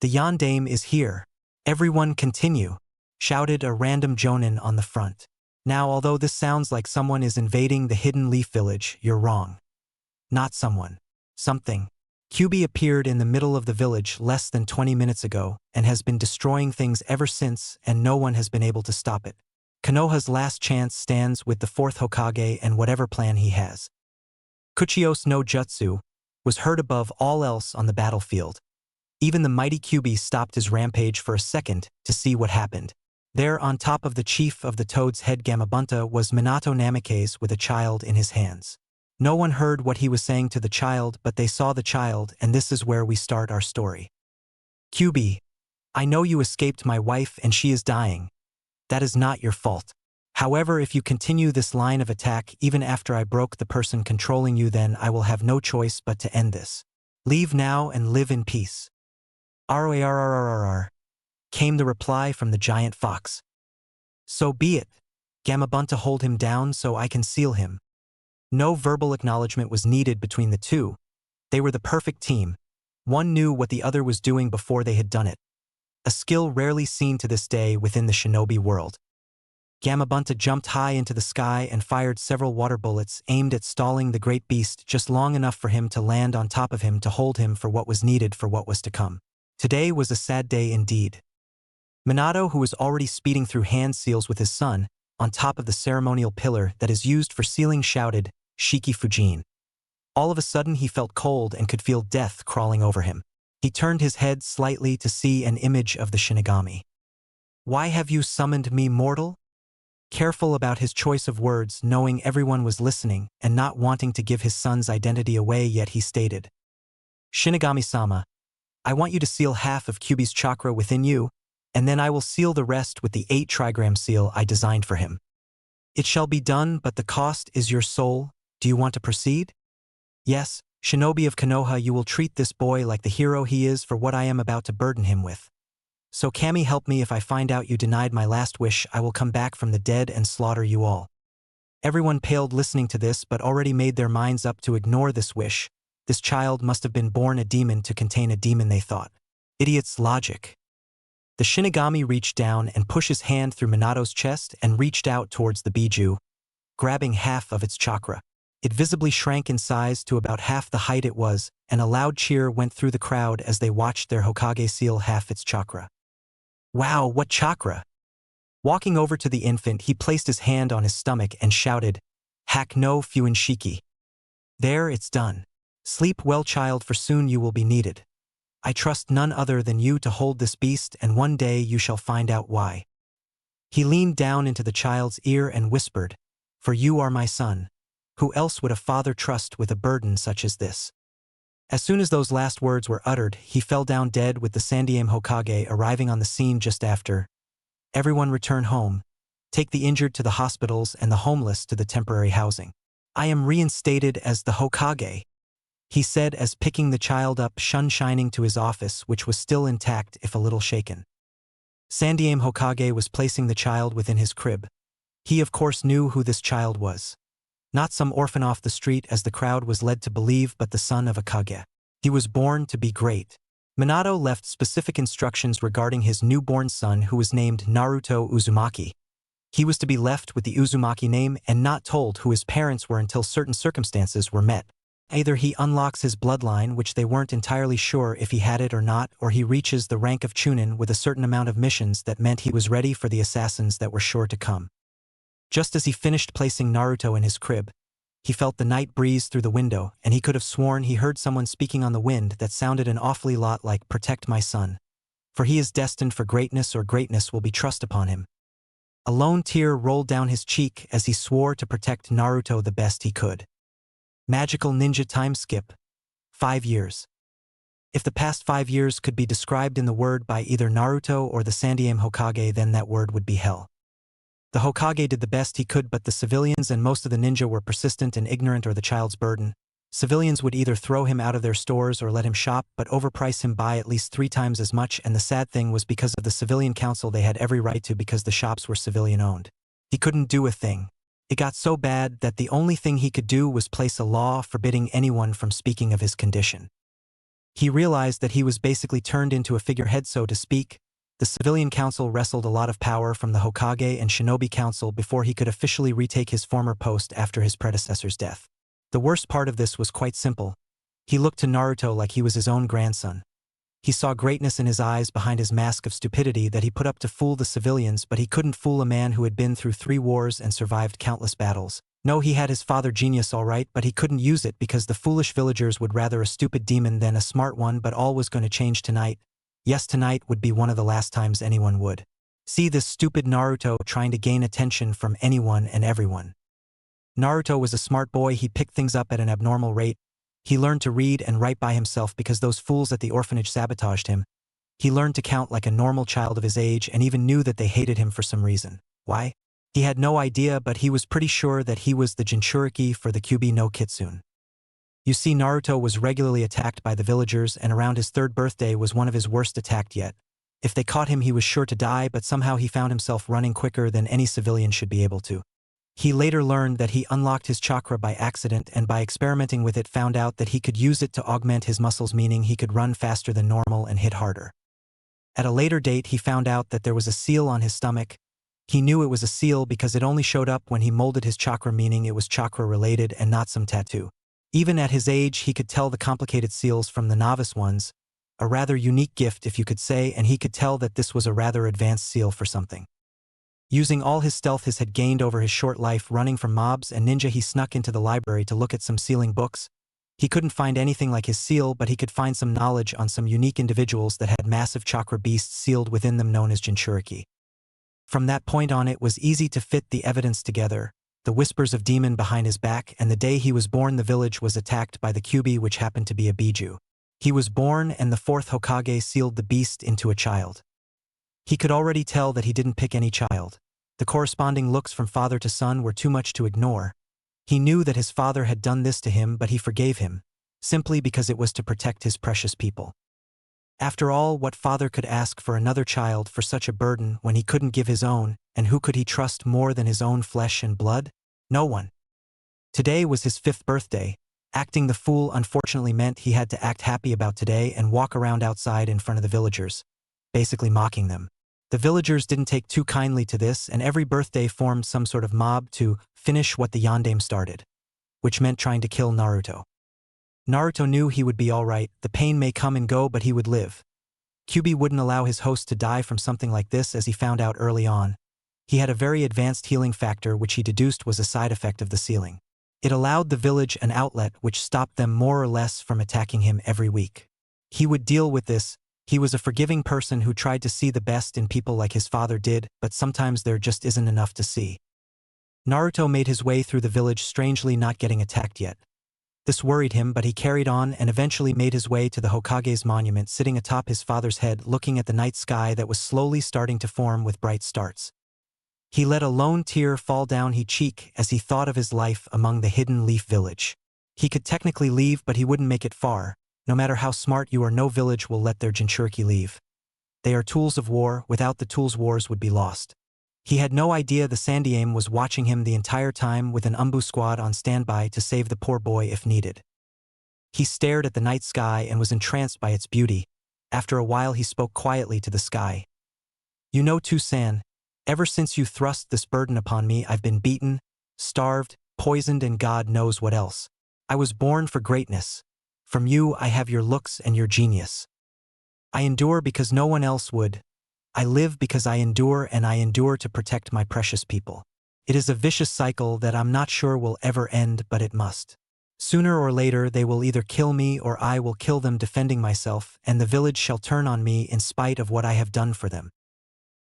The yondaime is here. Everyone continue, shouted a random jonin on the front. Now, although this sounds like someone is invading the Hidden Leaf Village, you're wrong. Not someone. Something. Kyubi appeared in the middle of the village less than 20 minutes ago and has been destroying things ever since, and no one has been able to stop it. Konoha's last chance stands with the fourth Hokage and whatever plan he has. Kuchios no Jutsu was heard above all else on the battlefield. Even the mighty Kyubi stopped his rampage for a second to see what happened. There, on top of the chief of the Toad's head Gamabunta, was Minato Namikaze with a child in his hands. No one heard what he was saying to the child, but they saw the child, and this is where we start our story. Kyubi, I know you escaped my wife and she is dying. That is not your fault. However, if you continue this line of attack even after I broke the person controlling you, then I will have no choice but to end this. Leave now and live in peace. ROARRRRR, came the reply from the giant fox. So be it. Gamabunta, hold him down so I can seal him. No verbal acknowledgement was needed between the two. They were the perfect team. One knew what the other was doing before they had done it. A skill rarely seen to this day within the shinobi world. Gamabunta jumped high into the sky and fired several water bullets aimed at stalling the great beast just long enough for him to land on top of him to hold him for what was needed for what was to come. Today was a sad day indeed. Minato, who was already speeding through hand seals with his son, on top of the ceremonial pillar that is used for sealing, shouted, Shiki Fujin. All of a sudden he felt cold and could feel death crawling over him. He turned his head slightly to see an image of the Shinigami. Why have you summoned me, mortal? Careful about his choice of words, knowing everyone was listening and not wanting to give his son's identity away, yet he stated, Shinigami-sama, I want you to seal half of Kyubi's chakra within you, and then I will seal the rest with the 8 trigram seal I designed for him. It shall be done, but the cost is your soul. Do you want to proceed? Yes, Shinobi of Konoha, you will treat this boy like the hero he is for what I am about to burden him with. So Kami, help me. If I find out you denied my last wish, I will come back from the dead and slaughter you all. Everyone paled listening to this, but already made their minds up to ignore this wish. This child must have been born a demon to contain a demon, they thought. Idiot's logic. The Shinigami reached down and pushed his hand through Minato's chest and reached out towards the Biju, grabbing half of its chakra. It visibly shrank in size to about half the height it was, and a loud cheer went through the crowd as they watched their Hokage seal half its chakra. Wow, what chakra! Walking over to the infant, he placed his hand on his stomach and shouted, Hack no Fuinshiki. There, it's done. Sleep well, child, for soon you will be needed. I trust none other than you to hold this beast, and one day you shall find out why. He leaned down into the child's ear and whispered, For you are my son. Who else would a father trust with a burden such as this? As soon as those last words were uttered, he fell down dead, with the Sandaime Hokage arriving on the scene just after. Everyone return home. Take the injured to the hospitals and the homeless to the temporary housing. I am reinstated as the Hokage, he said as picking the child up, shining to his office, which was still intact if a little shaken. Sandaime Hokage was placing the child within his crib. He of course knew who this child was. Not some orphan off the street as the crowd was led to believe, but the son of a Kage. He was born to be great. Minato left specific instructions regarding his newborn son, who was named Naruto Uzumaki. He was to be left with the Uzumaki name and not told who his parents were until certain circumstances were met. Either he unlocks his bloodline, which they weren't entirely sure if he had it or not, or he reaches the rank of Chunin with a certain amount of missions that meant he was ready for the assassins that were sure to come. Just as he finished placing Naruto in his crib, he felt the night breeze through the window, and he could have sworn he heard someone speaking on the wind that sounded an awfully lot like, Protect my son. For he is destined for greatness, or greatness will be thrust upon him. A lone tear rolled down his cheek as he swore to protect Naruto the best he could. Magical ninja time skip. 5 years. If the past 5 years could be described in the word by either Naruto or the Sandaime Hokage, then that word would be hell. The Hokage did the best he could, but the civilians and most of the ninja were persistent and ignorant, or the child's burden. Civilians would either throw him out of their stores or let him shop, but overprice him by at least 3 times as much, and the sad thing was, because of the civilian council they had every right to, because the shops were civilian-owned. He couldn't do a thing. It got so bad that the only thing he could do was place a law forbidding anyone from speaking of his condition. He realized that he was basically turned into a figurehead, so to speak. The civilian council wrestled a lot of power from the Hokage and Shinobi Council before he could officially retake his former post after his predecessor's death. The worst part of this was quite simple. He looked to Naruto like he was his own grandson. He saw greatness in his eyes behind his mask of stupidity that he put up to fool the civilians, but he couldn't fool a man who had been through 3 wars and survived countless battles. No, he had his father genius all right, but he couldn't use it because the foolish villagers would rather a stupid demon than a smart one, but all was going to change tonight. Yes, tonight would be one of the last times anyone would see this stupid Naruto trying to gain attention from anyone and everyone. Naruto was a smart boy. He picked things up at an abnormal rate. He learned to read and write by himself because those fools at the orphanage sabotaged him. He learned to count like a normal child of his age and even knew that they hated him for some reason. Why? He had no idea, but he was pretty sure that he was the Jinchuriki for the Kyubi no Kitsune. You see, Naruto was regularly attacked by the villagers, and around his 3rd birthday was one of his worst attacked yet. If they caught him, he was sure to die, but somehow he found himself running quicker than any civilian should be able to. He later learned that he unlocked his chakra by accident, and by experimenting with it found out that he could use it to augment his muscles, meaning he could run faster than normal and hit harder. At a later date, he found out that there was a seal on his stomach. He knew it was a seal because it only showed up when he molded his chakra, meaning it was chakra related and not some tattoo. Even at his age, he could tell the complicated seals from the novice ones, a rather unique gift if you could say, and he could tell that this was a rather advanced seal for something. Using all his stealth his had gained over his short life running from mobs and ninja, he snuck into the library to look at some sealing books. He couldn't find anything like his seal, but he could find some knowledge on some unique individuals that had massive chakra beasts sealed within them known as Jinchuriki. From that point on, it was easy to fit the evidence together. The whispers of demon behind his back, and the day he was born the village was attacked by the Kyubi, which happened to be a Biju. He was born and the 4th Hokage sealed the beast into a child. He could already tell that he didn't pick any child. The corresponding looks from father to son were too much to ignore. He knew that his father had done this to him, but he forgave him, simply because it was to protect his precious people. After all, what father could ask for another child for such a burden when he couldn't give his own, and who could he trust more than his own flesh and blood? No one. Today was his 5th birthday. Acting the fool unfortunately meant he had to act happy about today and walk around outside in front of the villagers, basically mocking them. The villagers didn't take too kindly to this, and every birthday formed some sort of mob to finish what the Yondaime started, which meant trying to kill Naruto. Naruto knew he would be all right. The pain may come and go, but he would live. Kyubi wouldn't allow his host to die from something like this, as he found out early on. He had a very advanced healing factor, which he deduced was a side effect of the sealing. It allowed the village an outlet which stopped them more or less from attacking him every week. He would deal with this. He was a forgiving person who tried to see the best in people like his father did, but sometimes there just isn't enough to see. Naruto made his way through the village, strangely not getting attacked yet. This worried him, but he carried on and eventually made his way to the Hokage's monument, sitting atop his father's head, looking at the night sky that was slowly starting to form with bright stars. He let a lone tear fall down his cheek as he thought of his life among the Hidden Leaf Village. He could technically leave, but he wouldn't make it far. No matter how smart you are, no village will let their Jinchuriki leave. They are tools of war. Without the tools, wars would be lost. He had no idea the Sandaime was watching him the entire time with an Umbu squad on standby to save the poor boy if needed. He stared at the night sky and was entranced by its beauty. After a while he spoke quietly to the sky. "You know too, San, ever since you thrust this burden upon me, I've been beaten, starved, poisoned, and God knows what else. I was born for greatness. From you I have your looks and your genius. I endure because no one else would. I live because I endure, and I endure to protect my precious people. It is a vicious cycle that I'm not sure will ever end, but it must. Sooner or later they will either kill me or I will kill them defending myself, and the village shall turn on me in spite of what I have done for them."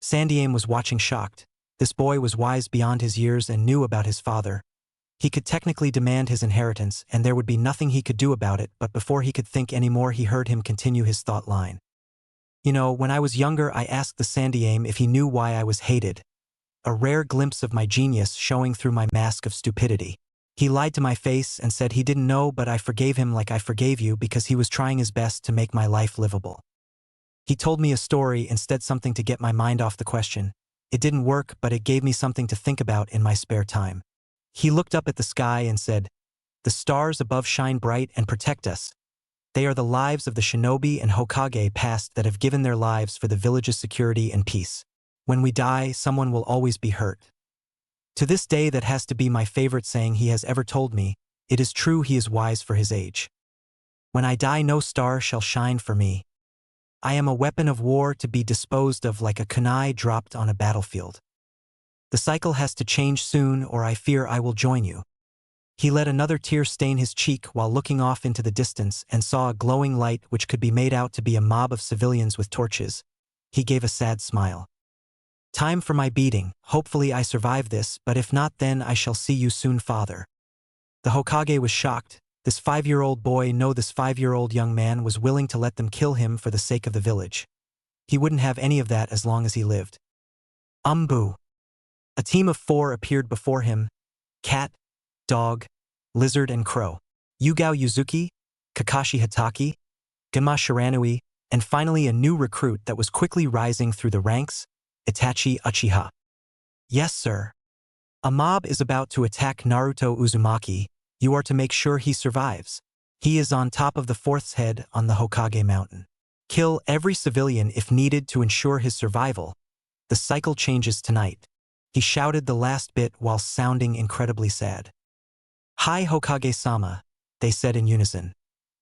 Sandaime was watching shocked. This boy was wise beyond his years and knew about his father. He could technically demand his inheritance, and there would be nothing he could do about it, but before he could think any more he heard him continue his thought line. "You know, when I was younger I asked the Sandaime if he knew why I was hated. A rare glimpse of my genius showing through my mask of stupidity. He lied to my face and said he didn't know, but I forgave him like I forgave you because he was trying his best to make my life livable. He told me a story instead, something to get my mind off the question. It didn't work, but it gave me something to think about in my spare time. He looked up at the sky and said, 'The stars above shine bright and protect us. They are the lives of the shinobi and Hokage past that have given their lives for the village's security and peace. When we die, someone will always be hurt. To this day, that has to be my favorite saying he has ever told me. It is true, he is wise for his age. When I die, no star shall shine for me. I am a weapon of war to be disposed of like a kunai dropped on a battlefield. The cycle has to change soon, or I fear I will join you. He let another tear stain his cheek while looking off into the distance and saw a glowing light which could be made out to be a mob of civilians with torches. He gave a sad smile. Time for my beating. Hopefully I survive this, but if not, then I shall see you soon, father. The Hokage was shocked. This 5-year-old boy, no, this 5-year-old young man was willing to let them kill him for the sake of the village. He wouldn't have any of that as long as he lived. Umbu. A team of 4 appeared before him. Cat, dog, lizard and crow. Yugao Yuzuki, Kakashi Hatake, Gama Shiranui, and finally a new recruit that was quickly rising through the ranks, Itachi Uchiha. Yes, sir. A mob is about to attack Naruto Uzumaki. You are to make sure he survives. He is on top of the 4th's head on the Hokage mountain. Kill every civilian if needed to ensure his survival. The cycle changes tonight. He shouted the last bit while sounding incredibly sad. Hi Hokage-sama, they said in unison.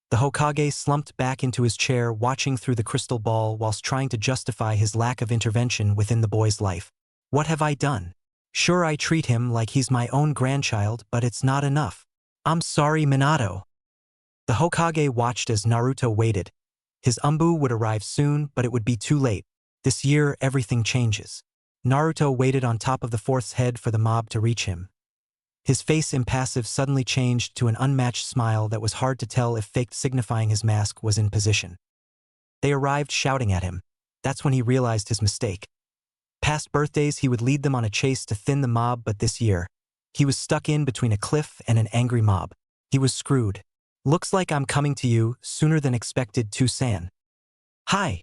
The Hokage slumped back into his chair, watching through the crystal ball whilst trying to justify his lack of intervention within the boy's life. What have I done? Sure, I treat him like he's my own grandchild, but it's not enough. I'm sorry, Minato. The Hokage watched as Naruto waited. His Umbu would arrive soon, but it would be too late. This year, everything changes. Naruto waited on top of the 4th's head for the mob to reach him. His face, impassive, suddenly changed to an unmatched smile that was hard to tell if faked, signifying his mask was in position. They arrived shouting at him. That's when he realized his mistake. Past birthdays, he would lead them on a chase to thin the mob, but this year, he was stuck in between a cliff and an angry mob. He was screwed. Looks like I'm coming to you sooner than expected, Too-san. Hi.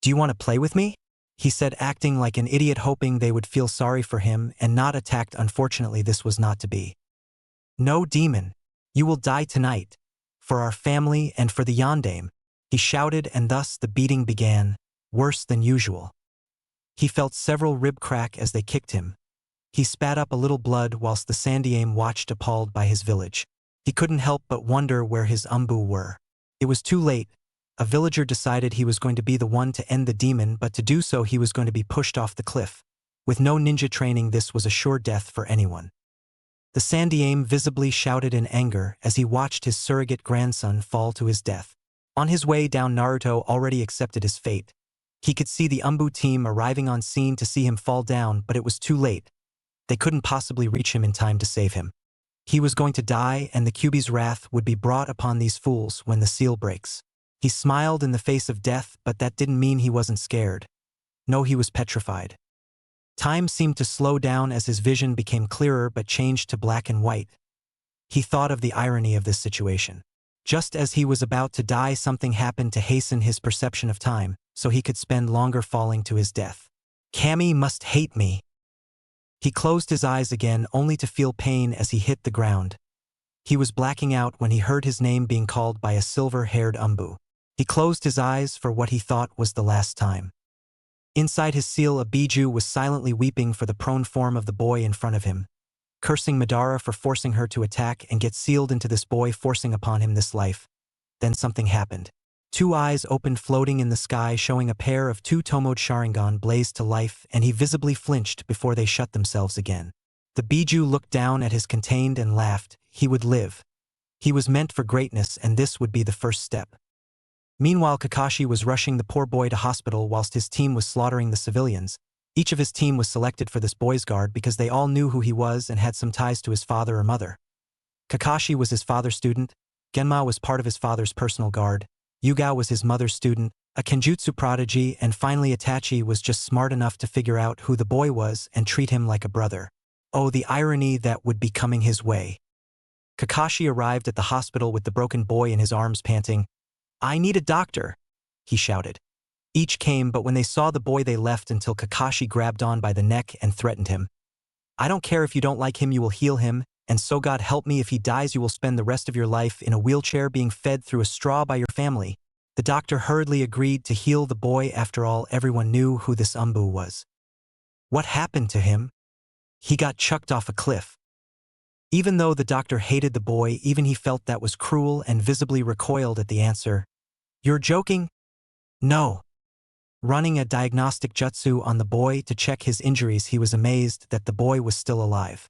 Do you want to play with me? He said, acting like an idiot, hoping they would feel sorry for him and not attacked. Unfortunately, this was not to be. No, demon. You will die tonight. For our family and for the Yondaime. He shouted, and thus the beating began, worse than usual. He felt several rib crack as they kicked him. He spat up a little blood whilst the Sandaime watched, appalled by his village. He couldn't help but wonder where his Umbu were. It was too late. A villager decided he was going to be the one to end the demon, but to do so he was going to be pushed off the cliff. With no ninja training, this was a sure death for anyone. The Sandaime visibly shouted in anger as he watched his surrogate grandson fall to his death. On his way down, Naruto already accepted his fate. He could see the Umbu team arriving on scene to see him fall down, but it was too late. They couldn't possibly reach him in time to save him. He was going to die, and the Kyubi's wrath would be brought upon these fools when the seal breaks. He smiled in the face of death, but that didn't mean he wasn't scared. No, he was petrified. Time seemed to slow down as his vision became clearer but changed to black and white. He thought of the irony of this situation. Just as he was about to die, something happened to hasten his perception of time, so he could spend longer falling to his death. Kami must hate me. He closed his eyes again, only to feel pain as he hit the ground. He was blacking out when he heard his name being called by a silver-haired Umbu. He closed his eyes for what he thought was the last time. Inside his seal, a Biju was silently weeping for the prone form of the boy in front of him, cursing Madara for forcing her to attack and get sealed into this boy, forcing upon him this life. Then something happened. 2 eyes opened, floating in the sky, showing a pair of 2 Tomoed Sharingan blazed to life, and he visibly flinched before they shut themselves again. The Biju looked down at his contained and laughed. He would live. He was meant for greatness, and this would be the first step. Meanwhile, Kakashi was rushing the poor boy to hospital whilst his team was slaughtering the civilians. Each of his team was selected for this boy's guard because they all knew who he was and had some ties to his father or mother. Kakashi was his father's student, Genma was part of his father's personal guard, Yugao was his mother's student, a Kenjutsu prodigy, and finally Itachi was just smart enough to figure out who the boy was and treat him like a brother. Oh, the irony that would be coming his way. Kakashi arrived at the hospital with the broken boy in his arms, panting. I need a doctor, he shouted. Each came, but when they saw the boy they left until Kakashi grabbed on by the neck and threatened him. I don't care if you don't like him, you will heal him, and so God help me if he dies you will spend the rest of your life in a wheelchair being fed through a straw by your family. The doctor hurriedly agreed to heal the boy. After all, everyone knew who this Umbu was. What happened to him? He got chucked off a cliff. Even though the doctor hated the boy, even he felt that was cruel and visibly recoiled at the answer. You're joking? No. Running a diagnostic jutsu on the boy to check his injuries, he was amazed that the boy was still alive.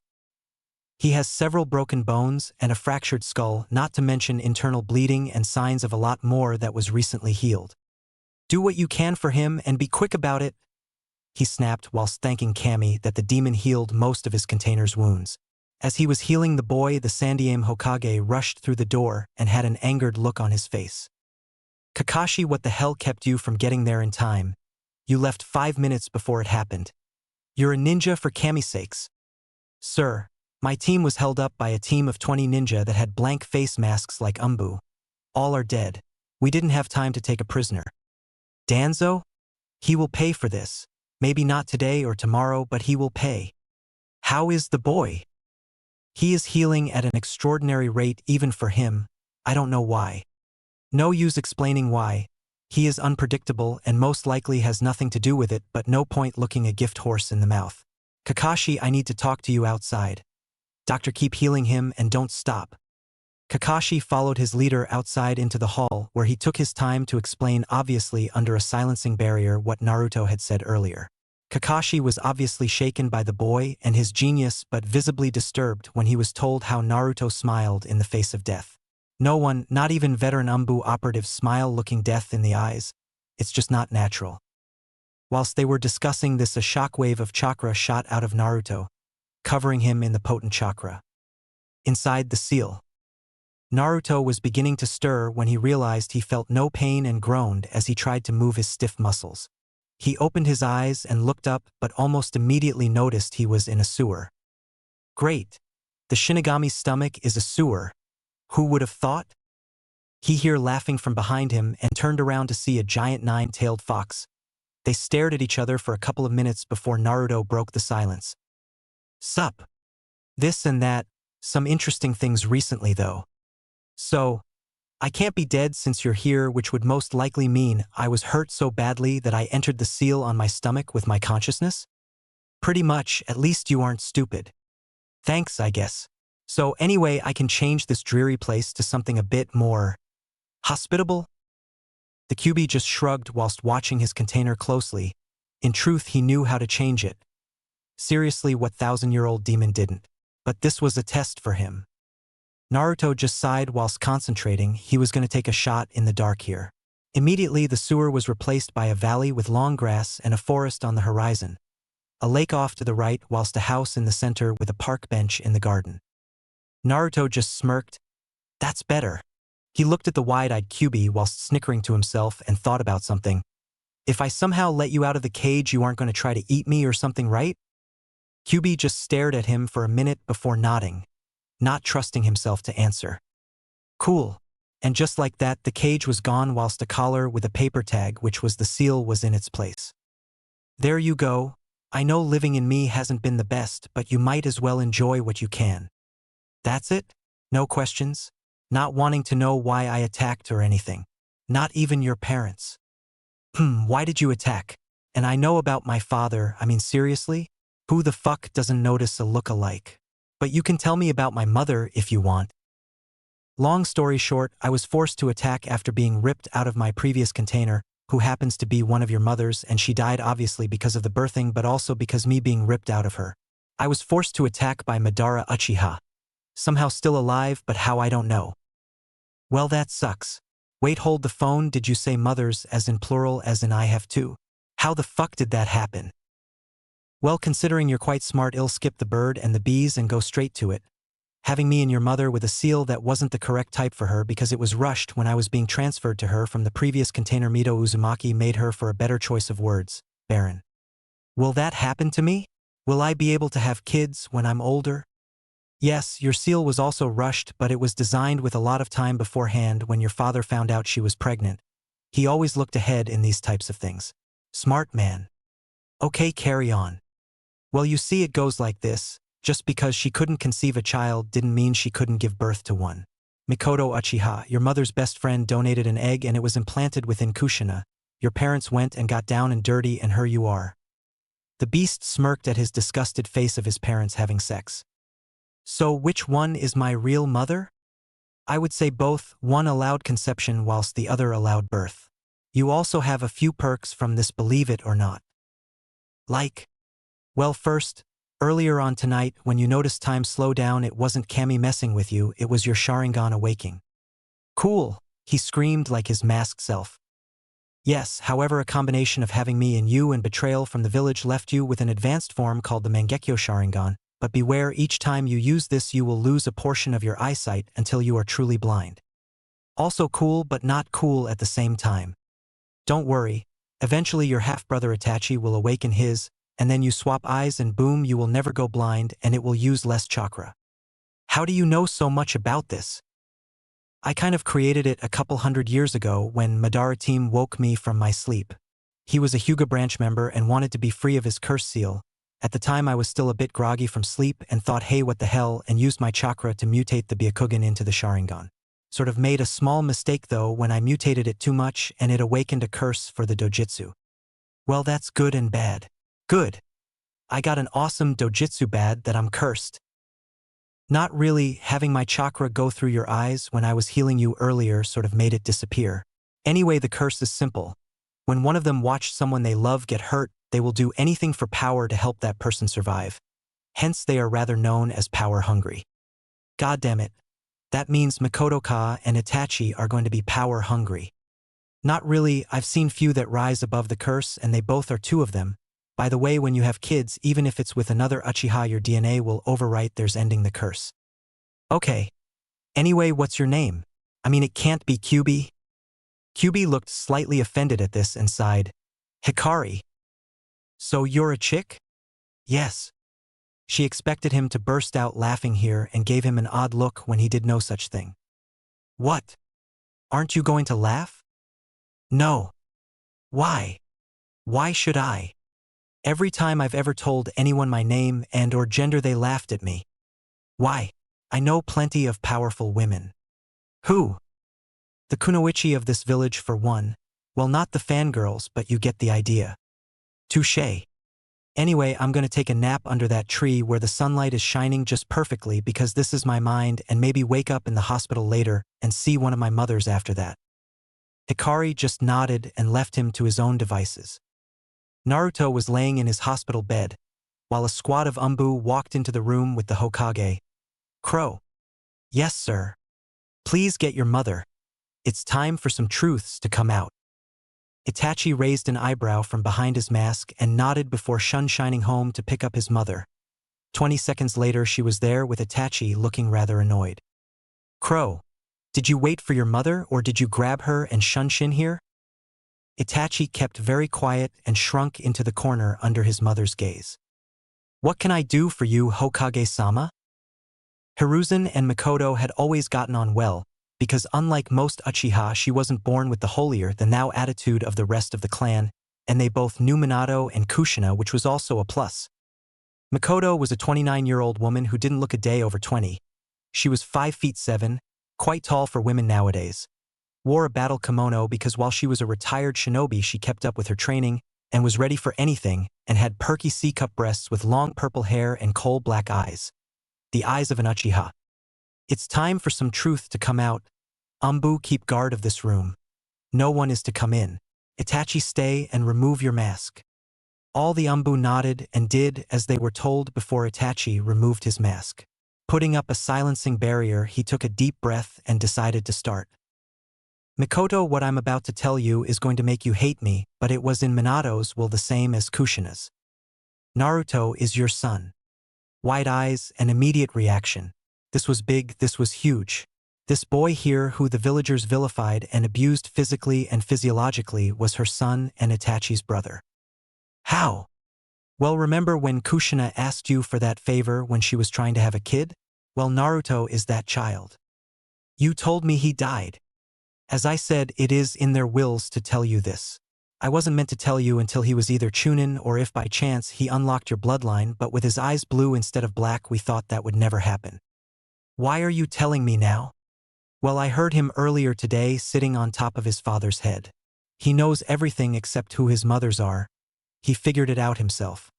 He has several broken bones and a fractured skull, not to mention internal bleeding and signs of a lot more that was recently healed. Do what you can for him and be quick about it, he snapped whilst thanking Kami that the demon healed most of his container's wounds. As he was healing the boy, the Sandiame Hokage rushed through the door and had an angered look on his face. Kakashi, what the hell kept you from getting there in time? You left 5 minutes before it happened. You're a ninja for Kami's sakes. Sir, my team was held up by a team of 20 ninja that had blank face masks like Umbu. All are dead. We didn't have time to take a prisoner. Danzo? He will pay for this. Maybe not today or tomorrow, but he will pay. How is the boy? He is healing at an extraordinary rate even for him. I don't know why. No use explaining why. He is unpredictable and most likely has nothing to do with it, but no point looking a gift horse in the mouth. Kakashi, I need to talk to you outside. Doctor, keep healing him and don't stop. Kakashi followed his leader outside into the hall, where he took his time to explain, obviously under a silencing barrier, what Naruto had said earlier. Kakashi was obviously shaken by the boy and his genius, but visibly disturbed when he was told how Naruto smiled in the face of death. No one, not even veteran Umbu operatives, smile looking death in the eyes. It's just not natural. Whilst they were discussing this, a shockwave of chakra shot out of Naruto, covering him in the potent chakra. Inside the seal, Naruto was beginning to stir when he realized he felt no pain and groaned as he tried to move his stiff muscles. He opened his eyes and looked up, but almost immediately noticed he was in a sewer. Great! The Shinigami's stomach is a sewer. Who would have thought? He heard laughing from behind him and turned around to see a giant 9-tailed fox. They stared at each other for a couple of minutes before Naruto broke the silence. Sup? This and that, some interesting things recently though. So, I can't be dead since you're here, which would most likely mean I was hurt so badly that I entered the seal on my stomach with my consciousness? Pretty much, at least you aren't stupid. Thanks, I guess. So anyway, I can change this dreary place to something a bit more hospitable? The Kyubi just shrugged whilst watching his container closely. In truth, he knew how to change it. Seriously, what 1,000-year-old demon didn't? But this was a test for him. Naruto just sighed whilst concentrating. He was going to take a shot in the dark here. Immediately, the sewer was replaced by a valley with long grass and a forest on the horizon. A lake off to the right, whilst a house in the center with a park bench in the garden. Naruto just smirked. That's better. He looked at the wide-eyed Kyubi whilst snickering to himself and thought about something. If I somehow let you out of the cage, you aren't going to try to eat me or something, right? Kyubi just stared at him for a minute before nodding, not trusting himself to answer. Cool. And just like that, the cage was gone whilst a collar with a paper tag, which was the seal, was in its place. There you go. I know living in me hasn't been the best, but you might as well enjoy what you can. That's it? No questions? Not wanting to know why I attacked or anything? Not even your parents? Why did you attack? And I know about my father, I mean seriously? Who the fuck doesn't notice a look-alike? But you can tell me about my mother if you want. Long story short, I was forced to attack after being ripped out of my previous container, who happens to be one of your mothers, and she died obviously because of the birthing, but also because me being ripped out of her. I was forced to attack by Madara Uchiha. Somehow still alive, but how I don't know. Well, that sucks. Wait, hold the phone, did you say mothers as in plural as in I have two? How the fuck did that happen? Well, considering you're quite smart, I'll skip the bird and the bees and go straight to it. Having me and your mother with a seal that wasn't the correct type for her because it was rushed when I was being transferred to her from the previous container, Mito Uzumaki made her for a better choice of words, barren. Will that happen to me? Will I be able to have kids when I'm older? Yes, your seal was also rushed, but it was designed with a lot of time beforehand when your father found out she was pregnant. He always looked ahead in these types of things. Smart man. Okay, carry on. Well, you see, it goes like this. Just because she couldn't conceive a child didn't mean she couldn't give birth to one. Mikoto Uchiha, your mother's best friend, donated an egg and it was implanted within Kushina. Your parents went and got down and dirty and here you are. The beast smirked at his disgusted face of his parents having sex. So which one is my real mother? I would say both, one allowed conception whilst the other allowed birth. You also have a few perks from this, believe it or not. Like? Well, first, earlier on tonight, when you noticed time slow down, it wasn't Kami messing with you, it was your Sharingan awaking. Cool, he screamed like his masked self. Yes, however, a combination of having me and you and betrayal from the village left you with an advanced form called the Mangekyo Sharingan, but beware, each time you use this you will lose a portion of your eyesight until you are truly blind. Also cool but not cool at the same time. Don't worry, eventually your half-brother Itachi will awaken his, and then you swap eyes and boom, you will never go blind and it will use less chakra. How do you know so much about this? I kind of created it a couple hundred years ago when Madara team woke me from my sleep. He was a Hyuga branch member and wanted to be free of his curse seal. At the time I was still a bit groggy from sleep and thought, hey, what the hell, and used my chakra to mutate the Byakugan into the Sharingan. Sort of made a small mistake though when I mutated it too much and it awakened a curse for the dojutsu. Well, that's good and bad. Good. I got an awesome dojutsu, bad that I'm cursed. Not really, having my chakra go through your eyes when I was healing you earlier sort of made it disappear. Anyway, the curse is simple. When one of them watched someone they love get hurt, they will do anything for power to help that person survive. Hence they are rather known as power hungry. God damn it. That means Mikoto-ka and Itachi are going to be power hungry. Not really, I've seen few that rise above the curse and they both are two of them. By the way, when you have kids, even if it's with another Uchiha, your DNA will overwrite theirs, ending the curse. Okay. Anyway, what's your name? I mean, it can't be Kyubi. Kyubi looked slightly offended at this and sighed. Hikari. So you're a chick? Yes. She expected him to burst out laughing here and gave him an odd look when he did no such thing. What? Aren't you going to laugh? No. Why? Why should I? Every time I've ever told anyone my name and/or gender, they laughed at me. Why? I know plenty of powerful women. Who? The kunoichi of this village for one. Well, not the fangirls, but you get the idea. Touché. Anyway, I'm gonna take a nap under that tree where the sunlight is shining just perfectly because this is my mind, and maybe wake up in the hospital later and see one of my mothers after that. Hikari just nodded and left him to his own devices. Naruto was laying in his hospital bed, while a squad of Umbu walked into the room with the Hokage. Crow. Yes, sir. Please get your mother. It's time for some truths to come out. Itachi raised an eyebrow from behind his mask and nodded before shining home to pick up his mother. 20 seconds later, she was there with Itachi looking rather annoyed. Crow. Did you wait for your mother or did you grab her and Shin here? Itachi kept very quiet and shrunk into the corner under his mother's gaze. What can I do for you, Hokage-sama? Hiruzen and Mikoto had always gotten on well, because unlike most Uchiha, she wasn't born with the holier-than-thou attitude of the rest of the clan, and they both knew Minato and Kushina, which was also a plus. Mikoto was a 29-year-old woman who didn't look a day over 20. She was 5'7", quite tall for women nowadays. Wore a battle kimono because while she was a retired shinobi, she kept up with her training and was ready for anything, and had perky C-cup breasts with long purple hair and coal-black eyes. The eyes of an Uchiha. It's time for some truth to come out. Umbu, keep guard of this room. No one is to come in. Itachi, stay and remove your mask. All the Umbu nodded and did as they were told before Itachi removed his mask. Putting up a silencing barrier, he took a deep breath and decided to start. Mikoto, what I'm about to tell you is going to make you hate me, but it was in Minato's will the same as Kushina's. Naruto is your son. Wide eyes and immediate reaction. This was big, this was huge. This boy here who the villagers vilified and abused physically and physiologically was her son and Itachi's brother. How? Well, remember when Kushina asked you for that favor when she was trying to have a kid? Well, Naruto is that child. You told me he died. As I said, it is in their wills to tell you this. I wasn't meant to tell you until he was either Chunin or if by chance he unlocked your bloodline, but with his eyes blue instead of black we thought that would never happen. Why are you telling me now? Well, I heard him earlier today sitting on top of his father's head. He knows everything except who his mothers are. He figured it out himself.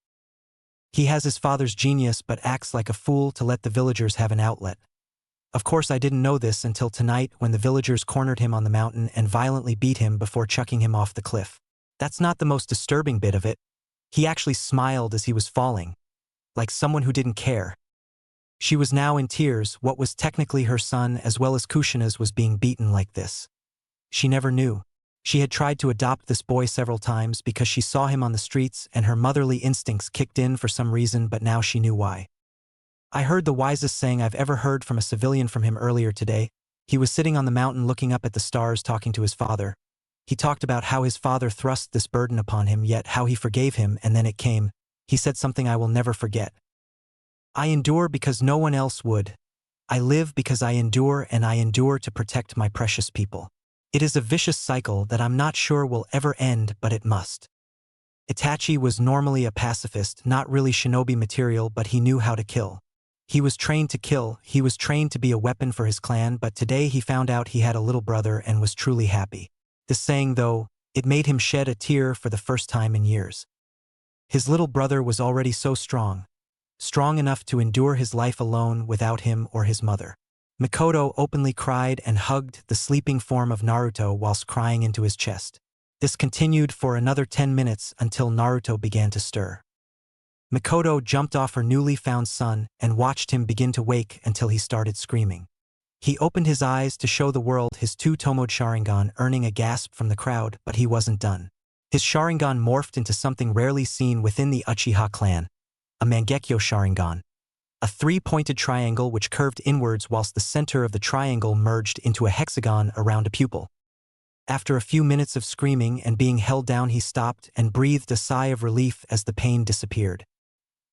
He has his father's genius but acts like a fool to let the villagers have an outlet. Of course I didn't know this until tonight when the villagers cornered him on the mountain and violently beat him before chucking him off the cliff. That's not the most disturbing bit of it. He actually smiled as he was falling, like someone who didn't care. She was now in tears. What was technically her son as well as Kushina's was being beaten like this. She never knew. She had tried to adopt this boy several times because she saw him on the streets and her motherly instincts kicked in for some reason, but now she knew why. I heard the wisest saying I've ever heard from a civilian from him earlier today. He was sitting on the mountain looking up at the stars talking to his father. He talked about how his father thrust this burden upon him, yet how he forgave him, and then it came. He said something I will never forget. I endure because no one else would. I live because I endure, and I endure to protect my precious people. It is a vicious cycle that I'm not sure will ever end, but it must. Itachi was normally a pacifist, not really shinobi material, but he knew how to kill. He was trained to kill, he was trained to be a weapon for his clan, but today he found out he had a little brother and was truly happy. This saying, though, it made him shed a tear for the first time in years. His little brother was already so strong enough to endure his life alone without him or his mother. Mikoto openly cried and hugged the sleeping form of Naruto whilst crying into his chest. This continued for another 10 minutes until Naruto began to stir. Mikoto jumped off her newly found son and watched him begin to wake until he started screaming. He opened his eyes to show the world his two-tomoed Sharingan, earning a gasp from the crowd, but he wasn't done. His Sharingan morphed into something rarely seen within the Uchiha clan, a Mangekyo Sharingan, a three-pointed triangle which curved inwards whilst the center of the triangle merged into a hexagon around a pupil. After a few minutes of screaming and being held down, he stopped and breathed a sigh of relief as the pain disappeared.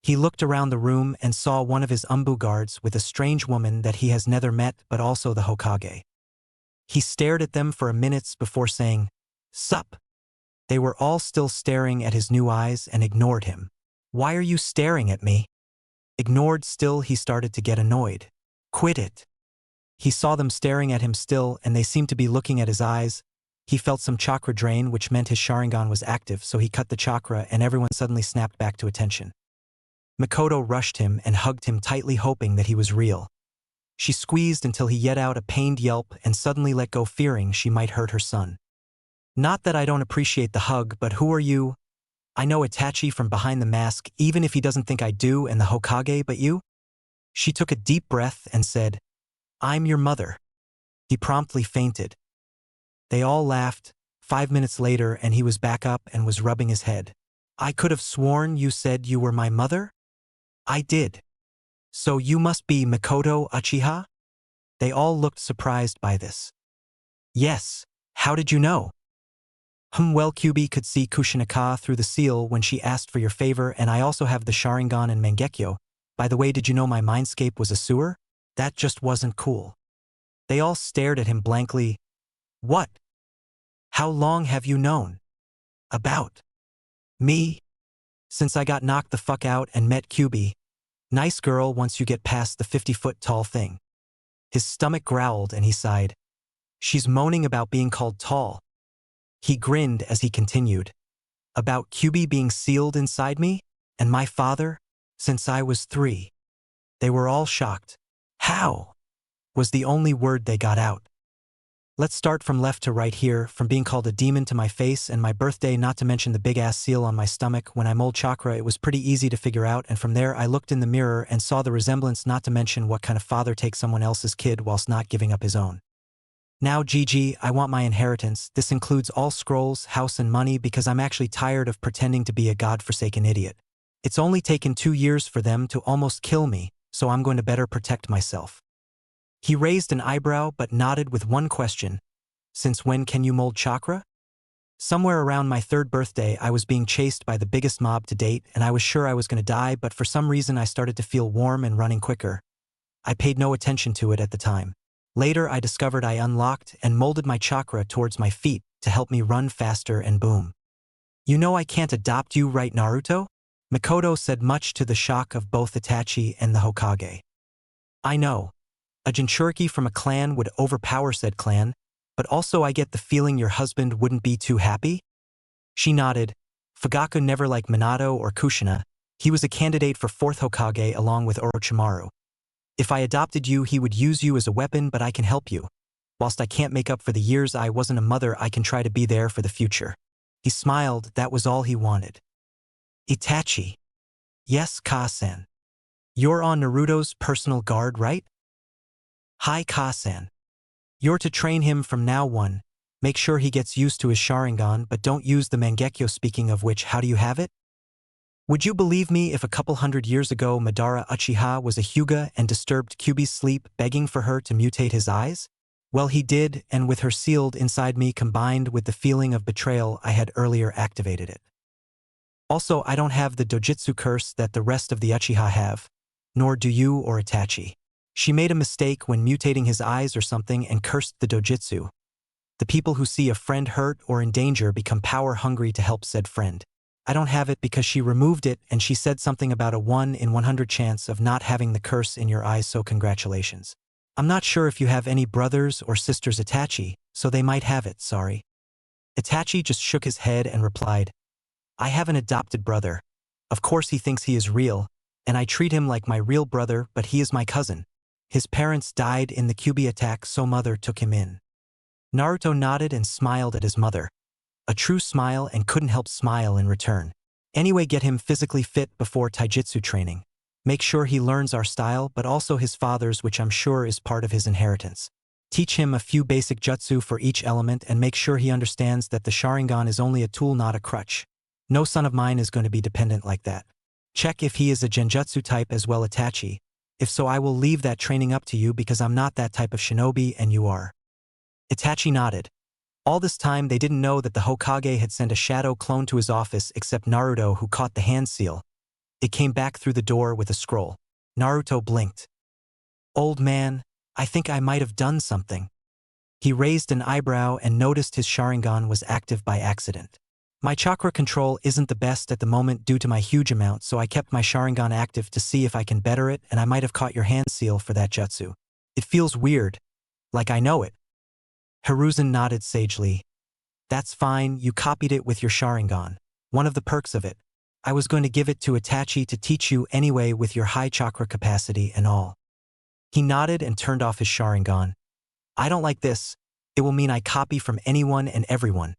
He looked around the room and saw one of his Umbu guards with a strange woman that he has never met, but also the Hokage. He stared at them for a minute before saying, "Sup?" They were all still staring at his new eyes and ignored him. "Why are you staring at me?" Ignored still, he started to get annoyed. "Quit it." He saw them staring at him still, and they seemed to be looking at his eyes. He felt some chakra drain, which meant his Sharingan was active, so he cut the chakra and everyone suddenly snapped back to attention. Mikoto rushed him and hugged him tightly, hoping that he was real. She squeezed until he let out a pained yelp and suddenly let go, fearing she might hurt her son. "Not that I don't appreciate the hug, but who are you?" "I know Itachi from behind the mask, even if he doesn't think I do, and the Hokage, but you?" She took a deep breath and said, "I'm your mother." He promptly fainted. They all laughed. 5 minutes later and he was back up and was rubbing his head. "I could have sworn you said you were my mother?" "I did." "So you must be Mikoto Uchiha?" They all looked surprised by this. "Yes. How did you know?" Well, Kyubi could see Kurenai through the seal when she asked for your favor, and I also have the Sharingan and Mangekyo. By the way, did you know my mindscape was a sewer? That just wasn't cool. They all stared at him blankly. "What? How long have you known about me?" "Since I got knocked the fuck out and met Kyubi. Nice girl once you get past the 50-foot tall thing." His stomach growled and he sighed. "She's moaning about being called tall." He grinned as he continued. "About Kyubi being sealed inside me? And my father? Since I was 3. They were all shocked. "How?" was the only word they got out. Let's start from left to right here, from being called a demon to my face and my birthday, not to mention the big-ass seal on my stomach. When I mold chakra, it was pretty easy to figure out, and from there I looked in the mirror and saw the resemblance, not to mention what kind of father takes someone else's kid whilst not giving up his own. Now GG, I want my inheritance. This includes all scrolls, house and money, because I'm actually tired of pretending to be a godforsaken idiot. It's only taken 2 years for them to almost kill me, so I'm going to better protect myself. He raised an eyebrow but nodded with one question. "Since when can you mold chakra?" "Somewhere around my 3rd birthday, I was being chased by the biggest mob to date, and I was sure I was going to die, but for some reason I started to feel warm and running quicker. I paid no attention to it at the time. Later I discovered I unlocked and molded my chakra towards my feet to help me run faster, and boom. You know I can't adopt you, right, Naruto? Makoto said, much to the shock of both Itachi and the Hokage. I know. A Jinchuriki from a clan would overpower said clan, but also I get the feeling your husband wouldn't be too happy? She nodded. Fugaku never liked Minato or Kushina. He was a candidate for 4th Hokage along with Orochimaru. If I adopted you, he would use you as a weapon, but I can help you. Whilst I can't make up for the years I wasn't a mother, I can try to be there for the future. He smiled, that was all he wanted. Itachi. Yes, Ka-san. You're on Naruto's personal guard, right? Hi, Ka-san. You're to train him from now on. Make sure he gets used to his Sharingan, but don't use the Mangekyo. Speaking of which, how do you have it? Would you believe me if a couple hundred years ago Madara Uchiha was a Hyuga and disturbed Kyubi's sleep, begging for her to mutate his eyes? Well, he did, and with her sealed inside me combined with the feeling of betrayal I had earlier activated it. Also, I don't have the dojutsu curse that the rest of the Uchiha have, nor do you or Itachi. She made a mistake when mutating his eyes or something and cursed the dojutsu. The people who see a friend hurt or in danger become power-hungry to help said friend. I don't have it because she removed it and she said something about a 1 in 100 chance of not having the curse in your eyes, so congratulations. I'm not sure if you have any brothers or sisters Itachi, so they might have it, sorry. Itachi just shook his head and replied, I have an adopted brother. Of course he thinks he is real, and I treat him like my real brother, but he is my cousin. His parents died in the Kyubi attack, so mother took him in. Naruto nodded and smiled at his mother. A true smile, and couldn't help smile in return. Anyway, get him physically fit before taijutsu training. Make sure he learns our style, but also his father's, which I'm sure is part of his inheritance. Teach him a few basic jutsu for each element and make sure he understands that the Sharingan is only a tool, not a crutch. No son of mine is going to be dependent like that. Check if he is a genjutsu type as well, Itachi. If so, I will leave that training up to you because I'm not that type of shinobi and you are. Itachi nodded. All this time they didn't know that the Hokage had sent a shadow clone to his office except Naruto, who caught the hand seal. It came back through the door with a scroll. Naruto blinked. Old man, I think I might have done something. He raised an eyebrow and noticed his Sharingan was active by accident. My chakra control isn't the best at the moment due to my huge amount, so I kept my Sharingan active to see if I can better it, and I might have caught your hand seal for that jutsu. It feels weird. Like I know it. Hiruzen nodded sagely. That's fine, you copied it with your Sharingan. One of the perks of it. I was going to give it to Itachi to teach you anyway with your high chakra capacity and all. He nodded and turned off his Sharingan. I don't like this. It will mean I copy from anyone and everyone.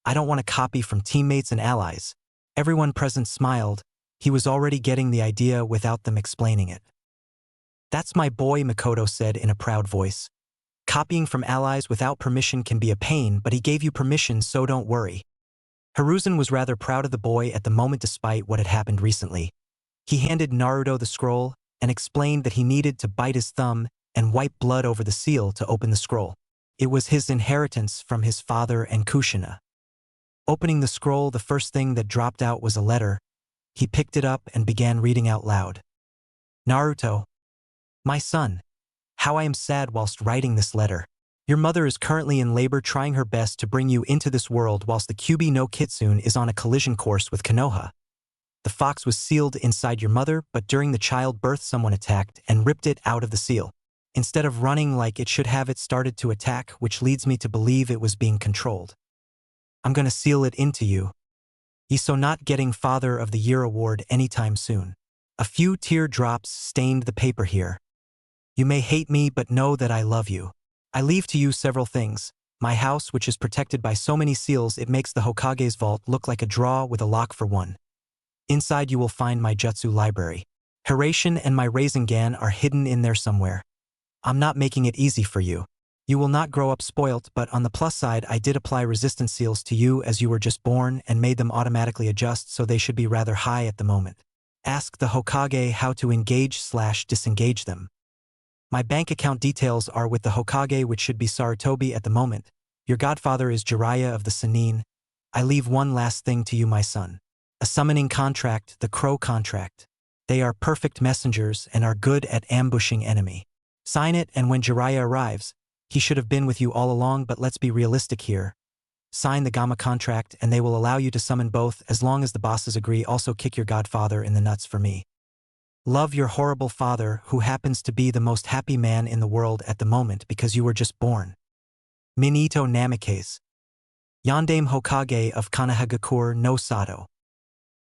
I don't want to copy from teammates and allies. Everyone present smiled. He was already getting the idea without them explaining it. That's my boy, Makoto said in a proud voice. Copying from allies without permission can be a pain, but he gave you permission, so don't worry. Hiruzen was rather proud of the boy at the moment despite what had happened recently. He handed Naruto the scroll and explained that he needed to bite his thumb and wipe blood over the seal to open the scroll. It was his inheritance from his father and Kushina. Opening the scroll, the first thing that dropped out was a letter. He picked it up and began reading out loud. Naruto. My son. How I am sad whilst writing this letter. Your mother is currently in labor trying her best to bring you into this world whilst the Kyubi no Kitsune is on a collision course with Konoha. The fox was sealed inside your mother, but during the childbirth someone attacked and ripped it out of the seal. Instead of running like it should have, it started to attack, which leads me to believe it was being controlled. I'm gonna seal it into you. So not getting Father of the Year award anytime soon. A few teardrops stained the paper here. You may hate me, but know that I love you. I leave to you several things. My house, which is protected by so many seals it makes the Hokage's vault look like a drawer with a lock for one. Inside you will find my jutsu library. Hiraishin and my Rasengan are hidden in there somewhere. I'm not making it easy for you. You will not grow up spoilt, but on the plus side I did apply resistance seals to you as you were just born and made them automatically adjust, so they should be rather high at the moment. Ask the Hokage how to engage/disengage them. My bank account details are with the Hokage, which should be Sarutobi at the moment. Your godfather is Jiraiya of the Sannin. I leave one last thing to you, my son. A summoning contract, the Crow contract. They are perfect messengers and are good at ambushing enemy. Sign it, and when Jiraiya arrives, he should have been with you all along, but let's be realistic here. sign the Gamma contract and they will allow you to summon both as long as the bosses agree. Also kick your godfather in the nuts for me. Love your horrible father who happens to be the most happy man in the world at the moment because you were just born. Minato Namikaze. Yandame Hokage of Konohagakure no Sato.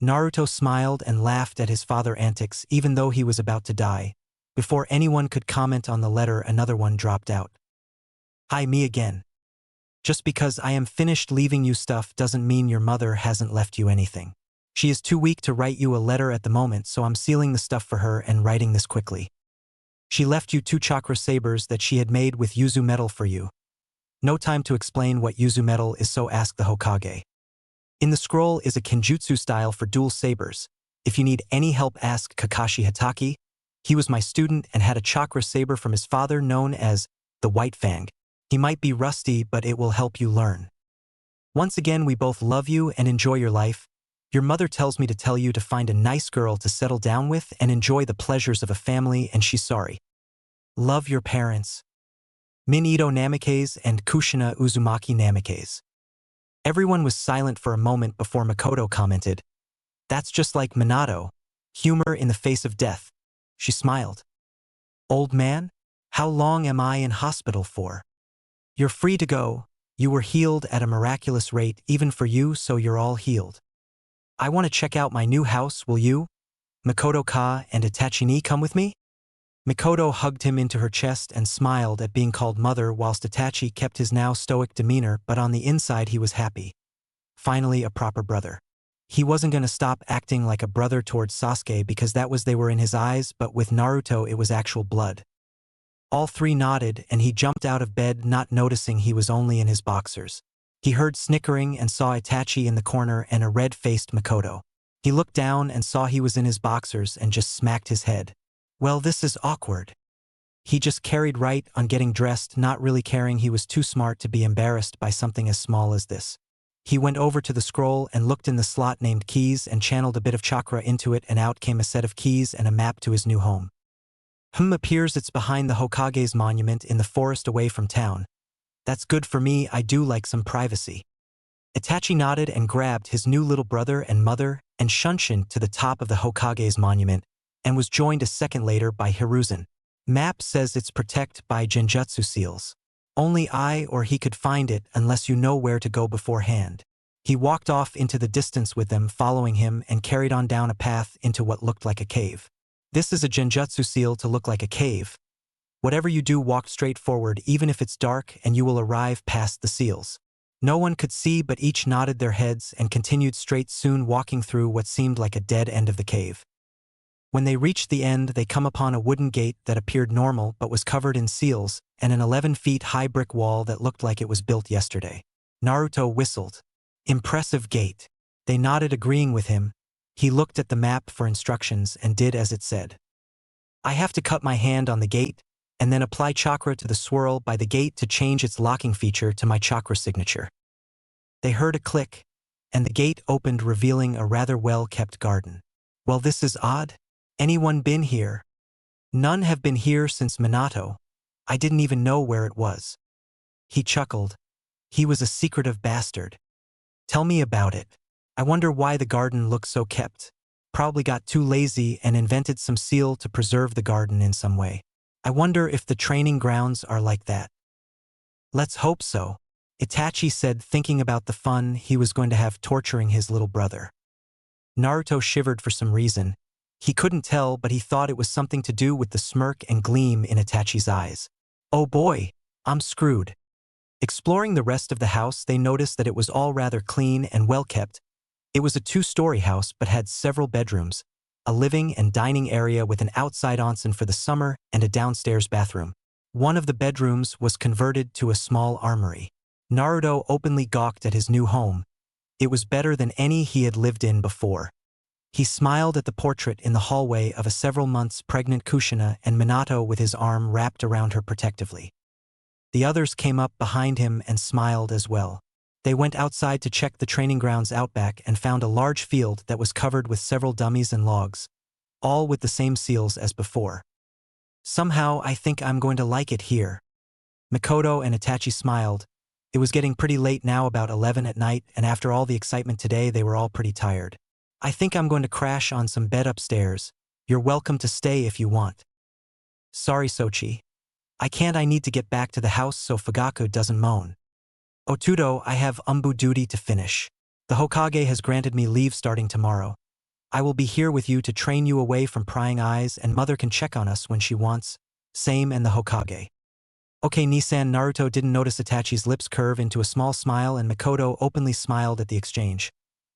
Naruto smiled and laughed at his father's antics even though he was about to die. Before anyone could comment on the letter, another one dropped out. Hi, me again. Just because I am finished leaving you stuff doesn't mean your mother hasn't left you anything. She is too weak to write you a letter at the moment, so I'm sealing the stuff for her and writing this quickly. She left you 2 chakra sabers that she had made with yuzu metal for you. No time to explain what yuzu metal is, so ask the Hokage. In the scroll is a kenjutsu style for dual sabers. If you need any help, ask Kakashi Hatake. He was my student and had a chakra saber from his father known as the White Fang. He might be rusty, but it will help you learn. Once again, we both love you and enjoy your life. Your mother tells me to tell you to find a nice girl to settle down with and enjoy the pleasures of a family, and she's sorry. Love your parents. Minato Namikaze and Kushina Uzumaki Namikaze. Everyone was silent for a moment before Makoto commented, "That's just like Minato. Humor in the face of death." She smiled. "Old man, how long am I in hospital for?" "You're free to go. You were healed at a miraculous rate even for you, so you're all healed." "I want to check out my new house, will you? Makoto Ka and Itachi come with me?" Makoto hugged him into her chest and smiled at being called mother, whilst Itachi kept his now stoic demeanor, but on the inside he was happy. Finally a proper brother. He wasn't going to stop acting like a brother towards Sasuke because that was they were in his eyes, but with Naruto it was actual blood. All 3 nodded and he jumped out of bed, not noticing he was only in his boxers. He heard snickering and saw Itachi in the corner and a red-faced Makoto. He looked down and saw he was in his boxers and just smacked his head. Well, this is awkward. He just carried right on getting dressed, not really caring he was too smart to be embarrassed by something as small as this. He went over to the scroll and looked in the slot named keys and channeled a bit of chakra into it, and out came a set of keys and a map to his new home. Appears it's behind the Hokage's monument in the forest away from town. That's good for me, I do like some privacy. Itachi nodded and grabbed his new little brother and mother and shunshin to the top of the Hokage's monument, and was joined a second later by Hiruzen. Map says it's protected by genjutsu seals. Only I or he could find it unless you know where to go beforehand. He walked off into the distance with them following him and carried on down a path into what looked like a cave. This is a genjutsu seal to look like a cave. Whatever you do, walk straight forward even if it's dark and you will arrive past the seals. No one could see, but each nodded their heads and continued straight, soon walking through what seemed like a dead end of the cave. When they reached the end, they come upon a wooden gate that appeared normal but was covered in seals, and an 11 feet high brick wall that looked like it was built yesterday. Naruto whistled. Impressive gate. They nodded, agreeing with him. He looked at the map for instructions and did as it said. I have to cut my hand on the gate, and then apply chakra to the swirl by the gate to change its locking feature to my chakra signature. They heard a click, and the gate opened, revealing a rather well-kept garden. Well, this is odd. Anyone been here? None have been here since Minato. I didn't even know where it was. He chuckled. He was a secretive bastard. Tell me about it. I wonder why the garden looks so kept. Probably got too lazy and invented some seal to preserve the garden in some way. I wonder if the training grounds are like that. Let's hope so, Itachi said, thinking about the fun he was going to have torturing his little brother. Naruto shivered for some reason. He couldn't tell, but he thought it was something to do with the smirk and gleam in Itachi's eyes. Oh boy, I'm screwed. Exploring the rest of the house, they noticed that it was all rather clean and well-kept. It was a 2-story house but had several bedrooms, a living and dining area with an outside onsen for the summer and a downstairs bathroom. One of the bedrooms was converted to a small armory. Naruto openly gawked at his new home. It was better than any he had lived in before. He smiled at the portrait in the hallway of a several months pregnant Kushina and Minato with his arm wrapped around her protectively. The others came up behind him and smiled as well. They went outside to check the training grounds out back and found a large field that was covered with several dummies and logs, all with the same seals as before. Somehow I think I'm going to like it here. Makoto and Itachi smiled. It was getting pretty late now, about 11 at night, and after all the excitement today they were all pretty tired. I think I'm going to crash on some bed upstairs. You're welcome to stay if you want. Sorry, Sochi. I can't. I need to get back to the house so Fugaku doesn't moan. Otudo, I have umbu duty to finish. The Hokage has granted me leave starting tomorrow. I will be here with you to train you away from prying eyes, and mother can check on us when she wants. Same, and the Hokage. Okay, Nissan. Naruto didn't notice Itachi's lips curve into a small smile, and Mikoto openly smiled at the exchange.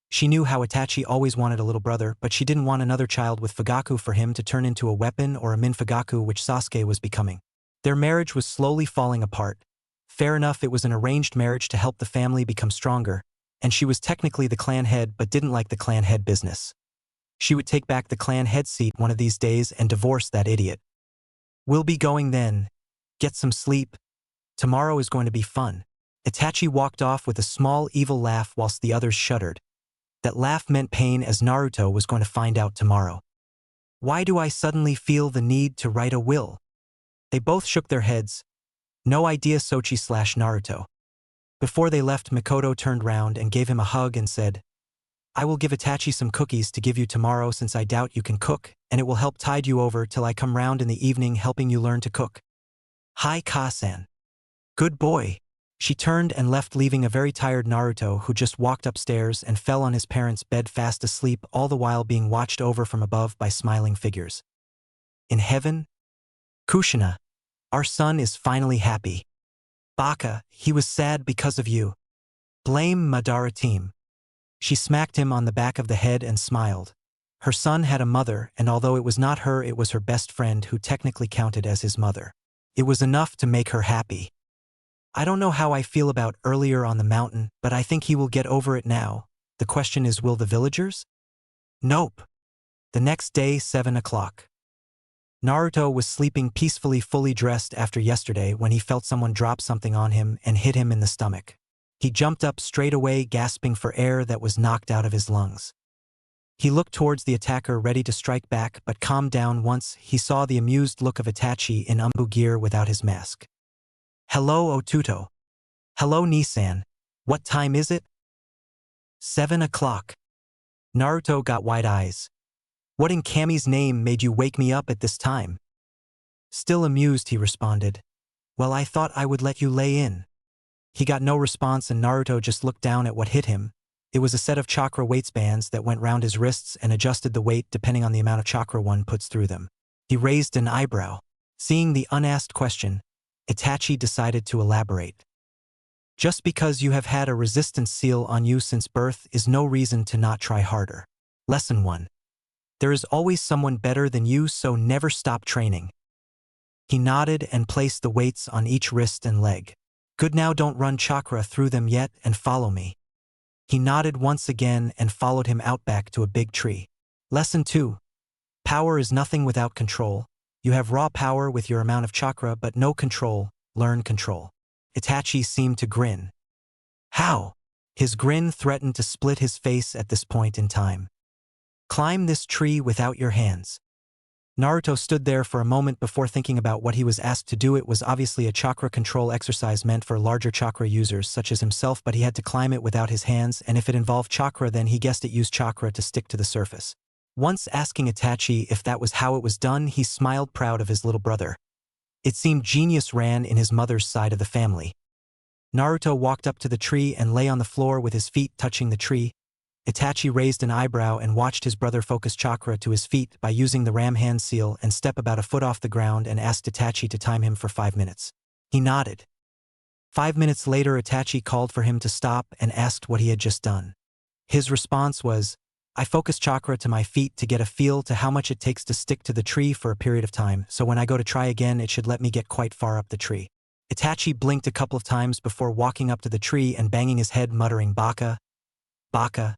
She knew how Itachi always wanted a little brother, but she didn't want another child with Fugaku for him to turn into a weapon or a Min-Fugaku, which Sasuke was becoming. Their marriage was slowly falling apart. Fair enough, it was an arranged marriage to help the family become stronger, and she was technically the clan head but didn't like the clan head business. She would take back the clan head seat one of these days and divorce that idiot. We'll be going then. Get some sleep. Tomorrow is going to be fun. Itachi walked off with a small evil laugh whilst the others shuddered. That laugh meant pain, as Naruto was going to find out tomorrow. Why do I suddenly feel the need to write a will? They both shook their heads. No idea, Sochi/Naruto. Before they left, Mikoto turned round and gave him a hug and said, I will give Itachi some cookies to give you tomorrow, since I doubt you can cook, and it will help tide you over till I come round in the evening helping you learn to cook. Hi, Ka-san. Good boy. She turned and left, leaving a very tired Naruto, who just walked upstairs and fell on his parents' bed fast asleep, all the while being watched over from above by smiling figures. In heaven? Kushina, our son is finally happy. Baka, he was sad because of you. Blame Madara team. She smacked him on the back of the head and smiled. Her son had a mother, and although it was not her, it was her best friend who technically counted as his mother. It was enough to make her happy. I don't know how I feel about earlier on the mountain, but I think he will get over it now. The question is, will the villagers? Nope. The next day, 7 o'clock. Naruto was sleeping peacefully, fully dressed after yesterday, when he felt someone drop something on him and hit him in the stomach. He jumped up straight away, gasping for air that was knocked out of his lungs. He looked towards the attacker, ready to strike back, but calmed down once he saw the amused look of Itachi in umbu gear without his mask. Hello, Otuto. Hello, Nissan. What time is it? 7 o'clock. Naruto got wide eyes. What in Kami's name made you wake me up at this time? Still amused, he responded. Well, I thought I would let you lay in. He got no response, and Naruto just looked down at what hit him. It was a set of chakra weights that went round his wrists and adjusted the weight depending on the amount of chakra one puts through them. He raised an eyebrow. Seeing the unasked question, Itachi decided to elaborate. Just because you have had a resistance seal on you since birth is no reason to not try harder. Lesson 1. There is always someone better than you, so never stop training. He nodded and placed the weights on each wrist and leg. Good, now don't run chakra through them yet and follow me. He nodded once again and followed him out back to a big tree. Lesson 2. Power is nothing without control. You have raw power with your amount of chakra, but no control. Learn control. Itachi seemed to grin. How? His grin threatened to split his face at this point in time. Climb this tree without your hands. Naruto stood there for a moment before thinking about what he was asked to do. It was obviously a chakra control exercise meant for larger chakra users such as himself, but he had to climb it without his hands, and if it involved chakra, then he guessed it used chakra to stick to the surface. Once asking Itachi if that was how it was done, he smiled, proud of his little brother. It seemed genius ran in his mother's side of the family. Naruto walked up to the tree and lay on the floor with his feet touching the tree. Itachi raised an eyebrow and watched his brother focus chakra to his feet by using the ram hand seal and step about a foot off the ground, and asked Itachi to time him for 5 minutes. He nodded. 5 minutes later, Itachi called for him to stop and asked what he had just done. His response was, I focus chakra to my feet to get a feel to how much it takes to stick to the tree for a period of time, so when I go to try again it should let me get quite far up the tree. Itachi blinked a couple of times before walking up to the tree and banging his head, muttering Baka, Baka,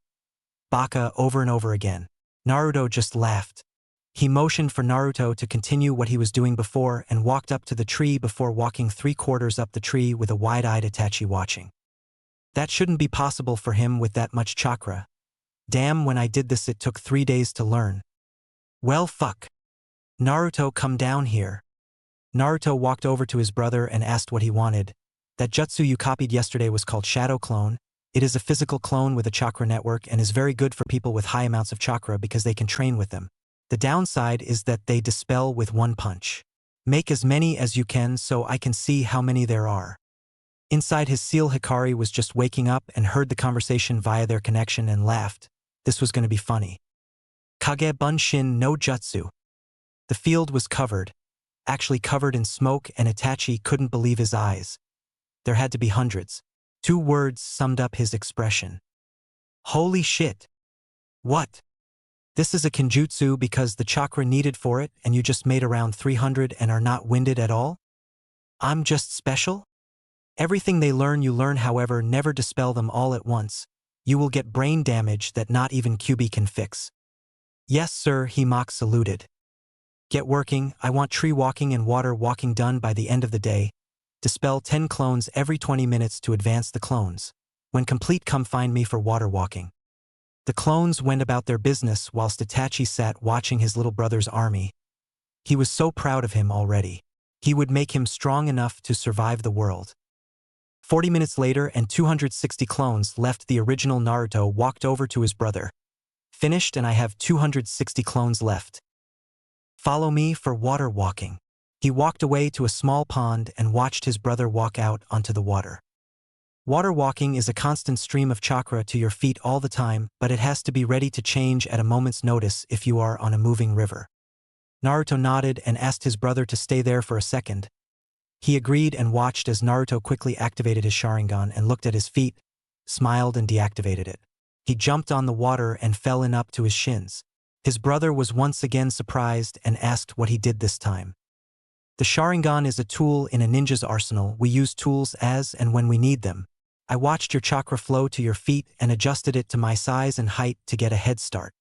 Baka over and over again. Naruto just laughed. He motioned for Naruto to continue what he was doing before and walked up to the tree before walking 3/4 up the tree with a wide-eyed Itachi watching. That shouldn't be possible for him with that much chakra. Damn, when I did this it took 3 days to learn. Well, fuck. Naruto, come down here. Naruto walked over to his brother and asked what he wanted. That jutsu you copied yesterday was called Shadow Clone. It is a physical clone with a chakra network and is very good for people with high amounts of chakra because they can train with them. The downside is that they dispel with one punch. Make as many as you can so I can see how many there are. Inside his seal, Hikari was just waking up and heard the conversation via their connection and laughed. This was going to be funny. Kage Bunshin no Jutsu. The field was covered, actually covered in smoke, and Itachi couldn't believe his eyes. There had to be hundreds. 2 words summed up his expression. Holy shit. What? This is a kinjutsu because the chakra needed for it and you just made around 300 and are not winded at all? I'm just special? Everything they learn you learn, however, never dispel them all at once. You will get brain damage that not even Kyubi can fix. Yes sir, he mock saluted. Get working, I want tree walking and water walking done by the end of the day. Dispel 10 clones every 20 minutes to advance the clones. When complete, come find me for water walking. The clones went about their business whilst Itachi sat watching his little brother's army. He was so proud of him already. He would make him strong enough to survive the world. 40 minutes later and 260 clones left. The original Naruto walked over to his brother. Finished, and I have 260 clones left. Follow me for water walking. He walked away to a small pond and watched his brother walk out onto the water. Water walking is a constant stream of chakra to your feet all the time, but it has to be ready to change at a moment's notice if you are on a moving river. Naruto nodded and asked his brother to stay there for a second. He agreed and watched as Naruto quickly activated his Sharingan and looked at his feet, smiled and deactivated it. He jumped on the water and fell in up to his shins. His brother was once again surprised and asked what he did this time. The Sharingan is a tool in a ninja's arsenal. We use tools as and when we need them. I watched your chakra flow to your feet and adjusted it to my size and height to get a head start.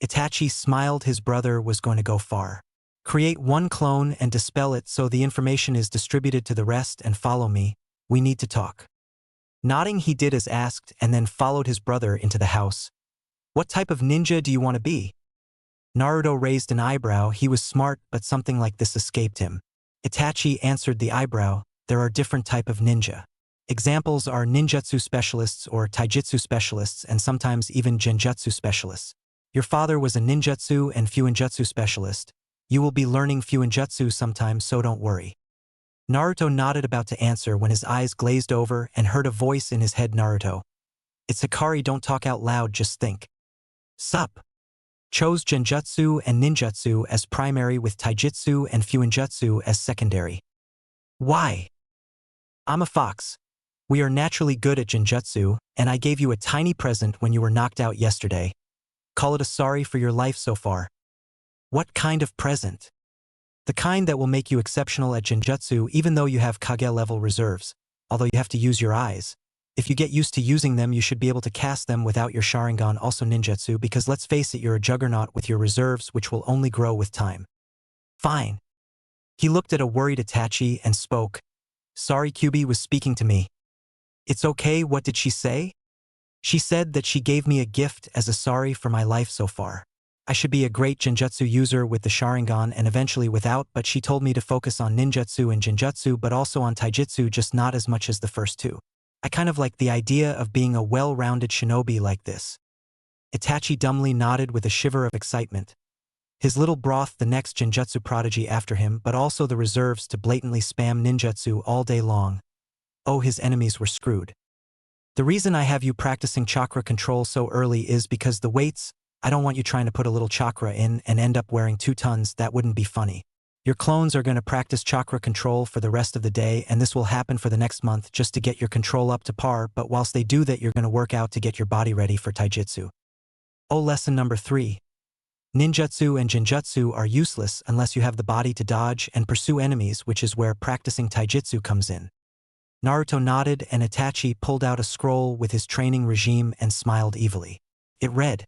Itachi smiled. His brother was going to go far. Create 1 clone and dispel it so the information is distributed to the rest, and follow me. We need to talk. Nodding, he did as asked and then followed his brother into the house. What type of ninja do you want to be? Naruto raised an eyebrow. He was smart, but something like this escaped him. Itachi answered the eyebrow. There are different type of ninja. Examples are ninjutsu specialists or taijutsu specialists, and sometimes even genjutsu specialists. Your father was a ninjutsu and fuinjutsu specialist. You will be learning fuinjutsu sometime, so don't worry. Naruto nodded, about to answer when his eyes glazed over and heard a voice in his head. Naruto. It's Hikari, don't talk out loud, just think. Sup. Chose genjutsu and ninjutsu as primary with taijutsu and fuinjutsu as secondary. Why? I'm a fox. We are naturally good at genjutsu, and I gave you a tiny present when you were knocked out yesterday. Call it a sorry for your life so far. What kind of present? The kind that will make you exceptional at genjutsu even though you have Kage level reserves, although you have to use your eyes. If you get used to using them, you should be able to cast them without your Sharingan, also ninjutsu, because let's face it, you're a juggernaut with your reserves which will only grow with time. Fine. He looked at a worried Itachi and spoke. Sorry, Kyubi was speaking to me. It's okay, what did she say? She said that she gave me a gift as a sorry for my life so far. I should be a great genjutsu user with the Sharingan and eventually without, but she told me to focus on ninjutsu and genjutsu but also on taijutsu, just not as much as the first 2. I kind of like the idea of being a well-rounded shinobi like this. Itachi dumbly nodded with a shiver of excitement. His little broth, the next genjutsu prodigy after him, but also the reserves to blatantly spam ninjutsu all day long. Oh, his enemies were screwed. The reason I have you practicing chakra control so early is because the weights, I don't want you trying to put a little chakra in and end up wearing 2 tons, that wouldn't be funny. Your clones are going to practice chakra control for the rest of the day, and this will happen for the next month just to get your control up to par, but whilst they do that, you're going to work out to get your body ready for taijutsu. Oh, lesson number 3. Ninjutsu and genjutsu are useless unless you have the body to dodge and pursue enemies, which is where practicing taijutsu comes in. Naruto nodded and Itachi pulled out a scroll with his training regime and smiled evilly. It read,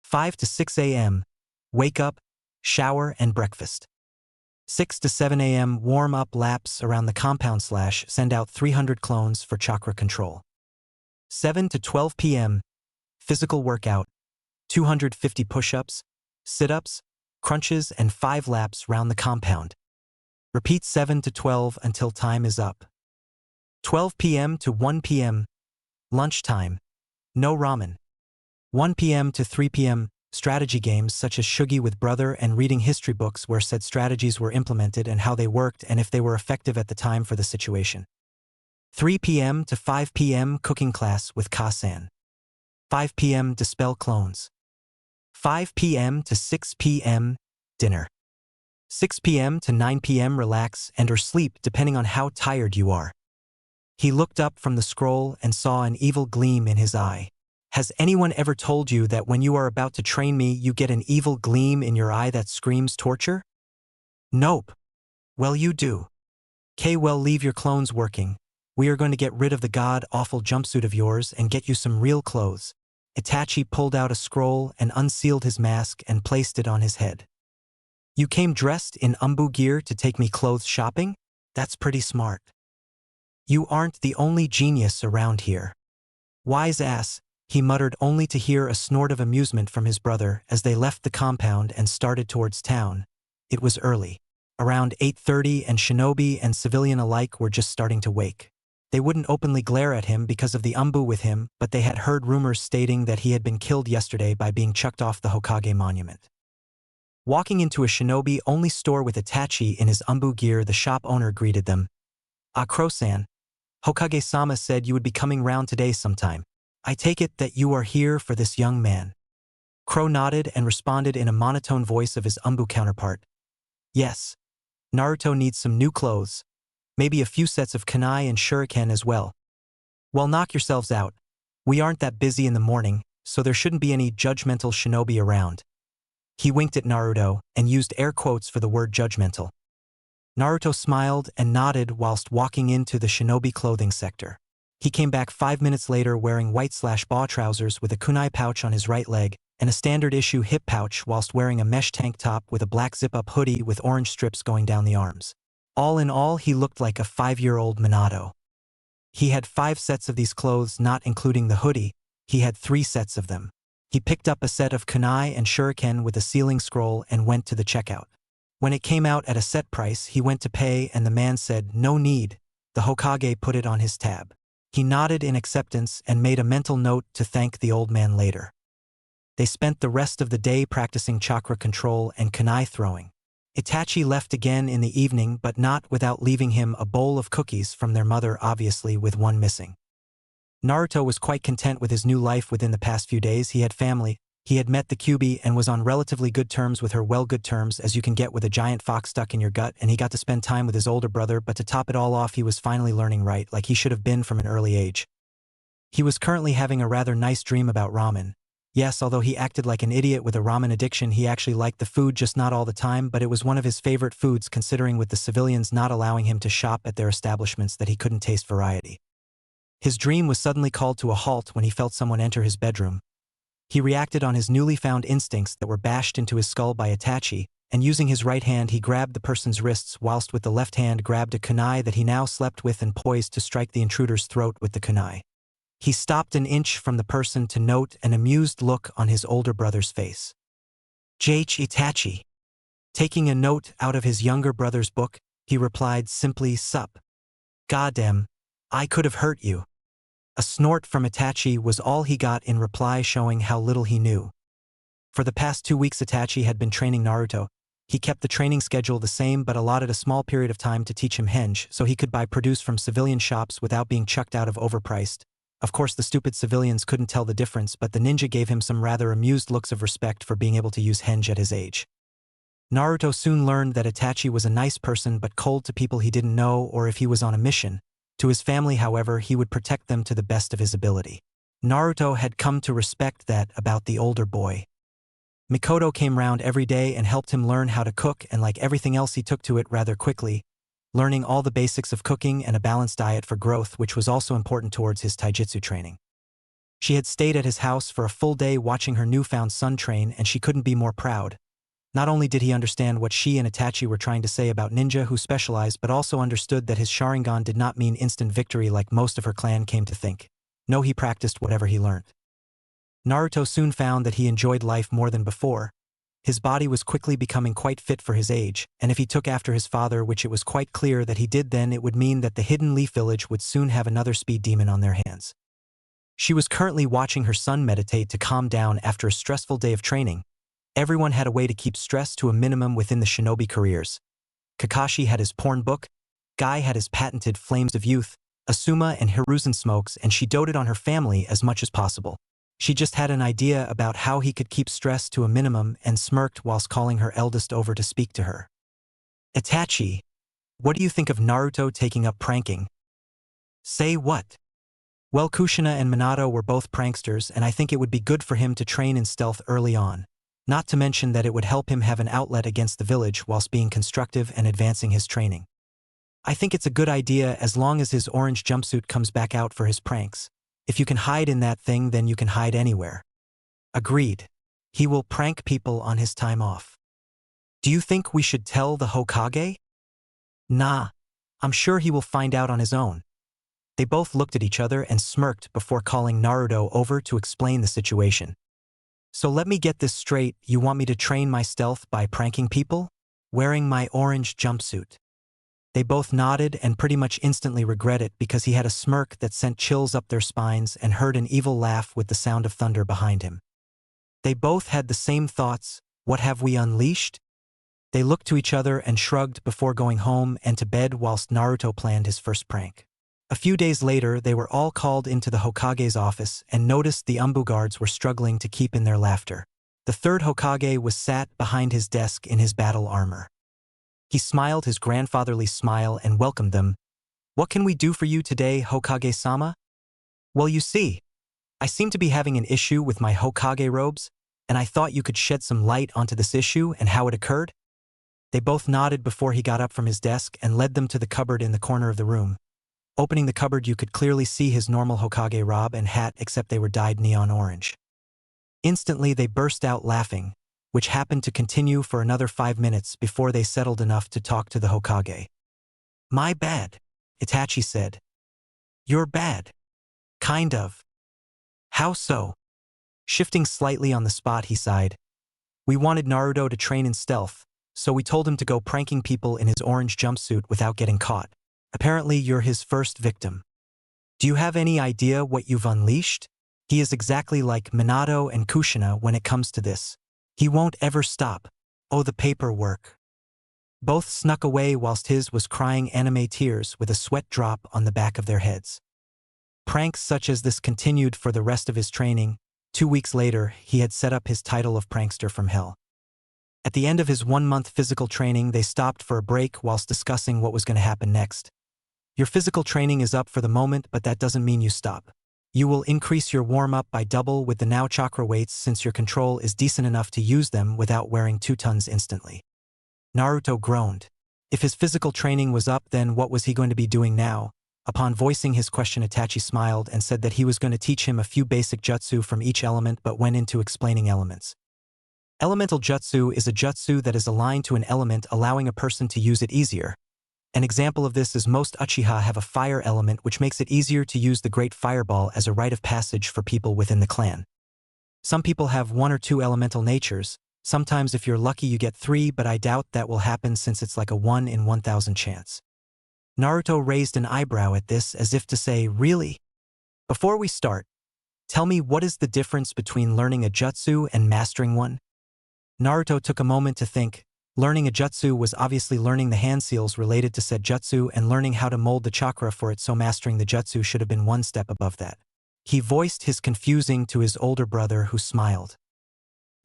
5 to 6 a.m. Wake up, shower and breakfast. 6 to 7 a.m. warm-up laps around the compound / send out 300 clones for chakra control. 7 to 12 p.m. physical workout, 250 push-ups, sit-ups, crunches and 5 laps round the compound. Repeat 7 to 12 until time is up. 12 p.m. to 1 p.m. lunchtime. No ramen. 1 p.m. to 3 p.m. strategy games such as Shugi with Brother and reading history books where said strategies were implemented and how they worked and if they were effective at the time for the situation. 3 p.m. to 5 p.m. cooking class with Ka-san. 5 p.m. dispel clones. 5 p.m. to 6 p.m. dinner. 6 p.m. to 9 p.m. relax and or sleep depending on how tired you are. He looked up from the scroll and saw an evil gleam in his eye. Has anyone ever told you that when you are about to train me you get an evil gleam in your eye that screams torture? Nope. Well, you do. Well, leave your clones working. We are going to get rid of the god-awful jumpsuit of yours and get you some real clothes. Itachi pulled out a scroll and unsealed his mask and placed it on his head. You came dressed in umbu gear to take me clothes shopping? That's pretty smart. You aren't the only genius around here. Wise ass, he muttered only to hear a snort of amusement from his brother as they left the compound and started towards town. It was early. Around 8:30 and shinobi and civilian alike were just starting to wake. They wouldn't openly glare at him because of the umbu with him, but they had heard rumors stating that he had been killed yesterday by being chucked off the Hokage monument. Walking into a shinobi-only store with Itachi in his umbu gear, the shop owner greeted them. Ah, Crow-san, Hokage-sama said you would be coming round today sometime. I take it that you are here for this young man. Crow nodded and responded in a monotone voice of his umbu counterpart. Yes. Naruto needs some new clothes. Maybe a few sets of kunai and shuriken as well. Well, knock yourselves out. We aren't that busy in the morning, so there shouldn't be any judgmental shinobi around. He winked at Naruto and used air quotes for the word judgmental. Naruto smiled and nodded whilst walking into the shinobi clothing sector. He came back 5 minutes later wearing white/ball trousers with a kunai pouch on his right leg and a standard-issue hip pouch whilst wearing a mesh tank top with a black zip-up hoodie with orange strips going down the arms. All in all, he looked like a 5-year-old Minato. He had 5 sets of these clothes, not including the hoodie. He had 3 sets of them. He picked up a set of kunai and shuriken with a sealing scroll and went to the checkout. When it came out at a set price, he went to pay and the man said, "No need." The Hokage put it on his tab. He nodded in acceptance and made a mental note to thank the old man later. They spent the rest of the day practicing chakra control and kunai throwing. Itachi left again in the evening, but not without leaving him a bowl of cookies from their mother, obviously with one missing. Naruto was quite content with his new life within the past few days. He had family. He had met the Kyubi and was on relatively good terms with her, well, good terms as you can get with a giant fox stuck in your gut, and he got to spend time with his older brother, but to top it all off, he was finally learning right, like he should have been from an early age. He was currently having a rather nice dream about ramen. Yes, although he acted like an idiot with a ramen addiction, he actually liked the food, just not all the time, but it was one of his favorite foods considering with the civilians not allowing him to shop at their establishments that he couldn't taste variety. His dream was suddenly called to a halt when he felt someone enter his bedroom. He reacted on his newly found instincts that were bashed into his skull by Itachi, and using his right hand he grabbed the person's wrists whilst with the left hand grabbed a kunai that he now slept with and poised to strike the intruder's throat with the kunai. He stopped an inch from the person to note an amused look on his older brother's face. "J.H. Itachi." Taking a note out of his younger brother's book, he replied simply, "Sup. Goddamn, I could have hurt you." A snort from Itachi was all he got in reply, showing how little he knew. For the past 2 weeks Itachi had been training Naruto. He kept the training schedule the same but allotted a small period of time to teach him henge so he could buy produce from civilian shops without being chucked out of overpriced. Of course the stupid civilians couldn't tell the difference, but the ninja gave him some rather amused looks of respect for being able to use henge at his age. Naruto soon learned that Itachi was a nice person but cold to people he didn't know or if he was on a mission. To his family, however, he would protect them to the best of his ability. Naruto had come to respect that about the older boy. Mikoto came round every day and helped him learn how to cook, and like everything else he took to it rather quickly, learning all the basics of cooking and a balanced diet for growth, which was also important towards his taijutsu training. She had stayed at his house for a full day watching her newfound son train, and she couldn't be more proud. Not only did he understand what she and Itachi were trying to say about ninja who specialized, but also understood that his Sharingan did not mean instant victory like most of her clan came to think. No, he practiced whatever he learned. Naruto soon found that he enjoyed life more than before. His body was quickly becoming quite fit for his age, and if he took after his father, which it was quite clear that he did, then it would mean that the Hidden Leaf Village would soon have another speed demon on their hands. She was currently watching her son meditate to calm down after a stressful day of training. Everyone had a way to keep stress to a minimum within the shinobi careers. Kakashi had his porn book, Guy had his patented Flames of Youth, Asuma and Hiruzen smokes, and she doted on her family as much as possible. She just had an idea about how he could keep stress to a minimum and smirked whilst calling her eldest over to speak to her. Itachi, what do you think of Naruto taking up pranking? Say what? Well, Kushina and Minato were both pranksters, and I think it would be good for him to train in stealth early on. Not to mention that it would help him have an outlet against the village whilst being constructive and advancing his training. I think it's a good idea as long as his orange jumpsuit comes back out for his pranks. If you can hide in that thing, then you can hide anywhere. Agreed. He will prank people on his time off. Do you think we should tell the Hokage? Nah. I'm sure he will find out on his own. They both looked at each other and smirked before calling Naruto over to explain the situation. So let me get this straight, you want me to train my stealth by pranking people? Wearing my orange jumpsuit. They both nodded and pretty much instantly regret it because he had a smirk that sent chills up their spines and heard an evil laugh with the sound of thunder behind him. They both had the same thoughts, what have we unleashed? They looked to each other and shrugged before going home and to bed whilst Naruto planned his first prank. A few days later, they were all called into the Hokage's office and noticed the Umbu guards were struggling to keep in their laughter. The third Hokage was sat behind his desk in his battle armor. He smiled his grandfatherly smile and welcomed them. What can we do for you today, Hokage-sama? Well, you see, I seem to be having an issue with my Hokage robes, and I thought you could shed some light onto this issue and how it occurred. They both nodded before he got up from his desk and led them to the cupboard in the corner of the room. Opening the cupboard, you could clearly see his normal Hokage robe and hat, except they were dyed neon orange. Instantly, they burst out laughing, which happened to continue for another 5 minutes before they settled enough to talk to the Hokage. My bad, Itachi said. You're bad. Kind of. How so? Shifting slightly on the spot, he sighed. We wanted Naruto to train in stealth, so we told him to go pranking people in his orange jumpsuit without getting caught. Apparently, you're his first victim. Do you have any idea what you've unleashed? He is exactly like Minato and Kushina when it comes to this. He won't ever stop. Oh, the paperwork. Both snuck away whilst his was crying anime tears with a sweat drop on the back of their heads. Pranks such as this continued for the rest of his training. 2 weeks later, he had set up his title of Prankster from Hell. At the end of his 1-month physical training, they stopped for a break whilst discussing what was going to happen next. Your physical training is up for the moment, but that doesn't mean you stop. You will increase your warm-up by double with the now chakra weights since your control is decent enough to use them without wearing 2 tons instantly. Naruto groaned. If his physical training was up, then what was he going to be doing now? Upon voicing his question, Itachi smiled and said that he was going to teach him a few basic jutsu from each element, but went into explaining elements. Elemental jutsu is a jutsu that is aligned to an element, allowing a person to use it easier. An example of this is most Uchiha have a fire element, which makes it easier to use the Great Fireball as a rite of passage for people within the clan. Some people have 1 or 2 elemental natures. Sometimes if you're lucky you get 3, but I doubt that will happen since it's like a 1 in 1,000 chance. Naruto raised an eyebrow at this as if to say, really? Before we start, tell me what is the difference between learning a jutsu and mastering one? Naruto took a moment to think. Learning a jutsu was obviously learning the hand seals related to said jutsu and learning how to mold the chakra for it, so mastering the jutsu should have been 1 step above that. He voiced his confusing to his older brother, who smiled.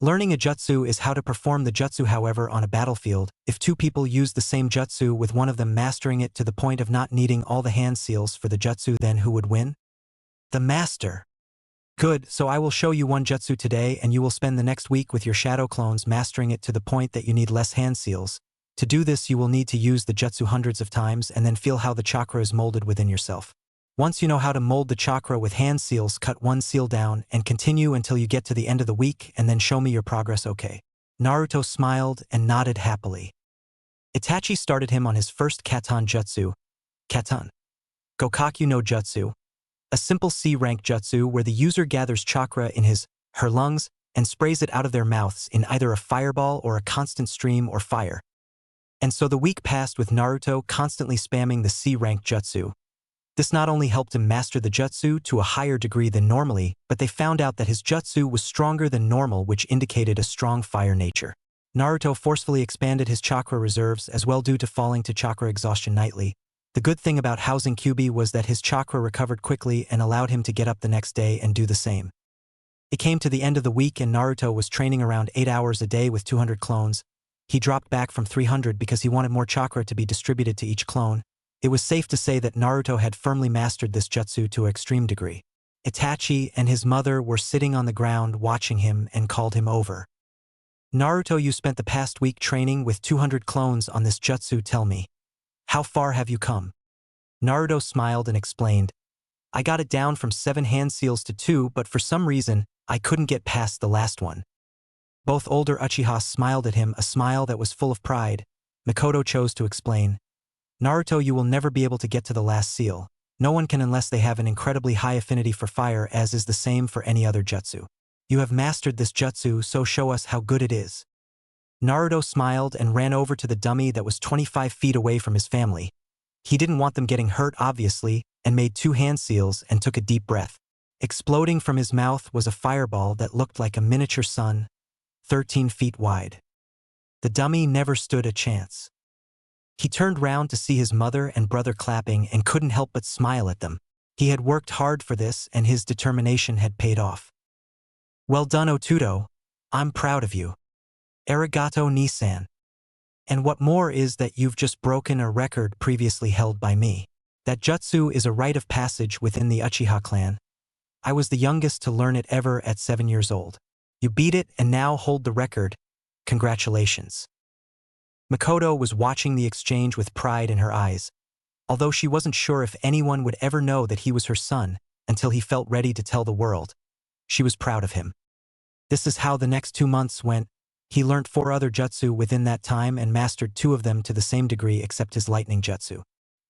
Learning a jutsu is how to perform the jutsu, however, on a battlefield. If 2 people use the same jutsu with one of them mastering it to the point of not needing all the hand seals for the jutsu, then who would win? The master. Good, so I will show you one jutsu today and you will spend the next week with your shadow clones mastering it to the point that you need less hand seals. To do this, you will need to use the jutsu hundreds of times and then feel how the chakra is molded within yourself. Once you know how to mold the chakra with hand seals, cut 1 seal down and continue until you get to the end of the week and then show me your progress, okay? Naruto smiled and nodded happily. Itachi started him on his first Katan jutsu. Katan. Gokaku no Jutsu. A simple C-rank jutsu where the user gathers chakra in her lungs and sprays it out of their mouths in either a fireball or a constant stream or fire. And so the week passed with Naruto constantly spamming the C-rank jutsu. This not only helped him master the jutsu to a higher degree than normally, but they found out that his jutsu was stronger than normal, which indicated a strong fire nature. Naruto forcefully expanded his chakra reserves as well due to falling to chakra exhaustion nightly. The good thing about housing Kyubi was that his chakra recovered quickly and allowed him to get up the next day and do the same. It came to the end of the week and Naruto was training around 8 hours a day with 200 clones. He dropped back from 300 because he wanted more chakra to be distributed to each clone. It was safe to say that Naruto had firmly mastered this jutsu to an extreme degree. Itachi and his mother were sitting on the ground watching him and called him over. Naruto, you spent the past week training with 200 clones on this jutsu, tell me. How far have you come? Naruto smiled and explained, I got it down from 7 hand seals to 2, but for some reason, I couldn't get past the last one. Both older Uchihas smiled at him, a smile that was full of pride. Mikoto chose to explain, Naruto, you will never be able to get to the last seal. No one can unless they have an incredibly high affinity for fire, as is the same for any other jutsu. You have mastered this jutsu, so show us how good it is. Naruto smiled and ran over to the dummy that was 25 feet away from his family. He didn't want them getting hurt, obviously, and made 2 hand seals and took a deep breath. Exploding from his mouth was a fireball that looked like a miniature sun, 13 feet wide. The dummy never stood a chance. He turned round to see his mother and brother clapping and couldn't help but smile at them. He had worked hard for this and his determination had paid off. Well done, Otudo. I'm proud of you. Arigato, Nisan. And what more is that you've just broken a record previously held by me. That jutsu is a rite of passage within the Uchiha clan. I was the youngest to learn it ever at 7 years old. You beat it and now hold the record. Congratulations. Mikoto was watching the exchange with pride in her eyes, although she wasn't sure if anyone would ever know that he was her son until he felt ready to tell the world. She was proud of him. This is how the next 2 months went. He learnt 4 other jutsu within that time and mastered 2 of them to the same degree except his lightning jutsu.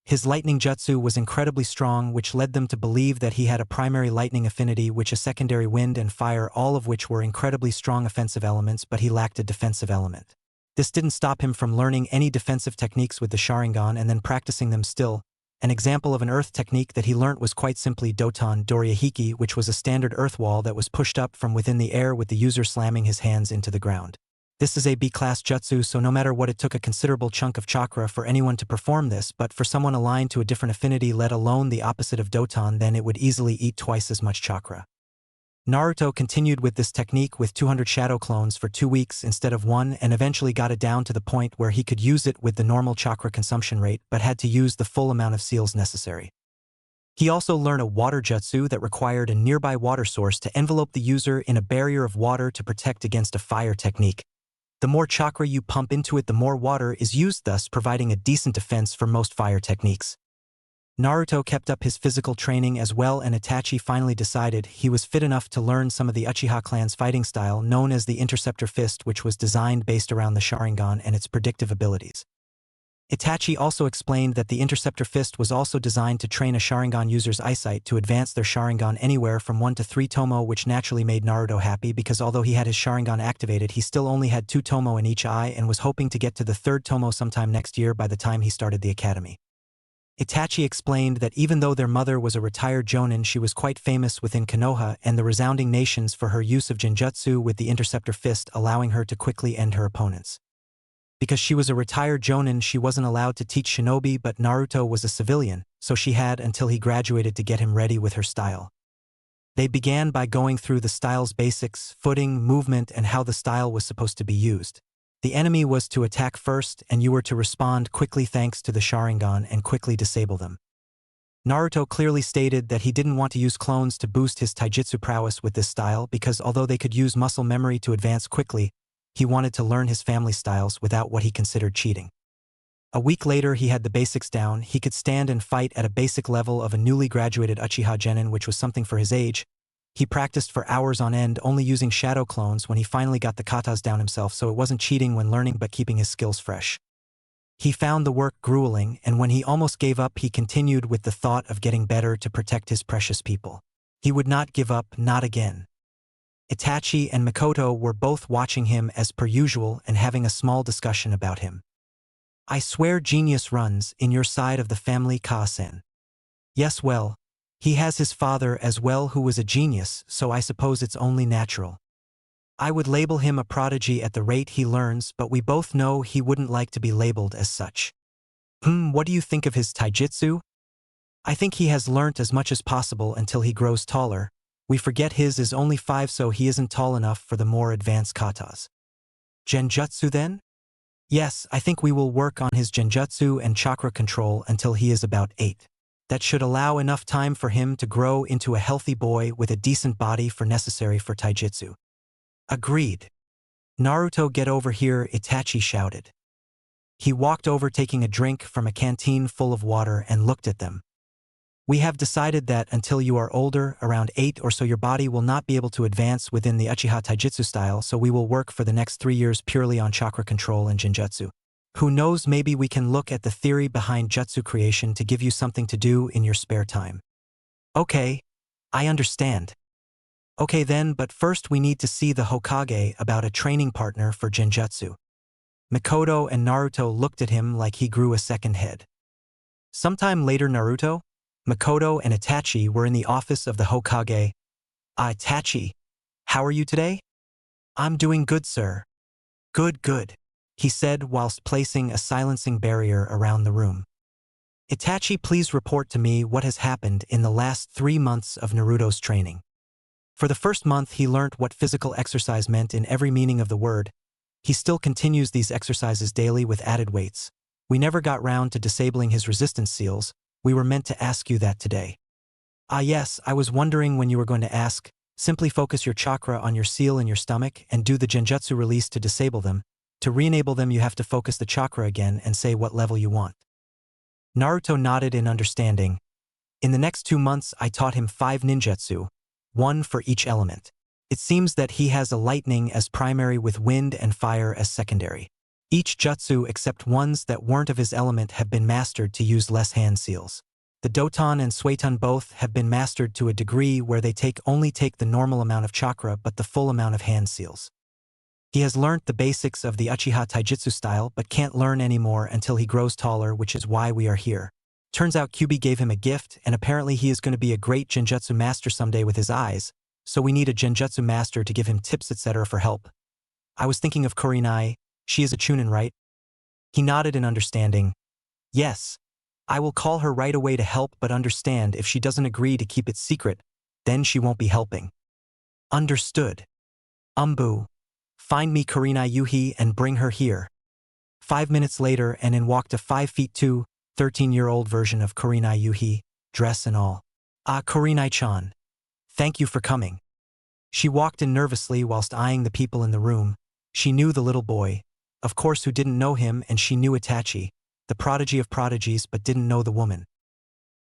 His lightning jutsu was incredibly strong, which led them to believe that he had a primary lightning affinity, which a secondary wind and fire, all of which were incredibly strong offensive elements, but he lacked a defensive element. This didn't stop him from learning any defensive techniques with the Sharingan and then practicing them still. An example of an earth technique that he learnt was quite simply Doton Doriahiki, which was a standard earth wall that was pushed up from within the air with the user slamming his hands into the ground. This is a B-class jutsu, so no matter what, it took a considerable chunk of chakra for anyone to perform this, but for someone aligned to a different affinity, let alone the opposite of Doton, then it would easily eat twice as much chakra. Naruto continued with this technique with 200 shadow clones for 2 weeks instead of 1 and eventually got it down to the point where he could use it with the normal chakra consumption rate but had to use the full amount of seals necessary. He also learned a water jutsu that required a nearby water source to envelope the user in a barrier of water to protect against a fire technique. The more chakra you pump into it, the more water is used, thus providing a decent defense for most fire techniques. Naruto kept up his physical training as well, and Itachi finally decided he was fit enough to learn some of the Uchiha clan's fighting style known as the Interceptor fist, which was designed based around the Sharingan and its predictive abilities. Itachi also explained that the Interceptor fist was also designed to train a Sharingan user's eyesight to advance their Sharingan anywhere from 1 to 3 tomo, which naturally made Naruto happy because although he had his Sharingan activated, he still only had 2 tomo in each eye and was hoping to get to the 3rd tomo sometime next year by the time he started the academy. Itachi explained that even though their mother was a retired jonin, she was quite famous within Konoha and the resounding nations for her use of genjutsu with the Interceptor fist, allowing her to quickly end her opponents. Because she was a retired jonin, she wasn't allowed to teach shinobi, but Naruto was a civilian, so she had until he graduated to get him ready with her style. They began by going through the style's basics, footing, movement, and how the style was supposed to be used. The enemy was to attack first, and you were to respond quickly thanks to the Sharingan and quickly disable them. Naruto clearly stated that he didn't want to use clones to boost his taijutsu prowess with this style because although they could use muscle memory to advance quickly, he wanted to learn his family styles without what he considered cheating. A week later he had the basics down. He could stand and fight at a basic level of a newly graduated Uchiha Genin, which was something for his age. He practiced for hours on end, only using shadow clones when he finally got the katas down himself, so it wasn't cheating when learning but keeping his skills fresh. He found the work grueling, and when he almost gave up, he continued with the thought of getting better to protect his precious people. He would not give up, not again. Itachi and Makoto were both watching him as per usual and having a small discussion about him. I swear genius runs in your side of the family, Ka-sen. Yes, well, he has his father as well who was a genius, so I suppose it's only natural. I would label him a prodigy at the rate he learns, but we both know he wouldn't like to be labeled as such. What do you think of his taijutsu? I think he has learnt as much as possible until he grows taller. We forget his is only 5, so he isn't tall enough for the more advanced katas. Genjutsu then? Yes, I think we will work on his genjutsu and chakra control until he is about 8. That should allow enough time for him to grow into a healthy boy with a decent body for necessary for taijutsu. Agreed. Naruto, get over here, Itachi shouted. He walked over taking a drink from a canteen full of water and looked at them. We have decided that until you are older, around 8 or so, your body will not be able to advance within the Uchiha Taijutsu style, so we will work for the next 3 years purely on chakra control and genjutsu. Who knows, maybe we can look at the theory behind jutsu creation to give you something to do in your spare time. Okay, I understand. Okay then, but first we need to see the Hokage about a training partner for genjutsu. Makoto and Naruto looked at him like he grew a second head. Sometime later, Naruto, Makoto and Itachi were in the office of the Hokage. Itachi, how are you today? I'm doing good, sir. Good, he said whilst placing a silencing barrier around the room. Itachi, please report to me what has happened in the last 3 months of Naruto's training. For the first month he learnt what physical exercise meant in every meaning of the word. He still continues these exercises daily with added weights. We never got round to disabling his resistance seals. We were meant to ask you that today. Ah yes, I was wondering when you were going to ask. Simply focus your chakra on your seal in your stomach and do the genjutsu release to disable them. To re-enable them you have to focus the chakra again and say what level you want. Naruto nodded in understanding. In the next 2 months I taught him 5 ninjutsu, 1 for each element. It seems that he has a lightning as primary with wind and fire as secondary. Each jutsu except ones that weren't of his element have been mastered to use less hand seals. The Doton and Suiton both have been mastered to a degree where they only take the normal amount of chakra but the full amount of hand seals. He has learnt the basics of the Uchiha Taijutsu style but can't learn anymore until he grows taller, which is why we are here. Turns out Kyubi gave him a gift and apparently he is going to be a great genjutsu master someday with his eyes, so we need a genjutsu master to give him tips etc. for help. I was thinking of Kurenai. She is a Chunin, right? He nodded in understanding. Yes. I will call her right away to help, but understand if she doesn't agree to keep it secret, then she won't be helping. Understood. Umbu. Find me Kurenai Yuhi and bring her here. 5 minutes later and in walked a 5'2", 13-year-old version of Kurenai Yuhi, dress and all. Ah, Kurenai-chan. Thank you for coming. She walked in nervously whilst eyeing the people in the room. She knew the little boy, of course, who didn't know him, and she knew Itachi, the prodigy of prodigies, but didn't know the woman.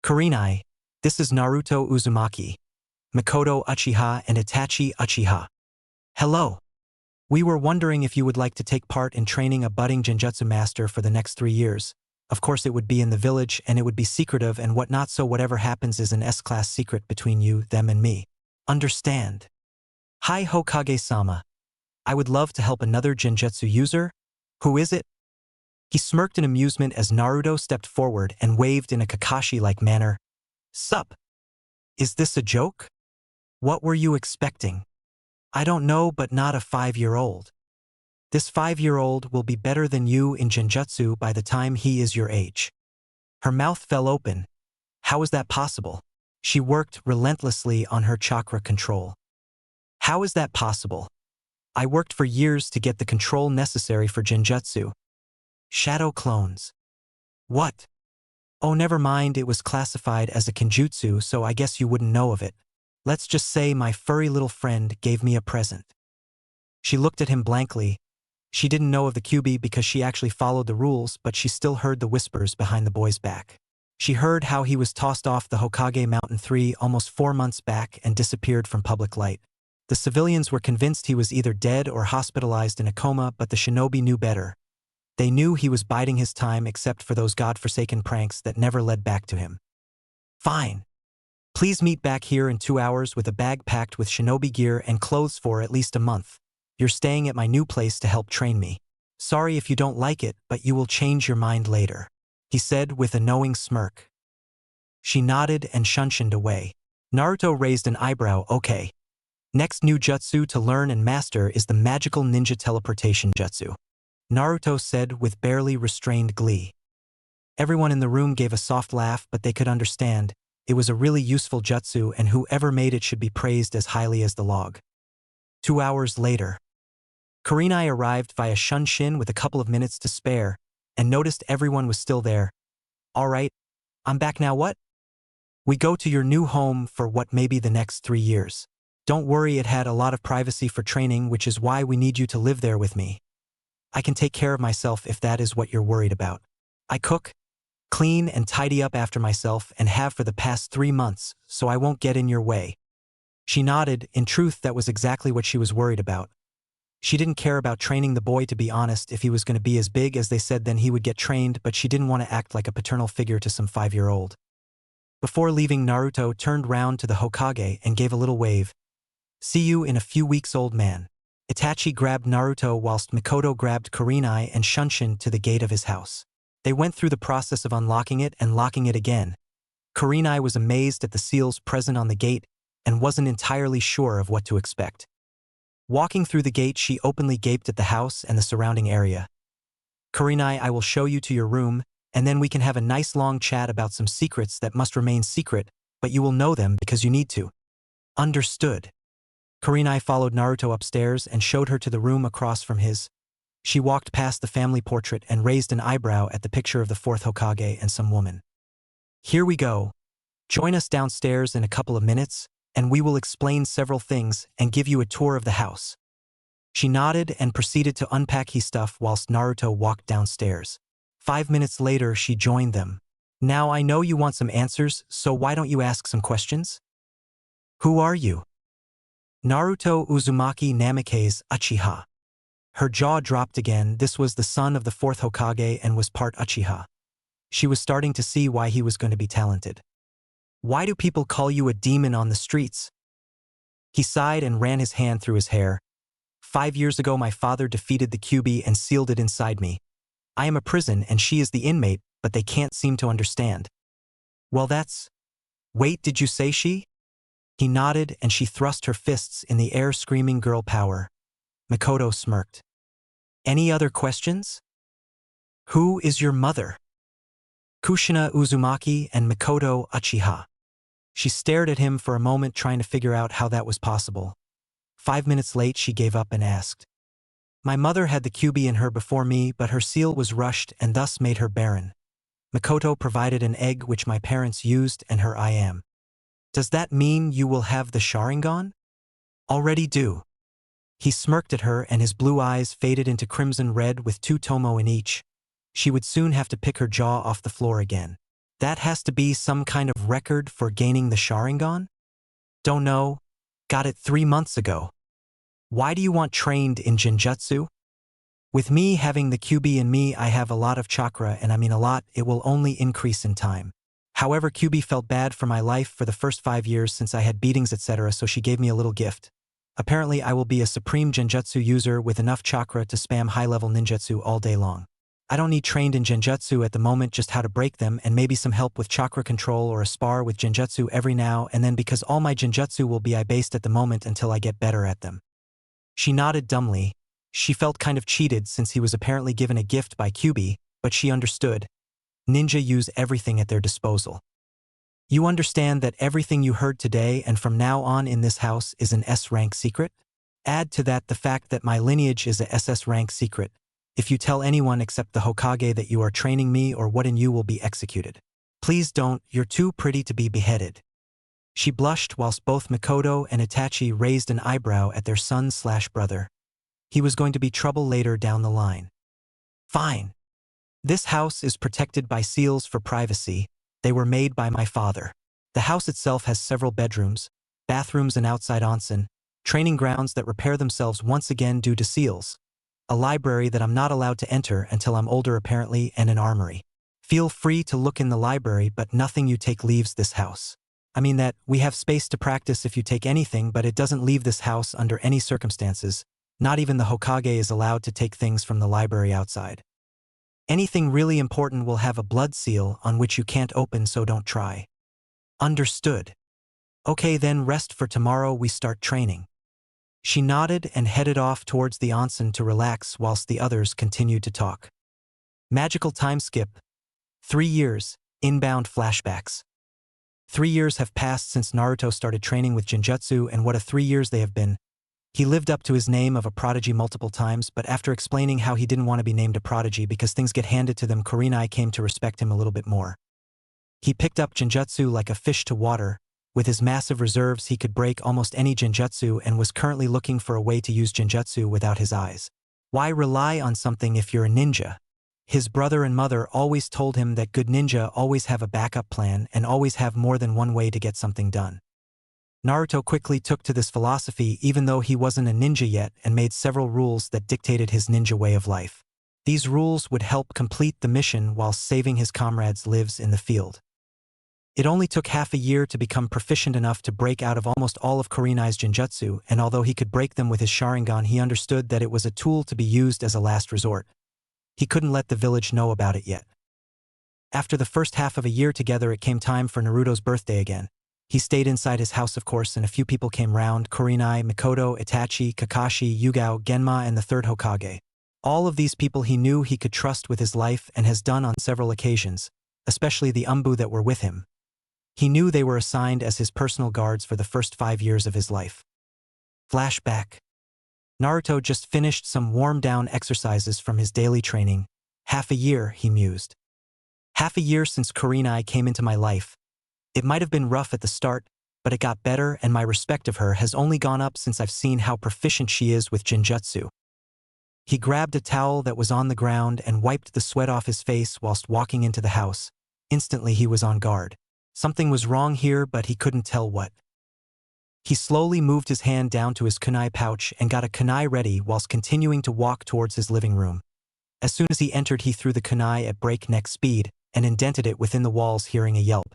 Kurenai, this is Naruto Uzumaki, Makoto Uchiha and Itachi Uchiha. Hello. We were wondering if you would like to take part in training a budding genjutsu master for the next 3 years. Of course it would be in the village and it would be secretive and whatnot, so whatever happens is an S-class secret between you, them and me. Understand? Hi Hokage-sama. I would love to help another genjutsu user. Who is it? He smirked in amusement as Naruto stepped forward and waved in a Kakashi-like manner. Sup? Is this a joke? What were you expecting? I don't know, but not a 5-year-old. This 5-year-old will be better than you in genjutsu by the time he is your age. Her mouth fell open. How is that possible? She worked relentlessly on her chakra control. How is that possible? I worked for years to get the control necessary for genjutsu. Shadow clones. What? Oh, never mind, it was classified as a kenjutsu, so I guess you wouldn't know of it. Let's just say my furry little friend gave me a present. She looked at him blankly. She didn't know of the Kyubi because she actually followed the rules, but she still heard the whispers behind the boy's back. She heard how he was tossed off the Hokage Mountain 3 almost 4 months back and disappeared from public light. The civilians were convinced he was either dead or hospitalized in a coma, but the shinobi knew better. They knew he was biding his time except for those godforsaken pranks that never led back to him. Fine. Please meet back here in 2 hours with a bag packed with shinobi gear and clothes for at least a month. You're staying at my new place to help train me. Sorry if you don't like it, but you will change your mind later," he said with a knowing smirk. She nodded and shunshined away. Naruto raised an eyebrow. Okay. Next new jutsu to learn and master is the magical ninja teleportation jutsu, Naruto said with barely restrained glee. Everyone in the room gave a soft laugh, but they could understand. It was a really useful jutsu, and whoever made it should be praised as highly as the log. 2 hours later, Kurenai arrived via Shunshin with a couple of minutes to spare, and noticed everyone was still there. "All right, I'm back now. What? We go to your new home for what may be the next 3 years. Don't worry, it had a lot of privacy for training, which is why we need you to live there with me. I can take care of myself if that is what you're worried about. I cook, clean and tidy up after myself and have for the past 3 months, so I won't get in your way." She nodded. In truth, that was exactly what she was worried about. She didn't care about training the boy, to be honest. If he was going to be as big as they said, then he would get trained, but she didn't want to act like a paternal figure to some 5-year-old. Before leaving, Naruto turned round to the Hokage and gave a little wave. "See you in a few weeks, old man." Itachi grabbed Naruto whilst Mikoto grabbed Kurenai and Shunshin to the gate of his house. They went through the process of unlocking it and locking it again. Kurenai was amazed at the seals present on the gate and wasn't entirely sure of what to expect. Walking through the gate, she openly gaped at the house and the surrounding area. "Kurenai, I will show you to your room, and then we can have a nice long chat about some secrets that must remain secret, but you will know them because you need to." "Understood." Kurenai followed Naruto upstairs and showed her to the room across from his. She walked past the family portrait and raised an eyebrow at the picture of the 4th Hokage and some woman. "Here we go. Join us downstairs in a couple of minutes, and we will explain several things and give you a tour of the house." She nodded and proceeded to unpack his stuff whilst Naruto walked downstairs. 5 minutes later, she joined them. "Now I know you want some answers, so why don't you ask some questions? Who are you?" Naruto Uzumaki Namikaze Uchiha. Her jaw dropped again. This was the son of the 4th Hokage and was part Uchiha. She was starting to see why he was going to be talented. "Why do people call you a demon on the streets?" He sighed and ran his hand through his hair. 5 years ago, my father defeated the Kyubi and sealed it inside me. I am a prison and she is the inmate, but they can't seem to understand." "Well, that's... Wait, did you say she?" He nodded and she thrust her fists in the air, screaming girl power. Mikoto smirked. "Any other questions?" "Who is your mother?" "Kushina Uzumaki and Mikoto Uchiha." She stared at him for a moment, trying to figure out how that was possible. 5 minutes late, she gave up and asked. "My mother had the Kyubi in her before me, but her seal was rushed and thus made her barren. Mikoto provided an egg which my parents used, and her I am." "Does that mean you will have the Sharingan?" "Already do." He smirked at her and his blue eyes faded into crimson red with 2 tomo in each. She would soon have to pick her jaw off the floor again. "That has to be some kind of record for gaining the Sharingan?" "Don't know. Got it 3 months ago." "Why do you want trained in Genjutsu?" "With me having the Kyubi in me, I have a lot of chakra, and I mean a lot. It will only increase in time. However, Kyubi felt bad for my life for the first 5 years since I had beatings, etc., so she gave me a little gift. Apparently, I will be a supreme Genjutsu user with enough chakra to spam high-level ninjutsu all day long. I don't need trained in Genjutsu at the moment, just how to break them and maybe some help with chakra control or a spar with Genjutsu every now and then, because all my Genjutsu will be I-based at the moment until I get better at them." She nodded dumbly. She felt kind of cheated since he was apparently given a gift by Kyubi, but she understood. Ninja use everything at their disposal. "You understand that everything you heard today and from now on in this house is an S-rank secret? Add to that the fact that my lineage is a SS rank secret. If you tell anyone except the Hokage that you are training me, or what in you will be executed. Please don't, you're too pretty to be beheaded." She blushed whilst both Mikoto and Itachi raised an eyebrow at their son/brother. He was going to be trouble later down the line. "Fine. This house is protected by seals for privacy. They were made by my father. The house itself has several bedrooms, bathrooms and outside onsen, training grounds that repair themselves once again due to seals, a library that I'm not allowed to enter until I'm older apparently, and an armory. Feel free to look in the library, but nothing you take leaves this house. I mean that we have space to practice if you take anything, but it doesn't leave this house under any circumstances. Not even the Hokage is allowed to take things from the library outside. Anything really important will have a blood seal on which you can't open, so don't try. Understood. Okay, then rest for tomorrow we start training. She nodded and headed off towards the onsen to relax whilst the others continued to talk. Magical time skip. 3 years, inbound flashbacks. 3 years have passed since Naruto started training with Genjutsu, and what a 3 years they have been. He lived up to his name of a prodigy multiple times, but after explaining how he didn't want to be named a prodigy because things get handed to them, Kurenai came to respect him a little bit more. He picked up Genjutsu like a fish to water. With his massive reserves, he could break almost any Genjutsu and was currently looking for a way to use Genjutsu without his eyes. Why rely on something if you're a ninja? His brother and mother always told him that good ninja always have a backup plan and always have more than one way to get something done. Naruto quickly took to this philosophy even though he wasn't a ninja yet, and made several rules that dictated his ninja way of life. These rules would help complete the mission while saving his comrades' lives in the field. It only took half a year to become proficient enough to break out of almost all of Kurenai's Genjutsu, and although he could break them with his Sharingan, he understood that it was a tool to be used as a last resort. He couldn't let the village know about it yet. After the first half of a year together, it came time for Naruto's birthday again. He stayed inside his house, of course, and a few people came round: Kurenai, Mikoto, Itachi, Kakashi, Yugao, Genma, and the third Hokage. All of these people he knew he could trust with his life and has done on several occasions, especially the Umbu that were with him. He knew they were assigned as his personal guards for the first 5 years of his life. Flashback. Naruto just finished some warm-down exercises from his daily training. Half a year, he mused. Half a year since Kurenai came into my life. It might have been rough at the start, but it got better, and my respect of her has only gone up since I've seen how proficient she is with Genjutsu. He grabbed a towel that was on the ground and wiped the sweat off his face whilst walking into the house. Instantly he was on guard. Something was wrong here, but he couldn't tell what. He slowly moved his hand down to his kunai pouch and got a kunai ready whilst continuing to walk towards his living room. As soon as he entered, he threw the kunai at breakneck speed and indented it within the walls, hearing a yelp.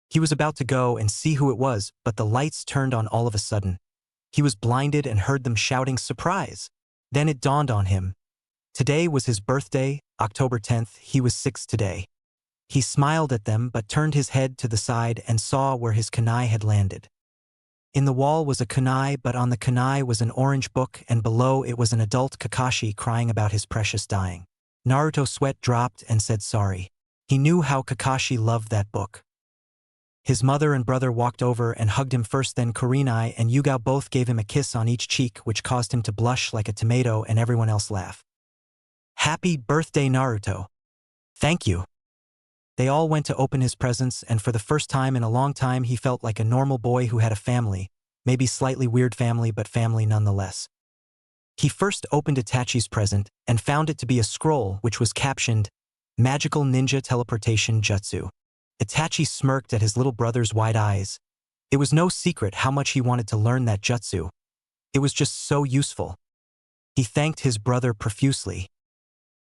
He was about to go and see who it was, but the lights turned on all of a sudden. He was blinded and heard them shouting surprise. Then it dawned on him. Today was his birthday, October 10th, he was 6 today. He smiled at them but turned his head to the side and saw where his kunai had landed. In the wall was a kunai, but on the kunai was an orange book, and below it was an adult Kakashi crying about his precious dying. Naruto's sweat dropped and said sorry. He knew how Kakashi loved that book. His mother and brother walked over and hugged him first, then Kurenai and Yugao both gave him a kiss on each cheek, which caused him to blush like a tomato and everyone else laugh. Happy birthday, Naruto. Thank you. They all went to open his presents, and for the first time in a long time he felt like a normal boy who had a family, maybe slightly weird family, but family nonetheless. He first opened Itachi's present and found it to be a scroll which was captioned, Magical Ninja Teleportation Jutsu. Itachi smirked at his little brother's wide eyes. It was no secret how much he wanted to learn that jutsu. It was just so useful. He thanked his brother profusely.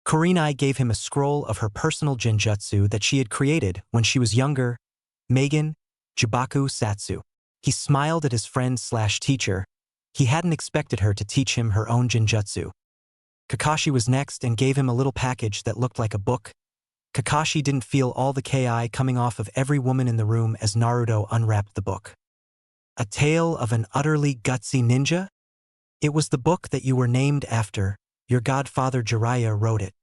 Kurenai gave him a scroll of her personal genjutsu that she had created when she was younger, Megan, Jibaku Satsu. He smiled at his friend/teacher. He hadn't expected her to teach him her own genjutsu. Kakashi was next and gave him a little package that looked like a book. Kakashi didn't feel all the ki coming off of every woman in the room as Naruto unwrapped the book. A Tale of an Utterly Gutsy Ninja? It was the book that you were named after. Your godfather Jiraiya wrote it.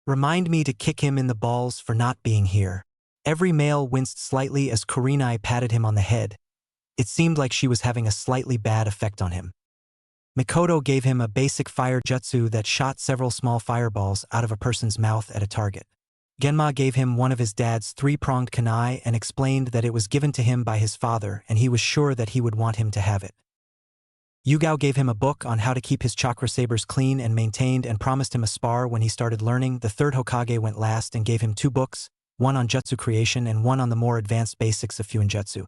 Remind me to kick him in the balls for not being here. Every male winced slightly as Kurenai patted him on the head. It seemed like she was having a slightly bad effect on him. Mikoto gave him a basic fire jutsu that shot several small fireballs out of a person's mouth at a target. Genma gave him one of his dad's 3-pronged kunai and explained that it was given to him by his father and he was sure that he would want him to have it. Yugao gave him a book on how to keep his chakra sabers clean and maintained and promised him a spar when he started learning. The third Hokage went last and gave him 2 books, one on jutsu creation and one on the more advanced basics of Fuinjutsu.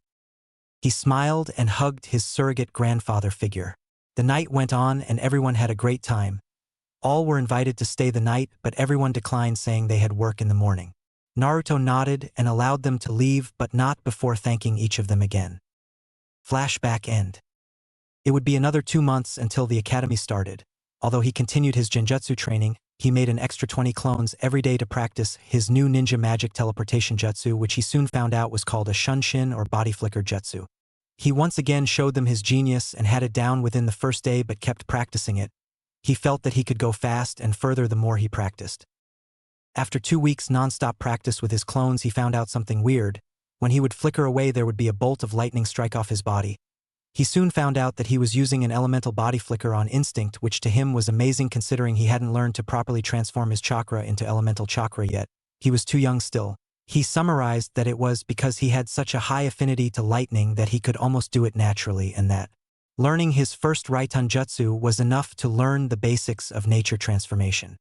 He smiled and hugged his surrogate grandfather figure. The night went on and everyone had a great time. All were invited to stay the night, but everyone declined, saying they had work in the morning. Naruto nodded and allowed them to leave, but not before thanking each of them again. Flashback end. It would be another 2 months until the academy started. Although he continued his genjutsu training, he made an extra 20 clones every day to practice his new ninja magic teleportation jutsu, which he soon found out was called a shunshin or body flicker jutsu. He once again showed them his genius and had it down within the first day but kept practicing it. He felt that he could go fast and further the more he practiced. After 2 weeks non-stop practice with his clones, he found out something weird. When he would flicker away, there would be a bolt of lightning strike off his body. He soon found out that he was using an elemental body flicker on instinct, which to him was amazing considering he hadn't learned to properly transform his chakra into elemental chakra yet. He was too young still. He summarized that it was because he had such a high affinity to lightning that he could almost do it naturally, and that learning his first Raitan Jutsu was enough to learn the basics of nature transformation.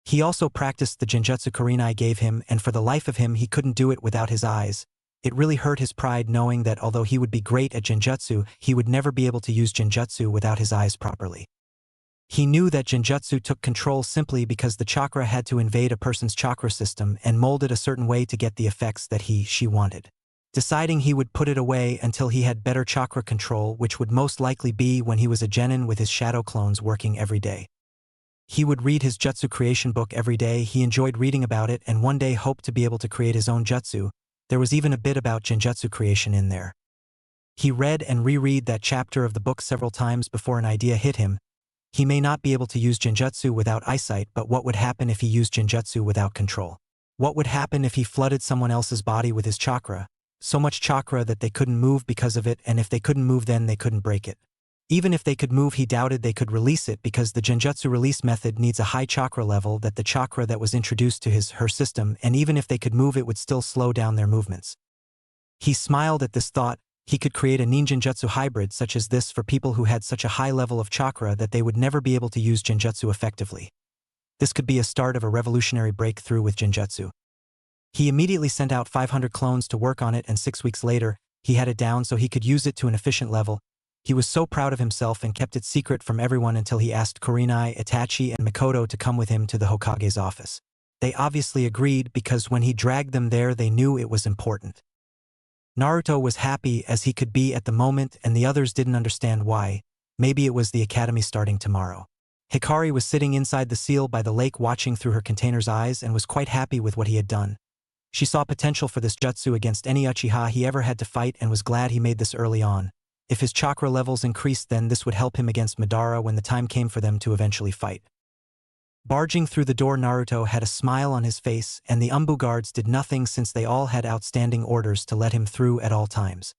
He also practiced the genjutsu Kurenai gave him, and for the life of him he couldn't do it without his eyes. It really hurt his pride knowing that although he would be great at genjutsu, he would never be able to use genjutsu without his eyes properly. He knew that genjutsu took control simply because the chakra had to invade a person's chakra system and mold it a certain way to get the effects that she wanted. Deciding he would put it away until he had better chakra control, which would most likely be when he was a genin with his shadow clones working every day. He would read his jutsu creation book every day. He enjoyed reading about it and one day hoped to be able to create his own jutsu. There was even a bit about genjutsu creation in there. He read and reread that chapter of the book several times before an idea hit him. He may not be able to use genjutsu without eyesight, but what would happen if he used genjutsu without control? What would happen if he flooded someone else's body with his chakra? So much chakra that they couldn't move because of it, and if they couldn't move then they couldn't break it. Even if they could move, he doubted they could release it because the genjutsu release method needs a high chakra level that the chakra that was introduced to her system, and even if they could move it would still slow down their movements. He smiled at this thought. He could create a ninjutsu hybrid such as this for people who had such a high level of chakra that they would never be able to use genjutsu effectively. This could be a start of a revolutionary breakthrough with genjutsu. He immediately sent out 500 clones to work on it, and 6 weeks later, he had it down so he could use it to an efficient level. He was so proud of himself and kept it secret from everyone until he asked Kurenai, Itachi, and Mikoto to come with him to the Hokage's office. They obviously agreed because when he dragged them there they knew it was important. Naruto was happy as he could be at the moment, and the others didn't understand why. Maybe it was the academy starting tomorrow. Hikari was sitting inside the seal by the lake watching through her container's eyes and was quite happy with what he had done. She saw potential for this jutsu against any Uchiha he ever had to fight and was glad he made this early on. If his chakra levels increased, then this would help him against Madara when the time came for them to eventually fight. Barging through the door, Naruto had a smile on his face, and the Umbu guards did nothing since they all had outstanding orders to let him through at all times.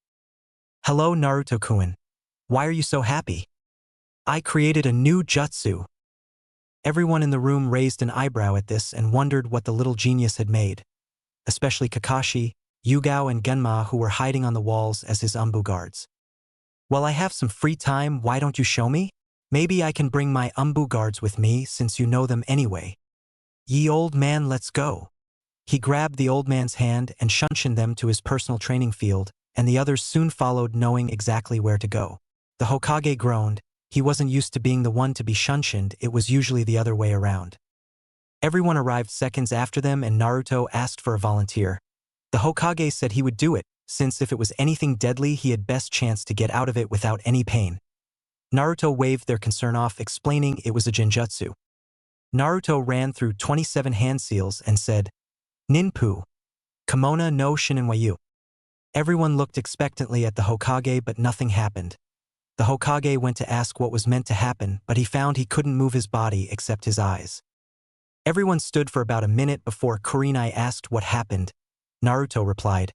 "Hello, Naruto-kun. Why are you so happy?" "I created a new jutsu." Everyone in the room raised an eyebrow at this and wondered what the little genius had made, especially Kakashi, Yugao, and Genma, who were hiding on the walls as his Umbu guards. "Well, I have some free time, why don't you show me? Maybe I can bring my Umbu guards with me since you know them anyway." "Ye old man, let's go." He grabbed the old man's hand and shunshined them to his personal training field, and the others soon followed, knowing exactly where to go. The Hokage groaned. He wasn't used to being the one to be shunshined, it was usually the other way around. Everyone arrived seconds after them and Naruto asked for a volunteer. The Hokage said he would do it, since if it was anything deadly he had best chance to get out of it without any pain. Naruto waved their concern off, explaining it was a genjutsu. Naruto ran through 27 hand seals and said, "Ninpu, Kimona no Shininwayu." Everyone looked expectantly at the Hokage, but nothing happened. The Hokage went to ask what was meant to happen, but he found he couldn't move his body except his eyes. Everyone stood for about a minute before Kurenai asked what happened. Naruto replied,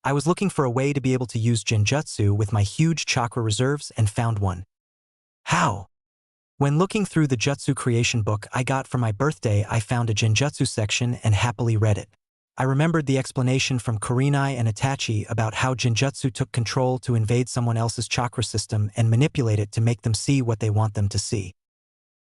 "I was looking for a way to be able to use genjutsu with my huge chakra reserves and found one." "How?" "When looking through the jutsu creation book I got for my birthday, I found a genjutsu section and happily read it. I remembered the explanation from Kurenai and Itachi about how genjutsu took control to invade someone else's chakra system and manipulate it to make them see what they want them to see.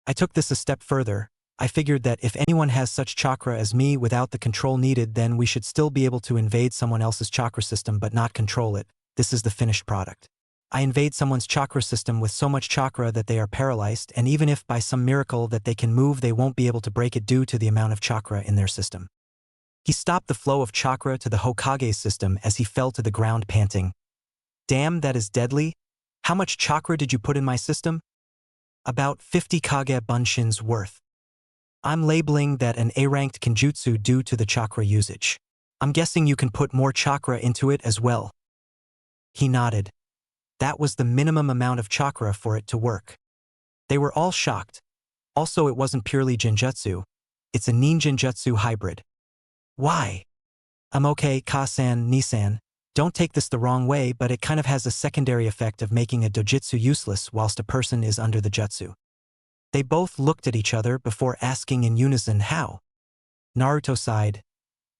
I took this a step further. I figured that if anyone has such chakra as me without the control needed, then we should still be able to invade someone else's chakra system but not control it. This is the finished product. I invade someone's chakra system with so much chakra that they are paralyzed, and even if by some miracle that they can move, they won't be able to break it due to the amount of chakra in their system. He stopped the flow of chakra to the Hokage's system as he fell to the ground panting. Damn, that is deadly. How much chakra did you put in my system? About 50 Kage Bunshins worth. I'm labeling that an A-ranked kenjutsu due to the chakra usage. I'm guessing you can put more chakra into it as well. He nodded. That was the minimum amount of chakra for it to work. They were all shocked. Also, it wasn't purely genjutsu. It's a ninjinjutsu hybrid. Why? I'm okay, Ka-san, Nisan. Don't take this the wrong way, but it kind of has a secondary effect of making a dojutsu useless whilst a person is under the jutsu. They both looked at each other before asking in unison how. Naruto sighed.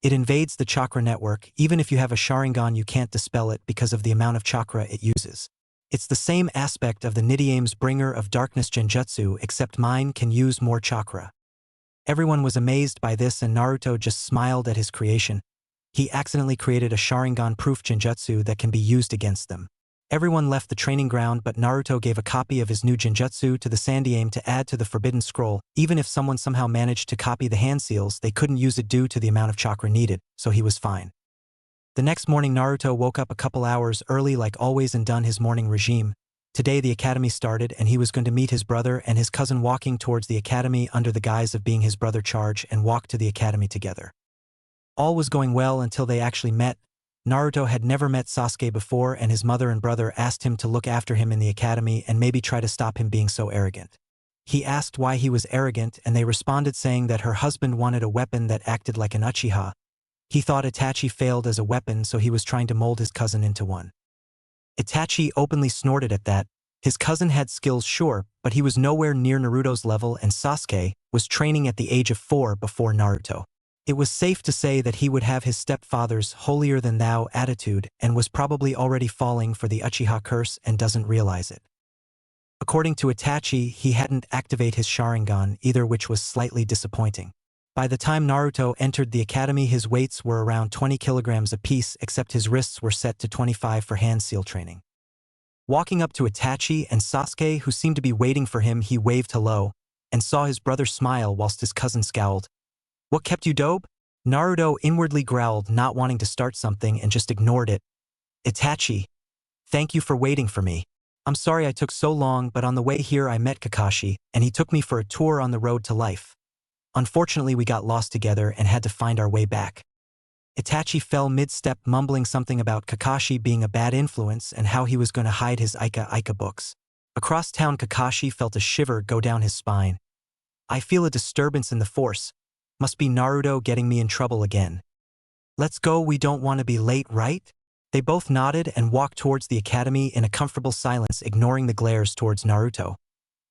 It invades the chakra network. Even if you have a Sharingan, you can't dispel it because of the amount of chakra it uses. It's the same aspect of the Nidame's Bringer of Darkness genjutsu, except mine can use more chakra. Everyone was amazed by this and Naruto just smiled at his creation. He accidentally created a Sharingan-proof genjutsu that can be used against them. Everyone left the training ground, but Naruto gave a copy of his new genjutsu to the Sandaime to add to the Forbidden Scroll. Even if someone somehow managed to copy the hand seals, they couldn't use it due to the amount of chakra needed, so he was fine. The next morning Naruto woke up a couple hours early like always and done his morning regime. Today the academy started and he was going to meet his brother and his cousin walking towards the academy under the guise of being his brother charge and walk to the academy together. All was going well until they actually met. Naruto had never met Sasuke before and his mother and brother asked him to look after him in the academy and maybe try to stop him being so arrogant. He asked why he was arrogant and they responded saying that her husband wanted a weapon that acted like an Uchiha. He thought Itachi failed as a weapon, so he was trying to mold his cousin into one. Itachi openly snorted at that. His cousin had skills, sure, but he was nowhere near Naruto's level and Sasuke was training at the age of 4 before Naruto. It was safe to say that he would have his stepfather's holier-than-thou attitude and was probably already falling for the Uchiha curse and doesn't realize it. According to Itachi, he hadn't activated his Sharingan either, which was slightly disappointing. By the time Naruto entered the academy, his weights were around 20 kilograms apiece, except his wrists were set to 25 for hand seal training. Walking up to Itachi and Sasuke, who seemed to be waiting for him, he waved hello and saw his brother smile whilst his cousin scowled. What kept you, Dobe? Naruto inwardly growled, not wanting to start something, and just ignored it. Itachi, thank you for waiting for me. I'm sorry I took so long, but on the way here I met Kakashi, and he took me for a tour on the road to life. Unfortunately, we got lost together and had to find our way back. Itachi fell mid-step, mumbling something about Kakashi being a bad influence and how he was going to hide his Ika books. Across town, Kakashi felt a shiver go down his spine. I feel a disturbance in the force. Must be Naruto getting me in trouble again. Let's go, we don't want to be late, right? They both nodded and walked towards the academy in a comfortable silence, ignoring the glares towards Naruto.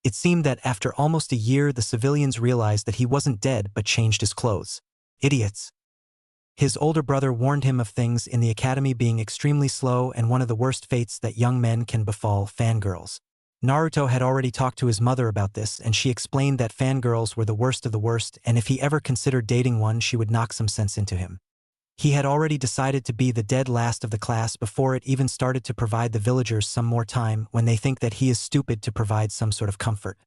It seemed that after almost a year, the civilians realized that he wasn't dead but changed his clothes. Idiots. His older brother warned him of things in the academy being extremely slow and one of the worst fates that young men can befall, fangirls. Naruto had already talked to his mother about this and she explained that fangirls were the worst of the worst and if he ever considered dating one she would knock some sense into him. He had already decided to be the dead last of the class before it even started to provide the villagers some more time when they think that he is stupid to provide some sort of comfort.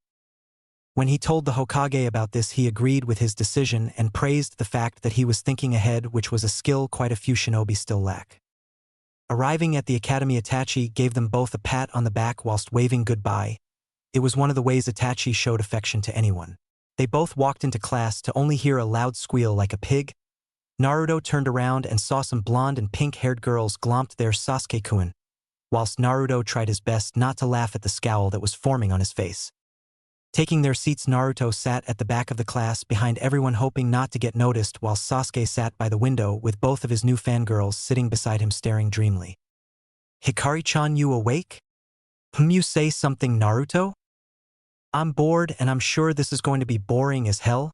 When he told the Hokage about this, he agreed with his decision and praised the fact that he was thinking ahead, which was a skill quite a few shinobi still lack. Arriving at the academy, Itachi gave them both a pat on the back whilst waving goodbye. It was one of the ways Itachi showed affection to anyone. They both walked into class to only hear a loud squeal like a pig. Naruto turned around and saw some blonde and pink-haired girls glomped their Sasuke-kun, whilst Naruto tried his best not to laugh at the scowl that was forming on his face. Taking their seats, Naruto sat at the back of the class behind everyone, hoping not to get noticed, while Sasuke sat by the window with both of his new fangirls sitting beside him staring dreamily. Hikari-chan, you awake? You say something, Naruto? I'm bored and I'm sure this is going to be boring as hell.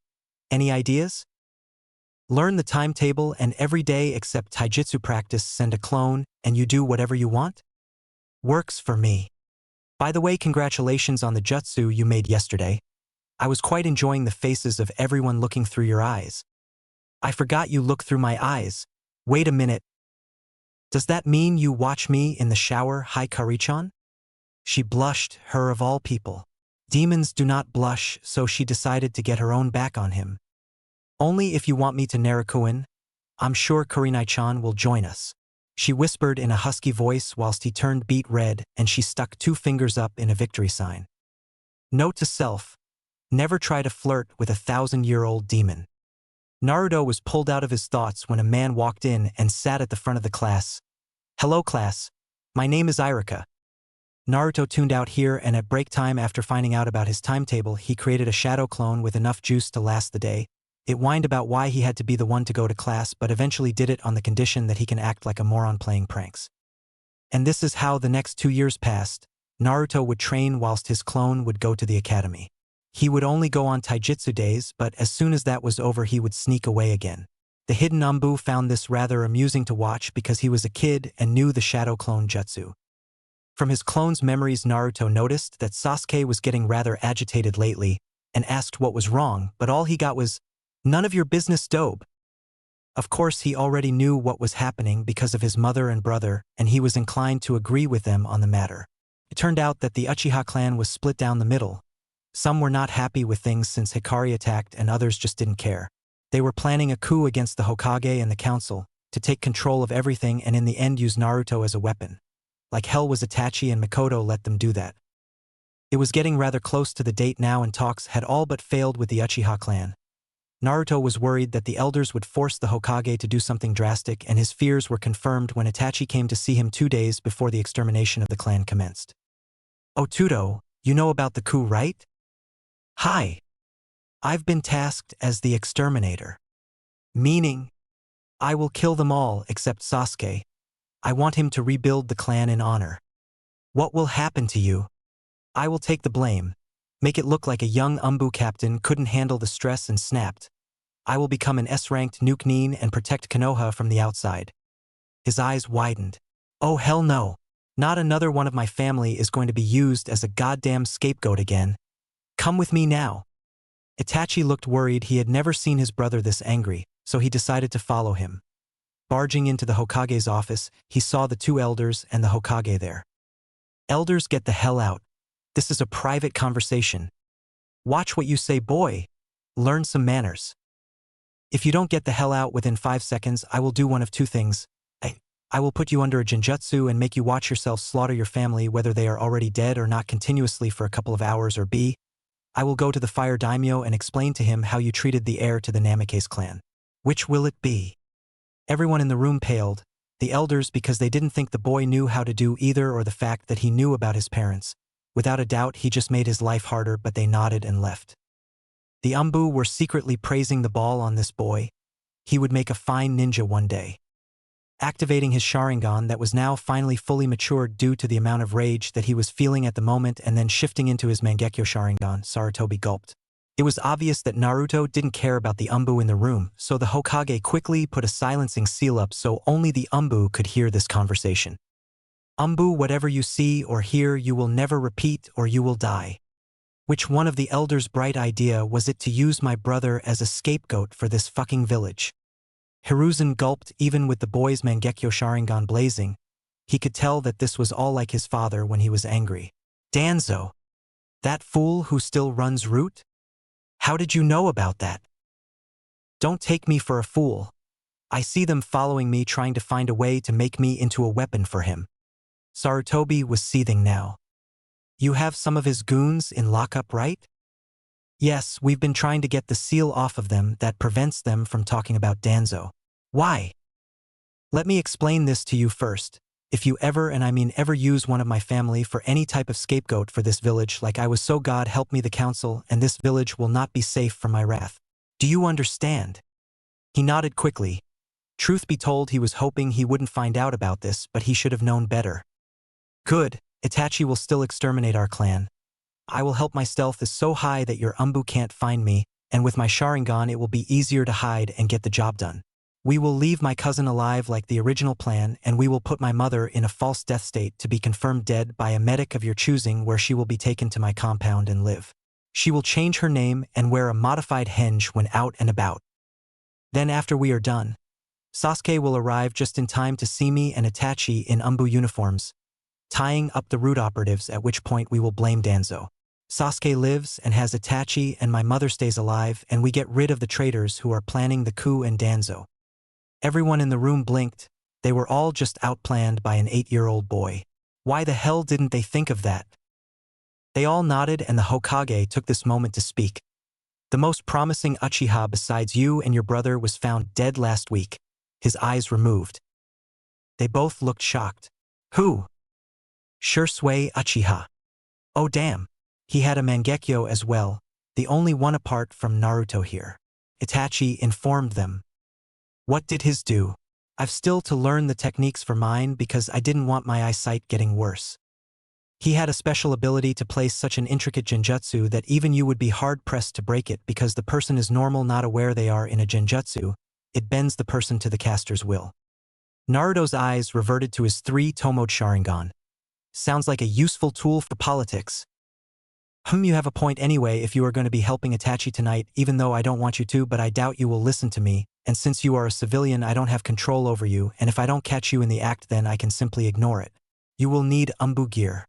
Any ideas? Learn the timetable and every day except taijutsu practice send a clone and you do whatever you want? Works for me. By the way, congratulations on the jutsu you made yesterday. I was quite enjoying the faces of everyone looking through your eyes. I forgot you look through my eyes. Wait a minute. Does that mean you watch me in the shower, Hikari-chan? She blushed, her of all people. Demons do not blush, so she decided to get her own back on him. Only if you want me to Narukuin. I'm sure Kurenai-chan will join us. She whispered in a husky voice whilst he turned beet red and she stuck 2 fingers up in a victory sign. Note to self: never try to flirt with a 1,000-year-old demon. Naruto was pulled out of his thoughts when a man walked in and sat at the front of the class. Hello class. My name is Irika. Naruto tuned out here, and at break time, after finding out about his timetable, he created a shadow clone with enough juice to last the day. It whined about why he had to be the one to go to class, but eventually did it on the condition that he can act like a moron playing pranks. And this is how the next 2 years passed. Naruto would train whilst his clone would go to the academy. He would only go on taijutsu days, but as soon as that was over he would sneak away again. The hidden Anbu found this rather amusing to watch because he was a kid and knew the shadow clone jutsu. From his clone's memories, Naruto noticed that Sasuke was getting rather agitated lately and asked what was wrong, but all he got was, "None of your business, dope." Of course, he already knew what was happening because of his mother and brother, and he was inclined to agree with them on the matter. It turned out that the Uchiha clan was split down the middle. Some were not happy with things since Hikari attacked and others just didn't care. They were planning a coup against the Hokage and the council, to take control of everything and in the end use Naruto as a weapon. Like hell was Itachi and Mikoto let them do that. It was getting rather close to the date now and talks had all but failed with the Uchiha clan. Naruto was worried that the elders would force the Hokage to do something drastic, and his fears were confirmed when Itachi came to see him 2 days before the extermination of the clan commenced. "Oh Tudo, you know about the coup, right?" "Hi. I've been tasked as the exterminator. Meaning, I will kill them all except Sasuke. I want him to rebuild the clan in honor. What will happen to you? I will take the blame, make it look like a young Anbu captain couldn't handle the stress and snapped. I will become an S-ranked nuke Nin and protect Konoha from the outside." His eyes widened. "Oh hell no. Not another one of my family is going to be used as a goddamn scapegoat again. Come with me now." Itachi looked worried. He had never seen his brother this angry, so he decided to follow him. Barging into the Hokage's office, he saw the 2 elders and the Hokage there. "Elders, get the hell out. This is a private conversation. Watch what you say, boy. Learn some manners. If you don't get the hell out within 5 seconds, I will do one of 2 things. I will put you under a genjutsu and make you watch yourself slaughter your family whether they are already dead or not continuously for a couple of hours, or B, I will go to the fire daimyo and explain to him how you treated the heir to the Namikaze clan. Which will it be?" Everyone in the room paled, the elders because they didn't think the boy knew how to do either, or the fact that he knew about his parents. Without a doubt, he just made his life harder, but they nodded and left. The Anbu were secretly praising the ball on this boy. He would make a fine ninja one day. Activating his Sharingan that was now finally fully matured due to the amount of rage that he was feeling at the moment, and then shifting into his Mangekyo Sharingan, Sarutobi gulped. It was obvious that Naruto didn't care about the Anbu in the room, so the Hokage quickly put a silencing seal up so only the Anbu could hear this conversation. "Anbu, whatever you see or hear you will never repeat or you will die." Which one of the elders' bright idea was it to use my brother as a scapegoat for this fucking village? Hiruzen gulped. Even with the boy's Mangekyo Sharingan blazing, he could tell that this was all like his father when he was angry. "Danzo? That fool who still runs Root? How did you know about that?" "Don't take me for a fool. I see them following me, trying to find a way to make me into a weapon for him." Sarutobi was seething now. "You have some of his goons in lockup, right?" "Yes, we've been trying to get the seal off of them that prevents them from talking about Danzo." "Why?" "Let me explain this to you first. If you ever, and I mean ever, use one of my family for any type of scapegoat for this village like I was, so God help me the council and this village will not be safe from my wrath. Do you understand?" He nodded quickly. Truth be told, he was hoping he wouldn't find out about this, but he should have known better. "Good. Itachi will still exterminate our clan. I will help. My stealth is so high that your Anbu can't find me, and with my Sharingan it will be easier to hide and get the job done. We will leave my cousin alive like the original plan, and we will put my mother in a false death state to be confirmed dead by a medic of your choosing, where she will be taken to my compound and live. She will change her name and wear a modified henge when out and about. Then after we are done, Sasuke will arrive just in time to see me and Itachi in Anbu uniforms, tying up the Root operatives, at which point we will blame Danzo. Sasuke lives and has Itachi, and my mother stays alive, and we get rid of the traitors who are planning the coup and Danzo. Everyone in the room blinked. They were all just outplanned by an 8-year-old boy. Why the hell didn't they think of that? They all nodded, and the Hokage took this moment to speak. The most promising Uchiha besides you and your brother was found dead last week, his eyes removed. They both looked shocked. Who? Shursui Uchiha. Oh damn. He had a Mangekyo as well, the only one apart from Naruto here. Itachi informed them. What did his do? I've still to learn the techniques for mine because I didn't want my eyesight getting worse. He had a special ability to place such an intricate genjutsu that even you would be hard-pressed to break it because the person is normal, not aware they are in a genjutsu. It bends the person to the caster's will. Naruto's eyes reverted to his 3-tomoed Sharingan. Sounds like a useful tool for politics. You have a point anyway if you are going to be helping Itachi tonight, even though I don't want you to, but I doubt you will listen to me, and since you are a civilian I don't have control over you, and if I don't catch you in the act then I can simply ignore it. You will need Umbu gear.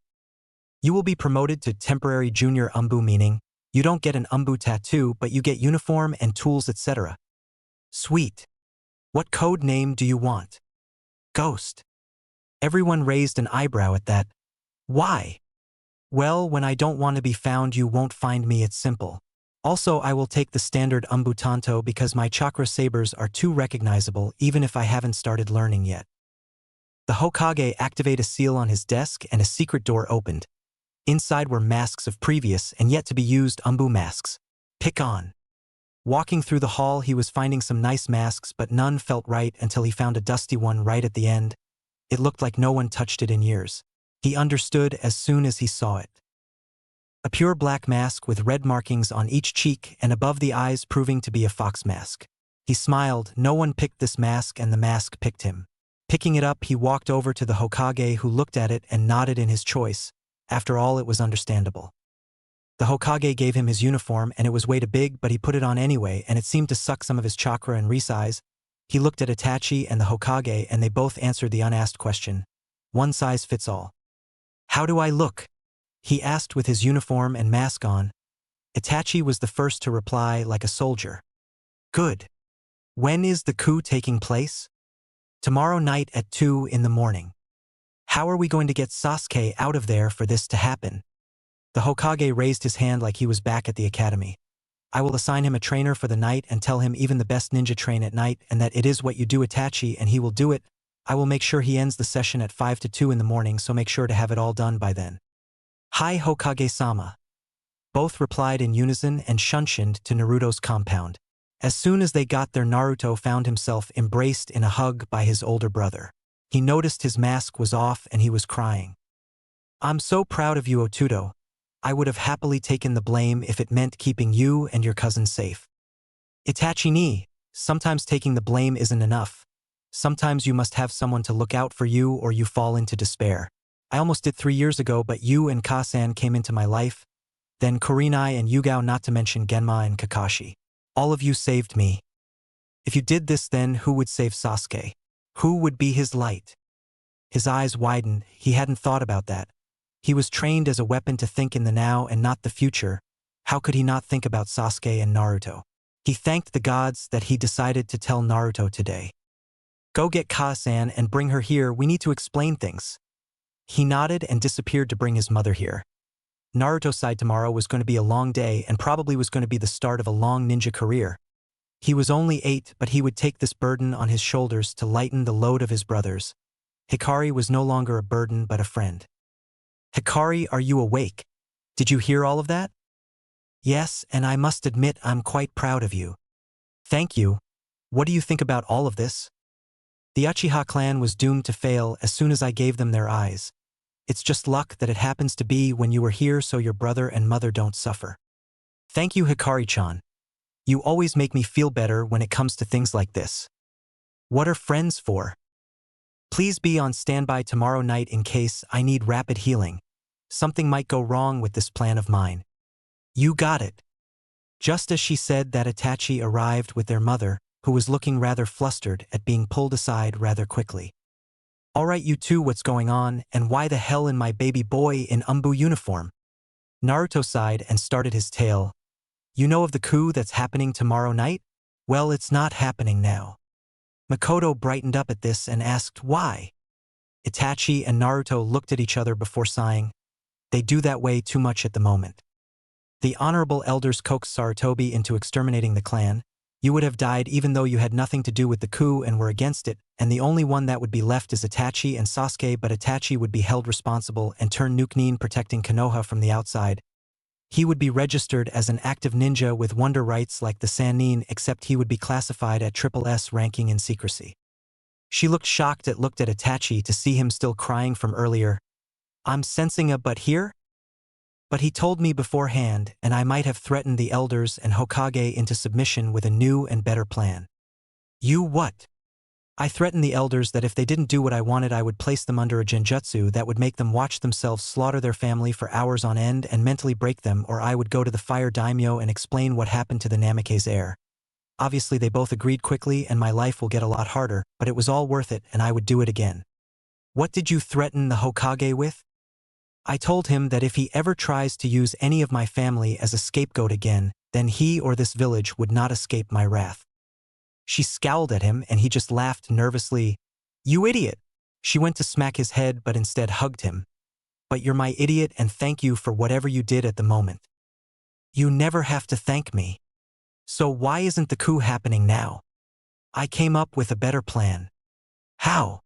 You will be promoted to temporary junior Umbu, meaning you don't get an Umbu tattoo but you get uniform and tools etc. Sweet. What code name do you want? Ghost. Everyone raised an eyebrow at that. Why? Well, when I don't want to be found you won't find me, it's simple. Also I will take the standard Umbu Tanto because my chakra sabers are too recognizable even if I haven't started learning yet. The Hokage activated a seal on his desk and a secret door opened. Inside were masks of previous and yet to be used Umbu masks. Pick on. Walking through the hall he was finding some nice masks but none felt right until he found a dusty one right at the end. It looked like no one touched it in years. He understood as soon as he saw it. A pure black mask with red markings on each cheek and above the eyes proving to be a fox mask. He smiled. No one picked this mask and the mask picked him. Picking it up he walked over to the Hokage who looked at it and nodded in his choice. After all it was understandable. The Hokage gave him his uniform and it was way too big but he put it on anyway and it seemed to suck some of his chakra and resize. He looked at Itachi and the Hokage and they both answered the unasked question. One size fits all. How do I look? He asked with his uniform and mask on. Itachi was the first to reply like a soldier. Good. When is the coup taking place? Tomorrow night at 2 in the morning. How are we going to get Sasuke out of there for this to happen? The Hokage raised his hand like he was back at the academy. I will assign him a trainer for the night and tell him even the best ninja train at night and that it is what you do, Itachi, and he will do it. I will make sure he ends the session at 5 to 2 in the morning, so make sure to have it all done by then. Hi Hokage-sama. Both replied in unison and shunshined to Naruto's compound. As soon as they got there Naruto found himself embraced in a hug by his older brother. He noticed his mask was off and he was crying. I'm so proud of you, Otudo. I would have happily taken the blame if it meant keeping you and your cousin safe. Itachi ni, sometimes taking the blame isn't enough. Sometimes you must have someone to look out for you or you fall into despair. I almost did 3 years ago but you and Kasan came into my life. Then Kurenai and Yugao, not to mention Genma and Kakashi. All of you saved me. If you did this then who would save Sasuke? Who would be his light? His eyes widened. He hadn't thought about that. He was trained as a weapon to think in the now and not the future. How could he not think about Sasuke and Naruto? He thanked the gods that he decided to tell Naruto today. Go get Kasan and bring her here, we need to explain things. He nodded and disappeared to bring his mother here. Naruto's side tomorrow was going to be a long day and probably was going to be the start of a long ninja career. He was only 8 but he would take this burden on his shoulders to lighten the load of his brothers. Hikari was no longer a burden but a friend. Hikari, are you awake? Did you hear all of that? Yes, and I must admit I'm quite proud of you. Thank you. What do you think about all of this? The Uchiha clan was doomed to fail as soon as I gave them their eyes. It's just luck that it happens to be when you were here so your brother and mother don't suffer. Thank you, Hikari-chan. You always make me feel better when it comes to things like this. What are friends for? Please be on standby tomorrow night in case I need rapid healing. Something might go wrong with this plan of mine. You got it. Just as she said that, Itachi arrived with their mother, who was looking rather flustered at being pulled aside rather quickly. All right, you two, what's going on, and why the hell in my baby boy in Umbu uniform? Naruto sighed and started his tale. You know of the coup that's happening tomorrow night? Well, it's not happening now. Makoto brightened up at this and asked why. Itachi and Naruto looked at each other before sighing. They do that way too much at the moment. The honorable elders coaxed Sarutobi into exterminating the clan. You would have died even though you had nothing to do with the coup and were against it, and the only one that would be left is Itachi and Sasuke, but Itachi would be held responsible and turn Nukenin protecting Konoha from the outside. He would be registered as an active ninja with wonder rights like the Sannin, except he would be classified at SSS ranking in secrecy. She looked shocked and looked at Itachi to see him still crying from earlier. I'm sensing a but here? But he told me beforehand, and I might have threatened the elders and Hokage into submission with a new and better plan. You what? I threatened the elders that if they didn't do what I wanted, I would place them under a genjutsu that would make them watch themselves slaughter their family for hours on end and mentally break them, or I would go to the fire daimyo and explain what happened to the Namikaze heir. Obviously they both agreed quickly and my life will get a lot harder, but it was all worth it and I would do it again. What did you threaten the Hokage with? I told him that if he ever tries to use any of my family as a scapegoat again, then he or this village would not escape my wrath. She scowled at him and he just laughed nervously. You idiot! She went to smack his head but instead hugged him. But you're my idiot and thank you for whatever you did at the moment. You never have to thank me. So why isn't the coup happening now? I came up with a better plan. How?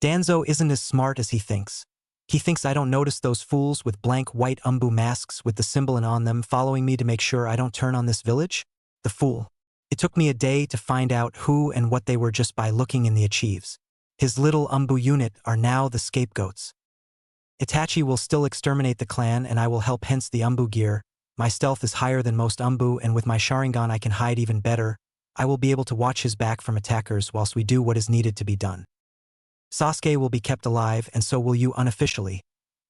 Danzo isn't as smart as he thinks. He thinks I don't notice those fools with blank white umbu masks with the symbol on them following me to make sure I don't turn on this village? The fool. It took me a day to find out who and what they were just by looking in the archives. His little umbu unit are now the scapegoats. Itachi will still exterminate the clan and I will help, hence the umbu gear. My stealth is higher than most umbu and with my Sharingan I can hide even better. I will be able to watch his back from attackers whilst we do what is needed to be done. Sasuke will be kept alive and so will you unofficially.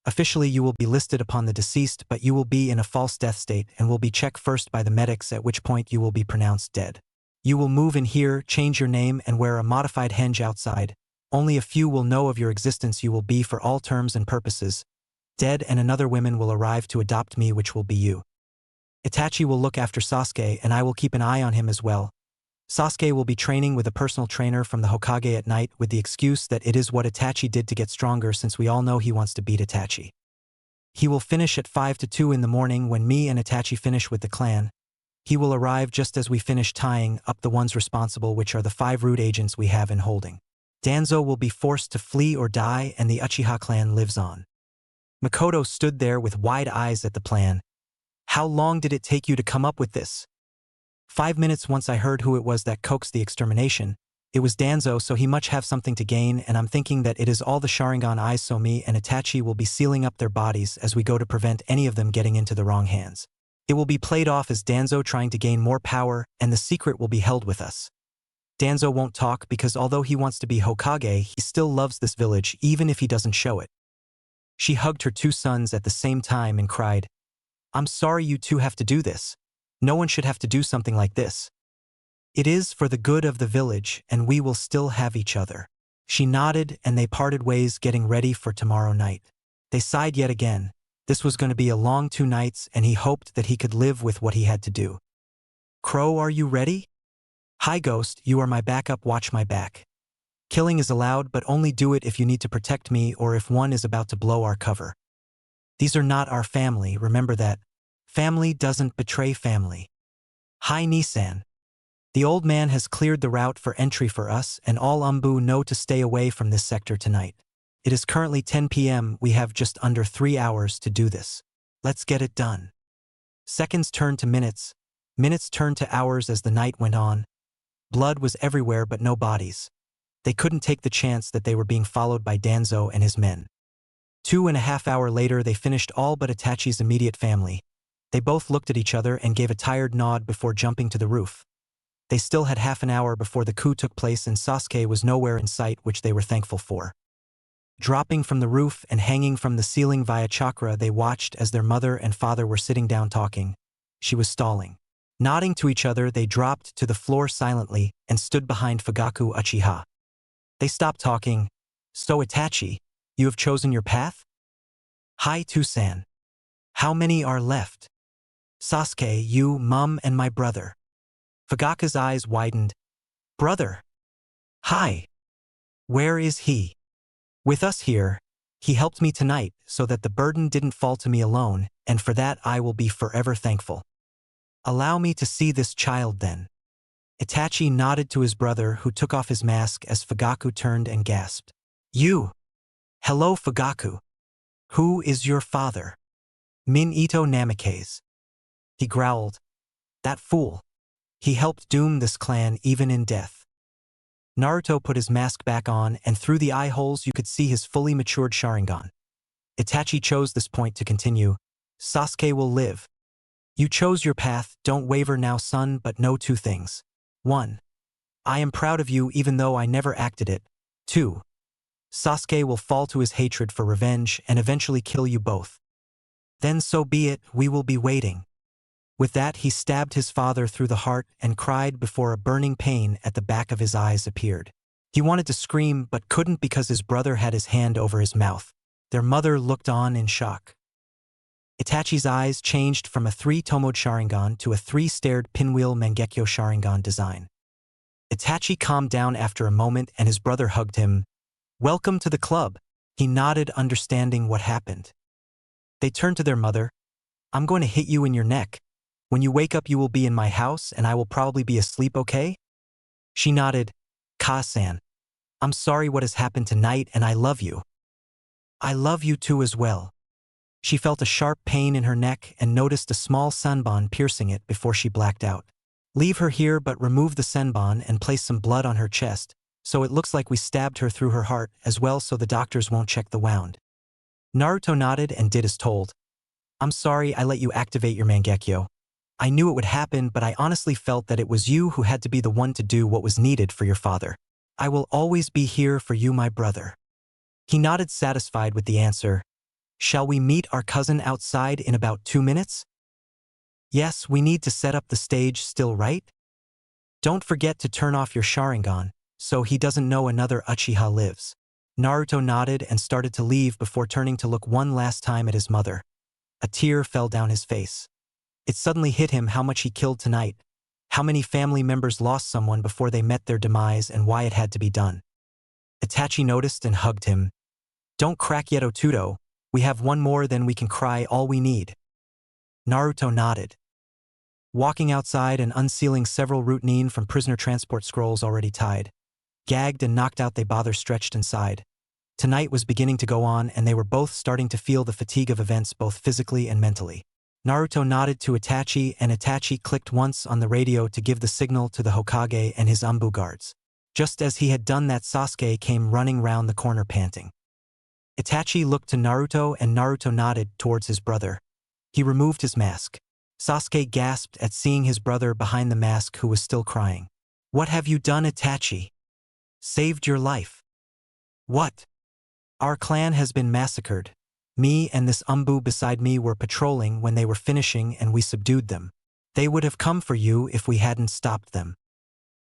Officially you will be listed upon the deceased, but you will be in a false death state and will be checked first by the medics, at which point you will be pronounced dead. You will move in here, change your name and wear a modified henge outside. Only a few will know of your existence. You will be for all terms and purposes dead, and another woman will arrive to adopt me, which will be you. Itachi will look after Sasuke and I will keep an eye on him as well. Sasuke will be training with a personal trainer from the Hokage at night with the excuse that it is what Itachi did to get stronger, since we all know he wants to beat Itachi. He will finish at 5 to 2 in the morning when me and Itachi finish with the clan. He will arrive just as we finish tying up the ones responsible, which are the 5 root agents we have in holding. Danzo will be forced to flee or die and the Uchiha clan lives on. Makoto stood there with wide eyes at the plan. How long did it take you to come up with this? 5 minutes. Once I heard who it was that coaxed the extermination. It was Danzo, so he must have something to gain, and I'm thinking that it is all the Sharingan eyes, so me and Itachi will be sealing up their bodies as we go to prevent any of them getting into the wrong hands. It will be played off as Danzo trying to gain more power, and the secret will be held with us. Danzo won't talk because although he wants to be Hokage, he still loves this village even if he doesn't show it. She hugged her 2 sons at the same time and cried, I'm sorry you two have to do this. No one should have to do something like this. It is for the good of the village and we will still have each other. She nodded and they parted ways, getting ready for tomorrow night. They sighed yet again. This was going to be a long 2 nights and he hoped that he could live with what he had to do. Crow, are you ready? Hi Ghost, you are my backup, watch my back. Killing is allowed, but only do it if you need to protect me or if one is about to blow our cover. These are not our family, remember that. Family doesn't betray family. Hi Nissan. The old man has cleared the route for entry for us and all Umbu know to stay away from this sector tonight. It is currently 10 p.m. We have just under 3 hours to do this. Let's get it done. Seconds turned to minutes. Minutes turned to hours as the night went on. Blood was everywhere but no bodies. They couldn't take the chance that they were being followed by Danzo and his men. 2.5 hours later they finished all but Itachi's immediate family. They both looked at each other and gave a tired nod before jumping to the roof. They still had half an hour before the coup took place and Sasuke was nowhere in sight, which they were thankful for. Dropping from the roof and hanging from the ceiling via chakra, they watched as their mother and father were sitting down talking. She was stalling. Nodding to each other, they dropped to the floor silently and stood behind Fugaku Uchiha. They stopped talking. So Itachi, you have chosen your path? Hi Tusan. How many are left? Sasuke, you, Mum, and my brother. Fugaku's eyes widened. Brother. Hi. Where is he? With us here. He helped me tonight so that the burden didn't fall to me alone, and for that I will be forever thankful. Allow me to see this child then. Itachi nodded to his brother, who took off his mask as Fugaku turned and gasped. You! Hello, Fugaku. Who is your father? Min Ito Namikaze. He growled. That fool. He helped doom this clan even in death. Naruto put his mask back on, and through the eye holes you could see his fully matured Sharingan. Itachi chose this point to continue. Sasuke will live. You chose your path, don't waver now, son, but know two things. 1. I am proud of you even though I never acted it. 2. Sasuke will fall to his hatred for revenge and eventually kill you both. Then so be it, we will be waiting. With that he stabbed his father through the heart and cried before a burning pain at the back of his eyes appeared. He wanted to scream but couldn't because his brother had his hand over his mouth. Their mother looked on in shock. Itachi's eyes changed from a 3-tomoed Sharingan to a 3-stared pinwheel Mangekyo Sharingan design. Itachi calmed down after a moment and his brother hugged him. Welcome to the club. He nodded, understanding what happened. They turned to their mother. I'm going to hit you in your neck. When you wake up you will be in my house and I will probably be asleep, okay? She nodded. Ka-san. I'm sorry what has happened tonight and I love you. I love you too as well. She felt a sharp pain in her neck and noticed a small senbon piercing it before she blacked out. Leave her here but remove the senbon and place some blood on her chest, so it looks like we stabbed her through her heart as well so the doctors won't check the wound. Naruto nodded and did as told. I'm sorry I let you activate your Mangekyo. I knew it would happen but I honestly felt that it was you who had to be the one to do what was needed for your father. I will always be here for you, my brother. He nodded, satisfied with the answer. Shall we meet our cousin outside in about 2 minutes? Yes, we need to set up the stage still, right? Don't forget to turn off your Sharingan, so he doesn't know another Uchiha lives. Naruto nodded and started to leave before turning to look one last time at his mother. A tear fell down his face. It suddenly hit him how much he killed tonight, how many family members lost someone before they met their demise and why it had to be done. Itachi noticed and hugged him. Don't crack yet, Otudo. We have one more, then we can cry all we need. Naruto nodded. Walking outside and unsealing several routine from prisoner transport scrolls already tied. Gagged and knocked out, they bother stretched inside. Tonight was beginning to go on and they were both starting to feel the fatigue of events both physically and mentally. Naruto nodded to Itachi and Itachi clicked once on the radio to give the signal to the Hokage and his Anbu guards. Just as he had done that, Sasuke came running round the corner panting. Itachi looked to Naruto and Naruto nodded towards his brother. He removed his mask. Sasuke gasped at seeing his brother behind the mask who was still crying. What have you done, Itachi? Saved your life. What? Our clan has been massacred. Me and this Anbu beside me were patrolling when they were finishing and we subdued them. They would have come for you if we hadn't stopped them.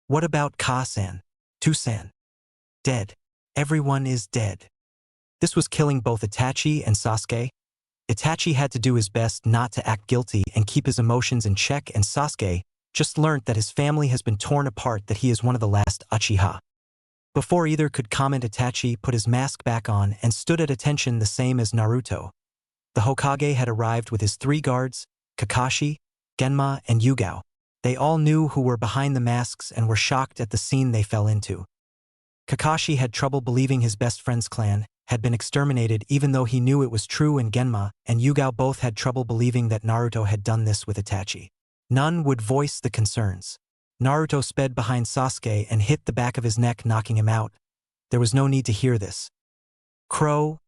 What about Ka-san? Tu-san? Dead. Everyone is dead. This was killing both Itachi and Sasuke. Itachi had to do his best not to act guilty and keep his emotions in check, and Sasuke just learnt that his family has been torn apart, that he is one of the last Uchiha. Before either could comment, Itachi put his mask back on and stood at attention the same as Naruto. The Hokage had arrived with his 3 guards, Kakashi, Genma, and Yugao. They all knew who were behind the masks and were shocked at the scene they fell into. Kakashi had trouble believing his best friend's clan had been exterminated even though he knew it was true, and Genma and Yugao both had trouble believing that Naruto had done this with Itachi. None would voice the concerns. Naruto sped behind Sasuke and hit the back of his neck, knocking him out. There was no need to hear this. Crow,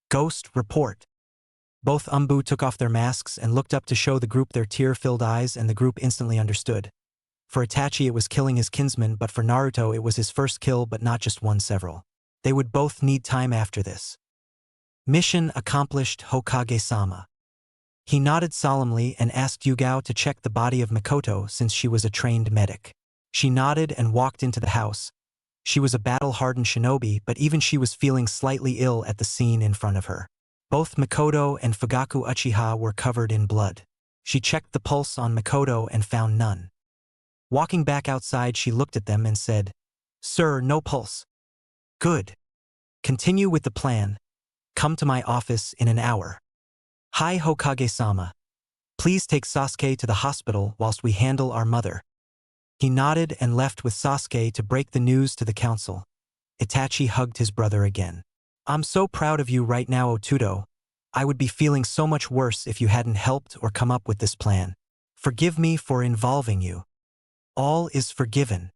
Ghost, report. Both Anbu took off their masks and looked up to show the group their tear-filled eyes, and the group instantly understood. For Itachi it was killing his kinsman, but for Naruto it was his first kill, but not just one, several. They would both need time after this. Mission accomplished, Hokage-sama. He nodded solemnly and asked Yugao to check the body of Mikoto since she was a trained medic. She nodded and walked into the house. She was a battle-hardened shinobi, but even she was feeling slightly ill at the scene in front of her. Both Mikoto and Fugaku Uchiha were covered in blood. She checked the pulse on Mikoto and found none. Walking back outside, she looked at them and said, Sir, no pulse. Good. Continue with the plan. Come to my office in an hour. Hi Hokage-sama. Please take Sasuke to the hospital whilst we handle our mother. He nodded and left with Sasuke to break the news to the council. Itachi hugged his brother again. I'm so proud of you right now, Otudo. I would be feeling so much worse if you hadn't helped or come up with this plan. Forgive me for involving you. All is forgiven.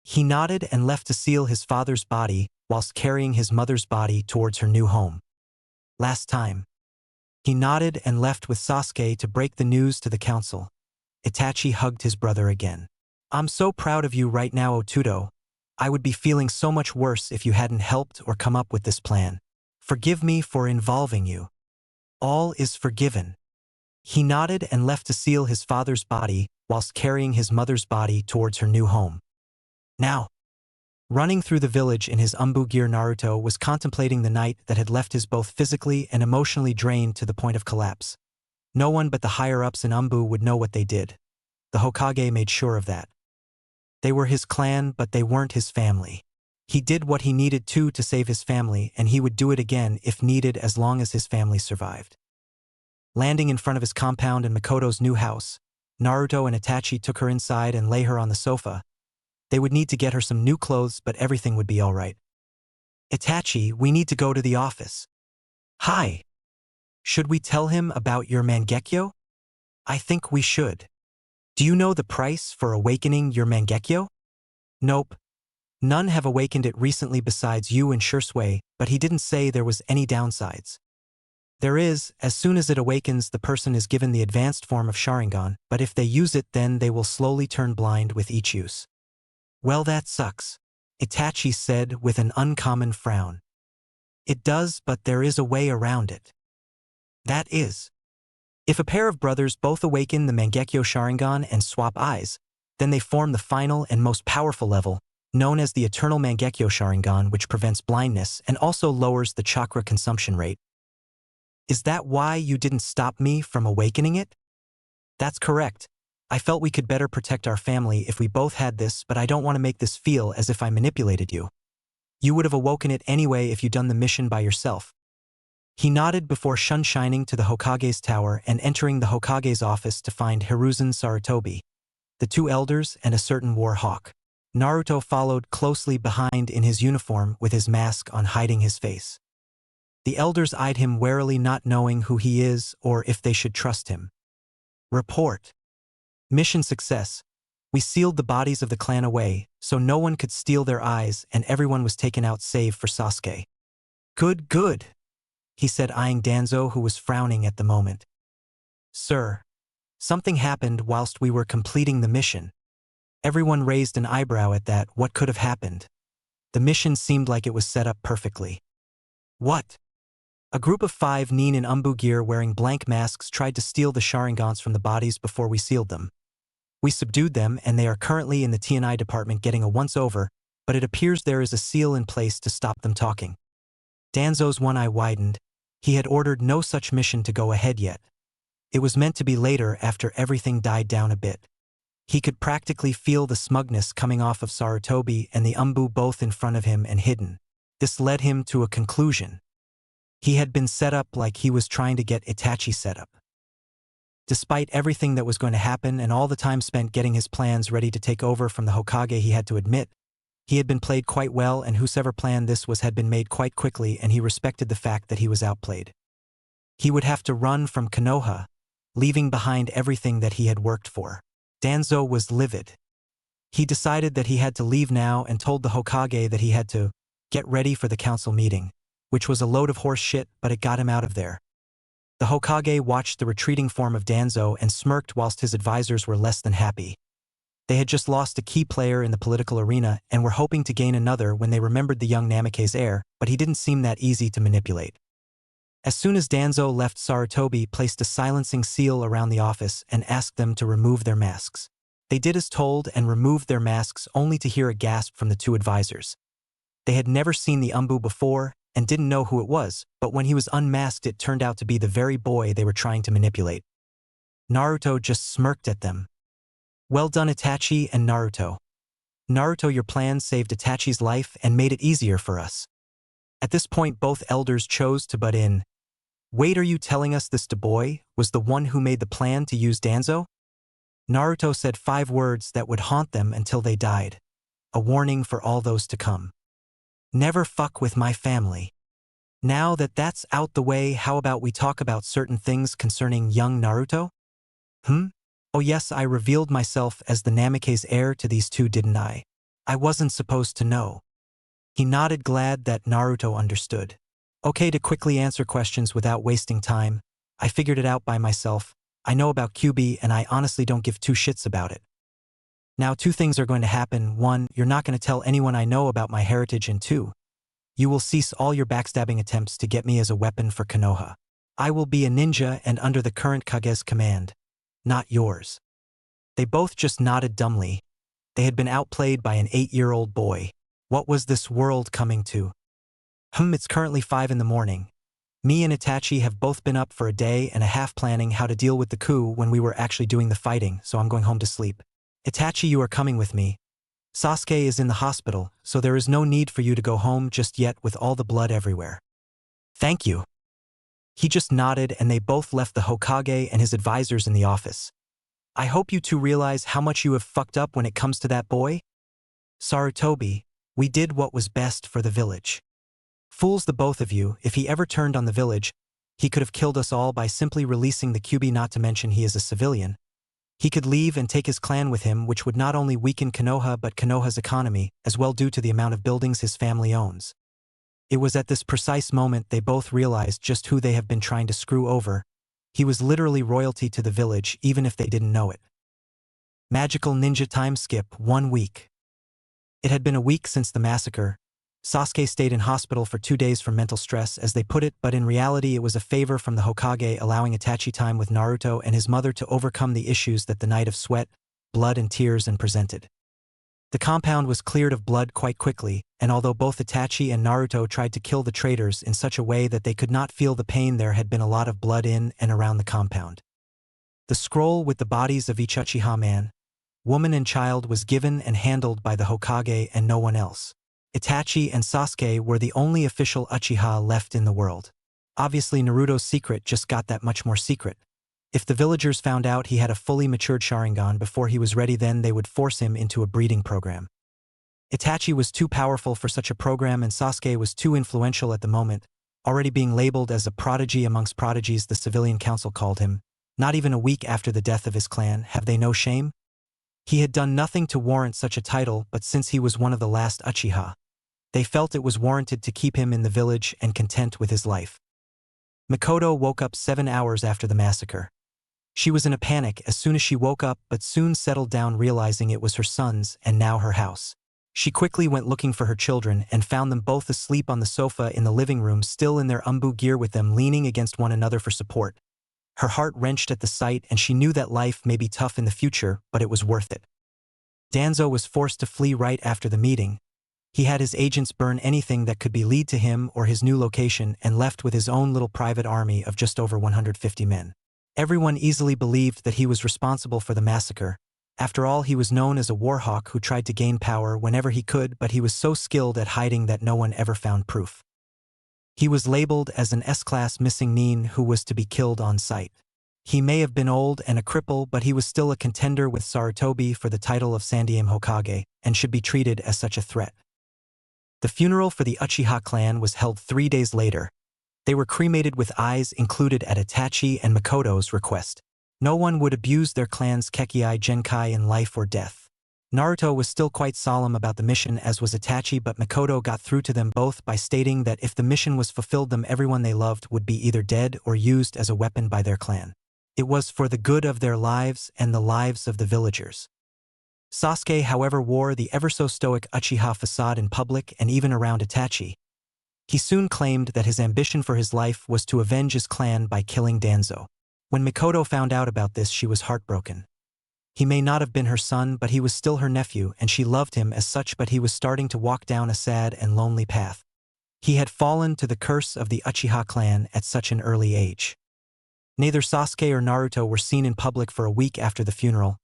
He nodded and left to seal his father's body whilst carrying his mother's body towards her new home. Last time. He nodded and left with Sasuke to break the news to the council. Itachi hugged his brother again. I'm so proud of you right now, Otudo. I would be feeling so much worse if you hadn't helped or come up with this plan. Forgive me for involving you. All is forgiven. He nodded and left to seal his father's body whilst carrying his mother's body towards her new home. Now, running through the village in his Umbu gear, Naruto was contemplating the night that had left his both physically and emotionally drained to the point of collapse. No one but the higher-ups in Umbu would know what they did. The Hokage made sure of that. They were his clan, but they weren't his family. He did what he needed to save his family, and he would do it again if needed as long as his family survived. Landing in front of his compound in Makoto's new house, Naruto and Itachi took her inside and lay her on the sofa. They would need to get her some new clothes, but everything would be all right. Itachi, we need to go to the office. Hi. Should we tell him about your Mangekyo? I think we should. Do you know the price for awakening your Mangekyo? Nope. None have awakened it recently besides you and Shursui, but he didn't say there was any downsides. There is, as soon as it awakens the person is given the advanced form of Sharingan, but if they use it then they will slowly turn blind with each use. Well, that sucks, Itachi said with an uncommon frown. It does, but there is a way around it. That is. If a pair of brothers both awaken the Mangekyo Sharingan and swap eyes, then they form the final and most powerful level, known as the Eternal Mangekyo Sharingan, which prevents blindness and also lowers the chakra consumption rate. Is that why you didn't stop me from awakening it? That's correct. I felt we could better protect our family if we both had this, but I don't want to make this feel as if I manipulated you. You would have awoken it anyway if you'd done the mission by yourself. He nodded before shining to the Hokage's tower and entering the Hokage's office to find Hiruzen Sarutobi, the two elders and a certain war hawk. Naruto followed closely behind in his uniform with his mask on hiding his face. The elders eyed him warily, not knowing who he is or if they should trust him. Report. Mission success. We sealed the bodies of the clan away, so no one could steal their eyes and everyone was taken out save for Sasuke. Good, good, he said, eyeing Danzo, who was frowning at the moment. Sir, something happened whilst we were completing the mission. Everyone raised an eyebrow at that. What could have happened? The mission seemed like it was set up perfectly. What? A group of 5 nin in Umbu gear wearing blank masks tried to steal the Sharingans from the bodies before we sealed them. We subdued them and they are currently in the T&I department getting a once-over, but it appears there is a seal in place to stop them talking. Danzo's one eye widened. He had ordered no such mission to go ahead yet. It was meant to be later after everything died down a bit. He could practically feel the smugness coming off of Sarutobi and the Umbu both in front of him and hidden. This led him to a conclusion. He had been set up like he was trying to get Itachi set up. Despite everything that was going to happen and all the time spent getting his plans ready to take over from the Hokage, he had to admit, he had been played quite well, and whosoever planned this had been made quite quickly, and he respected the fact that he was outplayed. He would have to run from Konoha, leaving behind everything that he had worked for. Danzo was livid. He decided that he had to leave now and told the Hokage that he had to get ready for the council meeting, which was a load of horse shit, but it got him out of there. The Hokage watched the retreating form of Danzo and smirked whilst his advisors were less than happy. They had just lost a key player in the political arena and were hoping to gain another when they remembered the young Namake's heir, but he didn't seem that easy to manipulate. As soon as Danzo left, Sarutobi placed a silencing seal around the office and asked them to remove their masks. They did as told and removed their masks, only to hear a gasp from the two advisors. They had never seen the Umbu before and didn't know who it was, but when he was unmasked it turned out to be the very boy they were trying to manipulate. Naruto just smirked at them. Well done, Itachi and Naruto. Naruto, your plan saved Itachi's life and made it easier for us. At this point, both elders chose to butt in. Wait, are you telling us this boy was the one who made the plan to use Danzo? Naruto said 5 words that would haunt them until they died. A warning for all those to come. Never fuck with my family. Now that that's out the way, how about we talk about certain things concerning young Naruto? Oh yes, I revealed myself as the Namake's heir to these two, didn't I? I wasn't supposed to know. He nodded, glad that Naruto understood. Okay, to quickly answer questions without wasting time, I figured it out by myself. I know about Kyubi and I honestly don't give 2 shits about it. Now 2 things are going to happen. 1, you're not going to tell anyone I know about my heritage, and 2, you will cease all your backstabbing attempts to get me as a weapon for Konoha. I will be a ninja and under the current Kage's command, not yours. They both just nodded dumbly. They had been outplayed by an 8-year-old boy. What was this world coming to? It's currently 5 in the morning. Me and Itachi have both been up for a day and a half planning how to deal with the coup when we were actually doing the fighting, so I'm going home to sleep. Itachi, you are coming with me. Sasuke is in the hospital, so there is no need for you to go home just yet with all the blood everywhere. Thank you. He just nodded and they both left the Hokage and his advisors in the office. I hope you two realize how much you have fucked up when it comes to that boy. Sarutobi, we did what was best for the village. Fools, the both of you. If he ever turned on the village, he could have killed us all by simply releasing the Kyubi, not to mention he is a civilian. He could leave and take his clan with him, which would not only weaken Konoha but Konoha's economy, as well due to the amount of buildings his family owns. It was at this precise moment they both realized just who they have been trying to screw over. He was literally royalty to the village, even if they didn't know it. Magical ninja time skip 1 week. It had been a week since the massacre. Sasuke stayed in hospital for 2 days from mental stress, as they put it, but in reality it was a favor from the Hokage allowing Itachi time with Naruto and his mother to overcome the issues that the night of sweat, blood and tears and presented. The compound was cleared of blood quite quickly, and although both Itachi and Naruto tried to kill the traitors in such a way that they could not feel the pain, there had been a lot of blood in and around the compound. The scroll with the bodies of each Uchiha man, woman and child was given and handled by the Hokage and no one else. Itachi and Sasuke were the only official Uchiha left in the world. Obviously Naruto's secret just got that much more secret. If the villagers found out he had a fully matured Sharingan before he was ready, then they would force him into a breeding program. Itachi was too powerful for such a program and Sasuke was too influential at the moment, already being labeled as a prodigy amongst prodigies, the civilian council called him. Not even a week after the death of his clan, have they no shame? He had done nothing to warrant such a title, but since he was one of the last Uchiha, they felt it was warranted to keep him in the village and content with his life. Mikoto woke up 7 hours after the massacre. She was in a panic as soon as she woke up, but soon settled down, realizing it was her son's and now her house. She quickly went looking for her children and found them both asleep on the sofa in the living room, still in their umbu gear, with them leaning against one another for support. Her heart wrenched at the sight, and she knew that life may be tough in the future, but it was worth it. Danzo was forced to flee right after the meeting. He had his agents burn anything that could be lead to him or his new location and left with his own little private army of just over 150 men. Everyone easily believed that he was responsible for the massacre. After all, he was known as a warhawk who tried to gain power whenever he could, but he was so skilled at hiding that no one ever found proof. He was labeled as an S-class missing nin who was to be killed on sight. He may have been old and a cripple, but he was still a contender with Sarutobi for the title of Sandaime Hokage, and should be treated as such a threat. The funeral for the Uchiha clan was held 3 days later. They were cremated with eyes included at Itachi and Mikoto's request. No one would abuse their clan's Kekkai Genkai in life or death. Naruto was still quite solemn about the mission, as was Itachi, but Mikoto got through to them both by stating that if the mission was fulfilled, them everyone they loved would be either dead or used as a weapon by their clan. It was for the good of their lives and the lives of the villagers. Sasuke, however, wore the ever-so-stoic Uchiha facade in public and even around Itachi. He soon claimed that his ambition for his life was to avenge his clan by killing Danzo. When Mikoto found out about this, she was heartbroken. He may not have been her son, but he was still her nephew, and she loved him as such, but he was starting to walk down a sad and lonely path. He had fallen to the curse of the Uchiha clan at such an early age. Neither Sasuke or Naruto were seen in public for a week after the funeral.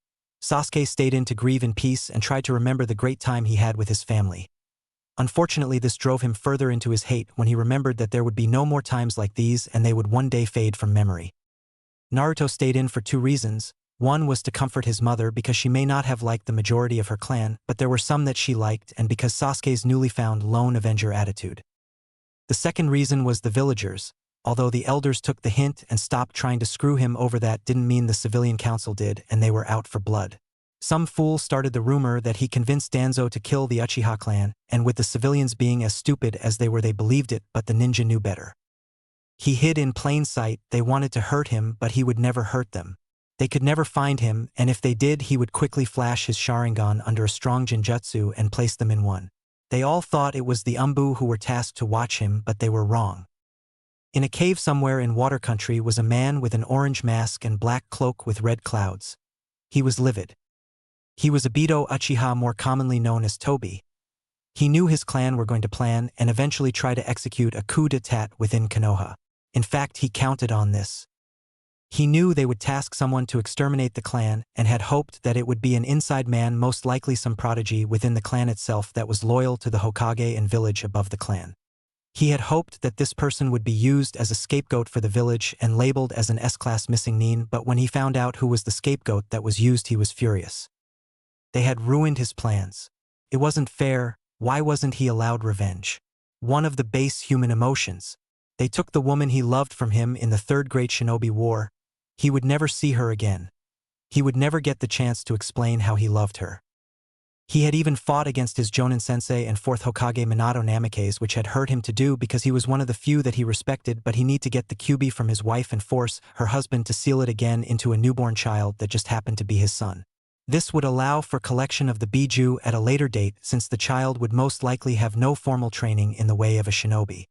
Sasuke stayed in to grieve in peace and tried to remember the great time he had with his family. Unfortunately, this drove him further into his hate when he remembered that there would be no more times like these and they would one day fade from memory. Naruto stayed in for two reasons. One was to comfort his mother because she may not have liked the majority of her clan, but there were some that she liked, and because Sasuke's newly found lone avenger attitude. The second reason was the villagers. Although the elders took the hint and stopped trying to screw him over, that didn't mean the civilian council did, and they were out for blood. Some fool started the rumor that he convinced Danzo to kill the Uchiha clan, and with the civilians being as stupid as they were, they believed it, but the ninja knew better. He hid in plain sight. They wanted to hurt him, but he would never hurt them. They could never find him, and if they did, he would quickly flash his Sharingan under a strong Genjutsu and place them in one. They all thought it was the Umbu who were tasked to watch him, but they were wrong. In a cave somewhere in Water Country was a man with an orange mask and black cloak with red clouds. He was livid. He was Obito Uchiha, more commonly known as Tobi. He knew his clan were going to plan and eventually try to execute a coup d'etat within Konoha. In fact, he counted on this. He knew they would task someone to exterminate the clan and had hoped that it would be an inside man, most likely some prodigy within the clan itself that was loyal to the Hokage and village above the clan. He had hoped that this person would be used as a scapegoat for the village and labeled as an S-class missing nin, but when he found out who was the scapegoat that was used, he was furious. They had ruined his plans. It wasn't fair. Why wasn't he allowed revenge? One of the base human emotions. They took the woman he loved from him in the Third Great Shinobi War. He would never see her again. He would never get the chance to explain how he loved her. He had even fought against his Jonin sensei and fourth Hokage Minato Namikaze, which had hurt him to do because he was one of the few that he respected, but he needed to get the Kyubi from his wife and force her husband to seal it again into a newborn child that just happened to be his son. This would allow for collection of the Biju at a later date, since the child would most likely have no formal training in the way of a shinobi.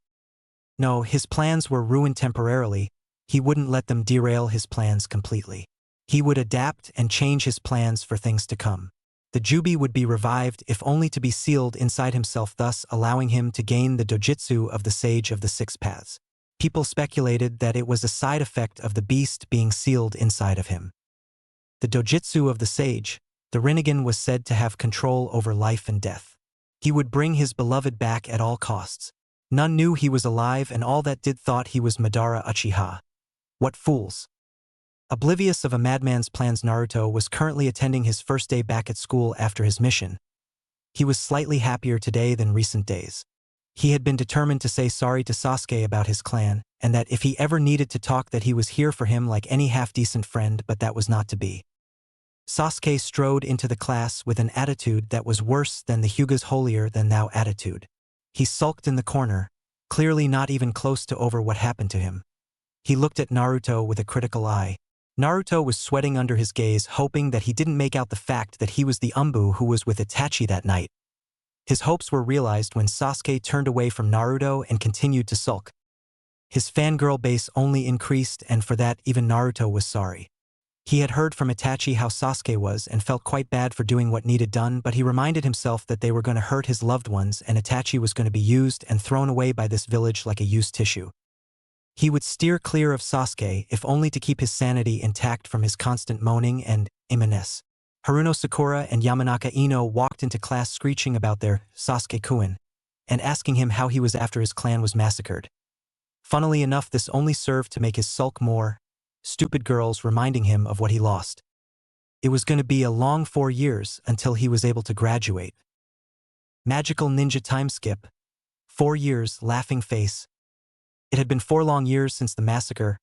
No, his plans were ruined temporarily. He wouldn't let them derail his plans completely. He would adapt and change his plans for things to come. The Jubi would be revived, if only to be sealed inside himself, thus allowing him to gain the dojutsu of the Sage of the Six Paths. People speculated that it was a side effect of the beast being sealed inside of him. The dojutsu of the sage, the Rinnegan, was said to have control over life and death. He would bring his beloved back at all costs. None knew he was alive, and all that did thought he was Madara Uchiha. What fools! Oblivious of a madman's plans, Naruto was currently attending his first day back at school after his mission. He was slightly happier today than recent days. He had been determined to say sorry to Sasuke about his clan, and that if he ever needed to talk, that he was here for him like any half-decent friend, but that was not to be. Sasuke strode into the class with an attitude that was worse than the Hyuga's holier-than-thou attitude. He sulked in the corner, clearly not even close to over what happened to him. He looked at Naruto with a critical eye. Naruto was sweating under his gaze, hoping that he didn't make out the fact that he was the Umbu who was with Itachi that night. His hopes were realized when Sasuke turned away from Naruto and continued to sulk. His fangirl base only increased, and for that even Naruto was sorry. He had heard from Itachi how Sasuke was and felt quite bad for doing what needed done, but he reminded himself that they were going to hurt his loved ones and Itachi was going to be used and thrown away by this village like a used tissue. He would steer clear of Sasuke, if only to keep his sanity intact from his constant moaning and iminess. Haruno Sakura and Yamanaka Ino walked into class screeching about their Sasuke-kun and asking him how he was after his clan was massacred. Funnily enough, this only served to make his sulk more. Stupid girls reminding him of what he lost. It was going to be a long 4 years until he was able to graduate. Magical ninja time skip. 4 years, laughing face. It had been 4 long years since the massacre.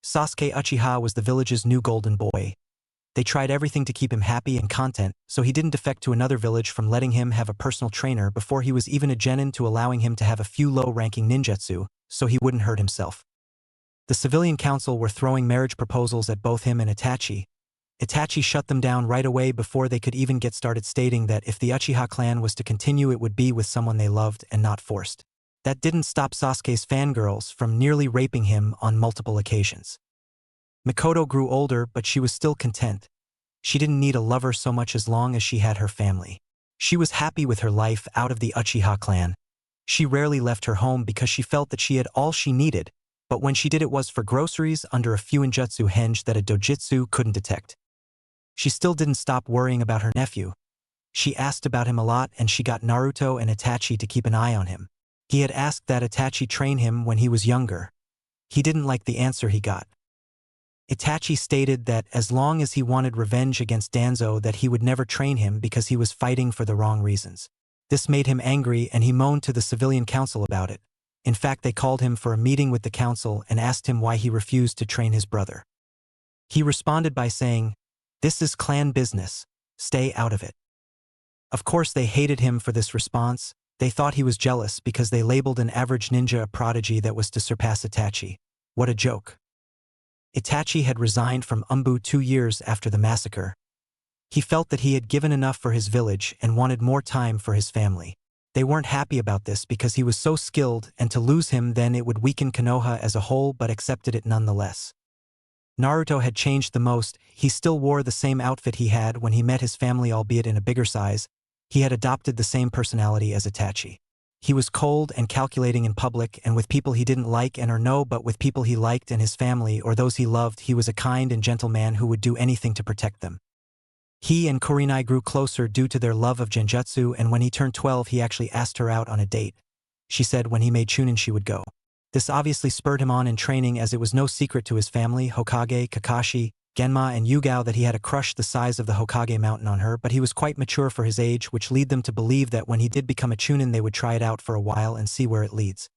Sasuke Uchiha was the village's new golden boy. They tried everything to keep him happy and content, so he didn't defect to another village, from letting him have a personal trainer before he was even a genin to allowing him to have a few low-ranking ninjutsu, so he wouldn't hurt himself. The civilian council were throwing marriage proposals at both him and Itachi. Itachi shut them down right away before they could even get started, stating that if the Uchiha clan was to continue, it would be with someone they loved and not forced. That didn't stop Sasuke's fangirls from nearly raping him on multiple occasions. Mikoto grew older, but she was still content. She didn't need a lover so much as long as she had her family. She was happy with her life out of the Uchiha clan. She rarely left her home because she felt that she had all she needed, but when she did, it was for groceries under a few ninjutsu henge that a dojutsu couldn't detect. She still didn't stop worrying about her nephew. She asked about him a lot and she got Naruto and Itachi to keep an eye on him. He had asked that Itachi train him when he was younger. He didn't like the answer he got. Itachi stated that as long as he wanted revenge against Danzo that he would never train him because he was fighting for the wrong reasons. This made him angry and he moaned to the civilian council about it. In fact, they called him for a meeting with the council and asked him why he refused to train his brother. He responded by saying, "This is clan business. Stay out of it." Of course, they hated him for this response. They thought he was jealous because they labeled an average ninja a prodigy that was to surpass Itachi. What a joke. Itachi had resigned from Umbu 2 years after the massacre. He felt that he had given enough for his village and wanted more time for his family. They weren't happy about this because he was so skilled, and to lose him then it would weaken Konoha as a whole, but accepted it nonetheless. Naruto had changed the most. He still wore the same outfit he had when he met his family, albeit in a bigger size. He had adopted the same personality as Itachi. He was cold and calculating in public and with people he didn't like and or know, but with people he liked and his family or those he loved, he was a kind and gentle man who would do anything to protect them. He and Kurenai grew closer due to their love of genjutsu, and when he turned 12 he actually asked her out on a date. She said when he made Chunin she would go. This obviously spurred him on in training, as it was no secret to his family, Hokage, Kakashi, Genma and Yugao, that he had a crush the size of the Hokage mountain on her, but he was quite mature for his age, which led them to believe that when he did become a Chunin they would try it out for a while and see where it leads.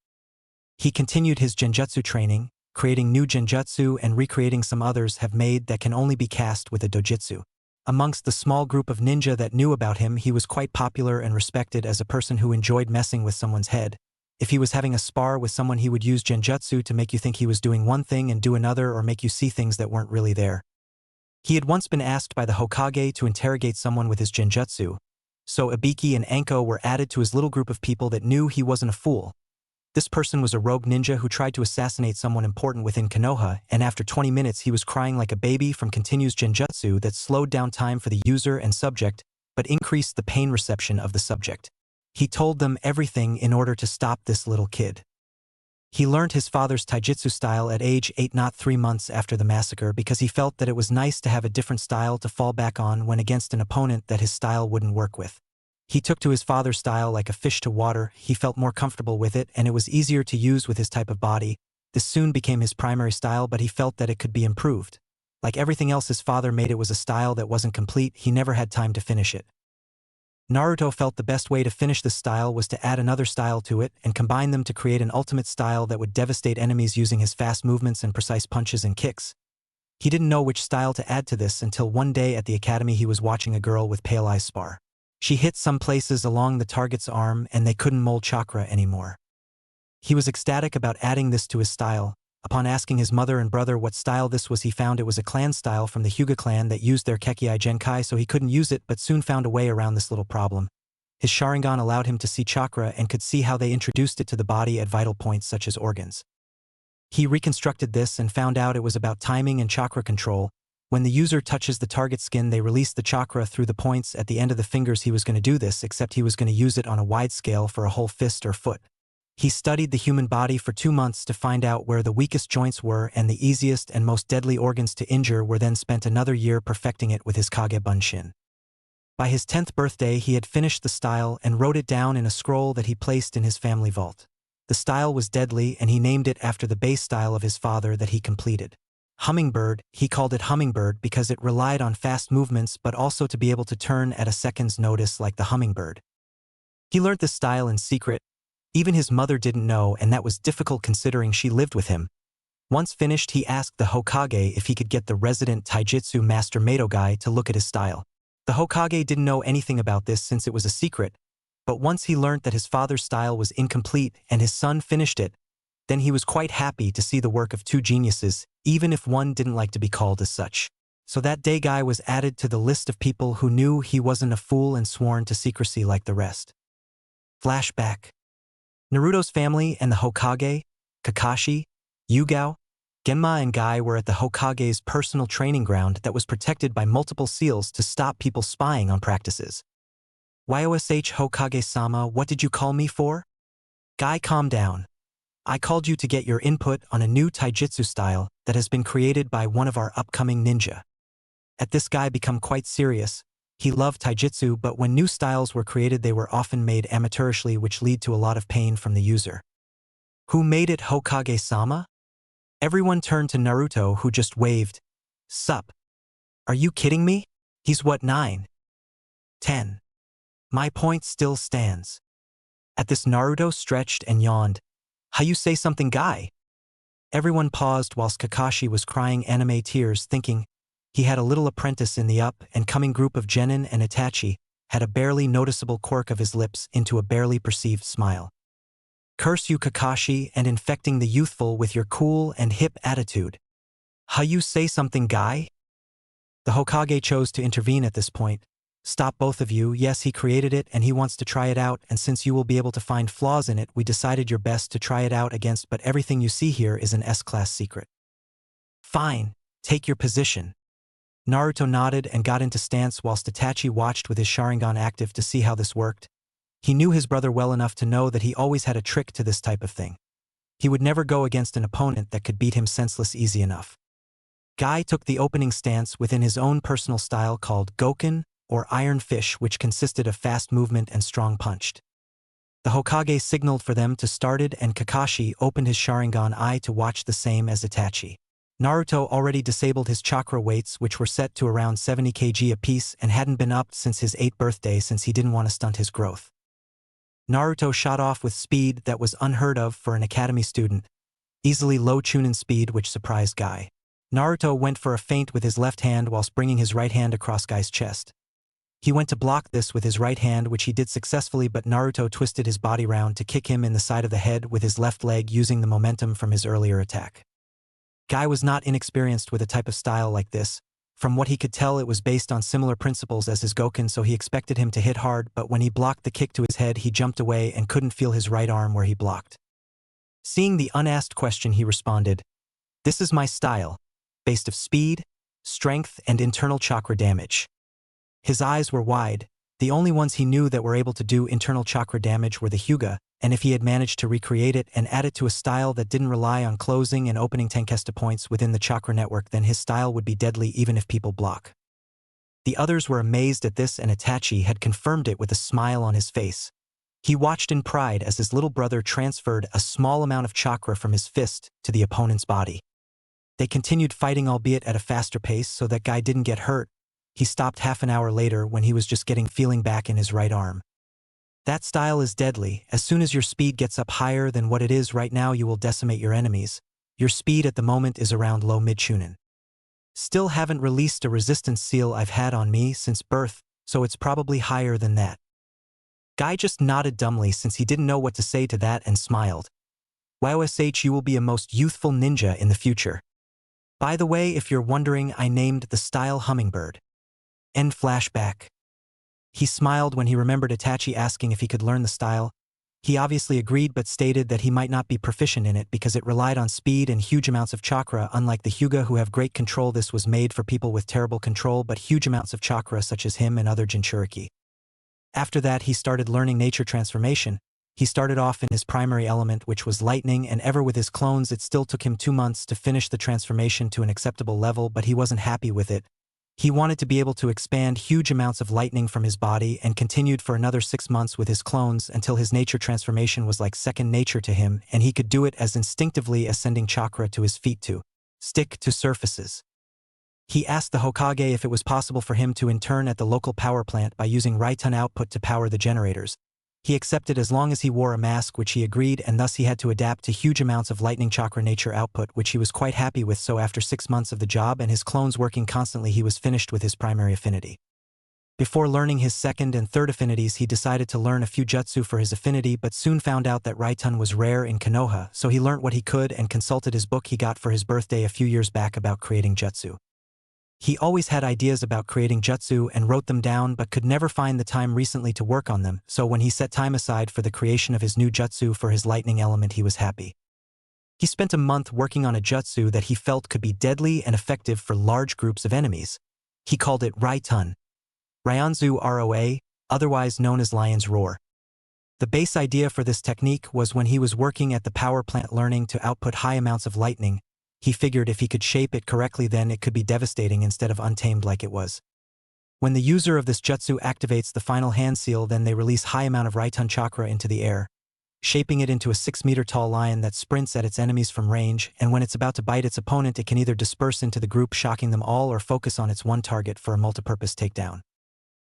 He continued his genjutsu training, creating new genjutsu and recreating some others have made that can only be cast with a dojutsu. Amongst the small group of ninja that knew about him, he was quite popular and respected as a person who enjoyed messing with someone's head. If he was having a spar with someone, he would use genjutsu to make you think he was doing one thing and do another, or make you see things that weren't really there. He had once been asked by the Hokage to interrogate someone with his genjutsu, so Ibiki and Anko were added to his little group of people that knew he wasn't a fool. This person was a rogue ninja who tried to assassinate someone important within Konoha, and after 20 minutes he was crying like a baby from continuous genjutsu that slowed down time for the user and subject, but increased the pain reception of the subject. He told them everything in order to stop this little kid. He learned his father's taijutsu style at age 8, not 3 months after the massacre, because he felt that it was nice to have a different style to fall back on when against an opponent that his style wouldn't work with. He took to his father's style like a fish to water. He felt more comfortable with it and it was easier to use with his type of body. This soon became his primary style, but he felt that it could be improved. Like everything else his father made, it was a style that wasn't complete. He never had time to finish it. Naruto felt the best way to finish this style was to add another style to it and combine them to create an ultimate style that would devastate enemies using his fast movements and precise punches and kicks. He didn't know which style to add to this until one day at the academy he was watching a girl with pale eyes spar. She hit some places along the target's arm and they couldn't mold chakra anymore. He was ecstatic about adding this to his style. Upon asking his mother and brother what style this was, he found it was a clan style from the Hyuga clan that used their Kekkei Genkai, so he couldn't use it but soon found a way around this little problem. His Sharingan allowed him to see chakra and could see how they introduced it to the body at vital points such as organs. He reconstructed this and found out it was about timing and chakra control. When the user touches the target skin, they release the chakra through the points at the end of the fingers. He was going to do this, except he was going to use it on a wide scale for a whole fist or foot. He studied the human body for 2 months to find out where the weakest joints were and the easiest and most deadly organs to injure, were then spent another year perfecting it with his Kage Bunshin. By his 10th birthday he had finished the style and wrote it down in a scroll that he placed in his family vault. The style was deadly and he named it after the base style of his father that he completed. Hummingbird. He called it Hummingbird because it relied on fast movements but also to be able to turn at a second's notice like the hummingbird. He learned this style in secret. Even his mother didn't know, and that was difficult considering she lived with him. Once finished, he asked the Hokage if he could get the resident taijutsu master Mato guy to look at his style. The Hokage didn't know anything about this since it was a secret, but once he learned that his father's style was incomplete and his son finished it, then he was quite happy to see the work of 2 geniuses, even if one didn't like to be called as such. So that day Guy was added to the list of people who knew he wasn't a fool and sworn to secrecy like the rest. Flashback. Naruto's family and the Hokage, Kakashi, Yugao, Genma and Guy were at the Hokage's personal training ground that was protected by multiple seals to stop people spying on practices. Yosh Hokage-sama, what did you call me for? Guy, calm down. I called you to get your input on a new taijutsu style that has been created by one of our upcoming ninja. At this guy become quite serious. He loved taijutsu, but when new styles were created they were often made amateurishly, which lead to a lot of pain from the user. Who made it, Hokage-sama? Everyone turned to Naruto, who just waved. Sup? Are you kidding me? He's what, 9? 10. My point still stands. At this, Naruto stretched and yawned. How you say something, guy? Everyone paused whilst Kakashi was crying anime tears, thinking he had a little apprentice in the up-and-coming group of Genin, and Itachi had a barely noticeable quirk of his lips into a barely perceived smile. Curse you, Kakashi, and infecting the youthful with your cool and hip attitude. How you say something, guy? The Hokage chose to intervene at this point. Stop, both of you. Yes, he created it and he wants to try it out, and since you will be able to find flaws in it, we decided your best to try it out against, but everything you see here is an S-class secret. Fine, take your position. Naruto nodded and got into stance whilst Itachi watched with his Sharingan active to see how this worked. He knew his brother well enough to know that he always had a trick to this type of thing. He would never go against an opponent that could beat him senseless easy enough. Guy took the opening stance within his own personal style called Goken, or Iron Fish, which consisted of fast movement and strong punched. The Hokage signaled for them to started, and Kakashi opened his Sharingan eye to watch, the same as Itachi. Naruto already disabled his chakra weights, which were set to around 70 kg apiece and hadn't been upped since his 8th birthday, since he didn't want to stunt his growth. Naruto shot off with speed that was unheard of for an academy student, easily low Chunin speed, which surprised Guy. Naruto went for a feint with his left hand whilst bringing his right hand across Guy's chest. He went to block this with his right hand, which he did successfully, but Naruto twisted his body round to kick him in the side of the head with his left leg, using the momentum from his earlier attack. Guy was not inexperienced with a type of style like this. From what he could tell, it was based on similar principles as his Goken, so he expected him to hit hard, but when he blocked the kick to his head, he jumped away and couldn't feel his right arm where he blocked. Seeing the unasked question, he responded, "This is my style, based of speed, strength, and internal chakra damage." His eyes were wide. The only ones he knew that were able to do internal chakra damage were the Hyuga, and if he had managed to recreate it and add it to a style that didn't rely on closing and opening Tenkesta points within the chakra network, then his style would be deadly even if people block. The others were amazed at this, and Itachi had confirmed it with a smile on his face. He watched in pride as his little brother transferred a small amount of chakra from his fist to the opponent's body. They continued fighting, albeit at a faster pace, so that Guy didn't get hurt. He stopped half an hour later when he was just getting feeling back in his right arm. That style is deadly. As soon as your speed gets up higher than what it is right now, you will decimate your enemies. Your speed at the moment is around low mid-Chunin. Still haven't released a resistance seal I've had on me since birth, so it's probably higher than that. Guy just nodded dumbly since he didn't know what to say to that and smiled. "Wow, you will be a most youthful ninja in the future. By the way, if you're wondering, I named the style Hummingbird." End flashback. He smiled when he remembered Itachi asking if he could learn the style. He obviously agreed, but stated that he might not be proficient in it because it relied on speed and huge amounts of chakra. Unlike the Hyuga, who have great control, this was made for people with terrible control but huge amounts of chakra, such as him and other Jinchuriki. After that, he started learning nature transformation. He started off in his primary element, which was lightning, and ever with his clones, it still took him 2 months to finish the transformation to an acceptable level, but he wasn't happy with it. He wanted to be able to expand huge amounts of lightning from his body, and continued for another 6 months with his clones until his nature transformation was like second nature to him, and he could do it as instinctively as sending chakra to his feet to stick to surfaces. He asked the Hokage if it was possible for him to intern at the local power plant by using Raitun output to power the generators. He accepted as long as he wore a mask, which he agreed, and thus he had to adapt to huge amounts of lightning chakra nature output, which he was quite happy with. So after 6 months of the job and his clones working constantly, he was finished with his primary affinity. Before learning his second and third affinities, he decided to learn a few jutsu for his affinity, but soon found out that Raitun was rare in Konoha, so he learnt what he could and consulted his book he got for his birthday a few years back about creating jutsu. He always had ideas about creating jutsu and wrote them down, but could never find the time recently to work on them, so when he set time aside for the creation of his new jutsu for his lightning element, he was happy. He spent a month working on a jutsu that he felt could be deadly and effective for large groups of enemies. He called it Raitun. Ryanzu Roa, otherwise known as Lion's Roar. The base idea for this technique was when he was working at the power plant learning to output high amounts of lightning. He figured if he could shape it correctly, then it could be devastating instead of untamed like it was. When the user of this jutsu activates the final hand seal, then they release high amount of Raiton chakra into the air, shaping it into a 6-meter-tall lion that sprints at its enemies from range, and when it's about to bite its opponent, it can either disperse into the group, shocking them all, or focus on its one target for a multipurpose takedown.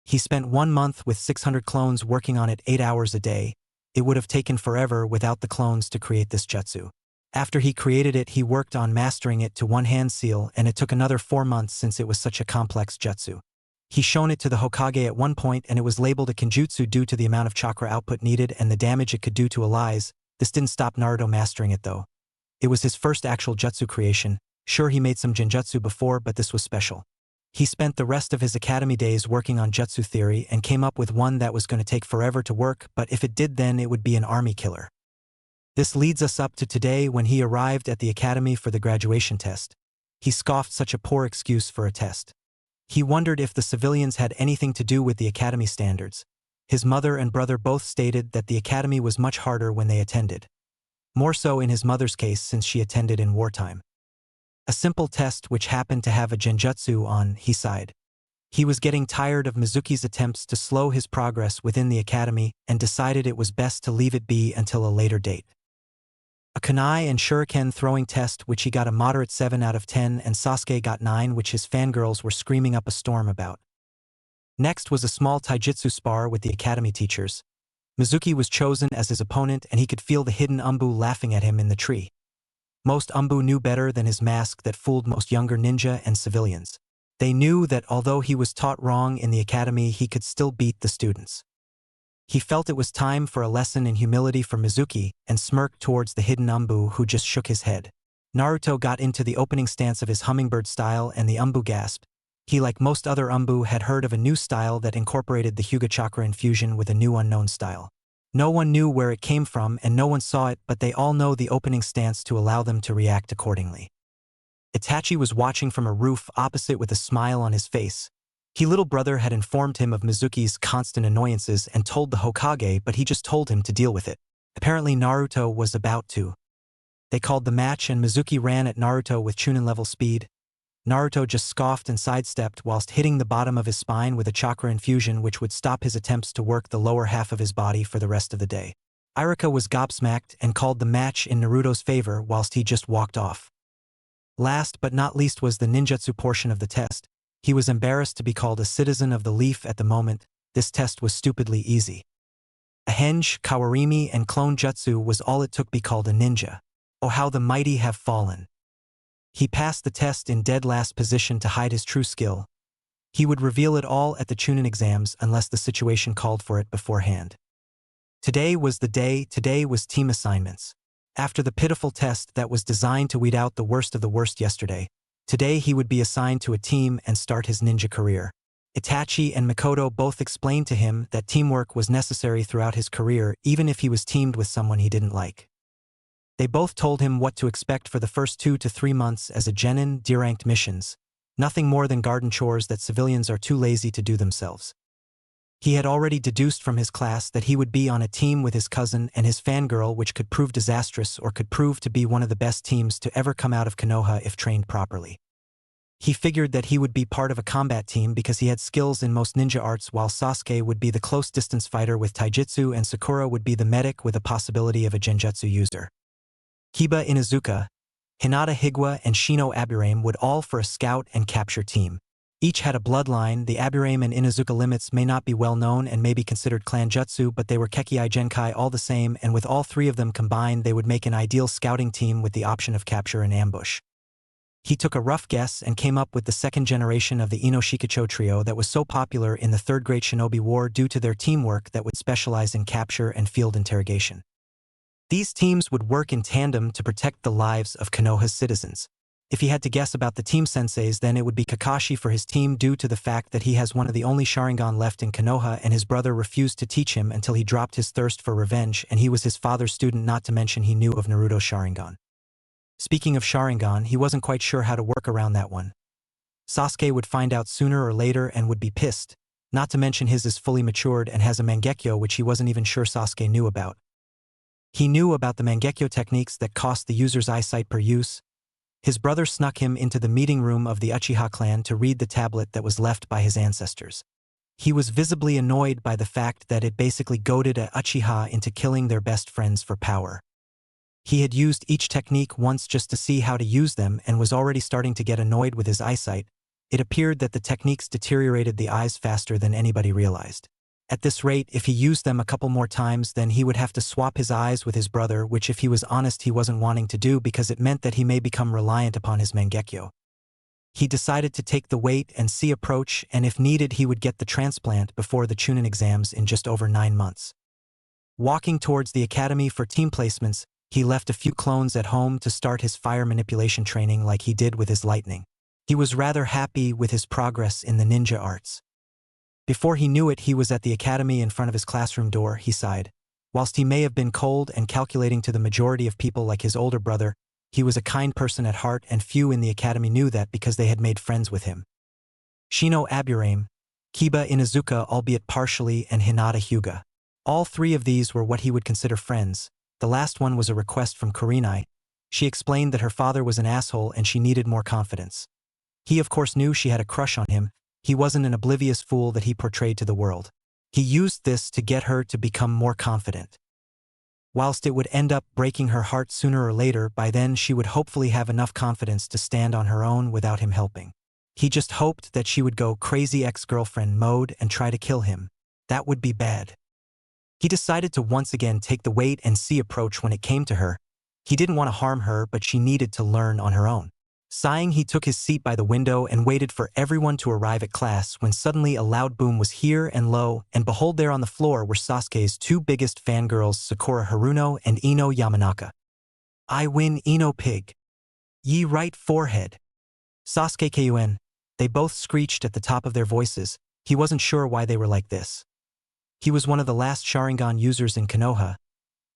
He spent 1 month with 600 clones working on it 8 hours a day. It would have taken forever without the clones to create this jutsu. After he created it, he worked on mastering it to one hand seal, and it took another 4 months since it was such a complex jutsu. He shown it to the Hokage at one point, and it was labeled a Kenjutsu due to the amount of chakra output needed and the damage it could do to allies. This didn't stop Naruto mastering it though. It was his first actual jutsu creation. Sure, he made some genjutsu before, but this was special. He spent the rest of his academy days working on jutsu theory and came up with one that was going to take forever to work, but if it did, then it would be an army killer. This leads us up to today when he arrived at the academy for the graduation test. He scoffed such a poor excuse for a test. He wondered if the civilians had anything to do with the academy standards. His mother and brother both stated that the academy was much harder when they attended. More so in his mother's case since she attended in wartime. A simple test which happened to have a genjutsu on, he sighed. He was getting tired of Mizuki's attempts to slow his progress within the academy and decided it was best to leave it be until a later date. A kunai and shuriken throwing test which he got a moderate 7 out of 10 and Sasuke got 9, which his fangirls were screaming up a storm about. Next was a small taijutsu spar with the academy teachers. Mizuki was chosen as his opponent and he could feel the hidden Umbu laughing at him in the tree. Most Umbu knew better than his mask that fooled most younger ninja and civilians. They knew that although he was taught wrong in the academy, he could still beat the students. He felt it was time for a lesson in humility for Mizuki and smirked towards the hidden Umbu who just shook his head. Naruto got into the opening stance of his hummingbird style and the Umbu gasped. He, like most other Umbu, had heard of a new style that incorporated the Hyuga chakra infusion with a new unknown style. No one knew where it came from and no one saw it, but they all know the opening stance to allow them to react accordingly. Itachi was watching from a roof opposite with a smile on his face. His little brother had informed him of Mizuki's constant annoyances and told the Hokage, but he just told him to deal with it. Apparently Naruto was about to. They called the match and Mizuki ran at Naruto with Chunin level speed. Naruto just scoffed and sidestepped whilst hitting the bottom of his spine with a chakra infusion which would stop his attempts to work the lower half of his body for the rest of the day. Irika was gobsmacked and called the match in Naruto's favor whilst he just walked off. Last but not least was the ninjutsu portion of the test. He was embarrassed to be called a citizen of the leaf at the moment. This test was stupidly easy. A henge, kawarimi, and clone jutsu was all it took to be called a ninja. Oh, how the mighty have fallen. He passed the test in dead last position to hide his true skill. He would reveal it all at the Chunin exams unless the situation called for it beforehand. Today was the day, today was team assignments. After the pitiful test that was designed to weed out the worst of the worst yesterday, today he would be assigned to a team and start his ninja career. Itachi and Mikoto both explained to him that teamwork was necessary throughout his career even if he was teamed with someone he didn't like. They both told him what to expect for the first 2 to 3 months as a genin, D-ranked missions, nothing more than garden chores that civilians are too lazy to do themselves. He had already deduced from his class that he would be on a team with his cousin and his fangirl, which could prove disastrous or could prove to be one of the best teams to ever come out of Konoha if trained properly. He figured that he would be part of a combat team because he had skills in most ninja arts, while Sasuke would be the close-distance fighter with taijutsu and Sakura would be the medic with a possibility of a genjutsu user. Kiba Inuzuka, Hinata Higuwa, and Shino Aburame would all for a scout and capture team. Each had a bloodline. The Aburame and Inuzuka limits may not be well known and may be considered clan jutsu, but they were Kekkai Genkai all the same, and with all 3 of them combined they would make an ideal scouting team with the option of capture and ambush. He took a rough guess and came up with the second generation of the Ino Shikacho trio that was so popular in the Third Great Shinobi War due to their teamwork that would specialize in capture and field interrogation. These teams would work in tandem to protect the lives of Konoha's citizens. If he had to guess about the team senseis, then it would be Kakashi for his team due to the fact that he has one of the only Sharingan left in Konoha and his brother refused to teach him until he dropped his thirst for revenge, and he was his father's student, not to mention he knew of Naruto's Sharingan. Speaking of Sharingan, he wasn't quite sure how to work around that one. Sasuke would find out sooner or later and would be pissed, not to mention his is fully matured and has a Mangekyo which he wasn't even sure Sasuke knew about. He knew about the Mangekyo techniques that cost the user's eyesight per use. His brother snuck him into the meeting room of the Uchiha clan to read the tablet that was left by his ancestors. He was visibly annoyed by the fact that it basically goaded a Uchiha into killing their best friends for power. He had used each technique once just to see how to use them and was already starting to get annoyed with his eyesight. It appeared that the techniques deteriorated the eyes faster than anybody realized. At this rate, if he used them a couple more times, then he would have to swap his eyes with his brother, which if he was honest he wasn't wanting to do because it meant that he may become reliant upon his Mangekyo. He decided to take the wait and see approach, and if needed he would get the transplant before the Chunin exams in just over 9 months. Walking towards the academy for team placements, he left a few clones at home to start his fire manipulation training like he did with his lightning. He was rather happy with his progress in the ninja arts. Before he knew it, he was at the academy in front of his classroom door. He sighed. Whilst he may have been cold and calculating to the majority of people like his older brother, he was a kind person at heart, and few in the academy knew that because they had made friends with him. Shino Aburame, Kiba Inuzuka, albeit partially, and Hinata Hyuga. All 3 of these were what he would consider friends. The last one was a request from Kurenai. She explained that her father was an asshole and she needed more confidence. He of course knew she had a crush on him. He wasn't an oblivious fool that he portrayed to the world. He used this to get her to become more confident. Whilst it would end up breaking her heart sooner or later, by then she would hopefully have enough confidence to stand on her own without him helping. He just hoped that she would go crazy ex-girlfriend mode and try to kill him. That would be bad. He decided to once again take the wait and see approach when it came to her. He didn't want to harm her, but she needed to learn on her own. Sighing, he took his seat by the window and waited for everyone to arrive at class when suddenly a loud boom was here and lo, and behold, there on the floor were Sasuke's 2 biggest fangirls, Sakura Haruno and Ino Yamanaka. "I win, Ino pig. Ye right forehead. Sasuke Kun." They both screeched at the top of their voices. He wasn't sure why they were like this. He was one of the last Sharingan users in Konoha.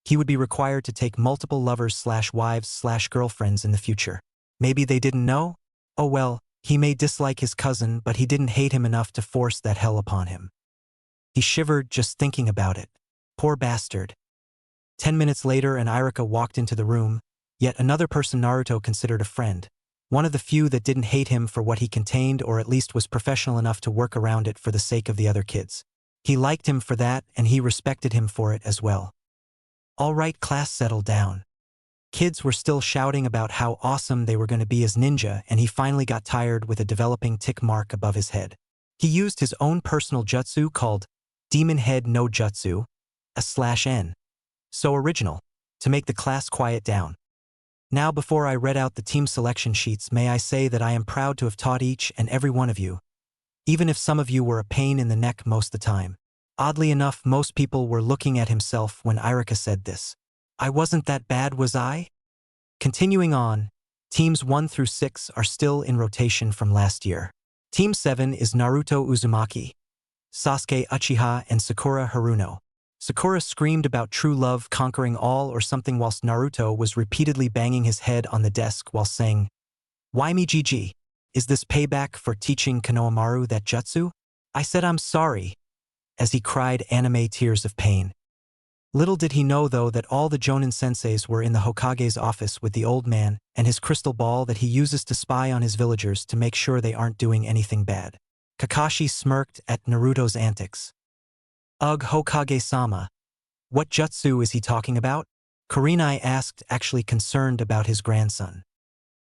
He would be required to take multiple lovers/wives/girlfriends in the future. Maybe they didn't know? Oh well, he may dislike his cousin, but he didn't hate him enough to force that hell upon him. He shivered just thinking about it. Poor bastard. 10 minutes later, an Irika walked into the room, yet another person Naruto considered a friend. One of the few that didn't hate him for what he contained, or at least was professional enough to work around it for the sake of the other kids. He liked him for that, and he respected him for it as well. All right, class, settle down. Kids were still shouting about how awesome they were going to be as ninja, and he finally got tired with a developing tick mark above his head. He used his own personal jutsu called Demon Head no Jutsu, /N. So original, to make the class quiet down. Now, before I read out the team selection sheets, may I say that I am proud to have taught each and every one of you, even if some of you were a pain in the neck most of the time. Oddly enough, most people were looking at himself when Irika said this. I wasn't that bad, was I? Continuing on, teams 1 through 6 are still in rotation from last year. Team 7 is Naruto Uzumaki, Sasuke Uchiha, and Sakura Haruno. Sakura screamed about true love conquering all or something, whilst Naruto was repeatedly banging his head on the desk while saying, "Why me GG? Is this payback for teaching Konohamaru that jutsu? I said I'm sorry," as he cried anime tears of pain. Little did he know, though, that all the Jonin senseis were in the Hokage's office with the old man and his crystal ball that he uses to spy on his villagers to make sure they aren't doing anything bad. Kakashi smirked at Naruto's antics. Ugh, Hokage-sama. What jutsu is he talking about? Kurenai asked, actually concerned about his grandson.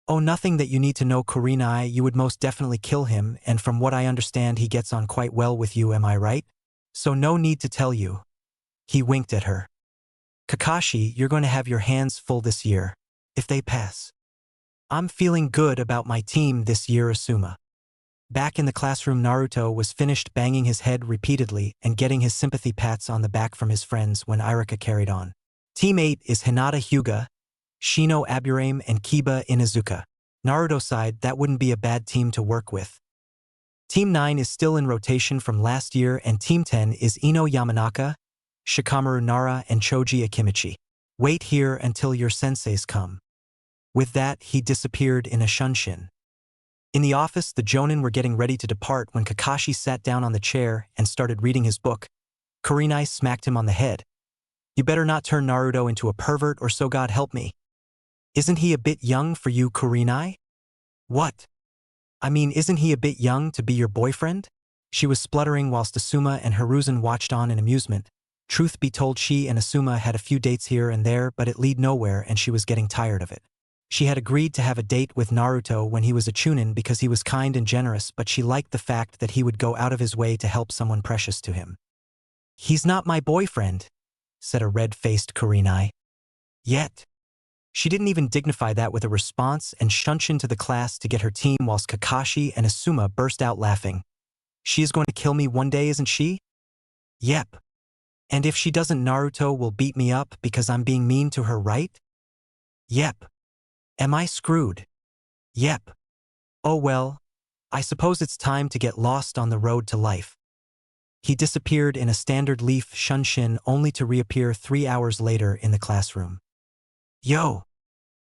Oh, nothing that you need to know, Kurenai. You would most definitely kill him, and from what I understand he gets on quite well with you, am I right? So no need to tell you. He winked at her. Kakashi, you're going to have your hands full this year, if they pass. I'm feeling good about my team this year, Asuma. Back in the classroom, Naruto was finished banging his head repeatedly and getting his sympathy pats on the back from his friends when Irika carried on. Team 8 is Hinata Hyuga, Shino Aburame, and Kiba Inuzuka. Naruto side, that wouldn't be a bad team to work with. Team 9 is still in rotation from last year, and Team 10 is Ino Yamanaka, Shikamaru Nara, and Choji Akimichi. Wait here until your senseis come. With that, he disappeared in a shunshin. In the office, the Jonin were getting ready to depart when Kakashi sat down on the chair and started reading his book. Kurenai smacked him on the head. You better not turn Naruto into a pervert or so, God help me. Isn't he a bit young for you, Kurenai? What? I mean, isn't he a bit young to be your boyfriend? She was spluttering whilst Asuma and Hiruzen watched on in amusement. Truth be told, she and Asuma had a few dates here and there, but it led nowhere and she was getting tired of it. She had agreed to have a date with Naruto when he was a Chunin because he was kind and generous, but she liked the fact that he would go out of his way to help someone precious to him. "He's not my boyfriend," said a red-faced Kurenai. "Yet." She didn't even dignify that with a response and shunshed into the class to get her team whilst Kakashi and Asuma burst out laughing. "She is going to kill me one day, isn't she?" "Yep. And if she doesn't, Naruto will beat me up because I'm being mean to her, right?" "Yep. Am I screwed?" "Yep. Oh well, I suppose it's time to get lost on the road to life." He disappeared in a standard leaf shunshin only to reappear 3 hours later in the classroom. "Yo!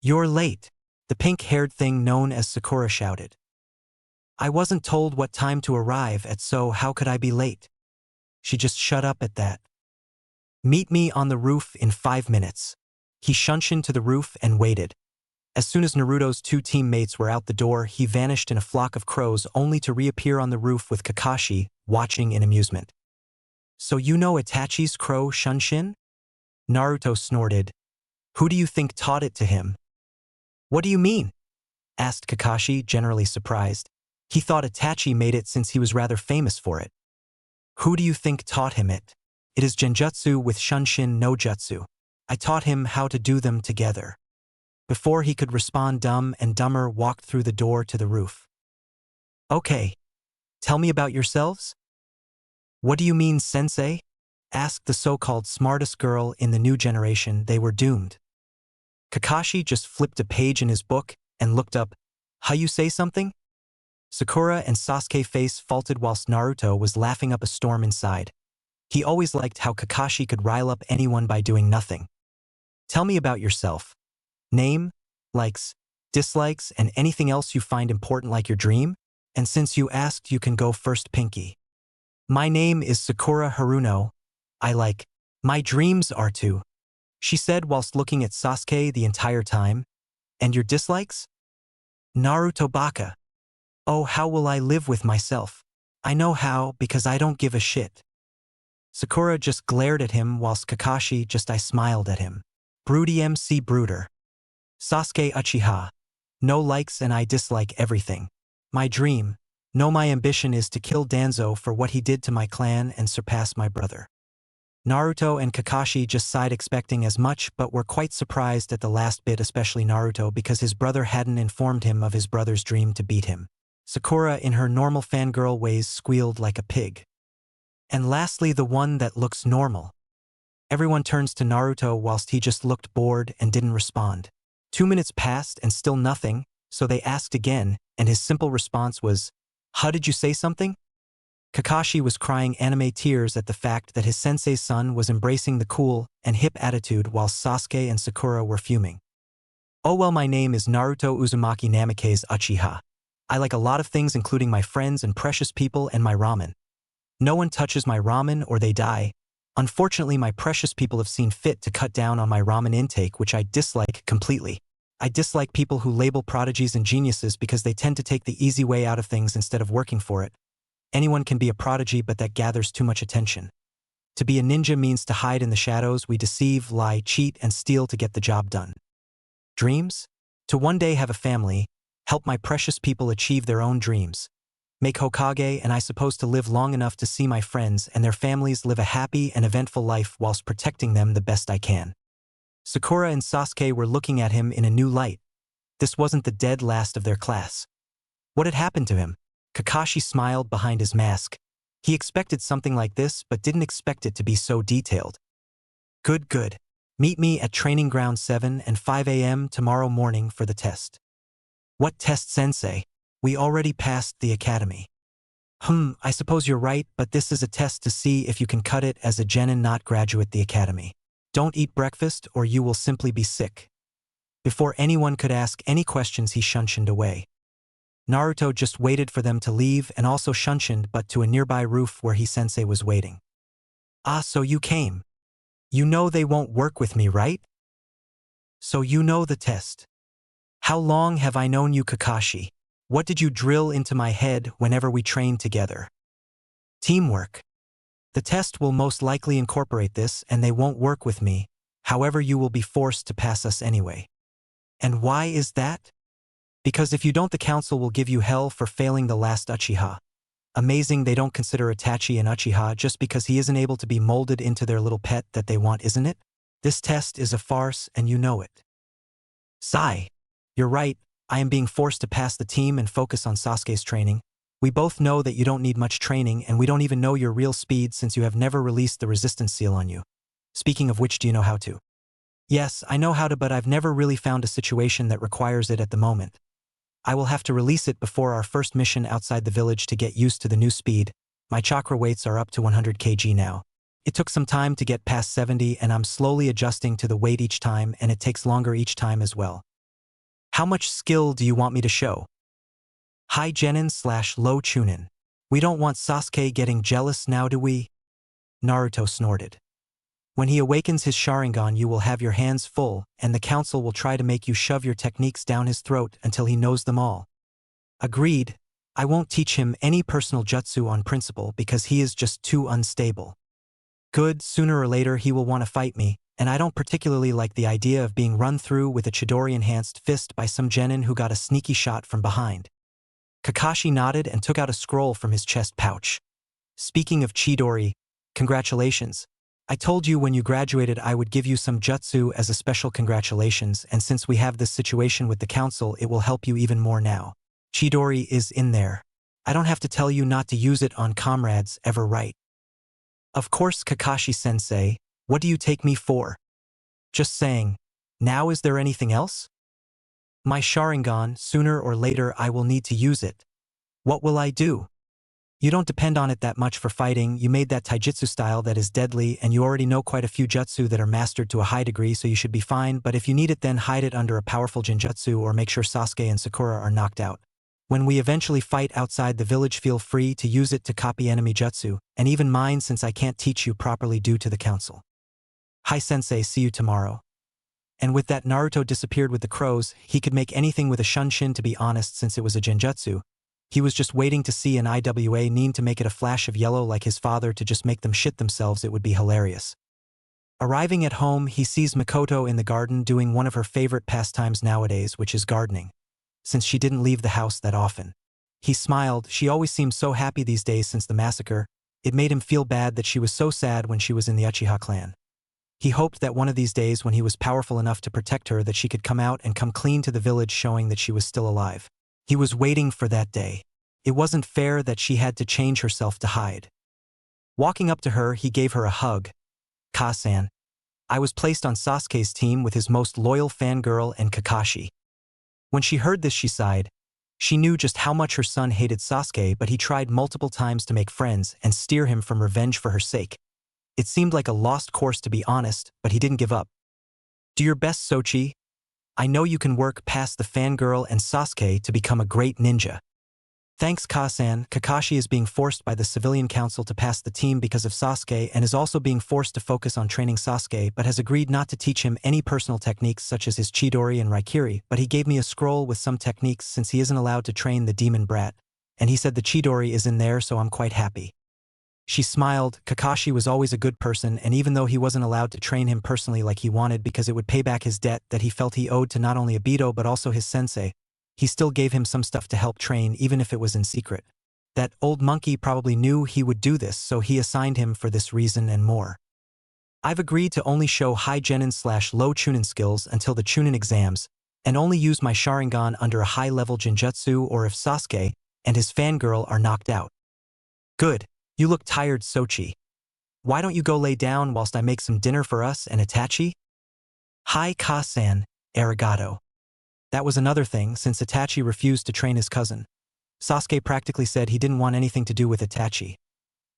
You're late," the pink-haired thing known as Sakura shouted. "I wasn't told what time to arrive at, so how could I be late?" She just shut up at that. "Meet me on the roof in 5 minutes." He shunshined to the roof and waited. As soon as Naruto's 2 teammates were out the door, he vanished in a flock of crows only to reappear on the roof with Kakashi, watching in amusement. "So you know Itachi's crow shunshin?" Naruto snorted. "Who do you think taught it to him?" "What do you mean?" asked Kakashi, generally surprised. He thought Itachi made it since he was rather famous for it. "Who do you think taught him it? It is Genjutsu with Shunshin no Jutsu. I taught him how to do them together." Before he could respond, Dumb and Dumber walked through the door to the roof. "Okay. Tell me about yourselves." "What do you mean, sensei?" asked the so-called smartest girl in the new generation. They were doomed. Kakashi just flipped a page in his book and looked up. "How you say something?" Sakura and Sasuke face faulted whilst Naruto was laughing up a storm inside. He always liked how Kakashi could rile up anyone by doing nothing. "Tell me about yourself. Name, likes, dislikes, and anything else you find important like your dream? And since you asked, you can go first, Pinky." "My name is Sakura Haruno. My dreams are to," she said whilst looking at Sasuke the entire time. "And your dislikes?" "Naruto Baka. Oh, how will I live with myself? I know how, because I don't give a shit." Sakura just glared at him whilst Kakashi just smiled at him. "Broody MC Brooder." Sasuke Uchiha. "No likes and I dislike everything. My dream, no, my ambition is to kill Danzo for what he did to my clan and surpass my brother." Naruto and Kakashi just sighed, expecting as much, but were quite surprised at the last bit, especially Naruto, because his brother hadn't informed him of his brother's dream to beat him. Sakura, in her normal fangirl ways, squealed like a pig. "And lastly, the one that looks normal." Everyone turns to Naruto whilst he just looked bored and didn't respond. 2 minutes passed and still nothing, so they asked again, and his simple response was, "How did you say something?" Kakashi was crying anime tears at the fact that his sensei's son was embracing the cool and hip attitude while Sasuke and Sakura were fuming. "Oh well, my name is Naruto Uzumaki Namikaze Uchiha. I like a lot of things, including my friends and precious people and my ramen. No one touches my ramen or they die. Unfortunately, my precious people have seen fit to cut down on my ramen intake, which I dislike completely. I dislike people who label prodigies and geniuses because they tend to take the easy way out of things instead of working for it. Anyone can be a prodigy, but that gathers too much attention. To be a ninja means to hide in the shadows. We deceive, lie, cheat, and steal to get the job done. Dreams? To one day have a family, help my precious people achieve their own dreams. Make Hokage, and I suppose to live long enough to see my friends and their families live a happy and eventful life whilst protecting them the best I can." Sakura and Sasuke were looking at him in a new light. This wasn't the dead last of their class. What had happened to him? Kakashi smiled behind his mask. He expected something like this, but didn't expect it to be so detailed. Good. Meet me at Training Ground 7 and 5 a.m. tomorrow morning for the test." "What test, sensei? We already passed the academy." I suppose you're right, but this is a test to see if you can cut it as a genin, not graduate the academy. Don't eat breakfast or you will simply be sick." Before anyone could ask any questions, he shunshined away. Naruto just waited for them to leave and also shunshined but to a nearby roof where sensei was waiting. "Ah, so you came. You know they won't work with me, right? So you know the test. How long have I known you, Kakashi? What did you drill into my head whenever we trained together? Teamwork. The test will most likely incorporate this and they won't work with me, however you will be forced to pass us anyway. And why is that? Because if you don't the council will give you hell for failing the last Uchiha. Amazing they don't consider Itachi an Uchiha just because he isn't able to be molded into their little pet that they want, isn't it? This test is a farce and you know it. Sigh. You're right, I am being forced to pass the team and focus on Sasuke's training. We both know that you don't need much training and we don't even know your real speed since you have never released the resistance seal on you. Speaking of which, do you know how to? Yes, I know how to, but I've never really found a situation that requires it at the moment. I will have to release it before our first mission outside the village to get used to the new speed. My chakra weights are up to 100 kg now. It took some time to get past 70 and I'm slowly adjusting to the weight each time and it takes longer each time as well. How much skill do you want me to show? High Genin/low Chunin. We don't want Sasuke getting jealous now, do we? Naruto snorted. When he awakens his Sharingan you will have your hands full and the council will try to make you shove your techniques down his throat until he knows them all. Agreed. I won't teach him any personal jutsu on principle because he is just too unstable. Good, sooner or later he will want to fight me, and I don't particularly like the idea of being run through with a Chidori-enhanced fist by some genin who got a sneaky shot from behind. Kakashi nodded and took out a scroll from his chest pouch. Speaking of Chidori, congratulations. I told you when you graduated I would give you some jutsu as a special congratulations, and since we have this situation with the council it will help you even more now. Chidori is in there. I don't have to tell you not to use it on comrades, ever right? Of course, Kakashi-sensei. What do you take me for? Just saying. Now is there anything else? My Sharingan, sooner or later I will need to use it. What will I do? You don't depend on it that much for fighting, you made that taijutsu style that is deadly and you already know quite a few jutsu that are mastered to a high degree so you should be fine, but if you need it then hide it under a powerful genjutsu or make sure Sasuke and Sakura are knocked out. When we eventually fight outside the village feel free to use it to copy enemy jutsu, and even mine since I can't teach you properly due to the council. Hi sensei, see you tomorrow. And with that Naruto disappeared with the crows, he could make anything with a shunshin to be honest since it was a genjutsu. He was just waiting to see an IWA Nin to make it a flash of yellow like his father to just make them shit themselves, it would be hilarious. Arriving at home, he sees Mikoto in the garden doing one of her favorite pastimes nowadays, which is gardening. Since she didn't leave the house that often. He smiled, she always seemed so happy these days since the massacre, it made him feel bad that she was so sad when she was in the Uchiha clan. He hoped that one of these days when he was powerful enough to protect her that she could come out and come clean to the village showing that she was still alive. He was waiting for that day. It wasn't fair that she had to change herself to hide. Walking up to her, he gave her a hug. Ka-san. I was placed on Sasuke's team with his most loyal fangirl and Kakashi. When she heard this she sighed. She knew just how much her son hated Sasuke, but he tried multiple times to make friends and steer him from revenge for her sake. It seemed like a lost course to be honest, but he didn't give up. Do your best, Sochi. I know you can work past the fangirl and Sasuke to become a great ninja. Thanks, Ka-san. Kakashi is being forced by the civilian council to pass the team because of Sasuke and is also being forced to focus on training Sasuke but has agreed not to teach him any personal techniques such as his Chidori and Raikiri, but he gave me a scroll with some techniques since he isn't allowed to train the demon brat, and he said the Chidori is in there so I'm quite happy. She smiled. Kakashi was always a good person, and even though he wasn't allowed to train him personally like he wanted because it would pay back his debt that he felt he owed to not only Obito but also his sensei, he still gave him some stuff to help train even if it was in secret. That old monkey probably knew he would do this, so he assigned him for this reason and more. I've agreed to only show high Genin/low Chunin skills until the Chunin exams, and only use my Sharingan under a high-level genjutsu or if Sasuke and his fangirl are knocked out. Good. You look tired, Sochi. Why don't you go lay down whilst I make some dinner for us and Itachi? Hi, Ka-san, arigato. That was another thing, since Itachi refused to train his cousin. Sasuke practically said he didn't want anything to do with Itachi.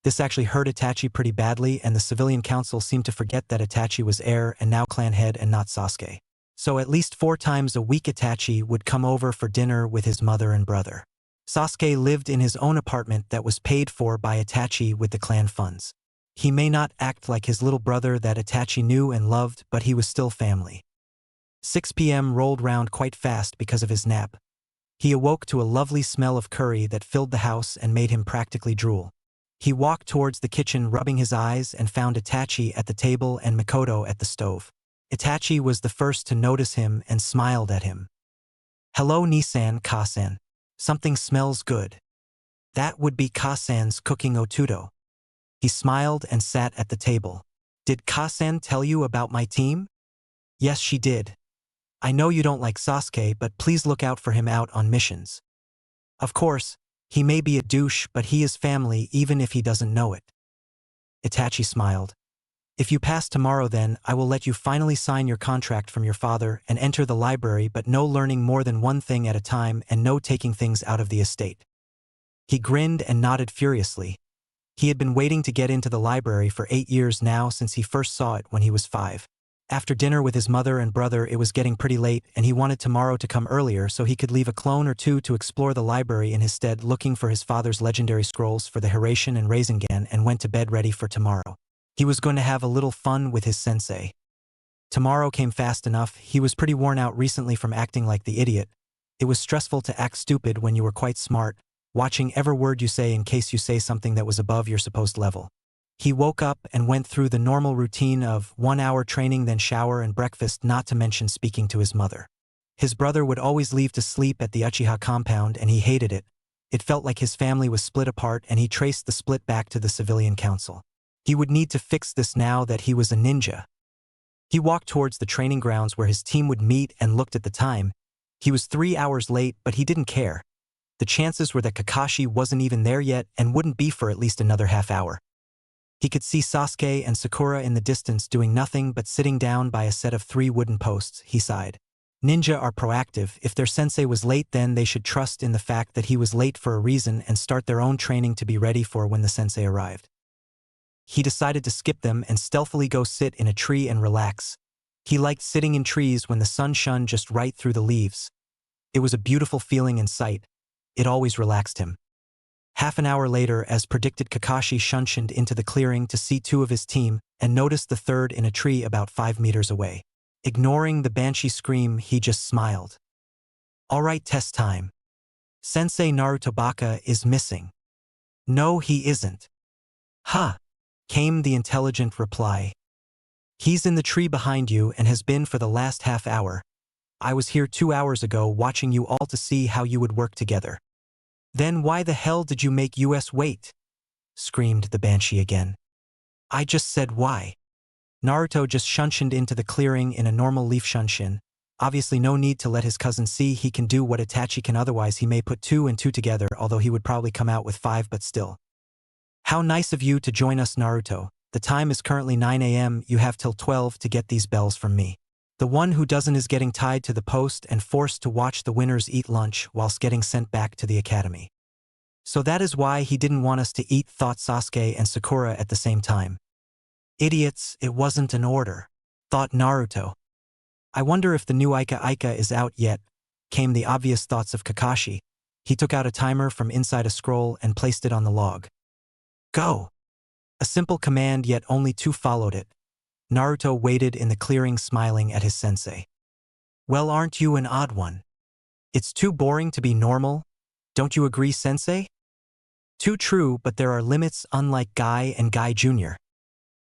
This actually hurt Itachi pretty badly, and the civilian council seemed to forget that Itachi was heir and now clan head and not Sasuke. So at least 4 times a week Itachi would come over for dinner with his mother and brother. Sasuke lived in his own apartment that was paid for by Itachi with the clan funds. He may not act like his little brother that Itachi knew and loved, but he was still family. 6 p.m. rolled round quite fast because of his nap. He awoke to a lovely smell of curry that filled the house and made him practically drool. He walked towards the kitchen rubbing his eyes and found Itachi at the table and Mikoto at the stove. Itachi was the first to notice him and smiled at him. "Hello Nisan, Ka-san. Something smells good." "That would be Ka-san's cooking otudo." He smiled and sat at the table. "Did Ka-san tell you about my team?" "Yes, she did. I know you don't like Sasuke, but please look out for him out on missions." "Of course, he may be a douche, but he is family even if he doesn't know it." Itachi smiled. "If you pass tomorrow then, I will let you finally sign your contract from your father and enter the library, but no learning more than one thing at a time and no taking things out of the estate." He grinned and nodded furiously. He had been waiting to get into the library for 8 years now since he first saw it when he was 5. After dinner with his mother and brother it was getting pretty late and he wanted tomorrow to come earlier so he could leave a clone or two to explore the library in his stead, looking for his father's legendary scrolls for the Hiraishin and Rasengan, and went to bed ready for tomorrow. He was going to have a little fun with his sensei. Tomorrow came fast enough. He was pretty worn out recently from acting like the idiot. It was stressful to act stupid when you were quite smart, watching every word you say in case you say something that was above your supposed level. He woke up and went through the normal routine of 1 hour training, then shower and breakfast, not to mention speaking to his mother. His brother would always leave to sleep at the Uchiha compound and he hated it. It felt like his family was split apart and he traced the split back to the civilian council. He would need to fix this now that he was a ninja. He walked towards the training grounds where his team would meet and looked at the time. He was 3 hours late, but he didn't care. The chances were that Kakashi wasn't even there yet and wouldn't be for at least another half hour. He could see Sasuke and Sakura in the distance doing nothing but sitting down by a set of 3 wooden posts. He sighed. Ninja are proactive. If their sensei was late, then they should trust in the fact that he was late for a reason and start their own training to be ready for when the sensei arrived. He decided to skip them and stealthily go sit in a tree and relax. He liked sitting in trees when the sun shone just right through the leaves. It was a beautiful feeling and sight. It always relaxed him. Half an hour later, as predicted, Kakashi shunshined into the clearing to see 2 of his team and noticed the third in a tree about 5 meters away. Ignoring the banshee scream, he just smiled. "All right, test time. Sensei Naruto Baka is missing." "No, he isn't." "Huh," came the intelligent reply. "He's in the tree behind you and has been for the last half hour. I was here 2 hours ago watching you all to see how you would work together." "Then why the hell did you make us wait?" screamed the banshee again. "I just said why." Naruto just shunshined into the clearing in a normal leaf shunshin. Obviously no need to let his cousin see he can do what Itachi can, otherwise he may put 2 and 2 together, although he would probably come out with 5, but still. "How nice of you to join us, Naruto. The time is currently 9 a.m. You have till 12 to get these bells from me. The one who doesn't is getting tied to the post and forced to watch the winners eat lunch whilst getting sent back to the academy." "So that is why he didn't want us to eat," thought Sasuke and Sakura at the same time. "Idiots, it wasn't an order," thought Naruto. "I wonder if the new Ika is out yet," came the obvious thoughts of Kakashi. He took out a timer from inside a scroll and placed it on the log. "Go!" A simple command, yet only 2 followed it. Naruto waited in the clearing smiling at his sensei. "Well, aren't you an odd one? It's too boring to be normal. Don't you agree, sensei?" "Too true, but there are limits, unlike Guy and Guy Jr."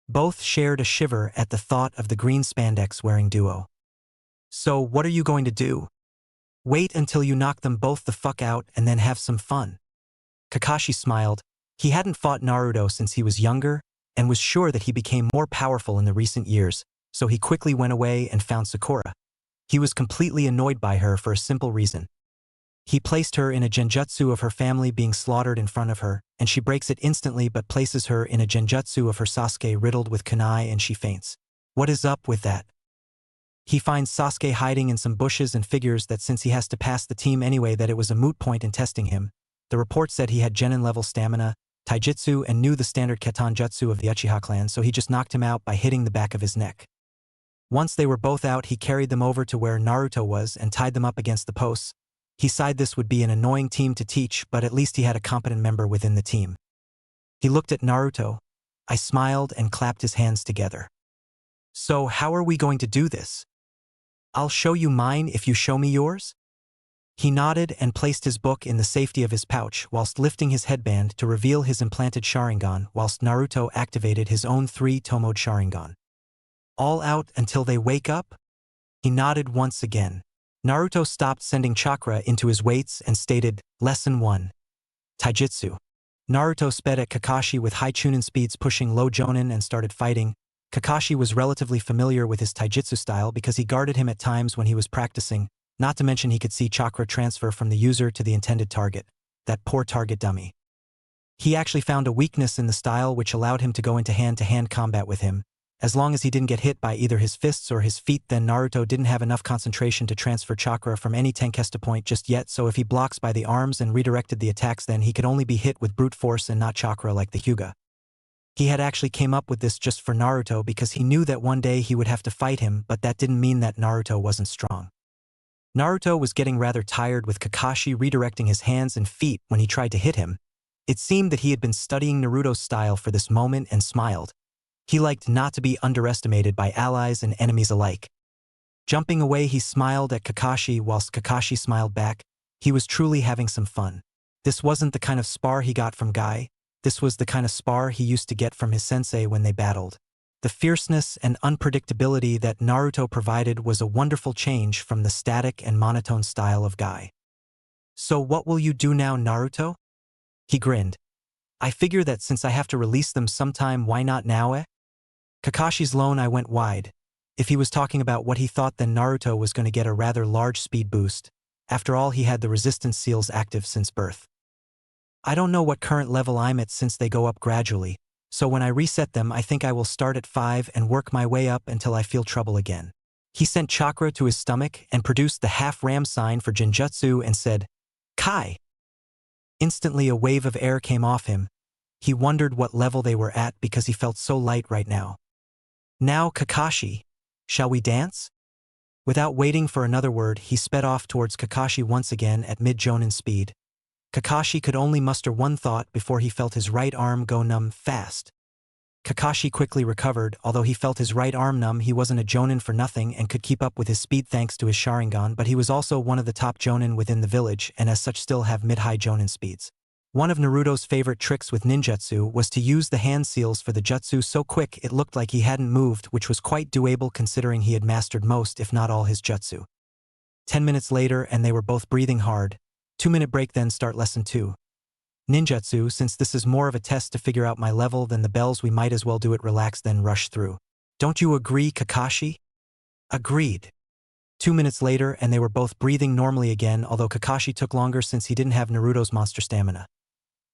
Both shared a shiver at the thought of the green spandex-wearing duo. "So what are you going to do? Wait until you knock them both the fuck out and then have some fun." Kakashi smiled. He hadn't fought Naruto since he was younger and was sure that he became more powerful in the recent years, so he quickly went away and found Sakura. He was completely annoyed by her for a simple reason. He placed her in a genjutsu of her family being slaughtered in front of her, and she breaks it instantly but places her in a genjutsu of her Sasuke riddled with kunai and she faints. What is up with that? He finds Sasuke hiding in some bushes and figures that since he has to pass the team anyway that it was a moot point in testing him. The report said he had Genin level stamina, taijutsu, and knew the standard Ketan jutsu of the Uchiha clan, so he just knocked him out by hitting the back of his neck. Once they were both out, he carried them over to where Naruto was and tied them up against the posts. He sighed this would be an annoying team to teach, but at least he had a competent member within the team. He looked at Naruto. I smiled and clapped his hands together. "So how are we going to do this?" I'll show you mine if you show me yours? He nodded and placed his book in the safety of his pouch whilst lifting his headband to reveal his implanted Sharingan whilst Naruto activated his own 3-tomoed Sharingan. All out until they wake up? He nodded once again. Naruto stopped sending chakra into his weights and stated, Lesson 1. Taijutsu. Naruto sped at Kakashi with high Chunin speeds pushing low Jonin and started fighting. Kakashi was relatively familiar with his taijutsu style because he guarded him at times when he was practicing, not to mention he could see chakra transfer from the user to the intended target, that poor target dummy. He actually found a weakness in the style which allowed him to go into hand-to-hand combat with him. As long as he didn't get hit by either his fists or his feet, then Naruto didn't have enough concentration to transfer chakra from any Tenkesta point just yet, so if he blocks by the arms and redirected the attacks, then he could only be hit with brute force and not chakra like the Hyuga. He had actually came up with this just for Naruto because he knew that one day he would have to fight him, but that didn't mean that Naruto wasn't strong. Naruto was getting rather tired with Kakashi redirecting his hands and feet when he tried to hit him. It seemed that he had been studying Naruto's style for this moment and smiled. He liked not to be underestimated by allies and enemies alike. Jumping away, he smiled at Kakashi whilst Kakashi smiled back. He was truly having some fun. This wasn't the kind of spar he got from Guy. This was the kind of spar he used to get from his sensei when they battled. The fierceness and unpredictability that Naruto provided was a wonderful change from the static and monotone style of Guy. So what will you do now, Naruto? He grinned. I figure that since I have to release them sometime, why not now, eh? Kakashi's loan eye went wide. If he was talking about what he thought, then Naruto was going to get a rather large speed boost. After all, he had the resistance seals active since birth. I don't know what current level I'm at since they go up gradually, so when I reset them I think I will start at 5 and work my way up until I feel trouble again. He sent chakra to his stomach and produced the half-ram sign for Genjutsu and said, Kai! Instantly a wave of air came off him. He wondered what level they were at because he felt so light right now. Now, Kakashi, shall we dance? Without waiting for another word, he sped off towards Kakashi once again at mid-Jonin speed. Kakashi could only muster one thought before he felt his right arm go numb fast. Kakashi quickly recovered. Although he felt his right arm numb, he wasn't a Jonin for nothing and could keep up with his speed thanks to his Sharingan, but he was also one of the top Jonin within the village and as such still have mid-high Jonin speeds. One of Naruto's favorite tricks with ninjutsu was to use the hand seals for the jutsu so quick it looked like he hadn't moved, which was quite doable considering he had mastered most if not all his jutsu. 10 minutes later and they were both breathing hard. 2-minute break, then start lesson 2. Ninjutsu, since this is more of a test to figure out my level than the bells, we might as well do it relaxed then rush through. Don't you agree, Kakashi? Agreed. 2 minutes later and they were both breathing normally again, although Kakashi took longer since he didn't have Naruto's monster stamina.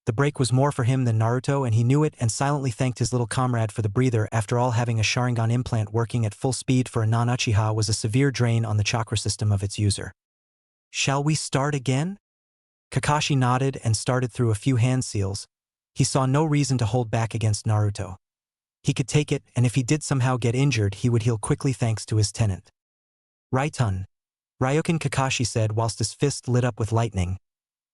The break was more for him than Naruto and he knew it and silently thanked his little comrade for the breather. After all, having a Sharingan implant working at full speed for a non-Uchiha was a severe drain on the chakra system of its user. Shall we start again? Kakashi nodded and started through a few hand seals. He saw no reason to hold back against Naruto. He could take it, and if he did somehow get injured, he would heal quickly thanks to his tenant. Raiton. Ryokan, Kakashi said whilst his fist lit up with lightning.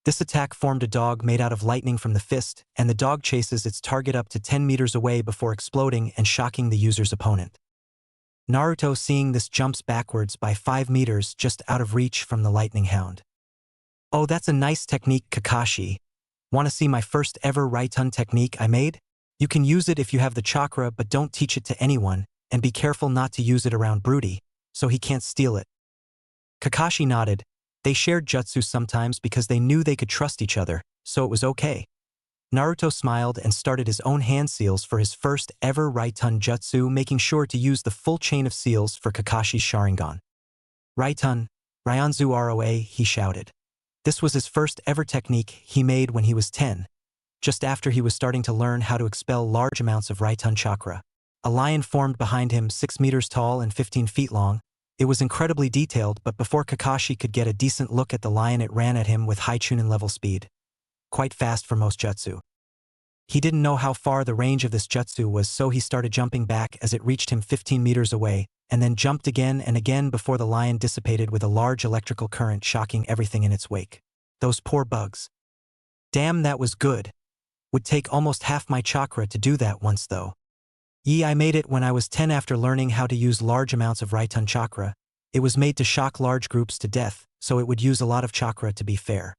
This attack formed a dog made out of lightning from the fist, and the dog chases its target up to 10 meters away before exploding and shocking the user's opponent. Naruto, seeing this, jumps backwards by 5 meters just out of reach from the lightning hound. Oh, that's a nice technique, Kakashi. Want to see my first ever Raiton technique I made? You can use it if you have the chakra, but don't teach it to anyone, and be careful not to use it around Broody, so he can't steal it. Kakashi nodded. They shared jutsu sometimes because they knew they could trust each other, so it was okay. Naruto smiled and started his own hand seals for his first ever Raiton jutsu, making sure to use the full chain of seals for Kakashi's Sharingan. Raiton, Ryanzu Roa, he shouted. This was his first ever technique he made when he was 10, just after he was starting to learn how to expel large amounts of Raiton chakra. A lion formed behind him 6 meters tall and 15 feet long. It was incredibly detailed, but before Kakashi could get a decent look at the lion, it ran at him with high Chunin level speed. Quite fast for most jutsu. He didn't know how far the range of this jutsu was, so he started jumping back as it reached him 15 meters away, and then jumped again and again before the lion dissipated with a large electrical current shocking everything in its wake. Those poor bugs. Damn, that was good. Would take almost half my chakra to do that once though. I made it when I was 10 after learning how to use large amounts of Raiton chakra. It was made to shock large groups to death, so it would use a lot of chakra to be fair.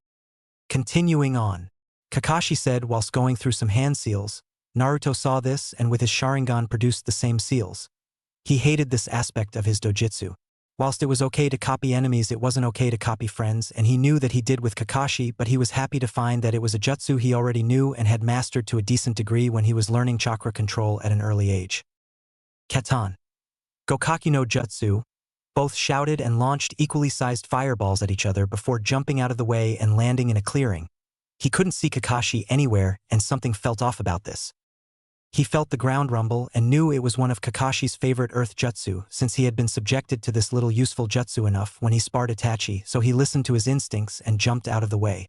Continuing on. Kakashi said whilst going through some hand seals, Naruto saw this and with his Sharingan produced the same seals. He hated this aspect of his dojutsu. Whilst it was okay to copy enemies, it wasn't okay to copy friends, and he knew that he did with Kakashi, but he was happy to find that it was a jutsu he already knew and had mastered to a decent degree when he was learning chakra control at an early age. Katan. Gokaki no Jutsu. Both shouted and launched equally sized fireballs at each other before jumping out of the way and landing in a clearing. He couldn't see Kakashi anywhere, and something felt off about this. He felt the ground rumble and knew it was one of Kakashi's favorite earth jutsu, since he had been subjected to this little useful jutsu enough when he sparred Itachi, so he listened to his instincts and jumped out of the way.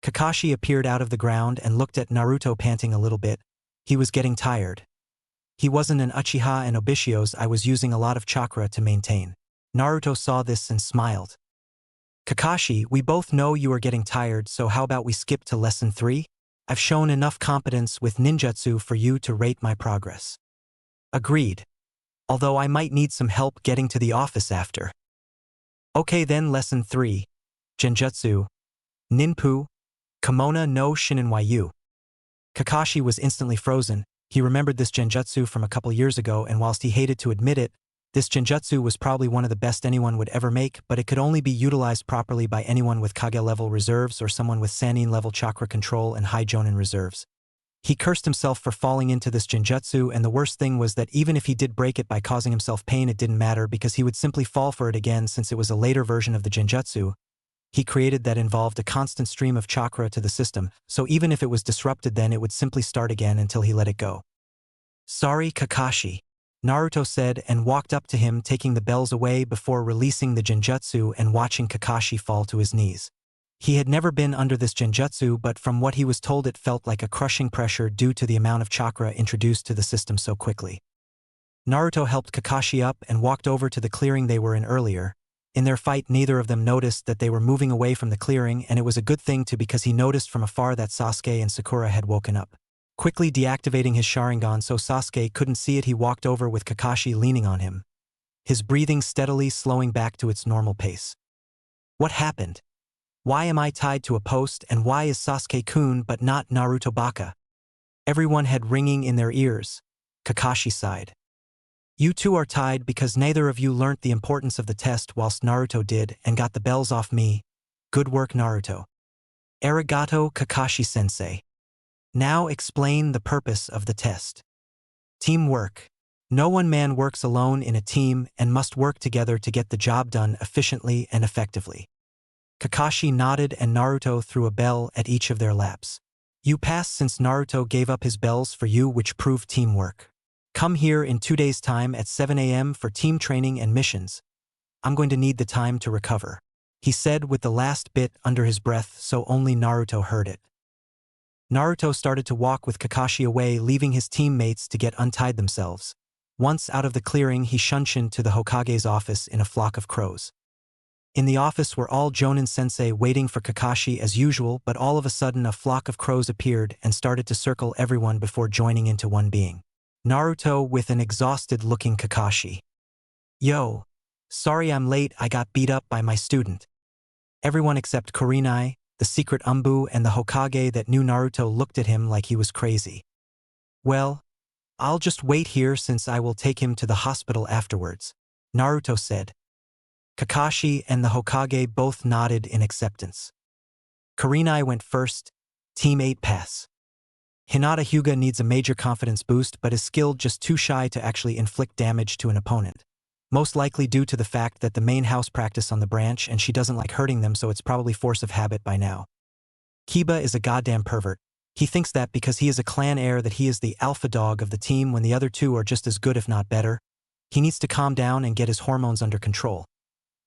Kakashi appeared out of the ground and looked at Naruto, panting a little bit. He was getting tired. He wasn't an Uchiha and Obishio's. I was using a lot of chakra to maintain. Naruto saw this and smiled. Kakashi, we both know you are getting tired, so how about we skip to lesson 3? I've shown enough competence with ninjutsu for you to rate my progress. Agreed. Although I might need some help getting to the office after. Okay then, lesson 3. Genjutsu. Ninpu. Kimono no Shininwayu. Kakashi was instantly frozen. He remembered this genjutsu from a couple years ago, and whilst he hated to admit it, this genjutsu was probably one of the best anyone would ever make, but it could only be utilized properly by anyone with Kage-level reserves or someone with Sannin-level chakra control and high Jonin reserves. He cursed himself for falling into this genjutsu, and the worst thing was that even if he did break it by causing himself pain, it didn't matter because he would simply fall for it again since it was a later version of the genjutsu he created that involved a constant stream of chakra to the system, so even if it was disrupted then it would simply start again until he let it go. Sorry, Kakashi, Naruto said and walked up to him, taking the bells away before releasing the genjutsu and watching Kakashi fall to his knees. He had never been under this genjutsu, but from what he was told it felt like a crushing pressure due to the amount of chakra introduced to the system so quickly. Naruto helped Kakashi up and walked over to the clearing they were in earlier. In their fight, neither of them noticed that they were moving away from the clearing, and it was a good thing too because he noticed from afar that Sasuke and Sakura had woken up. Quickly deactivating his Sharingan so Sasuke couldn't see it, he walked over with Kakashi leaning on him, his breathing steadily slowing back to its normal pace. What happened? Why am I tied to a post, and why is Sasuke-kun but not Naruto Baka? Everyone had ringing in their ears. Kakashi sighed. You two are tied because neither of you learnt the importance of the test whilst Naruto did and got the bells off me. Good work, Naruto. Arigato, Kakashi-sensei. Now explain the purpose of the test. Teamwork. No one man works alone in a team and must work together to get the job done efficiently and effectively. Kakashi nodded and Naruto threw a bell at each of their laps. You passed since Naruto gave up his bells for you, which proved teamwork. Come here in 2 days' time at 7 a.m. for team training and missions. I'm going to need the time to recover, he said with the last bit under his breath so only Naruto heard it. Naruto started to walk with Kakashi away, leaving his teammates to get untied themselves. Once out of the clearing, he shunshined to the Hokage's office in a flock of crows. In the office were all Jonin-sensei waiting for Kakashi as usual, but all of a sudden a flock of crows appeared and started to circle everyone before joining into one being. Naruto with an exhausted-looking Kakashi. Yo. Sorry I'm late, I got beat up by my student. Everyone except Kurenai, the secret Umbu, and the Hokage that knew Naruto looked at him like he was crazy. Well, I'll just wait here since I will take him to the hospital afterwards, Naruto said. Kakashi and the Hokage both nodded in acceptance. Kurenai went first. Team 8 pass. Hinata Hyuga needs a major confidence boost but is skilled just too shy to actually inflict damage to an opponent. Most likely due to the fact that the main house practice on the branch and she doesn't like hurting them, so it's probably force of habit by now. Kiba is a goddamn pervert. He thinks that because he is a clan heir that he is the alpha dog of the team when the other two are just as good if not better. He needs to calm down and get his hormones under control.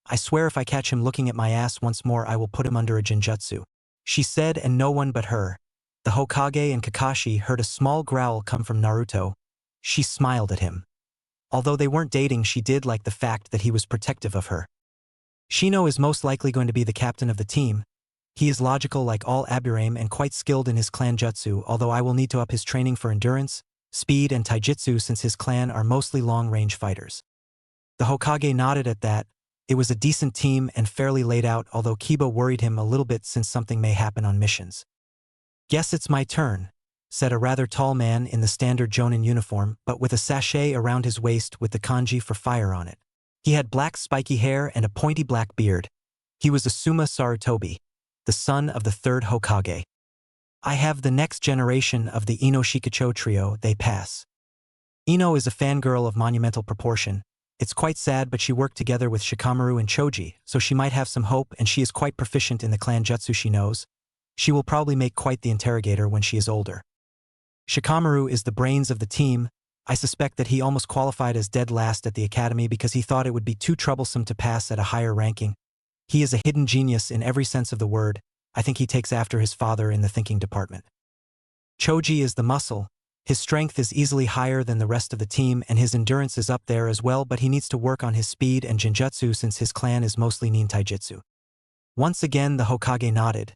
I swear if I catch him looking at my ass once more I will put him under a genjutsu, she said, and no one but her, the Hokage and Kakashi, heard a small growl come from Naruto. She smiled at him. Although they weren't dating, she did like the fact that he was protective of her. Shino is most likely going to be the captain of the team. He is logical like all Aburame and quite skilled in his clan jutsu, although I will need to up his training for endurance, speed, and taijutsu since his clan are mostly long-range fighters. The Hokage nodded at that, It was a decent team and fairly laid out, although Kiba worried him a little bit since something may happen on missions. "Guess it's my turn," said a rather tall man in the standard Jonin uniform, but with a sachet around his waist with the kanji for fire on it. He had black spiky hair and a pointy black beard. He was Asuma Sarutobi, the son of the third Hokage. "I have the next generation of the Ino Shikacho trio, they pass." Ino is a fangirl of monumental proportion. It's quite sad, but she worked together with Shikamaru and Choji, so she might have some hope, and she is quite proficient in the clan jutsu she knows. She will probably make quite the interrogator when she is older. Shikamaru is the brains of the team. I suspect that he almost qualified as dead last at the academy because he thought it would be too troublesome to pass at a higher ranking. He is a hidden genius in every sense of the word. I think he takes after his father in the thinking department. Choji is the muscle. His strength is easily higher than the rest of the team, and his endurance is up there as well, but he needs to work on his speed and genjutsu since his clan is mostly nin taijutsu. Once again the Hokage nodded.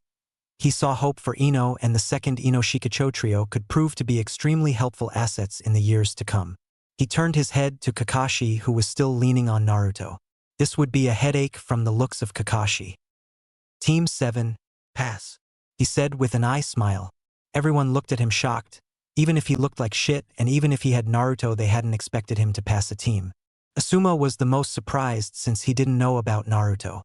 He saw hope for Ino, and the second Ino Shikacho trio could prove to be extremely helpful assets in the years to come. He turned his head to Kakashi, who was still leaning on Naruto. This would be a headache from the looks of Kakashi. "Team 7, pass," he said with an eye smile. Everyone looked at him shocked. Even if he looked like shit, and even if he had Naruto, they hadn't expected him to pass a team. Asuma was the most surprised since he didn't know about Naruto.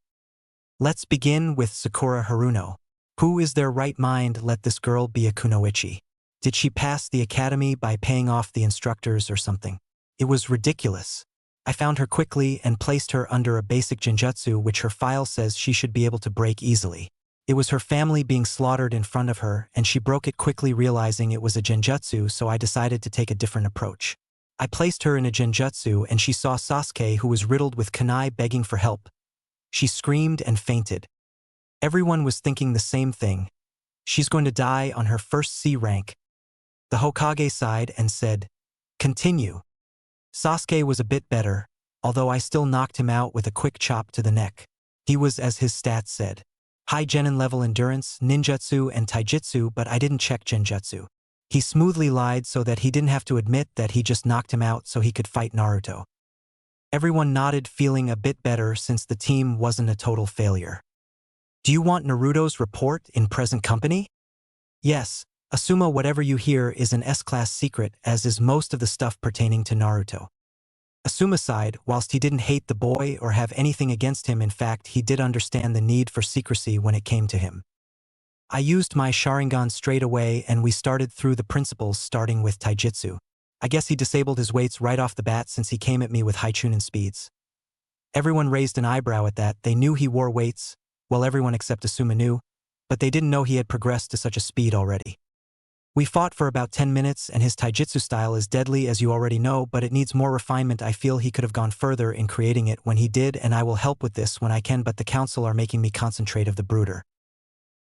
"Let's begin with Sakura Haruno. Who is their right mind let this girl be a kunoichi? Did she pass the academy by paying off the instructors or something? It was ridiculous. I found her quickly and placed her under a basic genjutsu which her file says she should be able to break easily. It was her family being slaughtered in front of her, and she broke it quickly realizing it was a genjutsu, so I decided to take a different approach. I placed her in a genjutsu and she saw Sasuke, who was riddled with kunai, begging for help. She screamed and fainted. Everyone was thinking the same thing. She's going to die on her first C rank. The Hokage sighed and said, "Continue." Sasuke was a bit better, although I still knocked him out with a quick chop to the neck. He was, as his stats said, high genin level endurance, ninjutsu, and taijutsu, but I didn't check genjutsu. He smoothly lied so that he didn't have to admit that he just knocked him out so he could fight Naruto. Everyone nodded, feeling a bit better since the team wasn't a total failure. "Do you want Naruto's report in present company?" "Yes, Asuma, whatever you hear is an S-class secret, as is most of the stuff pertaining to Naruto." Asuma sighed. Whilst he didn't hate the boy or have anything against him, in fact, he did understand the need for secrecy when it came to him. "I used my Sharingan straight away and we started through the principles, starting with taijutsu. I guess he disabled his weights right off the bat since he came at me with high Chunin speeds." Everyone raised an eyebrow at that. They knew he wore weights. Well, everyone except Asuma knew, but they didn't know he had progressed to such a speed already. "We fought for about 10 minutes and his taijutsu style is deadly, as you already know, but it needs more refinement. I feel he could have gone further in creating it when he did, and I will help with this when I can, but the council are making me concentrate of the brooder."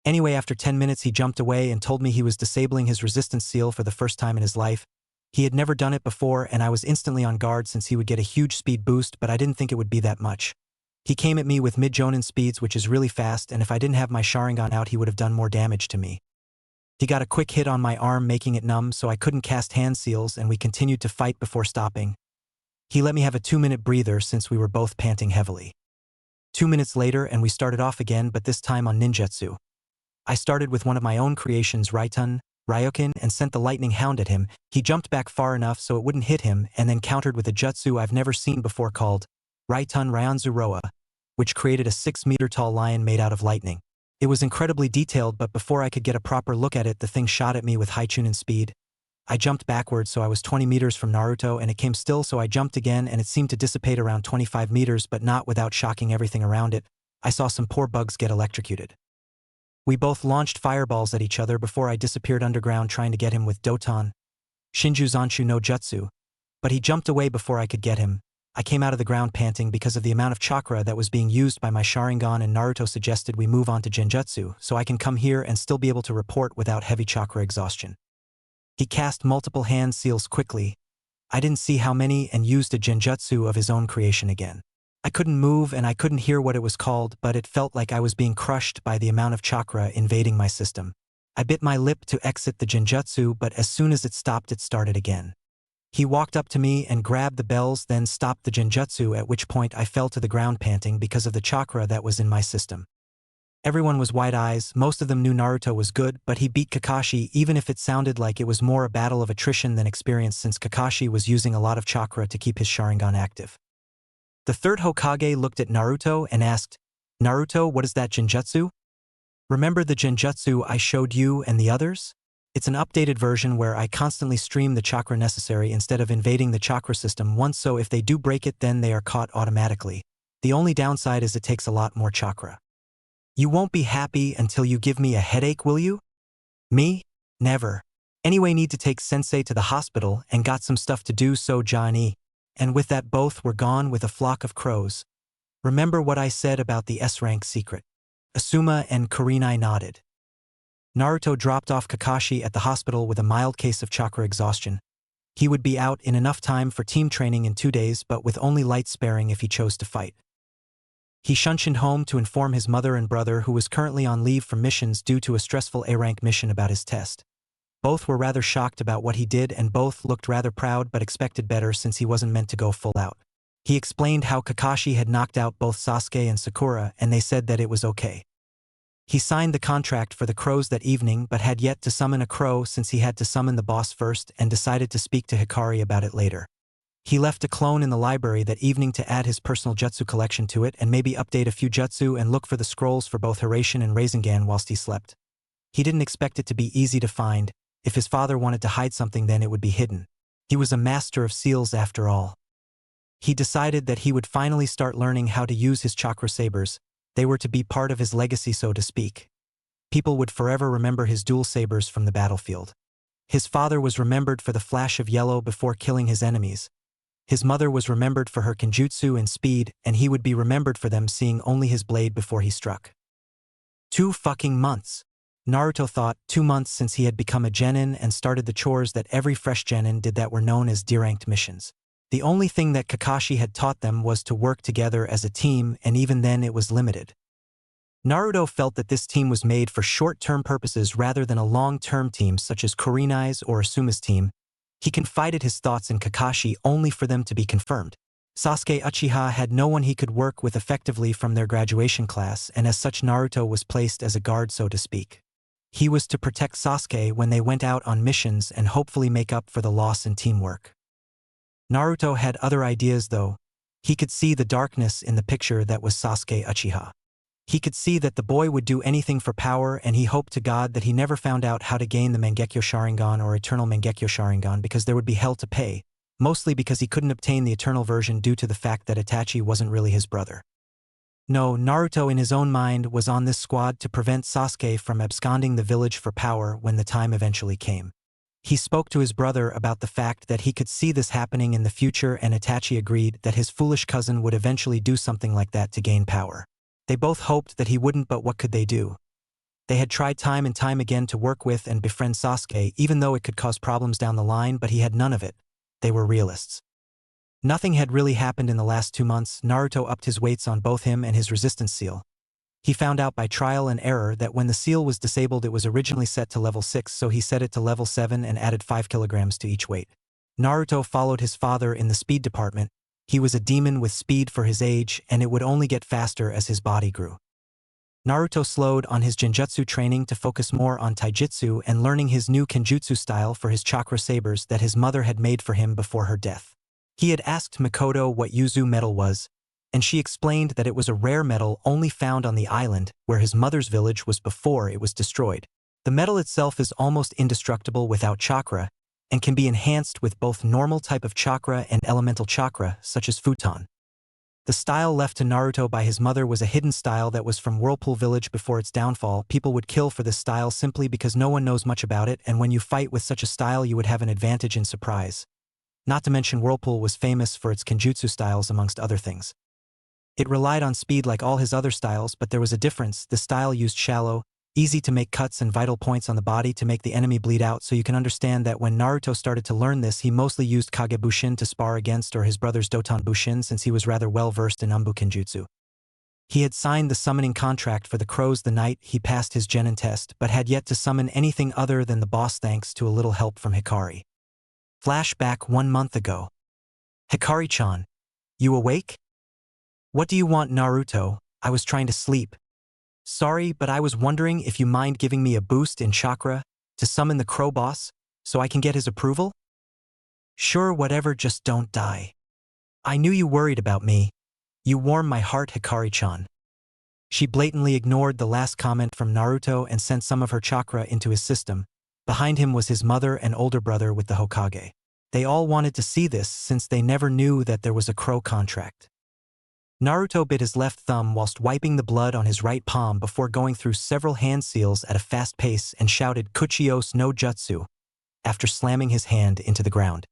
Anyway, after 10 minutes he jumped away and told me he was disabling his resistance seal for the first time in his life. He had never done it before, and I was instantly on guard since he would get a huge speed boost, but I didn't think it would be that much. He came at me with mid-jonin speeds, which is really fast, and if I didn't have my Sharingan out he would have done more damage to me. He got a quick hit on my arm, making it numb, so I couldn't cast hand seals, and we continued to fight before stopping. He let me have a 2-minute breather since we were both panting heavily. 2 minutes later and we started off again, but this time on ninjutsu. I started with one of my own creations, Ryoken, and sent the lightning hound at him. He jumped back far enough so it wouldn't hit him, and then countered with a jutsu I've never seen before called Ryanzu Roa, which created a 6-meter-tall lion made out of lightning. It was incredibly detailed, but before I could get a proper look at it, the thing shot at me with high Chunin speed. I jumped backwards so I was 20 meters from Naruto, and it came still, so I jumped again and it seemed to dissipate around 25 meters, but not without shocking everything around it. I saw some poor bugs get electrocuted. We both launched fireballs at each other before I disappeared underground trying to get him with Doton Shinju Zanshu no Jutsu, but he jumped away before I could get him. I came out of the ground panting because of the amount of chakra that was being used by my Sharingan, and Naruto suggested we move on to genjutsu so I can come here and still be able to report without heavy chakra exhaustion. He cast multiple hand seals quickly. I didn't see how many, and used a genjutsu of his own creation again. I couldn't move and I couldn't hear what it was called, but it felt like I was being crushed by the amount of chakra invading my system. I bit my lip to exit the genjutsu, but as soon as it stopped, it started again. He walked up to me and grabbed the bells, then stopped the genjutsu, at which point I fell to the ground panting because of the chakra that was in my system. Everyone was wide eyes. Most of them knew Naruto was good, but he beat Kakashi even if it sounded like it was more a battle of attrition than experience, since Kakashi was using a lot of chakra to keep his Sharingan active. The third Hokage looked at Naruto and asked, "Naruto, what is that genjutsu? Remember the genjutsu I showed you and the others? It's an updated version where I constantly stream the chakra necessary instead of invading the chakra system once, so if they do break it then they are caught automatically. The only downside is it takes a lot more chakra. You won't be happy until you give me a headache, will you?" "Me? Never. Anyway, need to take sensei to the hospital and got some stuff to do, so Johnny." And with that both were gone with a flock of crows. "Remember what I said about the S-rank secret?" Asuma and Kurenai nodded. Naruto dropped off Kakashi at the hospital with a mild case of chakra exhaustion. He would be out in enough time for team training in 2 days, but with only light sparing if he chose to fight. He shunshined home to inform his mother and brother, who was currently on leave from missions due to a stressful A-rank mission, about his test. Both were rather shocked about what he did, and both looked rather proud but expected better since he wasn't meant to go full out. He explained how Kakashi had knocked out both Sasuke and Sakura, and they said that it was okay. He signed the contract for the crows that evening but had yet to summon a crow since he had to summon the boss first, and decided to speak to Hikari about it later. He left a clone in the library that evening to add his personal jutsu collection to it and maybe update a few jutsu and look for the scrolls for both Hiraishin and Rasengan whilst he slept. He didn't expect it to be easy to find. If his father wanted to hide something, then it would be hidden. He was a master of seals after all. He decided that he would finally start learning how to use his chakra sabers. They were to be part of his legacy, so to speak. People would forever remember his dual sabers from the battlefield. His father was remembered for the flash of yellow before killing his enemies. His mother was remembered for her kenjutsu and speed, and he would be remembered for them seeing only his blade before he struck. 2 fucking months. Naruto thought, 2 months since he had become a genin and started the chores that every fresh genin did that were known as D-ranked missions. The only thing that Kakashi had taught them was to work together as a team, and even then it was limited. Naruto felt that this team was made for short-term purposes rather than a long-term team such as Kurenai's or Asuma's team. He confided his thoughts in Kakashi only for them to be confirmed. Sasuke Uchiha had no one he could work with effectively from their graduation class, and as such Naruto was placed as a guard, so to speak. He was to protect Sasuke when they went out on missions and hopefully make up for the loss in teamwork. Naruto had other ideas though. He could see the darkness in the picture that was Sasuke Uchiha. He could see that the boy would do anything for power, and he hoped to God that he never found out how to gain the Mangekyo Sharingan or Eternal Mangekyo Sharingan, because there would be hell to pay, mostly because he couldn't obtain the Eternal version due to the fact that Itachi wasn't really his brother. No, Naruto in his own mind was on this squad to prevent Sasuke from absconding the village for power when the time eventually came. He spoke to his brother about the fact that he could see this happening in the future, and Itachi agreed that his foolish cousin would eventually do something like that to gain power. They both hoped that he wouldn't, but what could they do? They had tried time and time again to work with and befriend Sasuke, even though it could cause problems down the line, but he had none of it. They were realists. Nothing had really happened in the last 2 months. Naruto upped his weights on both him and his resistance seal. He found out by trial and error that when the seal was disabled it was originally set to level 6, so he set it to level 7 and added 5 kilograms to each weight. Naruto followed his father in the speed department. He was a demon with speed for his age, and it would only get faster as his body grew. Naruto slowed on his genjutsu training to focus more on taijutsu and learning his new kenjutsu style for his chakra sabers that his mother had made for him before her death. He had asked Mikoto what Yuzu metal was, and she explained that it was a rare metal only found on the island where his mother's village was before it was destroyed. The metal itself is almost indestructible without chakra, and can be enhanced with both normal type of chakra and elemental chakra, such as futon. The style left to Naruto by his mother was a hidden style that was from Whirlpool Village before its downfall. People would kill for this style simply because no one knows much about it, and when you fight with such a style you would have an advantage in surprise. Not to mention Whirlpool was famous for its kenjutsu styles amongst other things. It relied on speed like all his other styles, but there was a difference. The style used shallow, easy to make cuts and vital points on the body to make the enemy bleed out, so you can understand that when Naruto started to learn this he mostly used Kage Bushin to spar against, or his brother's Doton Bushin, since he was rather well versed in Umbu Kenjutsu. He had signed the summoning contract for the crows the night he passed his Genin test, but had yet to summon anything other than the boss thanks to a little help from Hikari. Flashback 1 month ago. Hikari-chan. You awake? What do you want, Naruto? I was trying to sleep. Sorry, but I was wondering if you mind giving me a boost in chakra to summon the crow boss so I can get his approval? Sure, whatever, just don't die. I knew you worried about me. You warm my heart, Hikari-chan. She blatantly ignored the last comment from Naruto and sent some of her chakra into his system. Behind him was his mother and older brother with the Hokage. They all wanted to see this since they never knew that there was a crow contract. Naruto bit his left thumb whilst wiping the blood on his right palm before going through several hand seals at a fast pace and shouted Kuchios no Jutsu after slamming his hand into the ground.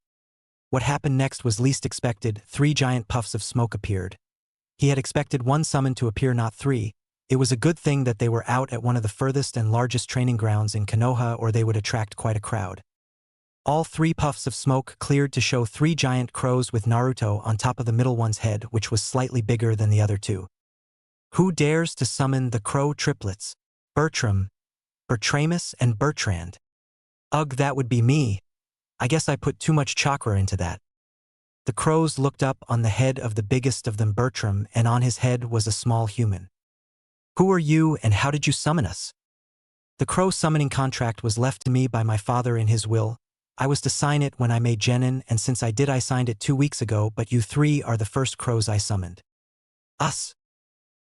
What happened next was least expected. 3 giant puffs of smoke appeared. He had expected 1 summon to appear, not 3. It was a good thing that they were out at one of the furthest and largest training grounds in Konoha, or they would attract quite a crowd. All 3 puffs of smoke cleared to show 3 giant crows with Naruto on top of the middle one's head, which was slightly bigger than the other 2. Who dares to summon the crow triplets? Bertram, Bertramus, and Bertrand. Ugh, that would be me. I guess I put too much chakra into that. The crows looked up on the head of the biggest of them, Bertram, and on his head was a small human. Who are you and how did you summon us? The crow summoning contract was left to me by my father in his will. I was to sign it when I made Genin, and since I did, I signed it 2 weeks ago, but you 3 are the first crows I summoned. Us?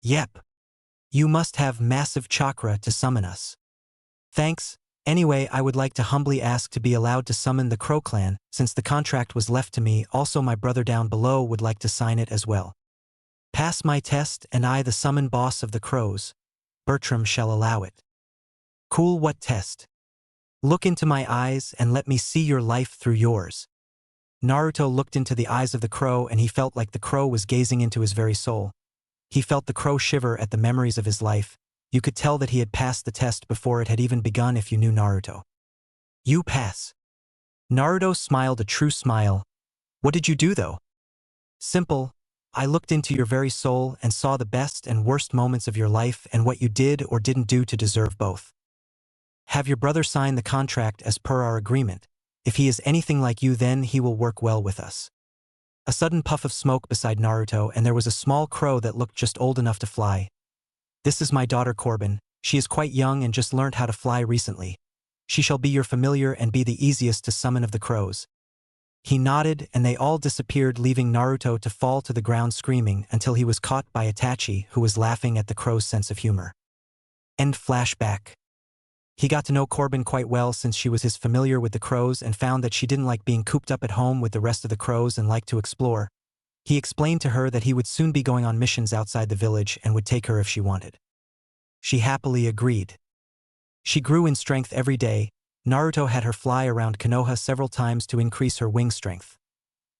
Yep. You must have massive chakra to summon us. Thanks. Anyway, I would like to humbly ask to be allowed to summon the Crow clan, since the contract was left to me. Also, my brother down below would like to sign it as well. Pass my test, and I, the summon boss of the crows, Bertram, shall allow it. Cool, what test? Look into my eyes and let me see your life through yours. Naruto looked into the eyes of the crow and he felt like the crow was gazing into his very soul. He felt the crow shiver at the memories of his life. You could tell that he had passed the test before it had even begun if you knew Naruto. You pass. Naruto smiled a true smile. What did you do though? Simple. I looked into your very soul and saw the best and worst moments of your life and what you did or didn't do to deserve both. Have your brother sign the contract as per our agreement. If he is anything like you, then he will work well with us. A sudden puff of smoke beside Naruto, and there was a small crow that looked just old enough to fly. This is my daughter Corbin. She is quite young and just learned how to fly recently. She shall be your familiar and be the easiest to summon of the crows. He nodded and they all disappeared, leaving Naruto to fall to the ground screaming until he was caught by Itachi, who was laughing at the crow's sense of humor. End flashback. He got to know Corbin quite well since she was his familiar with the crows and found that she didn't like being cooped up at home with the rest of the crows and liked to explore. He explained to her that he would soon be going on missions outside the village and would take her if she wanted. She happily agreed. She grew in strength every day. Naruto had her fly around Konoha several times to increase her wing strength.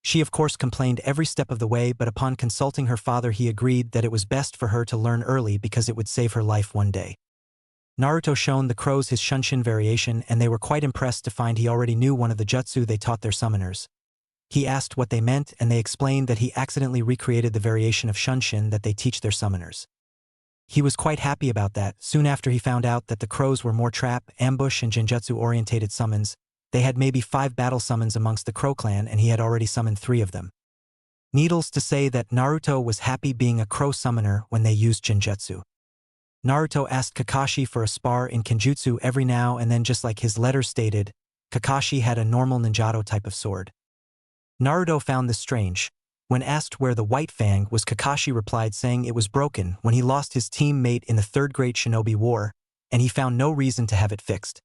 She of course complained every step of the way, but upon consulting her father he agreed that it was best for her to learn early because it would save her life one day. Naruto shown the crows his Shunshin variation and they were quite impressed to find he already knew one of the jutsu they taught their summoners. He asked what they meant and they explained that he accidentally recreated the variation of Shunshin that they teach their summoners. He was quite happy about that. Soon after he found out that the crows were more trap, ambush and genjutsu-orientated summons. They had maybe 5 battle summons amongst the Crow clan and he had already summoned 3 of them. Needless to say that Naruto was happy being a crow summoner when they used genjutsu. Naruto asked Kakashi for a spar in kenjutsu every now and then, just like his letter stated. Kakashi had a normal ninjato type of sword. Naruto found this strange. When asked where the white fang was, Kakashi replied saying it was broken when he lost his teammate in the 3rd Great Shinobi War, and he found no reason to have it fixed.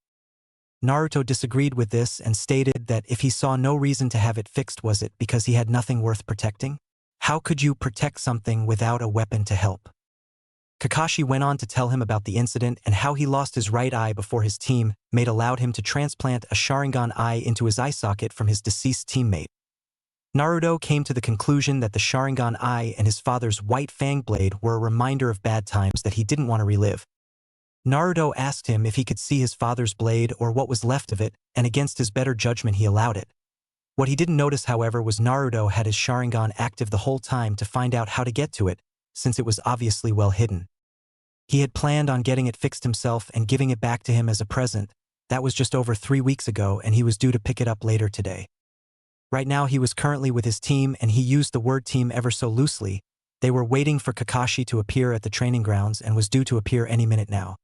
Naruto disagreed with this and stated that if he saw no reason to have it fixed, was it because he had nothing worth protecting? How could you protect something without a weapon to help? Kakashi went on to tell him about the incident and how he lost his right eye before his teammate allowed him to transplant a Sharingan eye into his eye socket from his deceased teammate. Naruto came to the conclusion that the Sharingan eye and his father's white fang blade were a reminder of bad times that he didn't want to relive. Naruto asked him if he could see his father's blade or what was left of it, and against his better judgment he allowed it. What he didn't notice, however, was Naruto had his Sharingan active the whole time to find out how to get to it, since it was obviously well hidden. He had planned on getting it fixed himself and giving it back to him as a present. That was just over 3 weeks ago and he was due to pick it up later today. Right now he was currently with his team and he used the word team ever so loosely. They were waiting for Kakashi to appear at the training grounds and was due to appear any minute now.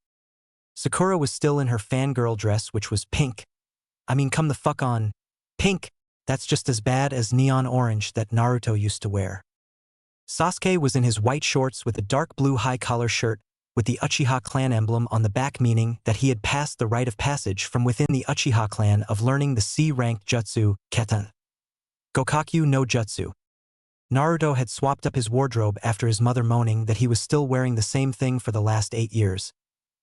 Sakura was still in her fangirl dress, which was pink. I mean, come the fuck on. Pink! That's just as bad as neon orange that Naruto used to wear. Sasuke was in his white shorts with a dark blue high-collar shirt with the Uchiha clan emblem on the back, meaning that he had passed the rite of passage from within the Uchiha clan of learning the C-ranked Jutsu, Ketan. Gokakyu no Jutsu. Naruto had swapped up his wardrobe after his mother moaning that he was still wearing the same thing for the last 8 years.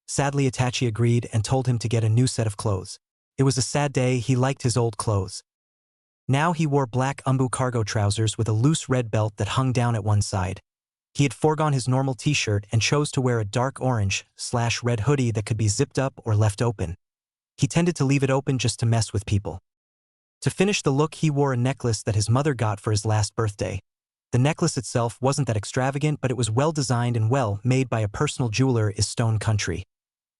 Sadly, Itachi agreed and told him to get a new set of clothes. It was a sad day, he liked his old clothes. Now he wore black umbu cargo trousers with a loose red belt that hung down at one side. He had foregone his normal t-shirt and chose to wear a dark orange/red hoodie that could be zipped up or left open. He tended to leave it open just to mess with people. To finish the look, he wore a necklace that his mother got for his last birthday. The necklace itself wasn't that extravagant, but it was well designed and well made by a personal jeweler in Stone Country.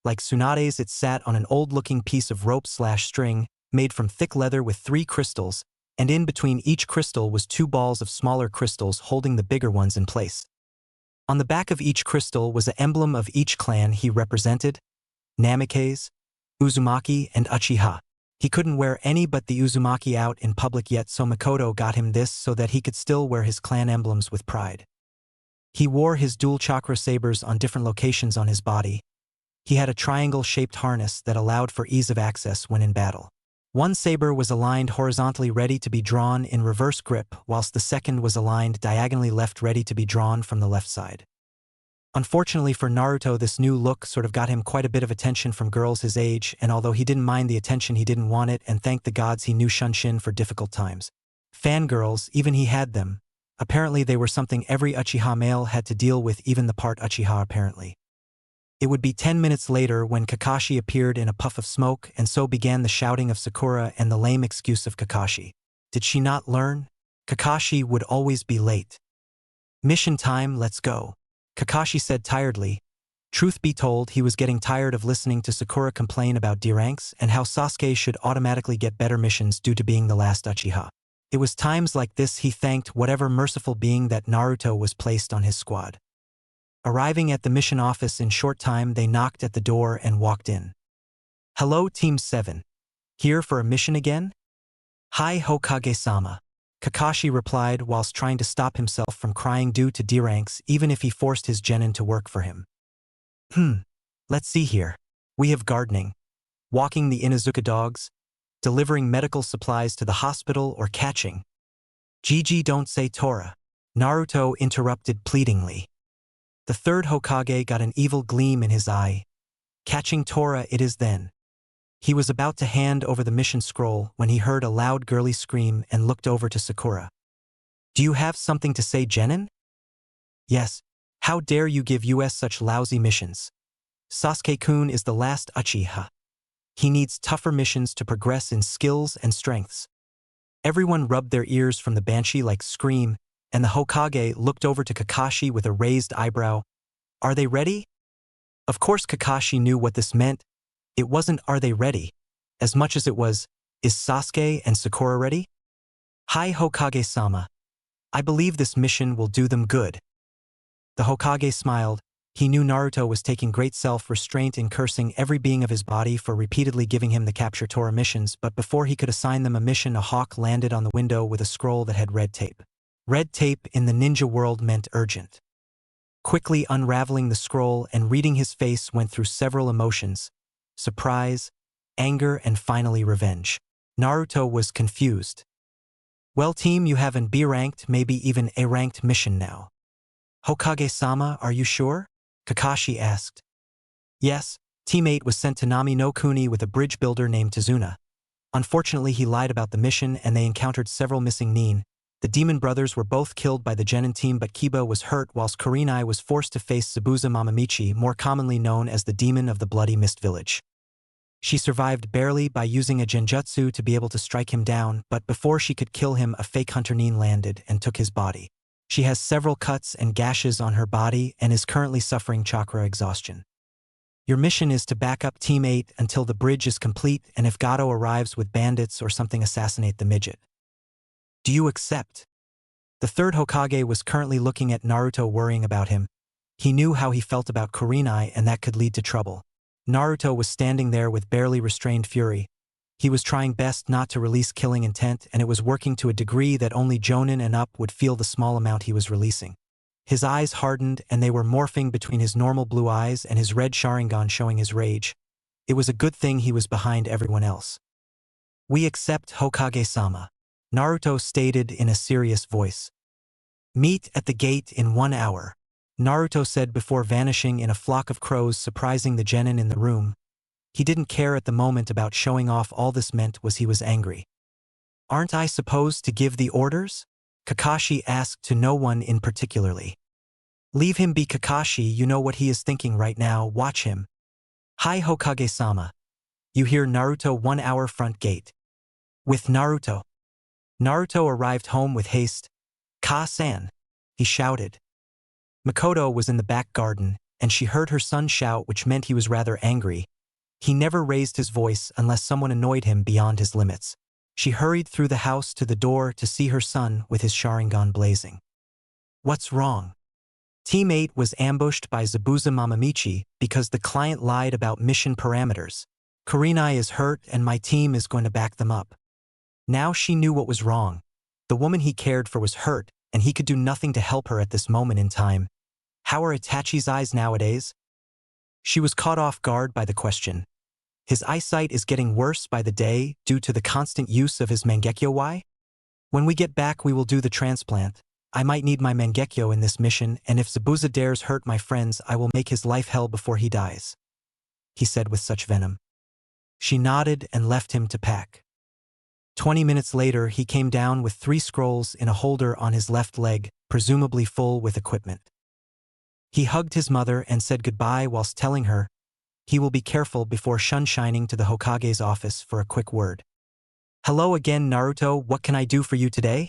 Like Tsunade's, it sat on an old-looking piece of rope/string made from thick leather with 3 crystals, and in between each crystal was 2 balls of smaller crystals holding the bigger ones in place. On the back of each crystal was an emblem of each clan he represented: Namikaze, Uzumaki, and Uchiha. He couldn't wear any but the Uzumaki out in public yet, so Makoto got him this so that he could still wear his clan emblems with pride. He wore his dual chakra sabers on different locations on his body. He had a triangle-shaped harness that allowed for ease of access when in battle. One saber was aligned horizontally ready to be drawn in reverse grip, whilst the second was aligned diagonally left ready to be drawn from the left side. Unfortunately for Naruto, this new look sort of got him quite a bit of attention from girls his age, and although he didn't mind the attention, he didn't want it, and thank the gods he knew Shunshin for difficult times. Fangirls, even he had them. Apparently they were something every Uchiha male had to deal with, even the part Uchiha apparently. It would be 10 minutes later when Kakashi appeared in a puff of smoke, and so began the shouting of Sakura and the lame excuse of Kakashi. Did she not learn? Kakashi would always be late. Mission time, let's go. Kakashi said tiredly. Truth be told, he was getting tired of listening to Sakura complain about D ranks and how Sasuke should automatically get better missions due to being the last Uchiha. It was times like this he thanked whatever merciful being that Naruto was placed on his squad. Arriving at the mission office in short time, they knocked at the door and walked in. Hello, Team 7. Here for a mission again? Hi, Hokage-sama. Kakashi replied whilst trying to stop himself from crying due to D ranks, even if he forced his genin to work for him. Let's see here. We have gardening, walking the Inuzuka dogs, delivering medical supplies to the hospital, or catching. Gigi, don't say Tora. Naruto interrupted pleadingly. The third Hokage got an evil gleam in his eye. Catching Tora it is then. He was about to hand over the mission scroll when he heard a loud girly scream and looked over to Sakura. Do you have something to say, Genin? Yes. How dare you give us such lousy missions? Sasuke-kun is the last Uchiha. He needs tougher missions to progress in skills and strengths. Everyone rubbed their ears from the banshee-like scream, and the Hokage looked over to Kakashi with a raised eyebrow. Are they ready? Of course Kakashi knew what this meant. It wasn't "are they ready?" as much as it was, is Sasuke and Sakura ready? Hi, Hokage-sama. I believe this mission will do them good. The Hokage smiled. He knew Naruto was taking great self-restraint in cursing every being of his body for repeatedly giving him the Capture Tora missions, but before he could assign them a mission, a hawk landed on the window with a scroll that had red tape. Red tape in the ninja world meant urgent. Quickly unraveling the scroll and reading, his face went through several emotions: surprise, anger, and finally revenge. Naruto was confused. Well, team, you have an B-ranked, maybe even A-ranked mission now. Hokage-sama, are you sure? Kakashi asked. Yes, Team 8 was sent to Nami no Kuni with a bridge builder named Tazuna. Unfortunately, he lied about the mission and they encountered several missing nin. The demon brothers were both killed by the Genin team, but Kiba was hurt whilst Kurenai was forced to face Zabuza Mamamichi, more commonly known as the demon of the Bloody Mist Village. She survived barely by using a genjutsu to be able to strike him down, but before she could kill him, a fake hunter nin landed and took his body. She has several cuts and gashes on her body and is currently suffering chakra exhaustion. Your mission is to back up Team 8 until the bridge is complete, and if Gato arrives with bandits or something, assassinate the midget. Do you accept? The third Hokage was currently looking at Naruto, worrying about him. He knew how he felt about Kurenai, and that could lead to trouble. Naruto was standing there with barely restrained fury. He was trying best not to release killing intent, and it was working to a degree that only Jonin and up would feel the small amount he was releasing. His eyes hardened, and they were morphing between his normal blue eyes and his red Sharingan, showing his rage. It was a good thing he was behind everyone else. We accept, Hokage-sama, Naruto stated in a serious voice. Meet at the gate in 1 hour, Naruto said before vanishing in a flock of crows, surprising the genin in the room. He didn't care at the moment about showing off. All this meant was he was angry. Aren't I supposed to give the orders? Kakashi asked, to no one in particularly. Leave him be, Kakashi, you know what he is thinking right now, watch him. Hi Hokage-sama. You hear Naruto, 1 hour front gate. With Naruto. Naruto arrived home with haste. Ka-san, he shouted. Makoto was in the back garden, and she heard her son shout, which meant he was rather angry. He never raised his voice unless someone annoyed him beyond his limits. She hurried through the house to the door to see her son with his Sharingan blazing. What's wrong? Team 8 was ambushed by Zabuza Mamamichi because the client lied about mission parameters. Kurenai is hurt and my team is going to back them up. Now she knew what was wrong. The woman he cared for was hurt, and he could do nothing to help her at this moment in time. How are Itachi's eyes nowadays? She was caught off guard by the question. His eyesight is getting worse by the day due to the constant use of his Mangekyo. Why? When we get back we will do the transplant. I might need my Mangekyo in this mission, and if Zabuza dares hurt my friends I will make his life hell before he dies, he said with such venom. She nodded and left him to pack. 20 minutes later he came down with 3 scrolls in a holder on his left leg, presumably full with equipment. He hugged his mother and said goodbye whilst telling her he will be careful before shining to the Hokage's office for a quick word. Hello again Naruto, what can I do for you today?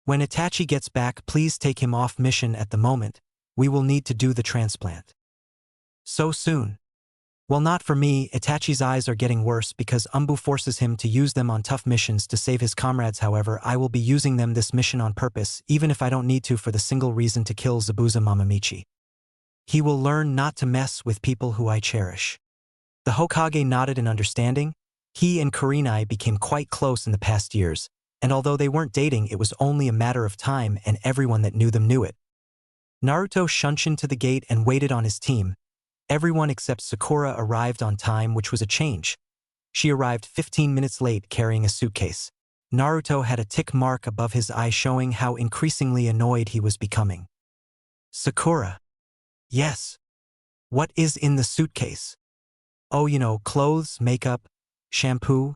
When Itachi gets back please take him off mission at the moment. We will need to do the transplant. So soon? Well, not for me. Itachi's eyes are getting worse because Umbu forces him to use them on tough missions to save his comrades. However, I will be using them this mission on purpose, even if I don't need to, for the single reason to kill Zabuza Mamamichi. He will learn not to mess with people who I cherish. The Hokage nodded in understanding. He and Kurenai became quite close in the past years, and although they weren't dating, it was only a matter of time, and everyone that knew them knew it. Naruto shunshined to the gate and waited on his team. Everyone except Sakura arrived on time, which was a change. She arrived 15 minutes late carrying a suitcase. Naruto had a tick mark above his eye showing how increasingly annoyed he was becoming. Sakura. Yes. What is in the suitcase? Oh, you know, clothes, makeup, shampoo,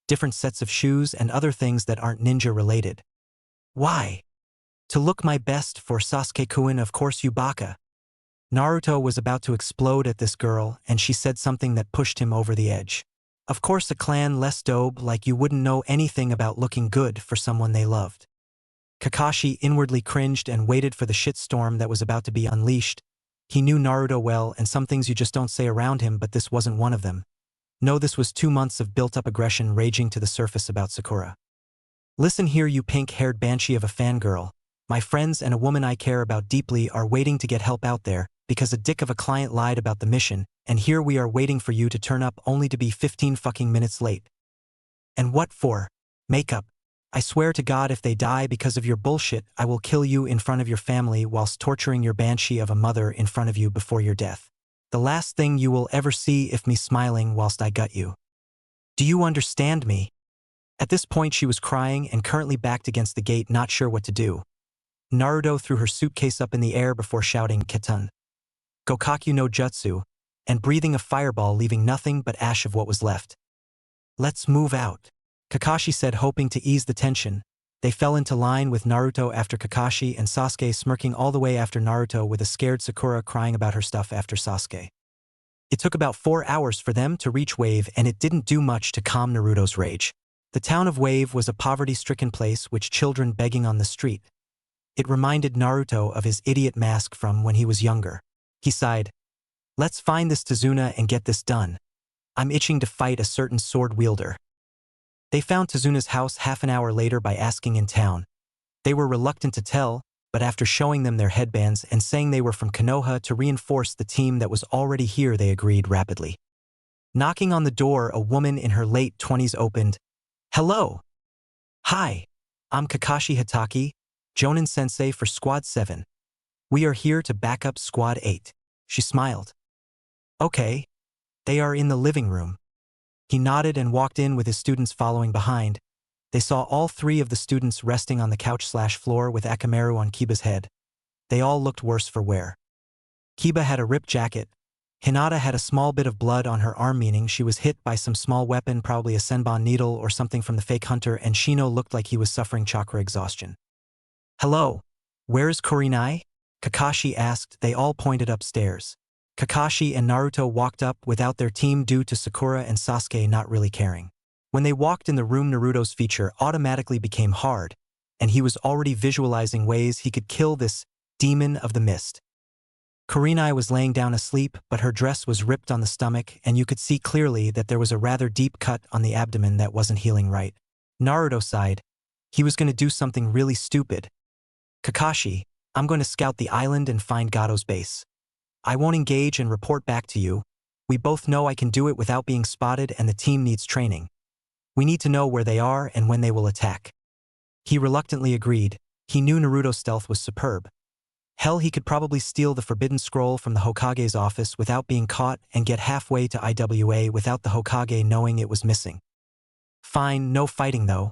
different sets of shoes, and other things that aren't ninja related. Why? To look my best for Sasuke-kun, of course, you baka. Naruto was about to explode at this girl, and she said something that pushed him over the edge. Of course, a clan less dope, like you wouldn't know anything about looking good for someone they loved. Kakashi inwardly cringed and waited for the shitstorm that was about to be unleashed. He knew Naruto well, and some things you just don't say around him, but this wasn't one of them. No, this was 2 months of built-up aggression raging to the surface about Sakura. Listen here, you pink-haired banshee of a fangirl. My friends and a woman I care about deeply are waiting to get help out there, because a dick of a client lied about the mission, and here we are waiting for you to turn up only to be 15 fucking minutes late. And what for? Makeup. I swear to God, if they die because of your bullshit, I will kill you in front of your family whilst torturing your banshee of a mother in front of you before your death. The last thing you will ever see if me smiling whilst I gut you. Do you understand me? At this point she was crying and currently backed against the gate, not sure what to do. Naruto threw her suitcase up in the air before shouting Keton. Gokaku no Jutsu, and breathing a fireball, leaving nothing but ash of what was left. Let's move out, Kakashi said, hoping to ease the tension. They fell into line with Naruto after Kakashi and Sasuke smirking all the way after Naruto, with a scared Sakura crying about her stuff after Sasuke. It took about 4 hours for them to reach Wave, and it didn't do much to calm Naruto's rage. The town of Wave was a poverty-stricken place with children begging on the street. It reminded Naruto of his idiot mask from when he was younger. He sighed. Let's find this Tazuna and get this done. I'm itching to fight a certain sword wielder. They found Tezuna's house half an hour later by asking in town. They were reluctant to tell, but after showing them their headbands and saying they were from Konoha to reinforce the team that was already here, they agreed rapidly. Knocking on the door, a woman in her late 20s opened. "Hello. Hi. I'm Kakashi Hitaki, Jonin Sensei for Squad 7. We are here to back up Squad 8. She smiled. "Okay. They are in the living room." He nodded and walked in with his students following behind. They saw all 3 of the students resting on the couch/floor with Akamaru on Kiba's head. They all looked worse for wear. Kiba had a ripped jacket. Hinata had a small bit of blood on her arm, meaning she was hit by some small weapon, probably a senbon needle or something from the fake hunter, and Shino looked like he was suffering chakra exhaustion. "Hello. Where's Kurenai?" Kakashi asked. They all pointed upstairs. Kakashi and Naruto walked up without their team due to Sakura and Sasuke not really caring. When they walked in the room, Naruto's feature automatically became hard, and he was already visualizing ways he could kill this demon of the mist. Kurenai was laying down asleep, but her dress was ripped on the stomach, and you could see clearly that there was a rather deep cut on the abdomen that wasn't healing right. Naruto sighed. He was going to do something really stupid. "Kakashi, I'm going to scout the island and find Gato's base. I won't engage and report back to you. We both know I can do it without being spotted, and the team needs training. We need to know where they are and when they will attack." He reluctantly agreed. He knew Naruto's stealth was superb. Hell, he could probably steal the Forbidden Scroll from the Hokage's office without being caught and get halfway to IWA without the Hokage knowing it was missing. "Fine, no fighting though.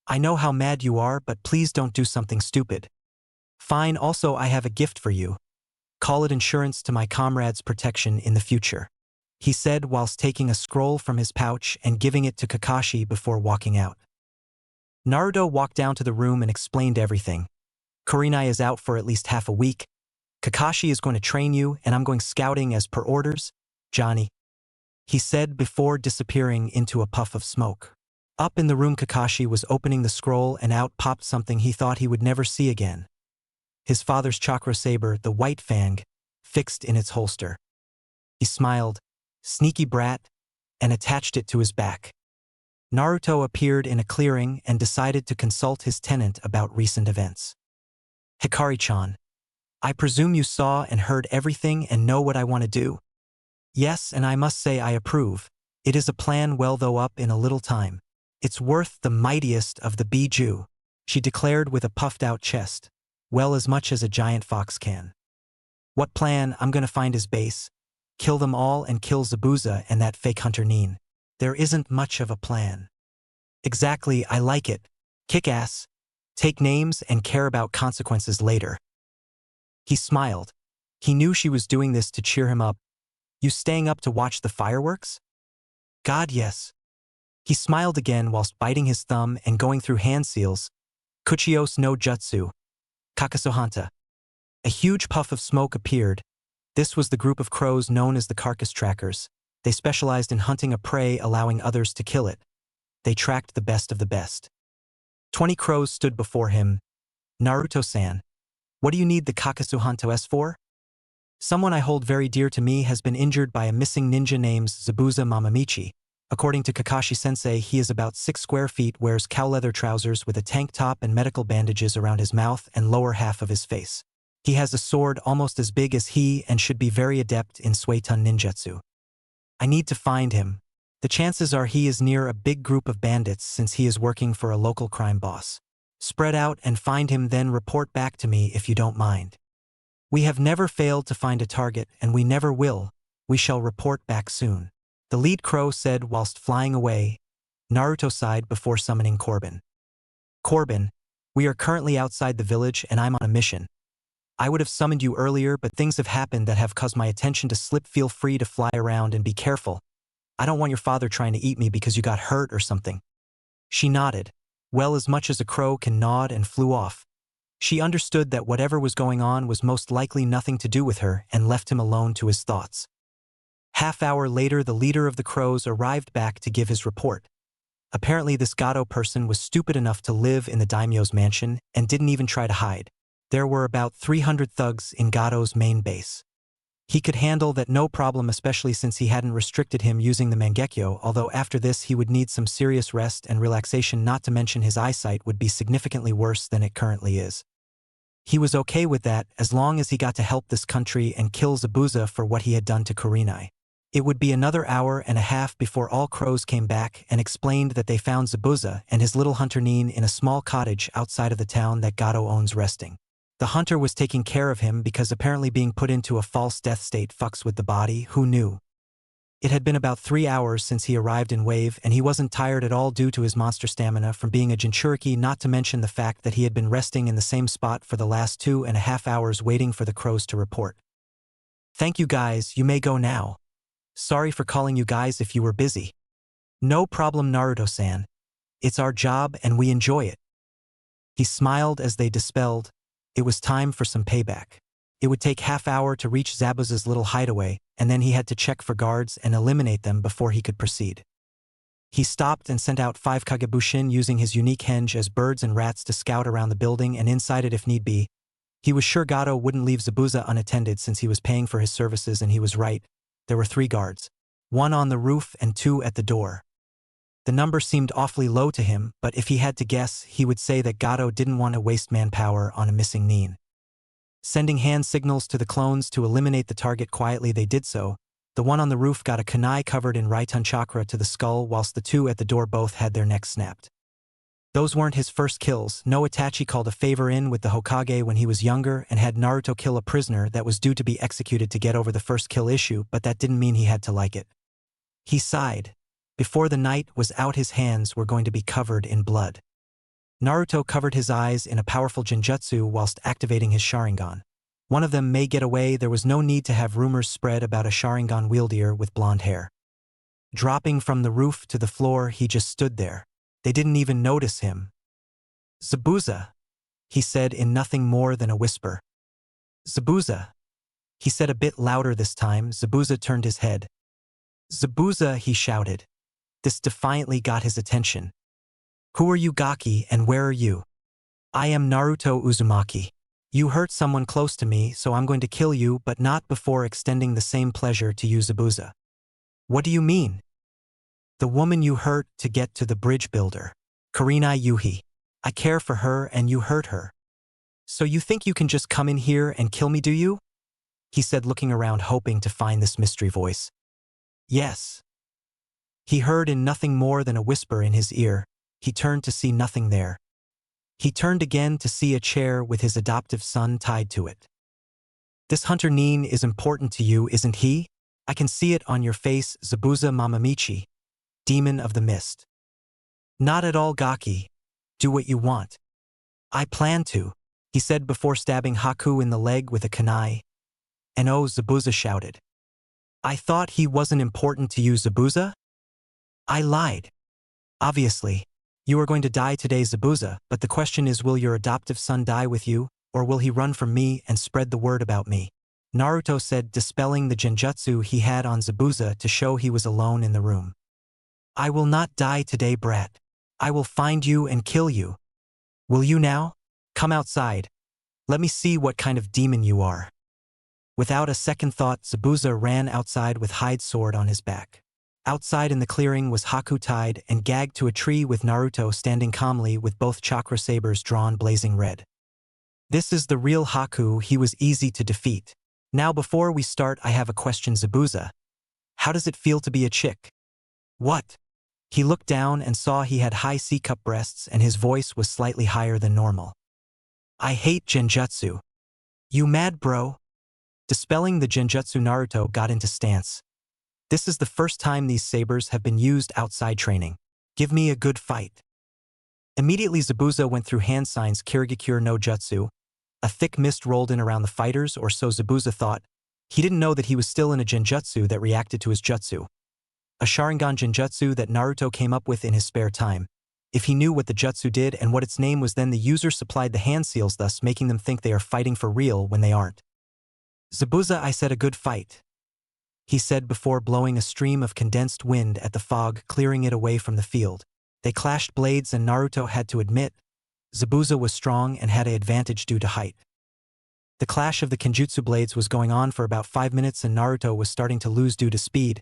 I know how mad you are, but please don't do something stupid." "Fine, also I have a gift for you. Call it insurance to my comrades' protection in the future," he said whilst taking a scroll from his pouch and giving it to Kakashi before walking out. Naruto walked down to the room and explained everything. "Kurenai is out for at least half a week. Kakashi is going to train you, and I'm going scouting as per orders, Johnny," he said before disappearing into a puff of smoke. Up in the room, Kakashi was opening the scroll, and out popped something he thought he would never see again. His father's chakra saber, the white fang, fixed in its holster. He smiled, "Sneaky brat," and attached it to his back. Naruto appeared in a clearing and decided to consult his tenant about recent events. "Hikari-chan, I presume you saw and heard everything and know what I want to do?" "Yes, and I must say I approve. It is a plan well though up in a little time. It's worth the mightiest of the Biju," she declared with a puffed-out chest. "Well, as much as a giant fox can." "What plan? I'm gonna find his base, kill them all, and kill Zabuza and that fake hunter Nin. There isn't much of a plan." "Exactly, I like it. Kick ass. Take names and care about consequences later." He smiled. He knew she was doing this to cheer him up. "You staying up to watch the fireworks?" "God, yes." He smiled again whilst biting his thumb and going through hand seals. "Kuchios no Jutsu. Kakasohanta." A huge puff of smoke appeared. This was the group of crows known as the Carcass Trackers. They specialized in hunting a prey, allowing others to kill it. They tracked the best of the best. 20 crows stood before him. "Naruto-san, what do you need the Kakasuhanto-s for?" "Someone I hold very dear to me has been injured by a missing ninja named Zabuza Mamamichi. According to Kakashi-sensei, he is about 6 square feet, wears cow-leather trousers with a tank top and medical bandages around his mouth and lower half of his face. He has a sword almost as big as he and should be very adept in Suetun ninjutsu. I need to find him. The chances are he is near a big group of bandits since he is working for a local crime boss. Spread out and find him, then report back to me if you don't mind. We have never failed to find a target, and we never will. We shall report back soon," the lead crow said whilst flying away. Naruto sighed before summoning Corbin. "Corbin, we are currently outside the village and I'm on a mission. I would have summoned you earlier, but things have happened that have caused my attention to slip. Feel free to fly around and be careful. I don't want your father trying to eat me because you got hurt or something." She nodded, well as much as a crow can nod, and flew off. She understood that whatever was going on was most likely nothing to do with her and left him alone to his thoughts. Half-hour later, the leader of the crows arrived back to give his report. Apparently this Gato person was stupid enough to live in the daimyo's mansion and didn't even try to hide. There were about 300 thugs in Gato's main base. He could handle that no problem, especially since he hadn't restricted him using the Mangekyo, although after this he would need some serious rest and relaxation, not to mention his eyesight would be significantly worse than it currently is. He was okay with that as long as he got to help this country and kill Zabuza for what he had done to Kurenai. It would be another hour and a half before all crows came back and explained that they found Zabuza and his little hunter Nin in a small cottage outside of the town that Gato owns resting. The hunter was taking care of him because apparently being put into a false death state fucks with the body, who knew? It had been about 3 hours since he arrived in Wave, and he wasn't tired at all due to his monster stamina from being a Jinchuriki, not to mention the fact that he had been resting in the same spot for the last 2.5 hours waiting for the crows to report. "Thank you guys, you may go now. Sorry for calling you guys if you were busy." "No problem, Naruto-san. It's our job and we enjoy it." He smiled as they dispelled. It was time for some payback. It would take half-hour to reach Zabuza's little hideaway, and then he had to check for guards and eliminate them before he could proceed. He stopped and sent out 5 Kagebushin using his unique henge as birds and rats to scout around the building and inside it if need be. He was sure Gato wouldn't leave Zabuza unattended since he was paying for his services, and he was right. There were 3 guards. 1 on the roof and 2 at the door. The number seemed awfully low to him, but if he had to guess, he would say that Gato didn't want to waste manpower on a missing Nin. Sending hand signals to the clones to eliminate the target quietly, they did so. The one on the roof got a kunai covered in Raitun chakra to the skull, whilst the 2 at the door both had their necks snapped. Those weren't his first kills. No Itachi called a favor in with the Hokage when he was younger and had Naruto kill a prisoner that was due to be executed to get over the first kill issue, but that didn't mean he had to like it. He sighed. Before the night was out, his hands were going to be covered in blood. Naruto covered his eyes in a powerful Genjutsu whilst activating his Sharingan. One of them may get away. There was no need to have rumors spread about a Sharingan wielder with blonde hair. Dropping from the roof to the floor, he just stood there. They didn't even notice him. "Zabuza," he said in nothing more than a whisper. "Zabuza," he said a bit louder this time. Zabuza turned his head. "Zabuza," he shouted. This defiantly got his attention. "Who are you, Gaki, and where are you?" "I am Naruto Uzumaki. You hurt someone close to me, so I'm going to kill you, but not before extending the same pleasure to you, Zabuza." "What do you mean?" "The woman you hurt to get to the bridge builder. Kurenai Yuhi. I care for her and you hurt her. So you think you can just come in here and kill me, do you?" he said, looking around hoping to find this mystery voice. "Yes." He heard in nothing more than a whisper in his ear. He turned to see nothing there. He turned again to see a chair with his adoptive son tied to it. "This hunter Nin is important to you, isn't he? I can see it on your face, Zabuza Mamamichi, demon of the mist." "Not at all, Gaki. Do what you want." "I plan to," he said before stabbing Haku in the leg with a kunai. "And oh," Zabuza shouted. "I thought he wasn't important to you, Zabuza?" "I lied. Obviously. You are going to die today, Zabuza, but the question is, will your adoptive son die with you, or will he run from me and spread the word about me?" Naruto said, dispelling the genjutsu he had on Zabuza to show he was alone in the room. "I will not die today, brat. I will find you and kill you. Will you now? Come outside. Let me see what kind of demon you are." Without a second thought, Zabuza ran outside with Hyde's sword on his back. Outside in the clearing was Haku tied and gagged to a tree with Naruto standing calmly with both chakra sabers drawn blazing red. This is the real Haku. He was easy to defeat. Now before we start, I have a question, Zabuza. How does it feel to be a chick? What? He looked down and saw he had high C-cup breasts and his voice was slightly higher than normal. "I hate genjutsu." "You mad, bro?" Dispelling the genjutsu, Naruto got into stance. "This is the first time these sabers have been used outside training. Give me a good fight." Immediately Zabuza went through hand signs Kirigakure no Jutsu. A thick mist rolled in around the fighters, or so Zabuza thought. He didn't know that he was still in a genjutsu that reacted to his jutsu. A Sharingan genjutsu that Naruto came up with in his spare time. If he knew what the jutsu did and what its name was, then the user supplied the hand seals, thus making them think they are fighting for real when they aren't. "Zabuza, I said a good fight," he said before blowing a stream of condensed wind at the fog, clearing it away from the field. They clashed blades and Naruto had to admit, Zabuza was strong and had an advantage due to height. The clash of the Kenjutsu blades was going on for about 5 minutes and Naruto was starting to lose due to speed.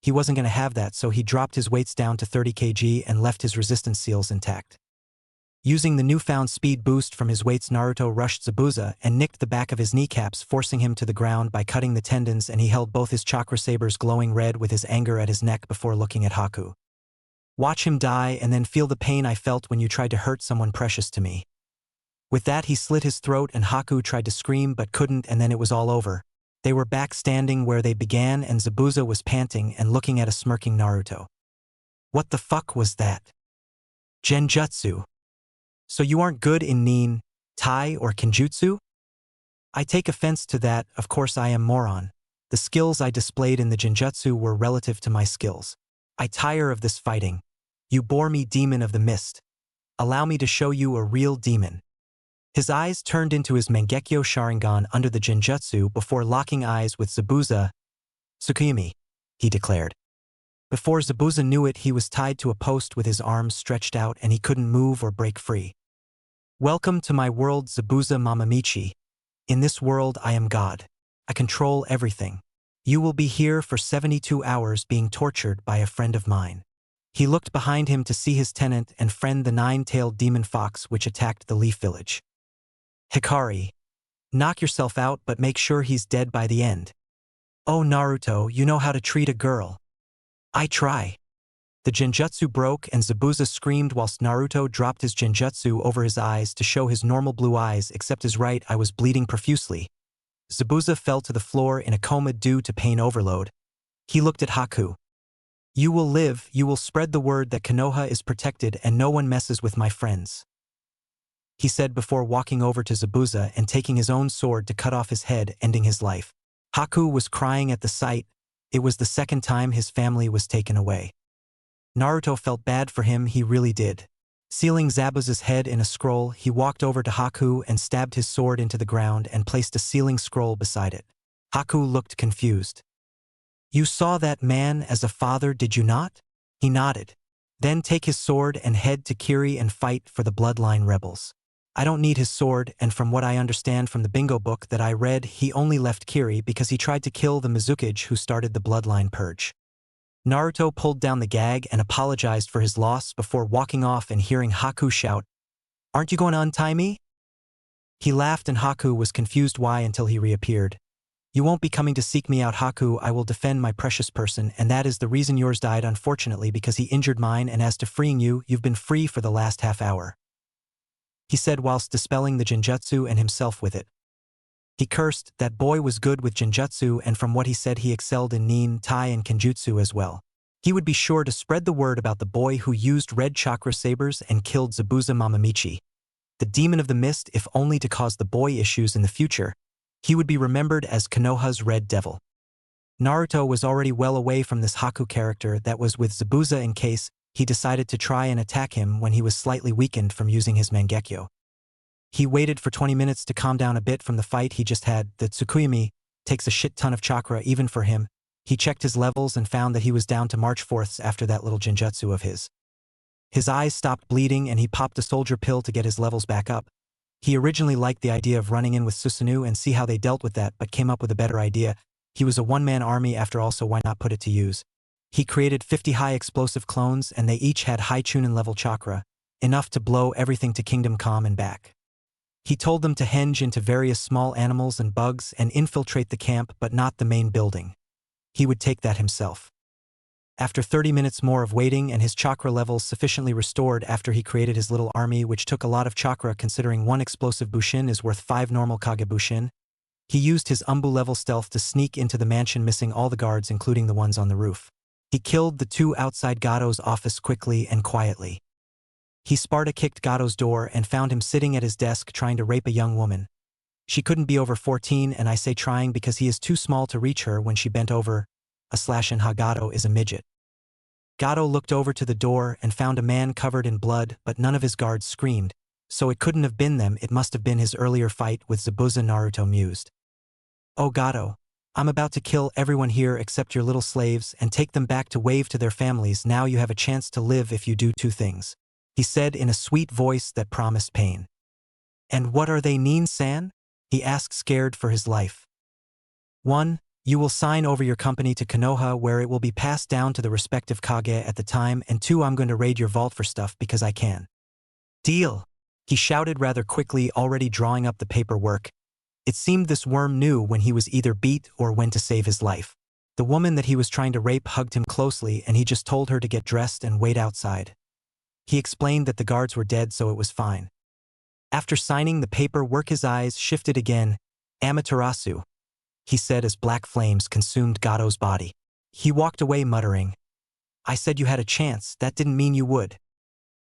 He wasn't going to have that, so he dropped his weights down to 30 kg and left his resistance seals intact. Using the newfound speed boost from his weights, Naruto rushed Zabuza and nicked the back of his kneecaps, forcing him to the ground by cutting the tendons, and he held both his chakra sabers glowing red with his anger at his neck before looking at Haku. Watch him die and then feel the pain I felt when you tried to hurt someone precious to me. With that, he slit his throat and Haku tried to scream but couldn't, and then it was all over. They were back standing where they began and Zabuza was panting and looking at a smirking Naruto. What the fuck was that? Genjutsu. So you aren't good in Nin, Tai, or Kenjutsu? I take offense to that, of course I am moron. The skills I displayed in the Genjutsu were relative to my skills. I tire of this fighting. You bore me, demon of the mist. Allow me to show you a real demon. His eyes turned into his Mangekyo Sharingan under the Genjutsu before locking eyes with Zabuza. Tsukuyami, he declared. Before Zabuza knew it, he was tied to a post with his arms stretched out and he couldn't move or break free. Welcome to my world, Zabuza Mamamichi. In this world I am God. I control everything. You will be here for 72 hours being tortured by a friend of mine. He looked behind him to see his tenant and friend, the nine-tailed demon fox which attacked the Leaf Village. Hikari. Knock yourself out, but make sure he's dead by the end. Oh Naruto, you know how to treat a girl. I try. The Genjutsu broke and Zabuza screamed whilst Naruto dropped his Genjutsu over his eyes to show his normal blue eyes, except his right eye was bleeding profusely. Zabuza fell to the floor in a coma due to pain overload. He looked at Haku. You will live, you will spread the word that Konoha is protected and no one messes with my friends, he said before walking over to Zabuza and taking his own sword to cut off his head, ending his life. Haku was crying at the sight. It was the second time his family was taken away. Naruto felt bad for him, he really did. Sealing Zabuza's head in a scroll, he walked over to Haku and stabbed his sword into the ground and placed a sealing scroll beside it. Haku looked confused. You saw that man as a father, did you not? He nodded. Then take his sword and head to Kiri and fight for the bloodline rebels. I don't need his sword, and from what I understand from the bingo book that I read, he only left Kiri because he tried to kill the Mizukage who started the bloodline purge. Naruto pulled down the gag and apologized for his loss before walking off and hearing Haku shout, Aren't you going to untie me? He laughed and Haku was confused why until he reappeared. You won't be coming to seek me out, Haku. I will defend my precious person, and that is the reason yours died, unfortunately, because he injured mine, and as to freeing you, you've been free for the last half hour, he said whilst dispelling the Genjutsu and himself with it. He cursed. That boy was good with Genjutsu, and from what he said he excelled in Nin, Tai and Kenjutsu as well. He would be sure to spread the word about the boy who used red chakra sabers and killed Zabuza Mamamichi, the demon of the mist, if only to cause the boy issues in the future. He would be remembered as Konoha's Red Devil. Naruto was already well away from this Haku character that was with Zabuza in case he decided to try and attack him when he was slightly weakened from using his Mangekyo. He waited for 20 minutes to calm down a bit from the fight he just had. The Tsukuyami takes a shit ton of chakra even for him. He checked his levels and found that he was down to March 4ths after that little Genjutsu of his. His eyes stopped bleeding and he popped a soldier pill to get his levels back up. He originally liked the idea of running in with Susanoo and see how they dealt with that, but came up with a better idea. He was a one-man army after all, so why not put it to use? He created 50 high explosive clones and they each had high Chunin level chakra, enough to blow everything to Kingdom Come and back. He told them to henge into various small animals and bugs and infiltrate the camp but not the main building. He would take that himself. After 30 minutes more of waiting and his chakra levels sufficiently restored after he created his little army, which took a lot of chakra considering one explosive bushin is worth 5 normal kage bushin, he used his Umbu level stealth to sneak into the mansion, missing all the guards including the ones on the roof. He killed the 2 outside Gato's office quickly and quietly. He Sparta kicked Gato's door and found him sitting at his desk trying to rape a young woman. She couldn't be over 14, and I say trying because he is too small to reach her when she bent over. And Gato is a midget. Gato looked over to the door and found a man covered in blood, but none of his guards screamed, so it couldn't have been them, it must have been his earlier fight with Zabuza, Naruto mused. Oh Gato, I'm about to kill everyone here except your little slaves and take them back to wave to their families. Now you have a chance to live if you do 2 things, he said in a sweet voice that promised pain. And what are they, Nin-san? He asked, scared for his life. 1. You will sign over your company to Konoha where it will be passed down to the respective Kage at the time, and 2. I'm going to raid your vault for stuff because I can. Deal! He shouted rather quickly, already drawing up the paperwork. It seemed this worm knew when he was either beat or when to save his life. The woman that he was trying to rape hugged him closely, and he just told her to get dressed and wait outside. He explained that the guards were dead, so it was fine. After signing the paperwork, his eyes shifted again. Amaterasu, he said as black flames consumed Gato's body. He walked away muttering, I said you had a chance, that didn't mean you would.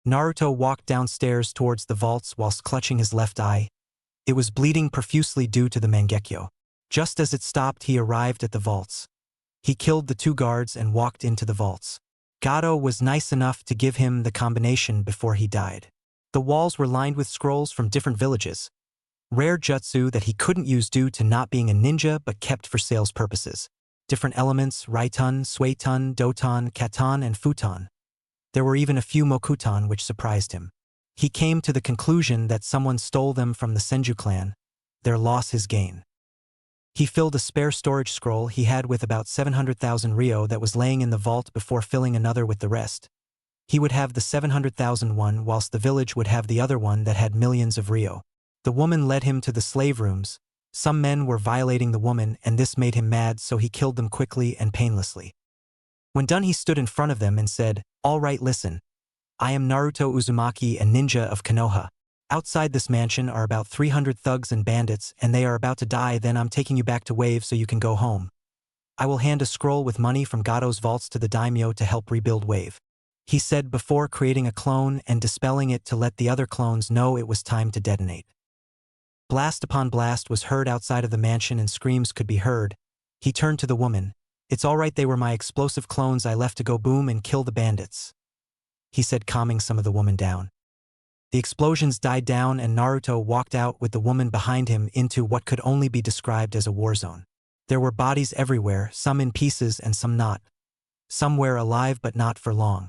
Naruto walked downstairs towards the vaults whilst clutching his left eye. It was bleeding profusely due to the Mangekyo. Just as it stopped, he arrived at the vaults. He killed the 2 guards and walked into the vaults. Gato was nice enough to give him the combination before he died. The walls were lined with scrolls from different villages. Rare jutsu that he couldn't use due to not being a ninja but kept for sales purposes. Different elements: Raitun, Suitun, Doton, Katan, and Futon. There were even a few Mokuton, which surprised him. He came to the conclusion that someone stole them from the Senju clan. Their loss his gain. He filled a spare storage scroll he had with about 700,000 ryo that was laying in the vault before filling another with the rest. He would have the 700,000 one whilst the village would have the other one that had millions of ryo. The woman led him to the slave rooms. Some men were violating the woman, and this made him mad, so he killed them quickly and painlessly. When done, he stood in front of them and said, All right, listen. I am Naruto Uzumaki, a ninja of Konoha. Outside this mansion are about 300 thugs and bandits, and they are about to die. Then I'm taking you back to Wave so you can go home. I will hand a scroll with money from Gato's vaults to the daimyo to help rebuild Wave, he said before creating a clone and dispelling it to let the other clones know it was time to detonate. Blast upon blast was heard outside of the mansion and screams could be heard. He turned to the woman. It's all right, they were my explosive clones I left to go boom and kill the bandits, he said, calming some of the woman down. The explosions died down and Naruto walked out with the woman behind him into what could only be described as a war zone. There were bodies everywhere, some in pieces and some not. Some were alive but not for long.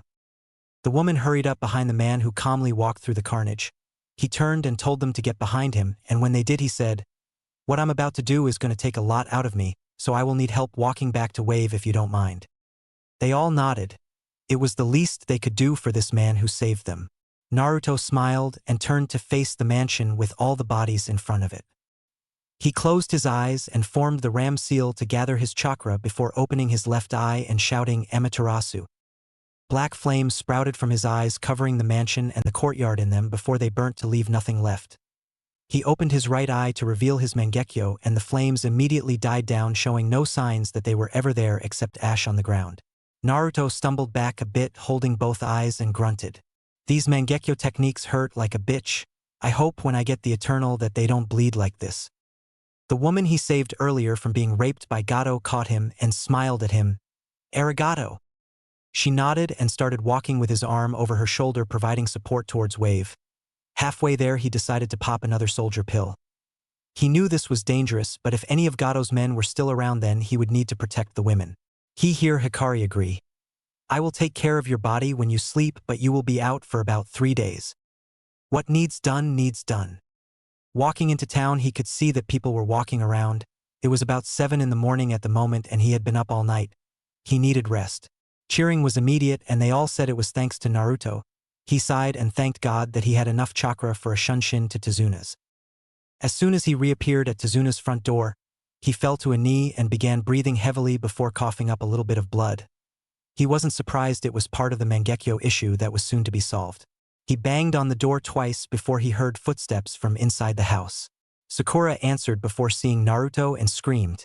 The woman hurried up behind the man who calmly walked through the carnage. He turned and told them to get behind him, and when they did, he said, What I'm about to do is going to take a lot out of me, so I will need help walking back to Wave if you don't mind. They all nodded. It was the least they could do for this man who saved them. Naruto smiled and turned to face the mansion with all the bodies in front of it. He closed his eyes and formed the ram seal to gather his chakra before opening his left eye and shouting Amaterasu. Black flames sprouted from his eyes, covering the mansion and the courtyard in them before they burnt to leave nothing left. He opened his right eye to reveal his Mangekyo, and the flames immediately died down, showing no signs that they were ever there except ash on the ground. Naruto stumbled back a bit, holding both eyes, and grunted. These Mangekyo techniques hurt like a bitch. I hope when I get the Eternal that they don't bleed like this. The woman he saved earlier from being raped by Gato caught him and smiled at him. Arigato. She nodded and started walking with his arm over her shoulder, providing support towards Wave. Halfway there, he decided to pop another soldier pill. He knew this was dangerous, but if any of Gato's men were still around, then he would need to protect the women. He hear Hikari agree. I will take care of your body when you sleep, but you will be out for about 3 days. What needs done needs done. Walking into town, he could see that people were walking around. It was about 7 in the morning at the moment, and he had been up all night. He needed rest. Cheering was immediate, and they all said it was thanks to Naruto. He sighed and thanked God that he had enough chakra for a shunshin to Tezuna's. As soon as he reappeared at Tezuna's front door, he fell to a knee and began breathing heavily before coughing up a little bit of blood. He wasn't surprised, it was part of the Mangekyo issue that was soon to be solved. He banged on the door twice before he heard footsteps from inside the house. Sakura answered before seeing Naruto and screamed.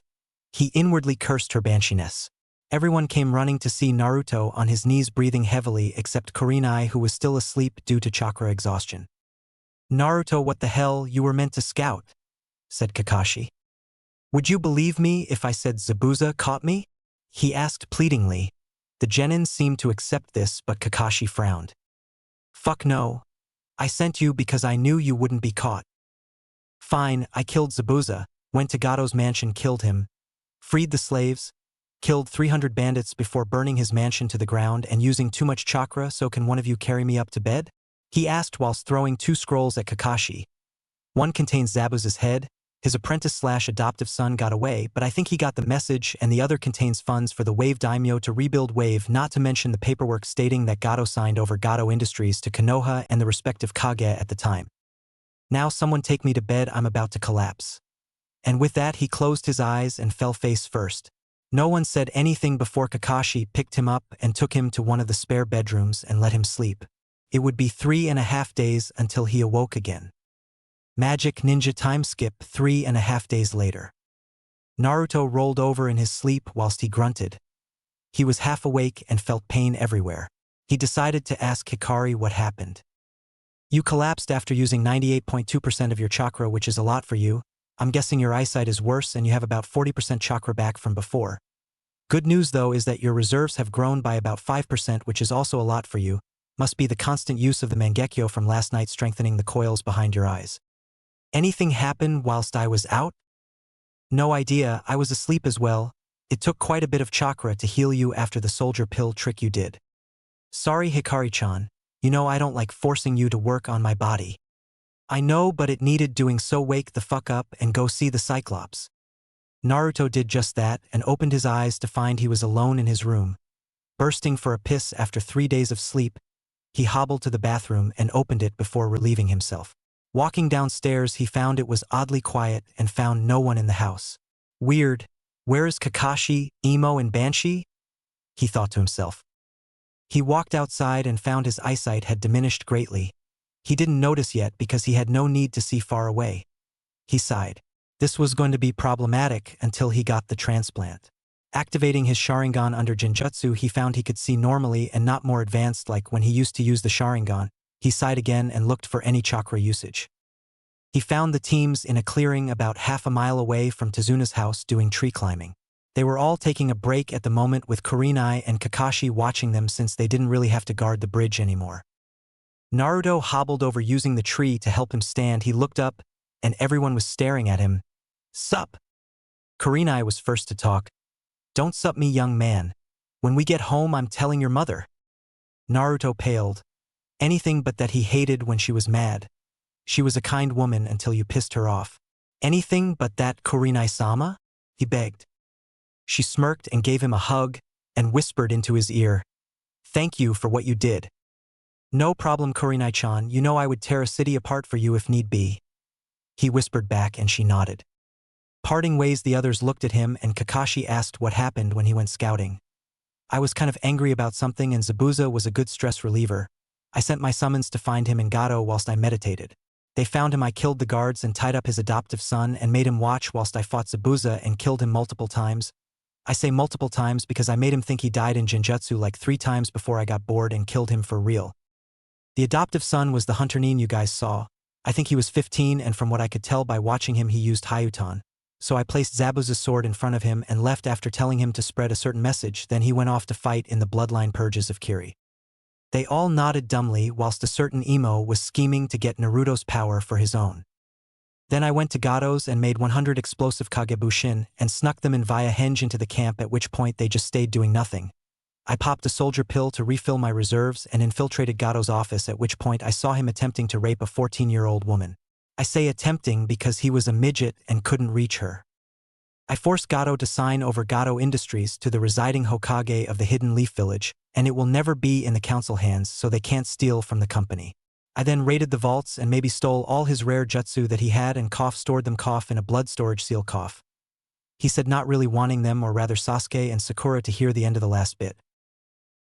He inwardly cursed her banshiness. Everyone came running to see Naruto on his knees breathing heavily except Kurenai, who was still asleep due to chakra exhaustion. Naruto, what the hell, you were meant to scout, said Kakashi. Would you believe me if I said Zabuza caught me? He asked pleadingly. The Genin seemed to accept this, but Kakashi frowned. Fuck no. I sent you because I knew you wouldn't be caught. Fine, I killed Zabuza, went to Gato's mansion, killed him, freed the slaves, killed 300 bandits before burning his mansion to the ground and using too much chakra, so can one of you carry me up to bed? He asked whilst throwing 2 scrolls at Kakashi. One contains Zabuza's head, His apprentice/adoptive son got away, but I think he got the message, and the other contains funds for the Wave Daimyo to rebuild Wave, not to mention the paperwork stating that Gato signed over Gato Industries to Konoha and the respective Kage at the time. Now someone take me to bed, I'm about to collapse. And with that he closed his eyes and fell face first. No one said anything before Kakashi picked him up and took him to one of the spare bedrooms and let him sleep. It would be 3.5 days until he awoke again. Magic ninja time skip 3.5 days later. Naruto rolled over in his sleep whilst he grunted. He was half awake and felt pain everywhere. He decided to ask Hikari what happened. You collapsed after using 98.2% of your chakra, which is a lot for you. I'm guessing your eyesight is worse and you have about 40% chakra back from before. Good news though is that your reserves have grown by about 5%, which is also a lot for you. Must be the constant use of the Mangekyo from last night strengthening the coils behind your eyes. Anything happen whilst I was out? No idea, I was asleep as well. It took quite a bit of chakra to heal you after the soldier pill trick you did. Sorry Hikari-chan, you know I don't like forcing you to work on my body. I know, but it needed doing, so wake the fuck up and go see the Cyclops. Naruto did just that and opened his eyes to find he was alone in his room. Bursting for a piss after 3 days of sleep, he hobbled to the bathroom and opened it before relieving himself. Walking downstairs, he found it was oddly quiet and found no one in the house. Weird. Where is Kakashi, Imo, and Banshee? He thought to himself. He walked outside and found his eyesight had diminished greatly. He didn't notice yet because he had no need to see far away. He sighed. This was going to be problematic until he got the transplant. Activating his Sharingan under Genjutsu, he found he could see normally and not more advanced like when he used to use the Sharingan. He sighed again and looked for any chakra usage. He found the teams in a clearing about half a mile away from Tezuna's house doing tree climbing. They were all taking a break at the moment, with Kurenai and Kakashi watching them since they didn't really have to guard the bridge anymore. Naruto hobbled over using the tree to help him stand. He looked up and everyone was staring at him. Sup? Kurenai was first to talk. Don't sup me, young man. When we get home I'm telling your mother. Naruto paled. Anything but that he hated when she was mad. She was a kind woman until you pissed her off. Anything but that, Kurenai-sama? He begged. She smirked and gave him a hug and whispered into his ear. Thank you for what you did. No problem, Kurenai-chan, you know I would tear a city apart for you if need be. He whispered back and she nodded. Parting ways, the others looked at him and Kakashi asked what happened when he went scouting. I was kind of angry about something and Zabuza was a good stress reliever. I sent my summons to find him in Gato whilst I meditated. They found him. I killed the guards and tied up his adoptive son and made him watch whilst I fought Zabuza and killed him multiple times. I say multiple times because I made him think he died in Genjutsu like 3 times before I got bored and killed him for real. The adoptive son was the hunter Nin you guys saw. I think he was 15 and from what I could tell by watching him he used Hayutan. So I placed Zabuza's sword in front of him and left after telling him to spread a certain message, then he went off to fight in the bloodline purges of Kiri. They all nodded dumbly whilst a certain Imo was scheming to get Naruto's power for his own. Then I went to Gato's and made 100 explosive Kagebushin and snuck them in via henge into the camp, at which point they just stayed doing nothing. I popped a soldier pill to refill my reserves and infiltrated Gato's office, at which point I saw him attempting to rape a 14-year-old woman. I say attempting because he was a midget and couldn't reach her. I forced Gato to sign over Gato Industries to the residing Hokage of the Hidden Leaf Village, and it will never be in the council hands so they can't steal from the company. I then raided the vaults and maybe stole all his rare jutsu that he had and stored them in a blood storage seal. He said not really wanting them, or rather Sasuke and Sakura, to hear the end of the last bit.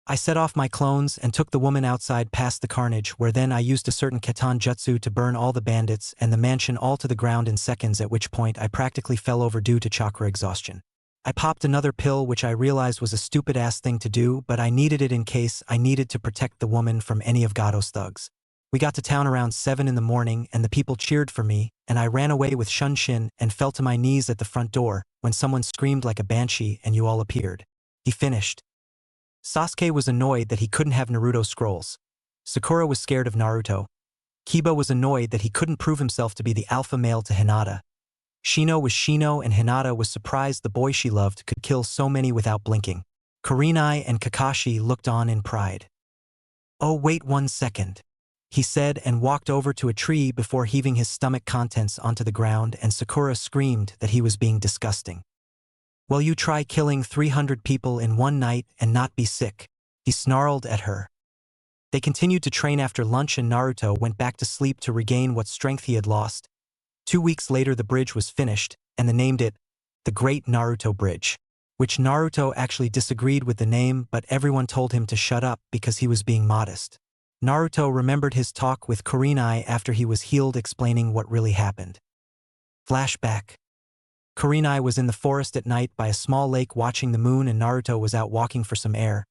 I set off my clones and took the woman outside past the carnage, where then I used a certain Ketan jutsu to burn all the bandits and the mansion all to the ground in seconds, at which point I practically fell over due to chakra exhaustion. I popped another pill, which I realized was a stupid-ass thing to do, but I needed it in case I needed to protect the woman from any of Gato's thugs. We got to town around 7 in the morning and the people cheered for me, and I ran away with Shunshin and fell to my knees at the front door when someone screamed like a banshee and you all appeared. He finished. Sasuke was annoyed that he couldn't have Naruto scrolls. Sakura was scared of Naruto. Kiba was annoyed that he couldn't prove himself to be the alpha male to Hinata. Shino was Shino, and Hinata was surprised the boy she loved could kill so many without blinking. Kurenai and Kakashi looked on in pride. Oh, wait 1 second. he said and walked over to a tree before heaving his stomach contents onto the ground, and Sakura screamed that he was being disgusting. "Well, you try killing 300 people in one night and not be sick," he snarled at her. They continued to train after lunch and Naruto went back to sleep to regain what strength he had lost. 2 weeks later the bridge was finished, and they named it the Great Naruto Bridge, which Naruto actually disagreed with the name, but everyone told him to shut up because he was being modest. Naruto remembered his talk with Kurenai after he was healed, explaining what really happened. Flashback. Kurenai was in the forest at night by a small lake watching the moon, and Naruto was out walking for some air.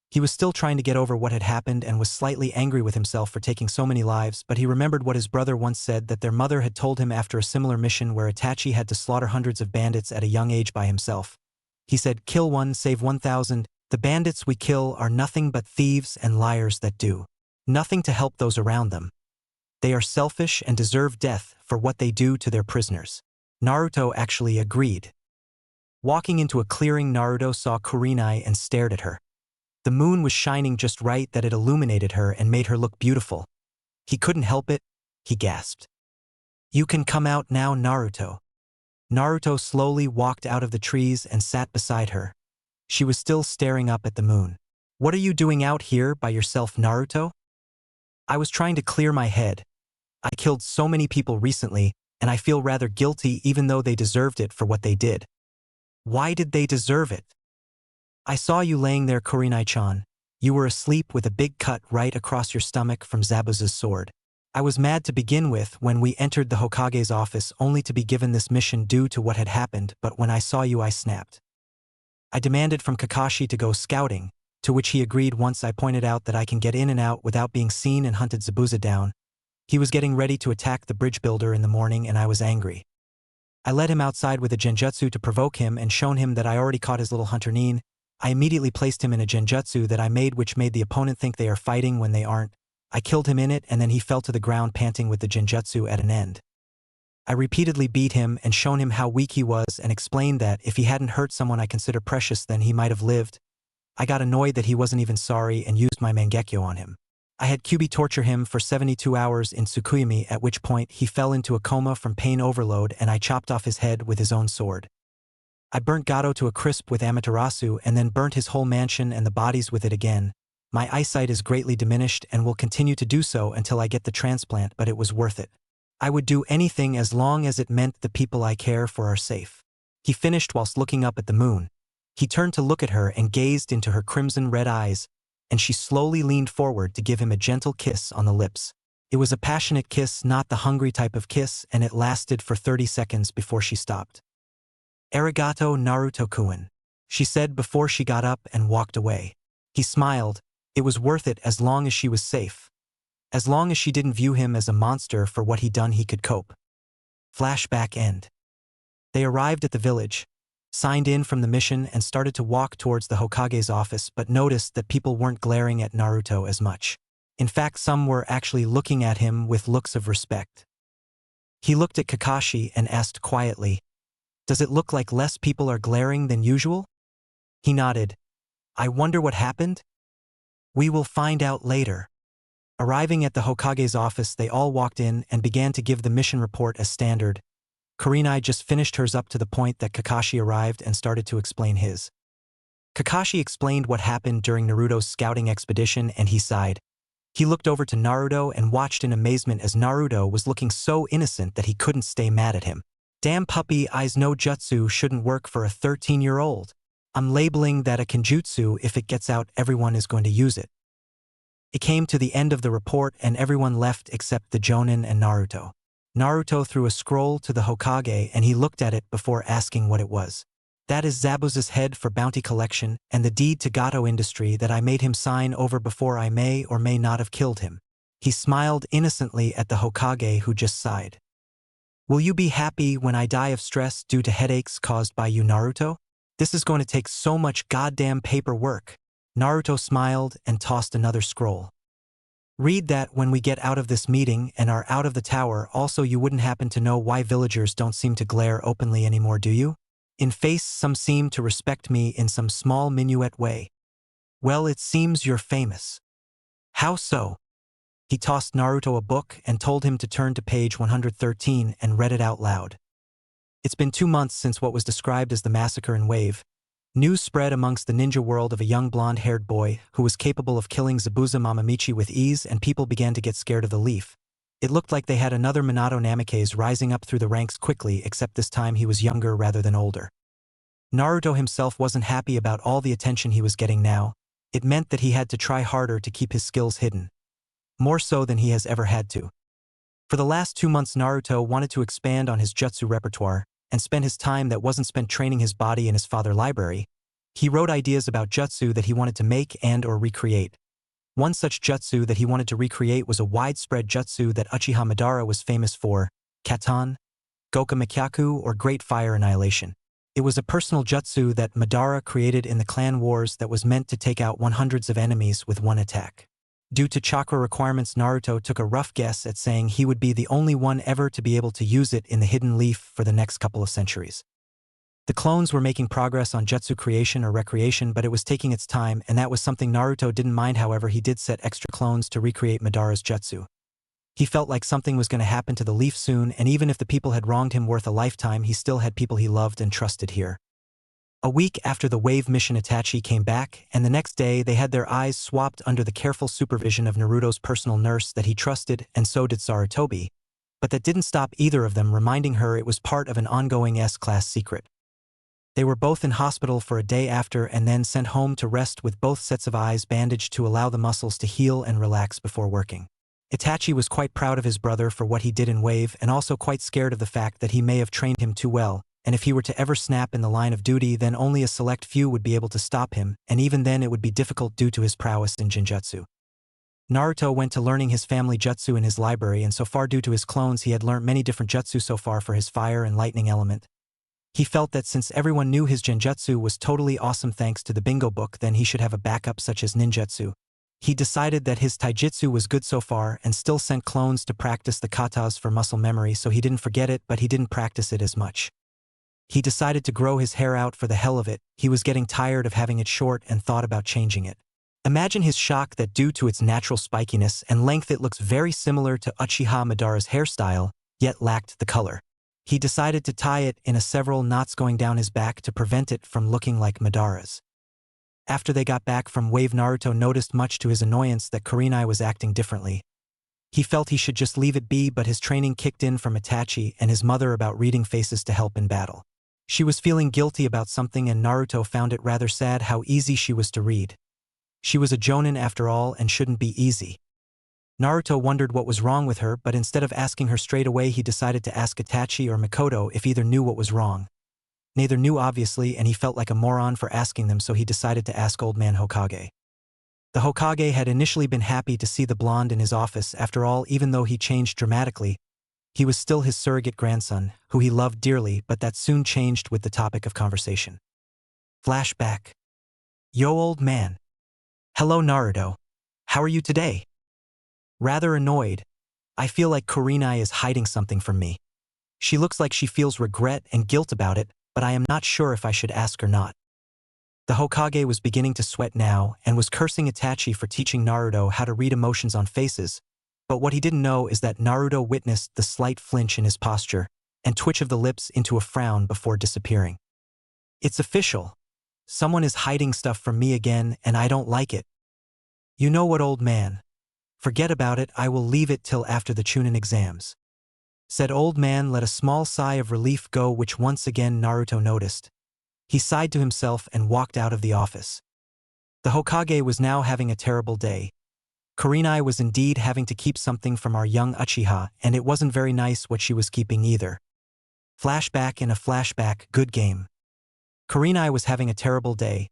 He was still trying to get over what had happened and was slightly angry with himself for taking so many lives, but he remembered what his brother once said that their mother had told him after a similar mission where Itachi had to slaughter hundreds of bandits at a young age by himself. He said, "Kill one, save 1,000. The bandits we kill are nothing but thieves and liars that do nothing to help those around them. They are selfish and deserve death for what they do to their prisoners." Naruto actually agreed. Walking into a clearing, Naruto saw Kurenai and stared at her. The moon was shining just right that it illuminated her and made her look beautiful. He couldn't help it, he gasped. "You can come out now, Naruto." Naruto slowly walked out of the trees and sat beside her. She was still staring up at the moon. "What are you doing out here by yourself, Naruto?" "I was trying to clear my head. I killed so many people recently, and I feel rather guilty even though they deserved it for what they did." "Why did they deserve it?" "I saw you laying there, Kurenai-chan. You were asleep with a big cut right across your stomach from Zabuza's sword. I was mad to begin with when we entered the Hokage's office only to be given this mission due to what had happened, but when I saw you I snapped. I demanded from Kakashi to go scouting, to which he agreed once I pointed out that I can get in and out without being seen, and hunted Zabuza down. He was getting ready to attack the bridge builder in the morning and I was angry. I led him outside with a genjutsu to provoke him and shown him that I already caught his little hunter Nin. I immediately placed him in a genjutsu that I made, which made the opponent think they are fighting when they aren't. I killed him in it and then he fell to the ground panting with the genjutsu at an end. I repeatedly beat him and shown him how weak he was and explained that if he hadn't hurt someone I consider precious then he might have lived. I got annoyed that he wasn't even sorry and used my Mangekyo on him. I had Kyubi torture him for 72 hours in Tsukuyomi, at which point he fell into a coma from pain overload and I chopped off his head with his own sword. I burnt Gato to a crisp with Amaterasu and then burnt his whole mansion and the bodies with it again. My eyesight is greatly diminished and will continue to do so until I get the transplant, but it was worth it. I would do anything as long as it meant the people I care for are safe." He finished whilst looking up at the moon. He turned to look at her and gazed into her crimson red eyes, and she slowly leaned forward to give him a gentle kiss on the lips. It was a passionate kiss, not the hungry type of kiss, and it lasted for 30 seconds before she stopped. "Arigato, Naruto-kun," she said before she got up and walked away. He smiled. It was worth it as long as she was safe. As long as she didn't view him as a monster for what he'd done, he could cope. Flashback end. They arrived at the village, signed in from the mission and started to walk towards the Hokage's office, but noticed that people weren't glaring at Naruto as much. In fact, some were actually looking at him with looks of respect. He looked at Kakashi and asked quietly, "Does it look like less people are glaring than usual?" He nodded. "I wonder what happened?" "We will find out later." Arriving at the Hokage's office, they all walked in and began to give the mission report as standard. Kurenai just finished hers up to the point that Kakashi arrived and started to explain his. Kakashi explained what happened during Naruto's scouting expedition and he sighed. He looked over to Naruto and watched in amazement as Naruto was looking so innocent that he couldn't stay mad at him. "Damn puppy eyes, no jutsu shouldn't work for a 13-year-old. I'm labeling that a kenjutsu. If it gets out, everyone is going to use it." It came to the end of the report and everyone left except the Jonin and Naruto. Naruto threw a scroll to the Hokage and he looked at it before asking what it was. "That is Zabuza's head for bounty collection and the deed to Gato Industry that I made him sign over before I may or may not have killed him." He smiled innocently at the Hokage, who just sighed. "Will you be happy when I die of stress due to headaches caused by you, Naruto? This is going to take so much goddamn paperwork." Naruto smiled and tossed another scroll. "Read that when we get out of this meeting and are out of the tower. Also, you wouldn't happen to know why villagers don't seem to glare openly anymore, do you? In face, some seem to respect me in some small minuet way. Well, it seems you're famous." "How so?" He tossed Naruto a book and told him to turn to page 113 and read it out loud. It's been 2 months since what was described as the massacre in Wave. News spread amongst the ninja world of a young blonde-haired boy who was capable of killing Zabuza Mamamichi with ease, and people began to get scared of the Leaf. It looked like they had another Minato Namikaze rising up through the ranks quickly, except this time he was younger rather than older. Naruto himself wasn't happy about all the attention he was getting now. It meant that he had to try harder to keep his skills hidden. More so than he has ever had to. For the last 2 months, Naruto wanted to expand on his jutsu repertoire and spend his time that wasn't spent training his body in his father's library. He wrote ideas about jutsu that he wanted to make and/or recreate. One such jutsu that he wanted to recreate was a widespread jutsu that Uchiha Madara was famous for, Katan, Goka Mikyaku, or Great Fire Annihilation. It was a personal jutsu that Madara created in the clan wars that was meant to take out hundreds of enemies with one attack. Due to chakra requirements, Naruto took a rough guess at saying he would be the only one ever to be able to use it in the Hidden Leaf for the next couple of centuries. The clones were making progress on jutsu creation or recreation, but it was taking its time, and that was something Naruto didn't mind. However, he did set extra clones to recreate Madara's jutsu. He felt like something was going to happen to the Leaf soon, and even if the people had wronged him worth a lifetime, he still had people he loved and trusted here. A week after the Wave mission, Itachi came back, and the next day they had their eyes swapped under the careful supervision of Naruto's personal nurse that he trusted, and so did Sarutobi. But that didn't stop either of them, reminding her it was part of an ongoing S-class secret. They were both in hospital for a day after and then sent home to rest with both sets of eyes bandaged to allow the muscles to heal and relax before working. Itachi was quite proud of his brother for what he did in Wave, and also quite scared of the fact that he may have trained him too well, and if he were to ever snap in the line of duty, then only a select few would be able to stop him, and even then it would be difficult due to his prowess in Jinjutsu. Naruto went to learning his family jutsu in his library, and so far due to his clones he had learnt many different jutsu so far for his fire and lightning element. He felt that since everyone knew his Genjutsu was totally awesome thanks to the bingo book, then he should have a backup such as ninjutsu. He decided that his taijutsu was good so far and still sent clones to practice the katas for muscle memory, so he didn't forget it, but he didn't practice it as much. He decided to grow his hair out for the hell of it. He was getting tired of having it short and thought about changing it. Imagine his shock that due to its natural spikiness and length it looks very similar to Uchiha Madara's hairstyle, yet lacked the color. He decided to tie it in several knots going down his back to prevent it from looking like Madara's. After they got back from Wave, Naruto noticed much to his annoyance that Kurenai was acting differently. He felt he should just leave it be, but his training kicked in from Itachi and his mother about reading faces to help in battle. She was feeling guilty about something, and Naruto found it rather sad how easy she was to read. She was a jonin after all and shouldn't be easy. Naruto wondered what was wrong with her, but instead of asking her straight away he decided to ask Itachi or Mikoto if either knew what was wrong. Neither knew obviously, and he felt like a moron for asking them, so he decided to ask Old Man Hokage. The Hokage had initially been happy to see the blonde in his office. After all, even though he changed dramatically, he was still his surrogate grandson, who he loved dearly, but that soon changed with the topic of conversation. Flashback. Yo, old man. Hello, Naruto. How are you today? Rather annoyed. I feel like Kurenai is hiding something from me. She looks like she feels regret and guilt about it, but I am not sure if I should ask or not. The Hokage was beginning to sweat now and was cursing Itachi for teaching Naruto how to read emotions on faces, but what he didn't know is that Naruto witnessed the slight flinch in his posture and twitch of the lips into a frown before disappearing. It's official. Someone is hiding stuff from me again, and I don't like it. You know what, old man? Forget about it, I will leave it till after the Chunin exams. Said old man let a small sigh of relief go, which once again Naruto noticed. He sighed to himself and walked out of the office. The Hokage was now having a terrible day. Kurenai was indeed having to keep something from our young Uchiha, and it wasn't very nice what she was keeping either. Flashback in a flashback, good game. Kurenai was having a terrible day.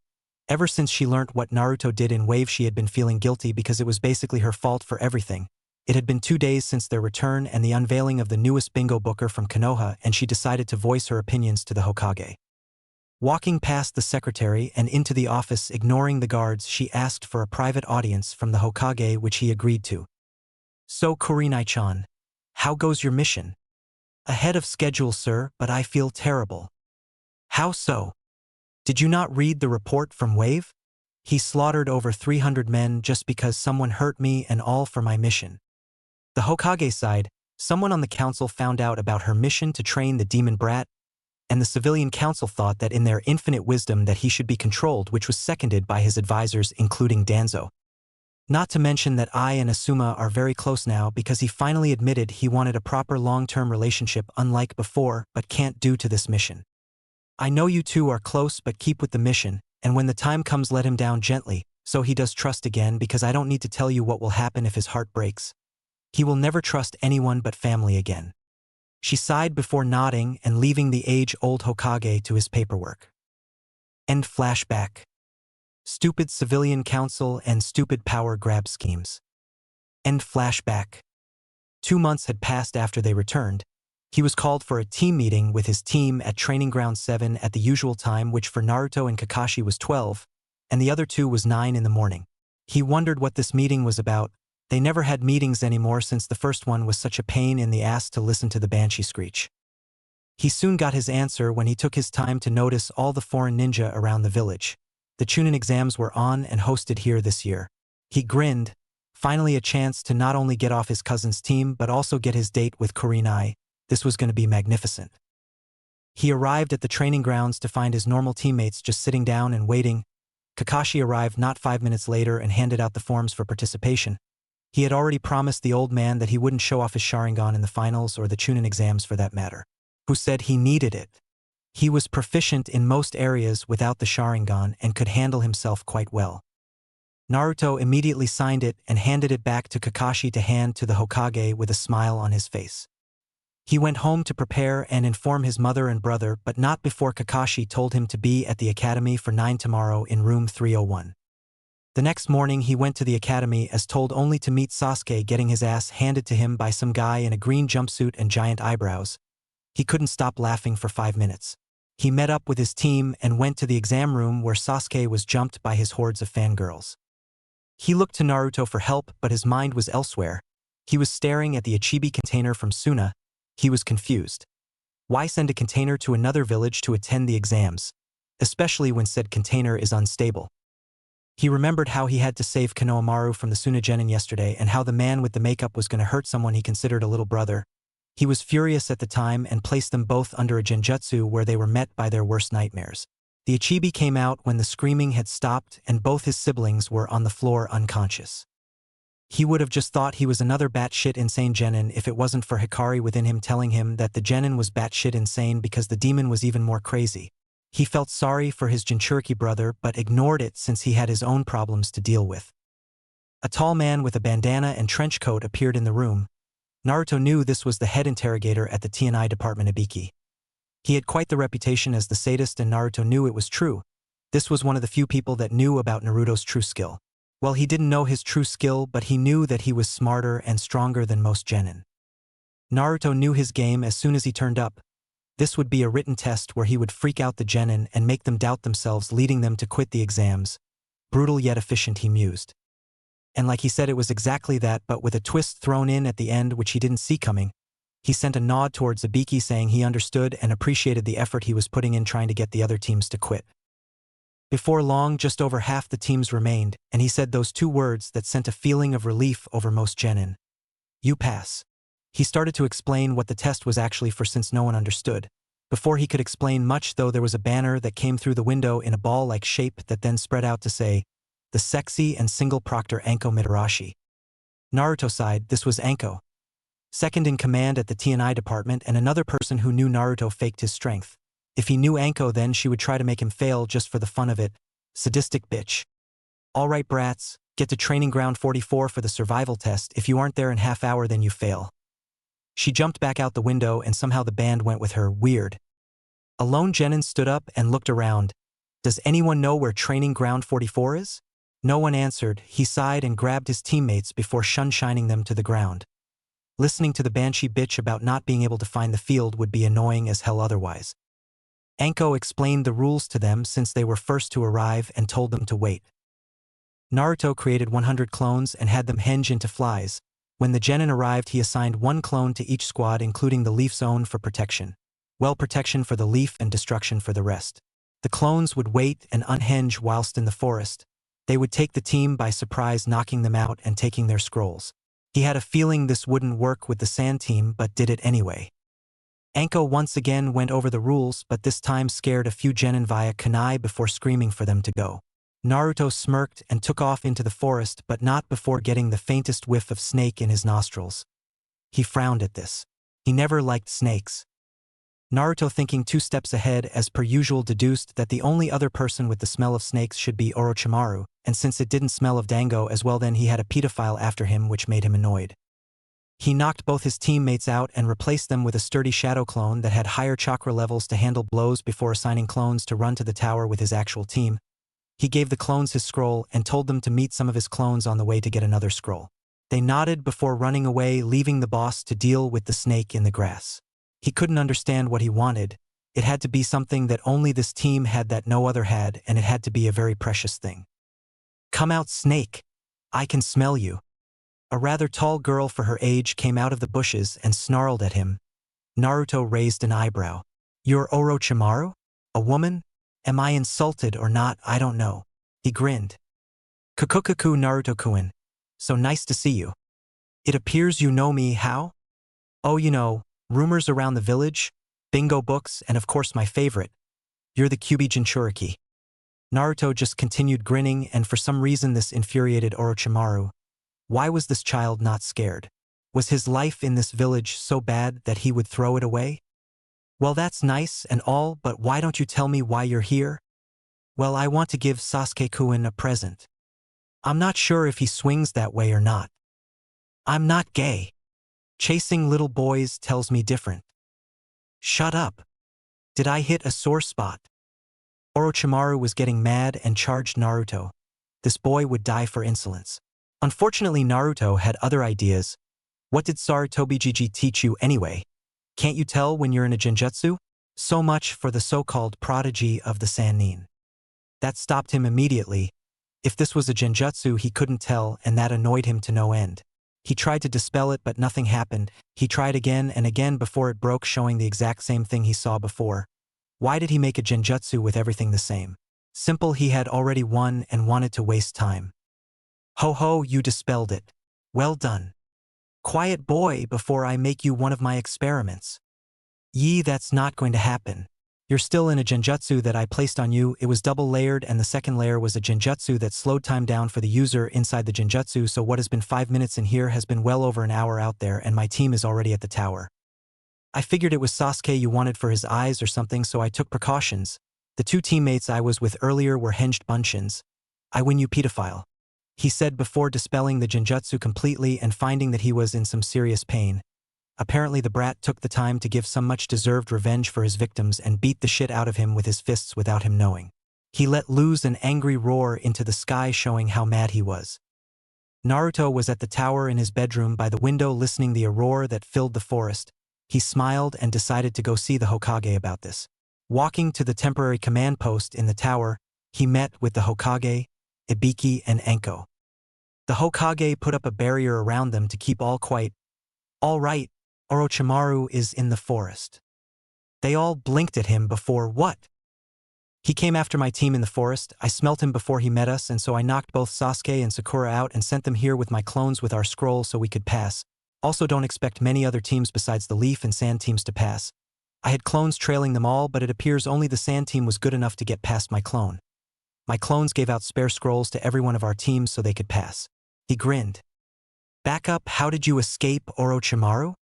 Ever since she learnt what Naruto did in Wave, she had been feeling guilty because it was basically her fault for everything. It had been 2 days since their return and the unveiling of the newest bingo booker from Konoha, and she decided to voice her opinions to the Hokage. Walking past the secretary and into the office, ignoring the guards, she asked for a private audience from the Hokage, which he agreed to. So, Kurenai-chan, how goes your mission? Ahead of schedule, sir, but I feel terrible. How so? Did you not read the report from Wave? He slaughtered over 300 men just because someone hurt me, and all for my mission. The Hokage side, someone on the council found out about her mission to train the demon brat, and the civilian council thought that in their infinite wisdom that he should be controlled, which was seconded by his advisors including Danzo. Not to mention that I and Asuma are very close now because he finally admitted he wanted a proper long-term relationship unlike before but can't due to this mission. I know you two are close but keep with the mission, and when the time comes let him down gently, so he does trust again because I don't need to tell you what will happen if his heart breaks. He will never trust anyone but family again. She sighed before nodding and leaving the age-old Hokage to his paperwork. End flashback. Stupid civilian council and stupid power grab schemes. End flashback. 2 months had passed after they returned. He was called for a team meeting with his team at Training Ground 7 at the usual time, which for Naruto and Kakashi was 12, and the other two was 9 in the morning. He wondered what this meeting was about. They never had meetings anymore since the first one was such a pain in the ass to listen to the banshee screech. He soon got his answer when he took his time to notice all the foreign ninja around the village. The Chunin exams were on and hosted here this year. He grinned, finally a chance to not only get off his cousin's team but also get his date with Kurenai. This was going to be magnificent. He arrived at the training grounds to find his normal teammates just sitting down and waiting. Kakashi arrived not 5 minutes later and handed out the forms for participation. He had already promised the old man that he wouldn't show off his Sharingan in the finals or the Chunin exams for that matter. Who said he needed it? He was proficient in most areas without the Sharingan and could handle himself quite well. Naruto immediately signed it and handed it back to Kakashi to hand to the Hokage with a smile on his face. He went home to prepare and inform his mother and brother, but not before Kakashi told him to be at the academy for 9 tomorrow in room 301. The next morning he went to the academy as told, only to meet Sasuke getting his ass handed to him by some guy in a green jumpsuit and giant eyebrows. He couldn't stop laughing for 5 minutes. He met up with his team and went to the exam room where Sasuke was jumped by his hordes of fangirls. He looked to Naruto for help, but his mind was elsewhere. He was staring at the Ichibi container from Suna. He was confused. Why send a container to another village to attend the exams, especially when said container is unstable? He remembered how he had to save Konohamaru from the Suna Genin yesterday and how the man with the makeup was going to hurt someone he considered a little brother. He was furious at the time and placed them both under a genjutsu where they were met by their worst nightmares. The Ichibi came out when the screaming had stopped and both his siblings were on the floor unconscious. He would have just thought he was another batshit insane Genin if it wasn't for Hikari within him telling him that the Genin was batshit insane because the demon was even more crazy. He felt sorry for his Jinchuriki brother but ignored it since he had his own problems to deal with. A tall man with a bandana and trench coat appeared in the room. Naruto knew this was the head interrogator at the T&I department Ibiki. He had quite the reputation as the sadist and Naruto knew it was true. This was one of the few people that knew about Naruto's true skill. Well, he didn't know his true skill, but he knew that he was smarter and stronger than most Genin. Naruto knew his game as soon as he turned up. This would be a written test where he would freak out the Genin and make them doubt themselves, leading them to quit the exams. Brutal yet efficient, he mused. And like he said, it was exactly that, but with a twist thrown in at the end which he didn't see coming. He sent a nod towards Ibiki saying he understood and appreciated the effort he was putting in trying to get the other teams to quit. Before long, just over half the teams remained, and he said those 2 words that sent a feeling of relief over most Genin. You pass. He started to explain what the test was actually for since no one understood. Before he could explain much though, there was a banner that came through the window in a ball-like shape that then spread out to say, the sexy and single proctor Anko Mitarashi. Naruto sighed. This was Anko, second in command at the T&I department and another person who knew Naruto faked his strength. If he knew Anko, then she would try to make him fail just for the fun of it. Sadistic bitch. All right, brats, get to training ground 44 for the survival test. If you aren't there in half hour, then you fail. She jumped back out the window and somehow the band went with her. Weird. A lone Genin stood up and looked around. Does anyone know where training ground 44 is? No one answered. He sighed and grabbed his teammates before shining them to the ground. Listening to the banshee bitch about not being able to find the field would be annoying as hell otherwise. Anko explained the rules to them since they were first to arrive and told them to wait. Naruto created 100 clones and had them henge into flies. When the Genin arrived, he assigned 1 clone to each squad, including the Leaf's own for protection. Well, protection for the Leaf and destruction for the rest. The clones would wait and unhenge whilst in the forest. They would take the team by surprise, knocking them out and taking their scrolls. He had a feeling this wouldn't work with the sand team but did it anyway. Anko once again went over the rules but this time scared a few genin via kunai before screaming for them to go. Naruto smirked and took off into the forest but not before getting the faintest whiff of snake in his nostrils. He frowned at this. He never liked snakes. Naruto, thinking 2 steps ahead as per usual, deduced that the only other person with the smell of snakes should be Orochimaru, and since it didn't smell of dango as well then he had a pedophile after him which made him annoyed. He knocked both his teammates out and replaced them with a sturdy shadow clone that had higher chakra levels to handle blows before assigning clones to run to the tower with his actual team. He gave the clones his scroll and told them to meet some of his clones on the way to get another scroll. They nodded before running away, leaving the boss to deal with the snake in the grass. He couldn't understand what he wanted. It had to be something that only this team had that no other had, and it had to be a very precious thing. "Come out, snake! I can smell you." A rather tall girl for her age came out of the bushes and snarled at him. Naruto raised an eyebrow. "You're Orochimaru? A woman? Am I insulted or not? I don't know." He grinned. "Kukukaku Naruto-kun. So nice to see you. It appears you know me. How?" "Oh, you know, rumors around the village, bingo books, and of course my favorite. You're the Kyubi Jinchuriki." Naruto just continued grinning, and for some reason this infuriated Orochimaru. Why was this child not scared? Was his life in this village so bad that he would throw it away? "Well, that's nice and all, but why don't you tell me why you're here?" "Well, I want to give Sasuke-kun a present. I'm not sure if he swings that way or not. I'm not gay. Chasing little boys tells me different." "Shut up. Did I hit a sore spot?" Orochimaru was getting mad and charged Naruto. This boy would die for insolence. Unfortunately, Naruto had other ideas. What did Sarutobijiji teach you anyway? Can't you tell when you're in a genjutsu? So much for the so-called prodigy of the Sannin. That stopped him immediately. If this was a genjutsu he couldn't tell, and that annoyed him to no end. He tried to dispel it but nothing happened. He tried again and again before it broke, showing the exact same thing he saw before. Why did he make a genjutsu with everything the same? Simple, he had already won and wanted to waste time. "Ho ho, you dispelled it. Well done. Quiet boy before I make you one of my experiments." "Yee, that's not going to happen. You're still in a genjutsu that I placed on you. It was double layered and the second layer was a genjutsu that slowed time down for the user inside the genjutsu, so what has been 5 minutes in here has been well over an hour out there and my team is already at the tower. I figured it was Sasuke you wanted for his eyes or something, so I took precautions. The 2 teammates I was with earlier were henged bunchins. I win you pedophile," he said before dispelling the genjutsu completely and finding that he was in some serious pain. Apparently the brat took the time to give some much-deserved revenge for his victims and beat the shit out of him with his fists without him knowing. He let loose an angry roar into the sky, showing how mad he was. Naruto was at the tower in his bedroom by the window listening the roar that filled the forest. He smiled and decided to go see the Hokage about this. Walking to the temporary command post in the tower, he met with the Hokage, Ibiki, and Anko. The Hokage put up a barrier around them to keep all quiet. "All right, Orochimaru is in the forest." They all blinked at him before, "What?" "He came after my team in the forest. I smelt him before he met us, and so I knocked both Sasuke and Sakura out and sent them here with my clones with our scroll so we could pass. Also, don't expect many other teams besides the Leaf and Sand teams to pass. I had clones trailing them all, but it appears only the Sand team was good enough to get past my clone. My clones gave out spare scrolls to every one of our teams so they could pass." He grinned. "Back up, how did you escape, Orochimaru?"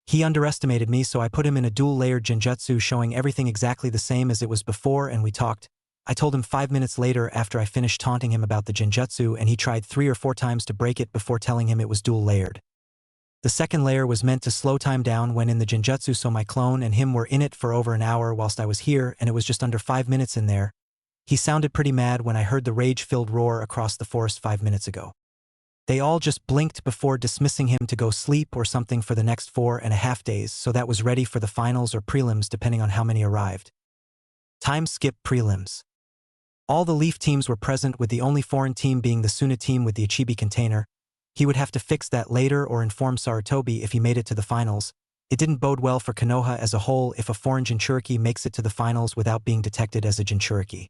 "He underestimated me, so I put him in a dual-layered genjutsu showing everything exactly the same as it was before, and we talked. I told him 5 minutes later after I finished taunting him about the genjutsu, and he tried 3 or 4 times to break it before telling him it was dual-layered. The second layer was meant to slow time down when in the genjutsu, so my clone and him were in it for over an hour whilst I was here, and it was just under 5 minutes in there. He sounded pretty mad when I heard the rage-filled roar across the forest 5 minutes ago." They all just blinked before dismissing him to go sleep or something for the next 4.5 days, so that was ready for the finals or prelims depending on how many arrived. Time skip prelims. All the Leaf teams were present, with the only foreign team being the Suna team with the Ichibi container. He would have to fix that later or inform Sarutobi if he made it to the finals. It didn't bode well for Konoha as a whole if a foreign Jinchuriki makes it to the finals without being detected as a Jinchuriki.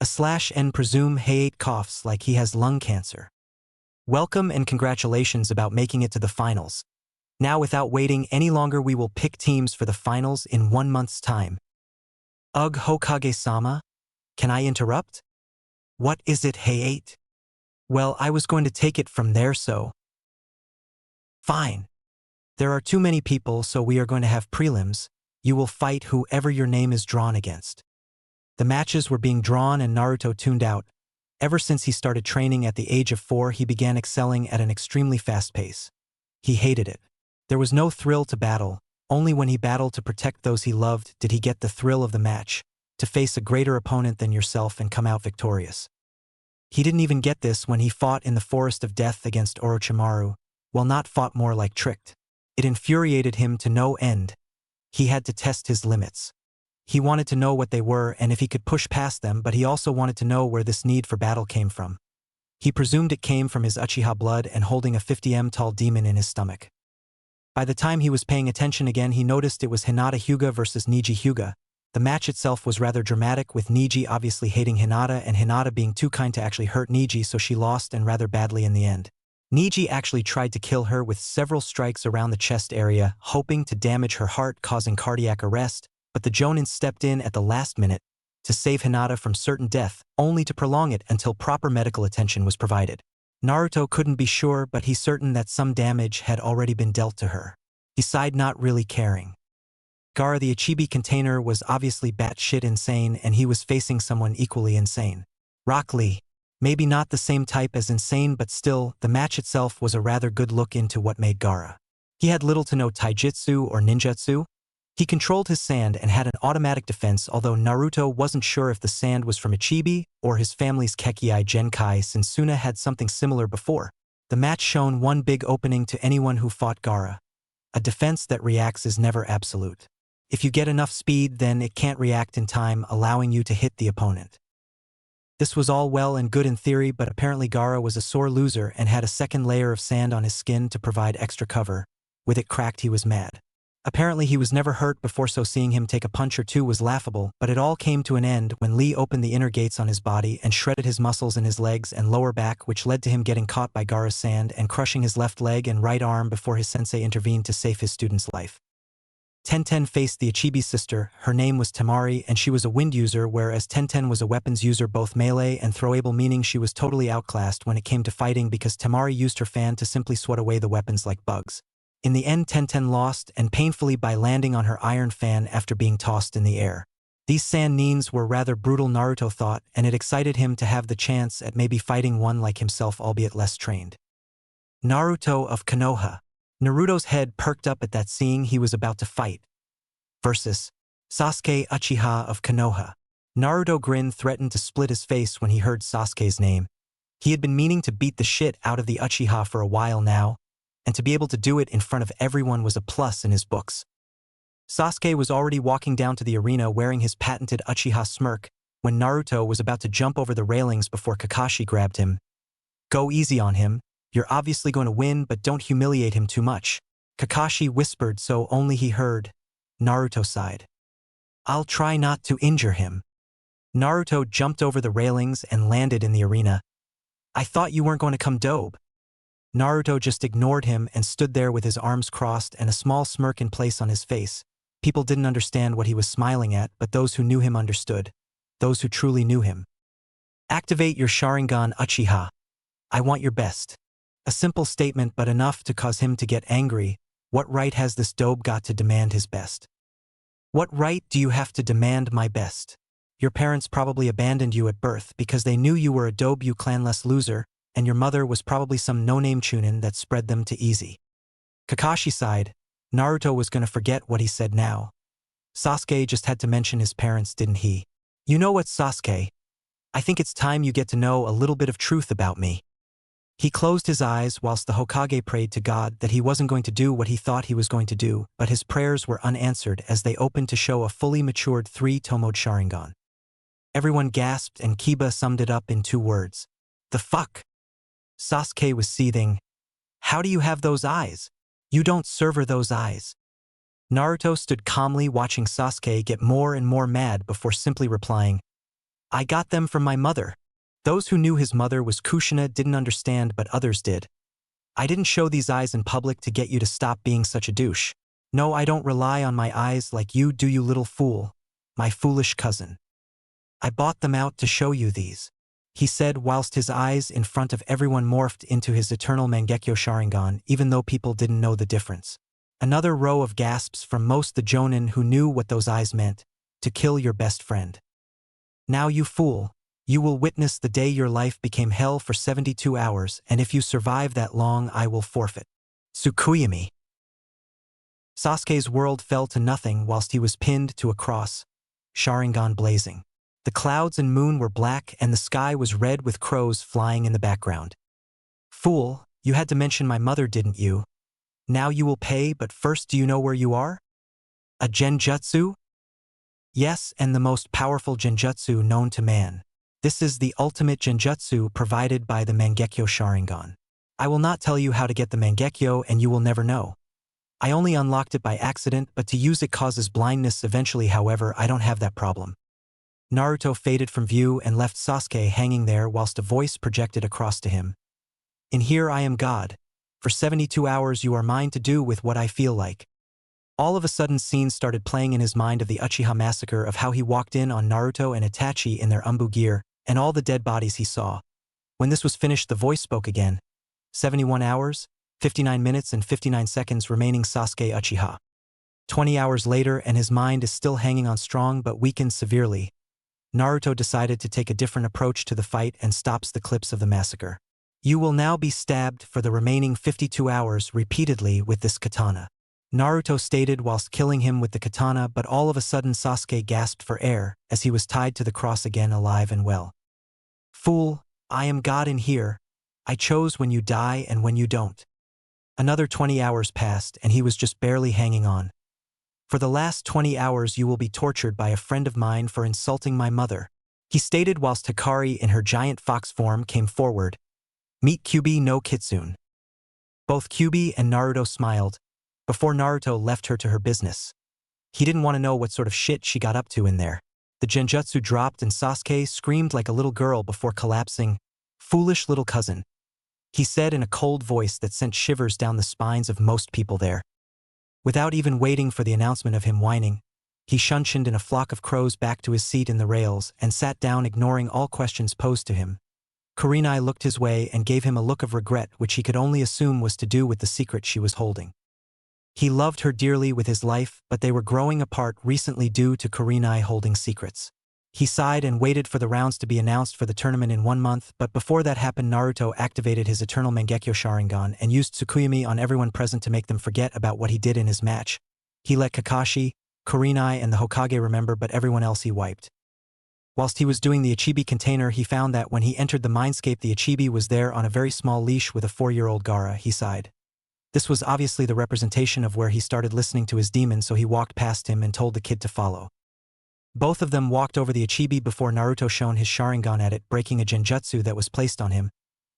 /N presume Hayate coughs like he has lung cancer. Welcome and congratulations about making it to the finals. Now without waiting any longer we will pick teams for the finals in 1 month's time. Ugh, Hokage-sama? Can I interrupt? What is it, hey 8? Well, I was going to take it from there, so. Fine. There are too many people, so we are going to have prelims. You will fight whoever your name is drawn against. The matches were being drawn and Naruto tuned out. Ever since he started training at the age of 4, he began excelling at an extremely fast pace. He hated it. There was no thrill to battle. Only when he battled to protect those he loved did he get the thrill of the match, to face a greater opponent than yourself and come out victorious. He didn't even get this when he fought in the Forest of Death against Orochimaru, while not fought more like tricked. It infuriated him to no end. He had to test his limits. He wanted to know what they were and if he could push past them, but he also wanted to know where this need for battle came from. He presumed it came from his Uchiha blood and holding a 50m tall demon in his stomach. By the time he was paying attention again, he noticed it was Hinata Hyuga versus Neji Hyuga. The match itself was rather dramatic, with Neji obviously hating Hinata and Hinata being too kind to actually hurt Neji, so she lost and rather badly in the end. Neji actually tried to kill her with several strikes around the chest area, hoping to damage her heart, causing cardiac arrest, but the Jonin stepped in at the last minute to save Hinata from certain death, only to prolong it until proper medical attention was provided. Naruto couldn't be sure, but he's certain that some damage had already been dealt to her. He sighed, not really caring. Gaara the Ichibi container was obviously batshit insane, and he was facing someone equally insane. Rock Lee. Maybe not the same type as insane, but still, the match itself was a rather good look into what made Gaara. He had little to no taijutsu or ninjutsu. He controlled his sand and had an automatic defense, although Naruto wasn't sure if the sand was from Ichibi or his family's Kekii Genkai, since Suna had something similar before. The match shown one big opening to anyone who fought Gaara. A defense that reacts is never absolute. If you get enough speed, then it can't react in time, allowing you to hit the opponent. This was all well and good in theory, but apparently Gaara was a sore loser and had a second layer of sand on his skin to provide extra cover. With it cracked, he was mad. Apparently he was never hurt before, so seeing him take a punch or two was laughable, but it all came to an end when Lee opened the inner gates on his body and shredded his muscles in his legs and lower back, which led to him getting caught by Gaara's sand and crushing his left leg and right arm before his sensei intervened to save his student's life. Tenten faced the Ichibi sister. Her name was Temari, and she was a wind user, whereas Tenten was a weapons user, both melee and throwable, meaning she was totally outclassed when it came to fighting because Temari used her fan to simply swat away the weapons like bugs. In the end, Tenten lost, and painfully, by landing on her iron fan after being tossed in the air. These sand nines were rather brutal, Naruto thought, and it excited him to have the chance at maybe fighting one like himself, albeit less trained. Naruto of Konoha. Naruto's head perked up at that, seeing he was about to fight. Versus Sasuke Uchiha of Konoha. Naruto grinned, threatened to split his face when he heard Sasuke's name. He had been meaning to beat the shit out of the Uchiha for a while now, and to be able to do it in front of everyone was a plus in his books. Sasuke was already walking down to the arena wearing his patented Uchiha smirk when Naruto was about to jump over the railings before Kakashi grabbed him. Go easy on him. You're obviously going to win, but don't humiliate him too much. Kakashi whispered, so only he heard. Naruto sighed. I'll try not to injure him. Naruto jumped over the railings and landed in the arena. I thought you weren't going to come, dope. Naruto just ignored him and stood there with his arms crossed and a small smirk in place on his face. People didn't understand what he was smiling at, but those who knew him understood. Those who truly knew him. Activate your Sharingan, Uchiha. I want your best. A simple statement, but enough to cause him to get angry. What right has this dope got to demand his best? What right do you have to demand my best? Your parents probably abandoned you at birth because they knew you were a dope, you clanless loser, and your mother was probably some no-name Chunin that spread them to easy. Kakashi sighed. Naruto was going to forget what he said now. Sasuke just had to mention his parents, didn't he? You know what, Sasuke? I think it's time you get to know a little bit of truth about me. He closed his eyes whilst the Hokage prayed to God that he wasn't going to do what he thought he was going to do, but his prayers were unanswered as they opened to show a fully matured 3-tomoed Sharingan. Everyone gasped and Kiba summed it up in 2 words. The fuck? Sasuke was seething. How do you have those eyes? You don't server those eyes. Naruto stood calmly watching Sasuke get more and more mad before simply replying, I got them from my mother. Those who knew his mother was Kushina didn't understand, but others did. I didn't show these eyes in public to get you to stop being such a douche. No, I don't rely on my eyes like you do, you little fool. My foolish cousin. I bought them out to show you these, he said whilst his eyes in front of everyone morphed into his eternal Mangekyo Sharingan, even though people didn't know the difference. Another row of gasps from most the Jonin who knew what those eyes meant, to kill your best friend. Now you fool, you will witness the day your life became hell for 72 hours, and if you survive that long I will forfeit. Tsukuyami. Sasuke's world fell to nothing whilst he was pinned to a cross, Sharingan blazing. The clouds and moon were black and the sky was red with crows flying in the background. Fool, you had to mention my mother, didn't you? Now you will pay, but first, do you know where you are? A genjutsu? Yes, and the most powerful genjutsu known to man. This is the ultimate genjutsu provided by the Mangekyo Sharingan. I will not tell you how to get the Mangekyo and you will never know. I only unlocked it by accident, but to use it causes blindness eventually. However, I don't have that problem. Naruto faded from view and left Sasuke hanging there whilst a voice projected across to him. In here I am God. For 72 hours you are mine to do with what I feel like. All of a sudden scenes started playing in his mind of the Uchiha Massacre, of how he walked in on Naruto and Itachi in their umbu gear, and all the dead bodies he saw. When this was finished, the voice spoke again. 71 hours, 59 minutes and 59 seconds remaining, Sasuke Uchiha. 20 hours later and his mind is still hanging on strong but weakened severely. Naruto decided to take a different approach to the fight and stops the clips of the massacre. You will now be stabbed for the remaining 52 hours repeatedly with this katana, Naruto stated whilst killing him with the katana, but all of a sudden Sasuke gasped for air as he was tied to the cross again, alive and well. Fool, I am God in here. I chose when you die and when you don't. Another 20 hours passed and he was just barely hanging on. For the last 20 hours you will be tortured by a friend of mine for insulting my mother, he stated whilst Hikari in her giant fox form came forward. Meet Kyubi no Kitsune. Both Kyubi and Naruto smiled, before Naruto left her to her business. He didn't want to know what sort of shit she got up to in there. The genjutsu dropped and Sasuke screamed like a little girl before collapsing. Foolish little cousin, he said in a cold voice that sent shivers down the spines of most people there. Without even waiting for the announcement of him whining, he shunshined in a flock of crows back to his seat in the rails and sat down, ignoring all questions posed to him. Kurenai looked his way and gave him a look of regret, which he could only assume was to do with the secret she was holding. He loved her dearly with his life, but they were growing apart recently due to Kurenai holding secrets. He sighed and waited for the rounds to be announced for the tournament in 1 month, but before that happened Naruto activated his eternal Mangekyo Sharingan and used Tsukuyami on everyone present to make them forget about what he did in his match. He let Kakashi, Kurenai and the Hokage remember, but everyone else he wiped. Whilst he was doing the Ichibi container, he found that when he entered the mindscape the Ichibi was there on a very small leash with a 4-year-old Gaara. He sighed. This was obviously the representation of where he started listening to his demon, so he walked past him and told the kid to follow. Both of them walked over the Ichibi before Naruto shone his Sharingan at it, breaking a genjutsu that was placed on him.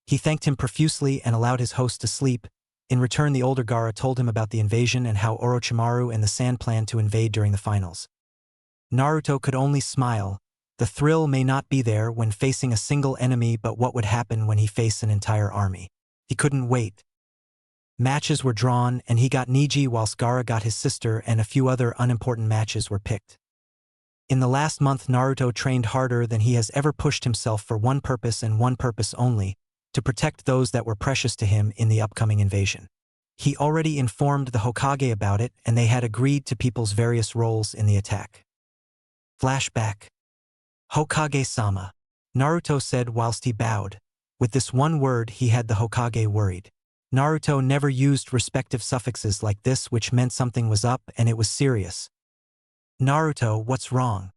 He thanked him profusely and allowed his host to sleep. In return, the older Gaara told him about the invasion and how Orochimaru and the Sand planned to invade during the finals. Naruto could only smile. The thrill may not be there when facing a single enemy, but what would happen when he faced an entire army? He couldn't wait. Matches were drawn and he got Neji whilst Gaara got his sister, and a few other unimportant matches were picked. In the last month Naruto trained harder than he has ever pushed himself for one purpose and one purpose only, to protect those that were precious to him in the upcoming invasion. He already informed the Hokage about it and they had agreed to people's various roles in the attack. Flashback. Hokage-sama, Naruto said whilst he bowed. With this one word he had the Hokage worried. Naruto never used respective suffixes like this, which meant something was up and it was serious. Naruto, what's wrong?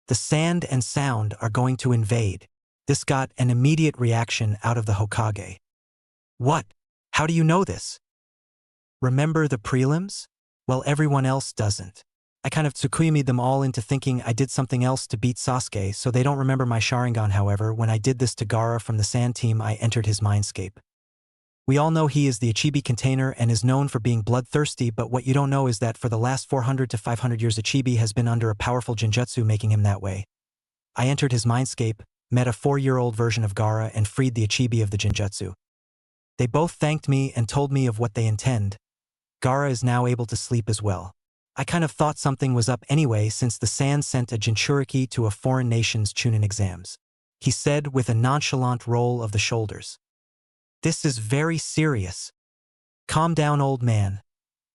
The Sand and Sound are going to invade. This got an immediate reaction out of the Hokage. What? How do you know this? Remember the prelims? Well, everyone else doesn't. I kind of Tsukuyami'd them all into thinking I did something else to beat Sasuke, so they don't remember my Sharingan. However, when I did this to Gaara from the Sand team, I entered his mindscape. We all know he is the Ichibi container and is known for being bloodthirsty, but what you don't know is that for the last 400 to 500 years Ichibi has been under a powerful genjutsu making him that way. I entered his mindscape, met a 4-year-old version of Gaara and freed the Ichibi of the Genjutsu. They both thanked me and told me of what they intend. Gaara is now able to sleep as well. I kind of thought something was up anyway since the Sand sent a Jinchuriki to a foreign nation's Chunin exams. He said with a nonchalant roll of the shoulders. This is very serious. Calm down, old man.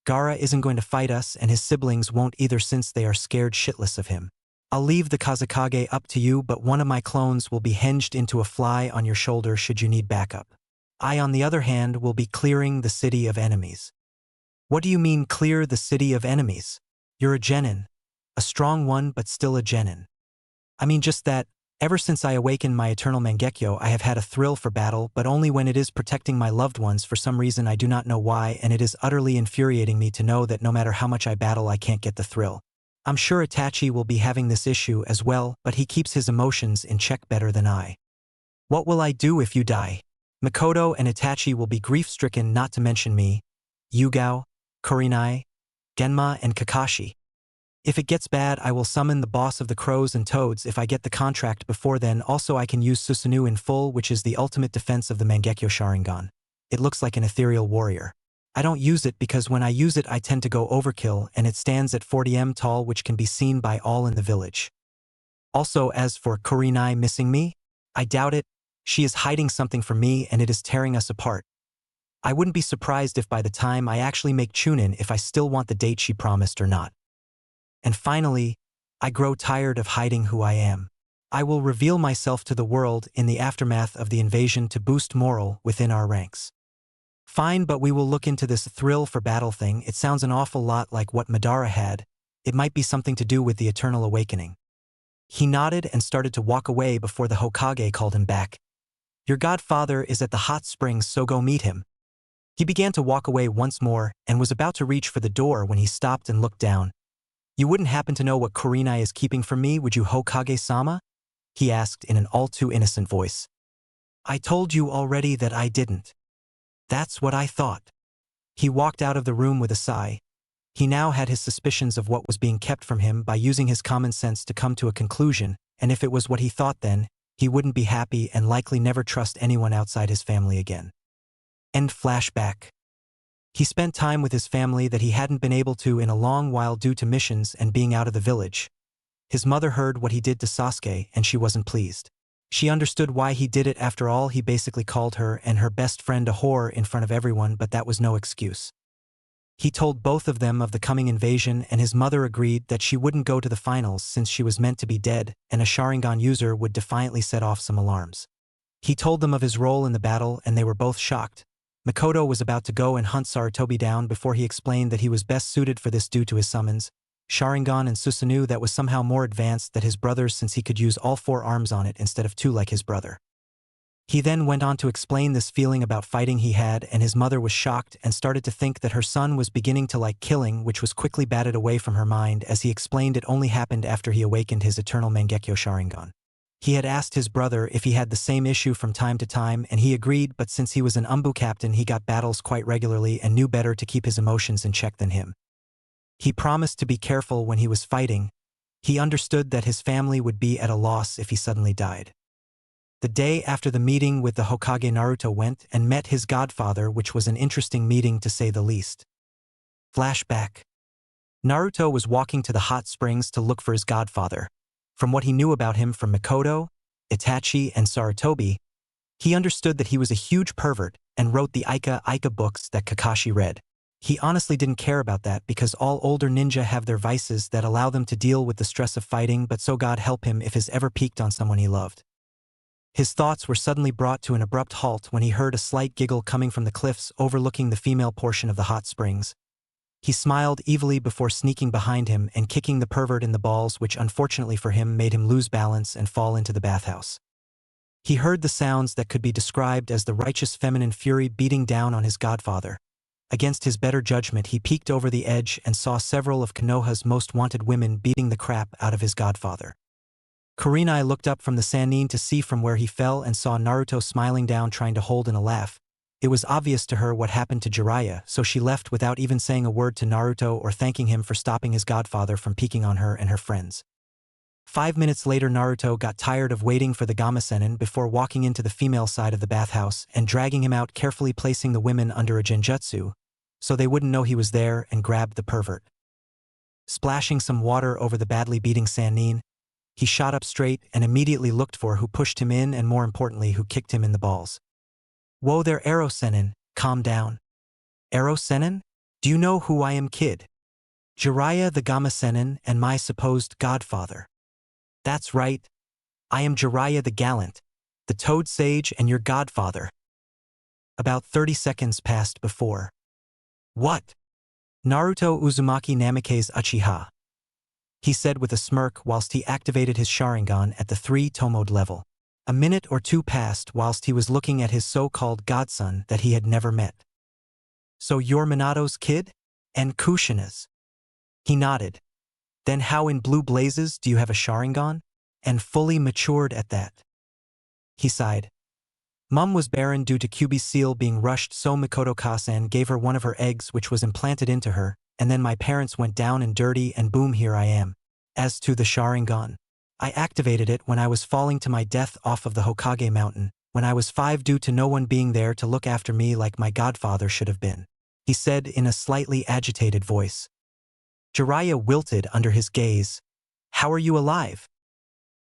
Gaara isn't going to fight us and his siblings won't either since they are scared shitless of him. I'll leave the Kazekage up to you, but one of my clones will be hinged into a fly on your shoulder should you need backup. I, on the other hand, will be clearing the city of enemies. What do you mean clear the city of enemies? You're a Genin. A strong one, but still a Genin. I mean just that, ever since I awakened my eternal Mangekyo I have had a thrill for battle, but only when it is protecting my loved ones for some reason I do not know why, and it is utterly infuriating me to know that no matter how much I battle I can't get the thrill. I'm sure Itachi will be having this issue as well, but he keeps his emotions in check better than I. What will I do if you die? Makoto and Itachi will be grief-stricken, not to mention me, Yugao, Kurenai, Genma and Kakashi. If it gets bad I will summon the boss of the crows and toads if I get the contract before then. Also I can use Susanoo in full, which is the ultimate defense of the Mangekyo Sharingan. It looks like an ethereal warrior. I don't use it because when I use it I tend to go overkill, and it stands at 40 m tall, which can be seen by all in the village. Also, as for Kurenai missing me, I doubt it. She is hiding something from me and it is tearing us apart. I wouldn't be surprised if by the time I actually make Chunin if I still want the date she promised or not. And finally, I grow tired of hiding who I am. I will reveal myself to the world in the aftermath of the invasion to boost morale within our ranks. Fine, but we will look into this thrill for battle thing. It sounds an awful lot like what Madara had. It might be something to do with the eternal awakening. He nodded and started to walk away before the Hokage called him back. Your godfather is at the hot springs, so go meet him. He began to walk away once more and was about to reach for the door when he stopped and looked down. You wouldn't happen to know what Kurenai is keeping from me, would you, Hokage-sama? He asked in an all-too-innocent voice. I told you already that I didn't. That's what I thought. He walked out of the room with a sigh. He now had his suspicions of what was being kept from him by using his common sense to come to a conclusion, and if it was what he thought then, he wouldn't be happy and likely never trust anyone outside his family again. End flashback. He spent time with his family that he hadn't been able to in a long while due to missions and being out of the village. His mother heard what he did to Sasuke and she wasn't pleased. She understood why he did it. After all, he basically called her and her best friend a whore in front of everyone, but that was no excuse. He told both of them of the coming invasion and his mother agreed that she wouldn't go to the finals since she was meant to be dead and a Sharingan user would defiantly set off some alarms. He told them of his role in the battle and they were both shocked. Makoto was about to go and hunt Sarutobi down before he explained that he was best suited for this due to his summons, Sharingan and Susanoo, that was somehow more advanced than his brother's since he could use all 4 arms on it instead of 2 like his brother. He then went on to explain this feeling about fighting he had, and his mother was shocked and started to think that her son was beginning to like killing, which was quickly batted away from her mind as he explained it only happened after he awakened his eternal Mangekyo Sharingan. He had asked his brother if he had the same issue from time to time and he agreed, but since he was an Umbu captain he got battles quite regularly and knew better to keep his emotions in check than him. He promised to be careful when he was fighting. He understood that his family would be at a loss if he suddenly died. The day after the meeting with the Hokage, Naruto went and met his godfather, which was an interesting meeting to say the least. Flashback. Naruto was walking to the hot springs to look for his godfather. From what he knew about him from Makoto, Itachi, and Sarutobi, he understood that he was a huge pervert and wrote the Ika books that Kakashi read. He honestly didn't care about that because all older ninja have their vices that allow them to deal with the stress of fighting, but so God help him if his ever peaked on someone he loved. His thoughts were suddenly brought to an abrupt halt when he heard a slight giggle coming from the cliffs overlooking the female portion of the hot springs. He smiled evilly before sneaking behind him and kicking the pervert in the balls, which unfortunately for him made him lose balance and fall into the bathhouse. He heard the sounds that could be described as the righteous feminine fury beating down on his godfather. Against his better judgment, he peeked over the edge and saw several of Konoha's most wanted women beating the crap out of his godfather. Kurenai looked up from the Sannin to see from where he fell and saw Naruto smiling down, trying to hold in a laugh. It was obvious to her what happened to Jiraiya, so she left without even saying a word to Naruto or thanking him for stopping his godfather from peeking on her and her friends. 5 minutes later, Naruto got tired of waiting for the Gamasenin before walking into the female side of the bathhouse and dragging him out, carefully placing the women under a genjutsu so they wouldn't know he was there, and grabbed the pervert. Splashing some water over the badly beating Sannin, he shot up straight and immediately looked for who pushed him in and, more importantly, who kicked him in the balls. Whoa there, Ero Sennin, calm down. Ero Sennin? Do you know who I am, kid? Jiraiya the Gamasenin and my supposed godfather. That's right. I am Jiraiya the Gallant, the Toad Sage and your godfather. About 30 seconds passed before. What? Naruto Uzumaki Namikaze Uchiha, he said with a smirk whilst he activated his Sharingan at the 3-tomode level. A minute or two passed whilst he was looking at his so-called godson that he had never met. So you're Minato's kid? And Kushina's? He nodded. Then how in blue blazes do you have a Sharingan? And fully matured at that? He sighed. Mum was barren due to Kyubi's seal being rushed, so Mikoto-Kasan gave her one of her eggs, which was implanted into her, and then my parents went down and dirty and boom, here I am. As to the Sharingan, I activated it when I was falling to my death off of the Hokage mountain, when I was 5, due to no one being there to look after me like my godfather should have been, he said in a slightly agitated voice. Jiraiya wilted under his gaze. How are you alive?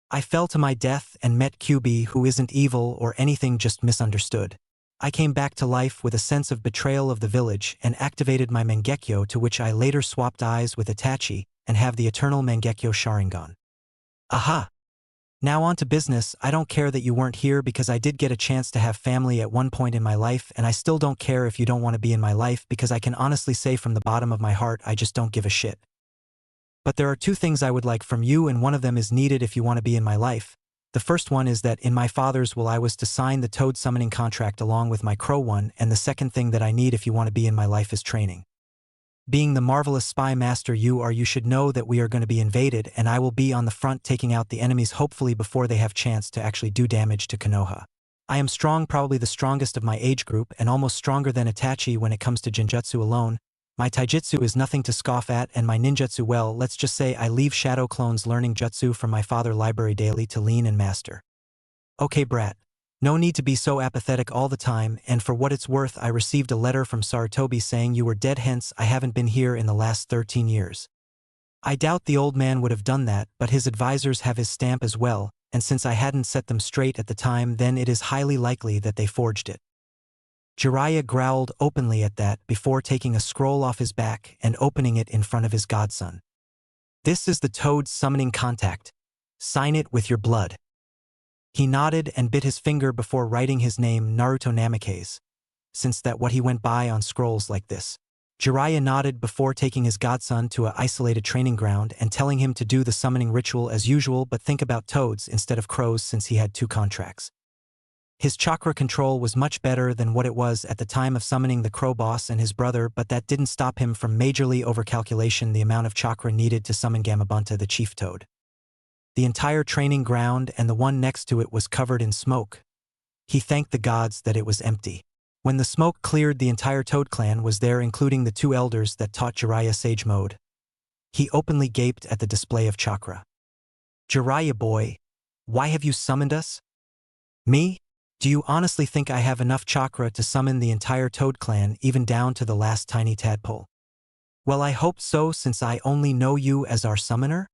I fell to my death and met Kyubi, who isn't evil or anything, just misunderstood. I came back to life with a sense of betrayal of the village and activated my Mangekyo, to which I later swapped eyes with Itachi and have the eternal Mangekyo Sharingan. Aha! Now on to business. I don't care that you weren't here because I did get a chance to have family at one point in my life, and I still don't care if you don't want to be in my life because I can honestly say from the bottom of my heart I just don't give a shit. But there are 2 things I would like from you, and one of them is needed if you want to be in my life. The first one is that in my father's will I was to sign the Toad summoning contract along with my Crow one, and the second thing that I need if you want to be in my life is training. Being the marvelous spy master you are, you should know that we are going to be invaded, and I will be on the front taking out the enemies hopefully before they have chance to actually do damage to Konoha. I am strong, probably the strongest of my age group, and almost stronger than Itachi when it comes to genjutsu alone. My taijutsu is nothing to scoff at, and my ninjutsu, well, let's just say I leave shadow clones learning jutsu from my father library daily to lean and master. Okay brat. No need to be so apathetic all the time, and for what it's worth I received a letter from Sarutobi saying you were dead, hence I haven't been here in the last 13 years. I doubt the old man would have done that, but his advisors have his stamp as well, and since I hadn't set them straight at the time, then it is highly likely that they forged it. Jiraiya growled openly at that before taking a scroll off his back and opening it in front of his godson. This is the Toad's summoning contact. Sign it with your blood. He nodded and bit his finger before writing his name, Naruto Namikaze, since that what he went by on scrolls like this. Jiraiya nodded before taking his godson to a isolated training ground and telling him to do the summoning ritual as usual, but think about toads instead of crows since he had 2 contracts. His chakra control was much better than what it was at the time of summoning the Crow Boss and his brother, but that didn't stop him from majorly overcalculation the amount of chakra needed to summon Gamabunta the Chief Toad. The entire training ground and the one next to it was covered in smoke. He thanked the gods that it was empty. When the smoke cleared, the entire Toad clan was there, including the 2 elders that taught Jiraiya Sage Mode. He openly gaped at the display of chakra. Jiraiya boy, why have you summoned us? Me? Do you honestly think I have enough chakra to summon the entire Toad clan, even down to the last tiny tadpole? Well, I hope so, since I only know you as our summoner.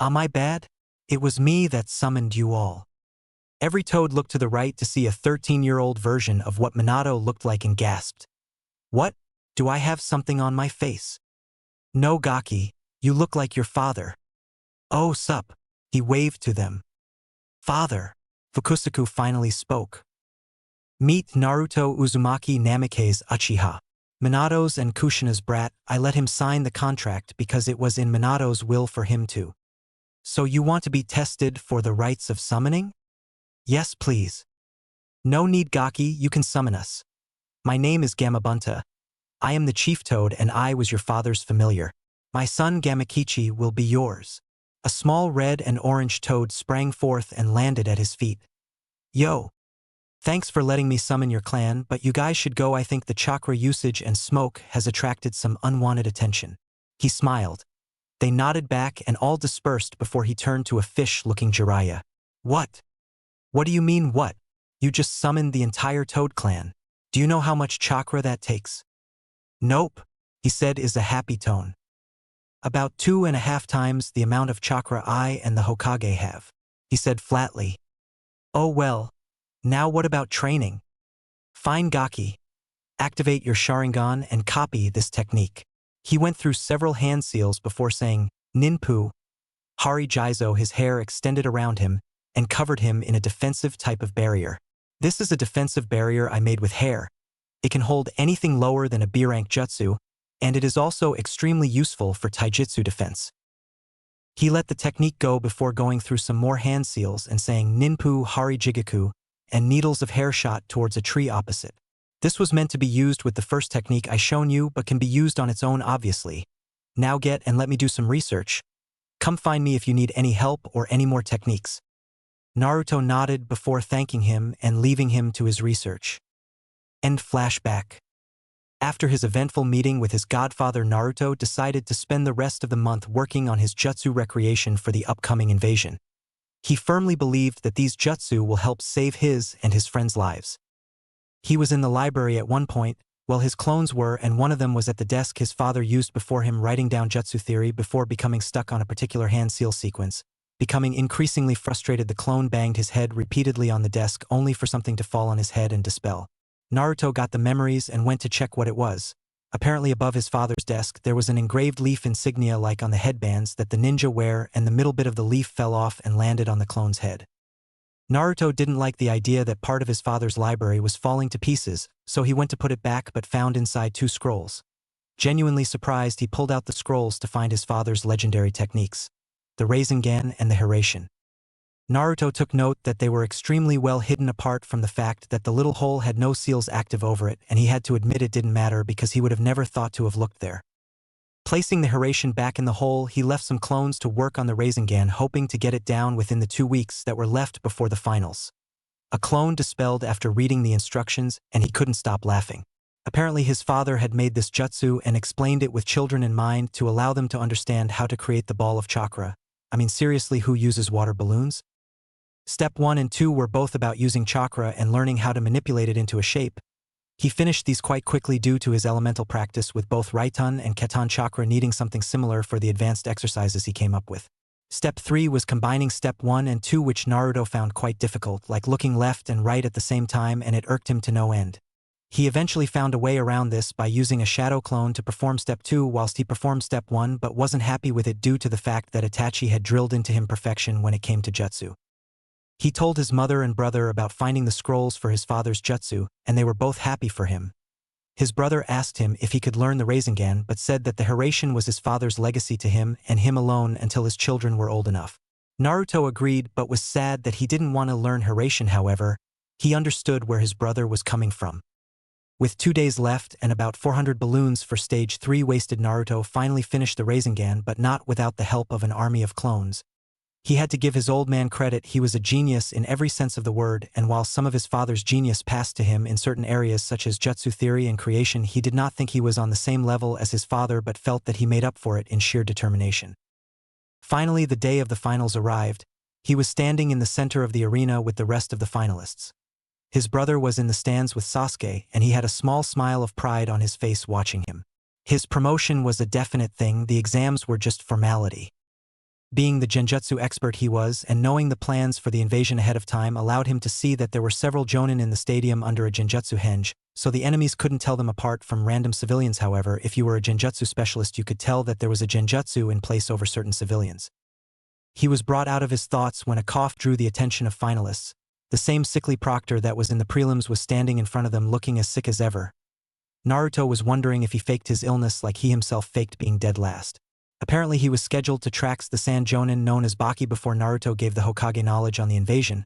My bad? It was me that summoned you all. Every Toad looked to the right to see a 13-year-old version of what Minato looked like and gasped. What? Do I have something on my face? No, Gaki, you look like your father. Oh, sup. He waved to them. Father. Fukusaku finally spoke. Meet Naruto Uzumaki Namikaze Uchiha. Minato's and Kushina's brat. I let him sign the contract because it was in Minato's will for him to. So you want to be tested for the rites of summoning? Yes, please. No need, Gaki, you can summon us. My name is Gamabunta. I am the Chief Toad and I was your father's familiar. My son Gamakichi will be yours. A small red and orange toad sprang forth and landed at his feet. Yo. Thanks for letting me summon your clan, but you guys should go. I think the chakra usage and smoke has attracted some unwanted attention. He smiled. They nodded back and all dispersed before he turned to a fish-looking Jiraiya. What? What do you mean what? You just summoned the entire Toad clan. Do you know how much chakra that takes? Nope, he said in a happy tone. About 2.5 times the amount of chakra I and the Hokage have, he said flatly. Oh well, now what about training? Fine Gaki. Activate your Sharingan and copy this technique. He went through several hand seals before saying, Ninpu. Hari Jizo, his hair extended around him and covered him in a defensive type of barrier. This is a defensive barrier I made with hair. It can hold anything lower than a B-rank jutsu, and it is also extremely useful for taijutsu defense. He let the technique go before going through some more hand seals and saying Ninpu Hari Jigaku and needles of hair shot towards a tree opposite. This was meant to be used with the first technique I shown you but can be used on its own obviously. Now get and let me do some research. Come find me if you need any help or any more techniques. Naruto nodded before thanking him and leaving him to his research. End flashback. After his eventful meeting with his godfather, Naruto decided to spend the rest of the month working on his jutsu recreation for the upcoming invasion. He firmly believed that these jutsu will help save his and his friends' lives. He was in the library at one point, while his clones were, and one of them was at the desk his father used before him, writing down jutsu theory before becoming stuck on a particular hand seal sequence. Becoming increasingly frustrated, the clone banged his head repeatedly on the desk only for something to fall on his head and dispel. Naruto got the memories and went to check what it was. Apparently above his father's desk there was an engraved leaf insignia like on the headbands that the ninja wear, and the middle bit of the leaf fell off and landed on the clone's head. Naruto didn't like the idea that part of his father's library was falling to pieces, so he went to put it back but found inside 2 scrolls. Genuinely surprised, he pulled out the scrolls to find his father's legendary techniques, the Rasengan and the Hiraishin. Naruto took note that they were extremely well hidden apart from the fact that the little hole had no seals active over it, and he had to admit it didn't matter because he would have never thought to have looked there. Placing the Hiraishin back in the hole, he left some clones to work on the Rasengan, hoping to get it down within the 2 weeks that were left before the finals. A clone dispelled after reading the instructions, and he couldn't stop laughing. Apparently his father had made this jutsu and explained it with children in mind to allow them to understand how to create the ball of chakra. I mean, seriously, who uses water balloons? Step 1 and 2 were both about using chakra and learning how to manipulate it into a shape. He finished these quite quickly due to his elemental practice, with both Raiton and Keton chakra needing something similar for the advanced exercises he came up with. Step 3 was combining Step 1 and 2, which Naruto found quite difficult, like looking left and right at the same time, and it irked him to no end. He eventually found a way around this by using a shadow clone to perform Step 2 whilst he performed Step 1, but wasn't happy with it due to the fact that Itachi had drilled into him perfection when it came to jutsu. He told his mother and brother about finding the scrolls for his father's jutsu, and they were both happy for him. His brother asked him if he could learn the Rasengan, but said that the Hiraishin was his father's legacy to him and him alone until his children were old enough. Naruto agreed but was sad that he didn't want to learn Hiraishin. However, he understood where his brother was coming from. With 2 days left and about 400 balloons for stage 3 wasted, Naruto finally finished the Rasengan, but not without the help of an army of clones. He had to give his old man credit. He was a genius in every sense of the word, and while some of his father's genius passed to him in certain areas such as jutsu theory and creation, he did not think he was on the same level as his father but felt that he made up for it in sheer determination. Finally, the day of the finals arrived. He was standing in the center of the arena with the rest of the finalists. His brother was in the stands with Sasuke, and he had a small smile of pride on his face watching him. His promotion was a definite thing, the exams were just formality. Being the genjutsu expert he was, and knowing the plans for the invasion ahead of time, allowed him to see that there were several jonin in the stadium under a genjutsu henge, so the enemies couldn't tell them apart from random civilians. However, if you were a genjutsu specialist, you could tell that there was a genjutsu in place over certain civilians. He was brought out of his thoughts when a cough drew the attention of finalists. The same sickly proctor that was in the prelims was standing in front of them looking as sick as ever. Naruto was wondering if he faked his illness like he himself faked being dead last. Apparently he was scheduled to track the Sand Jonin known as Baki before Naruto gave the Hokage knowledge on the invasion.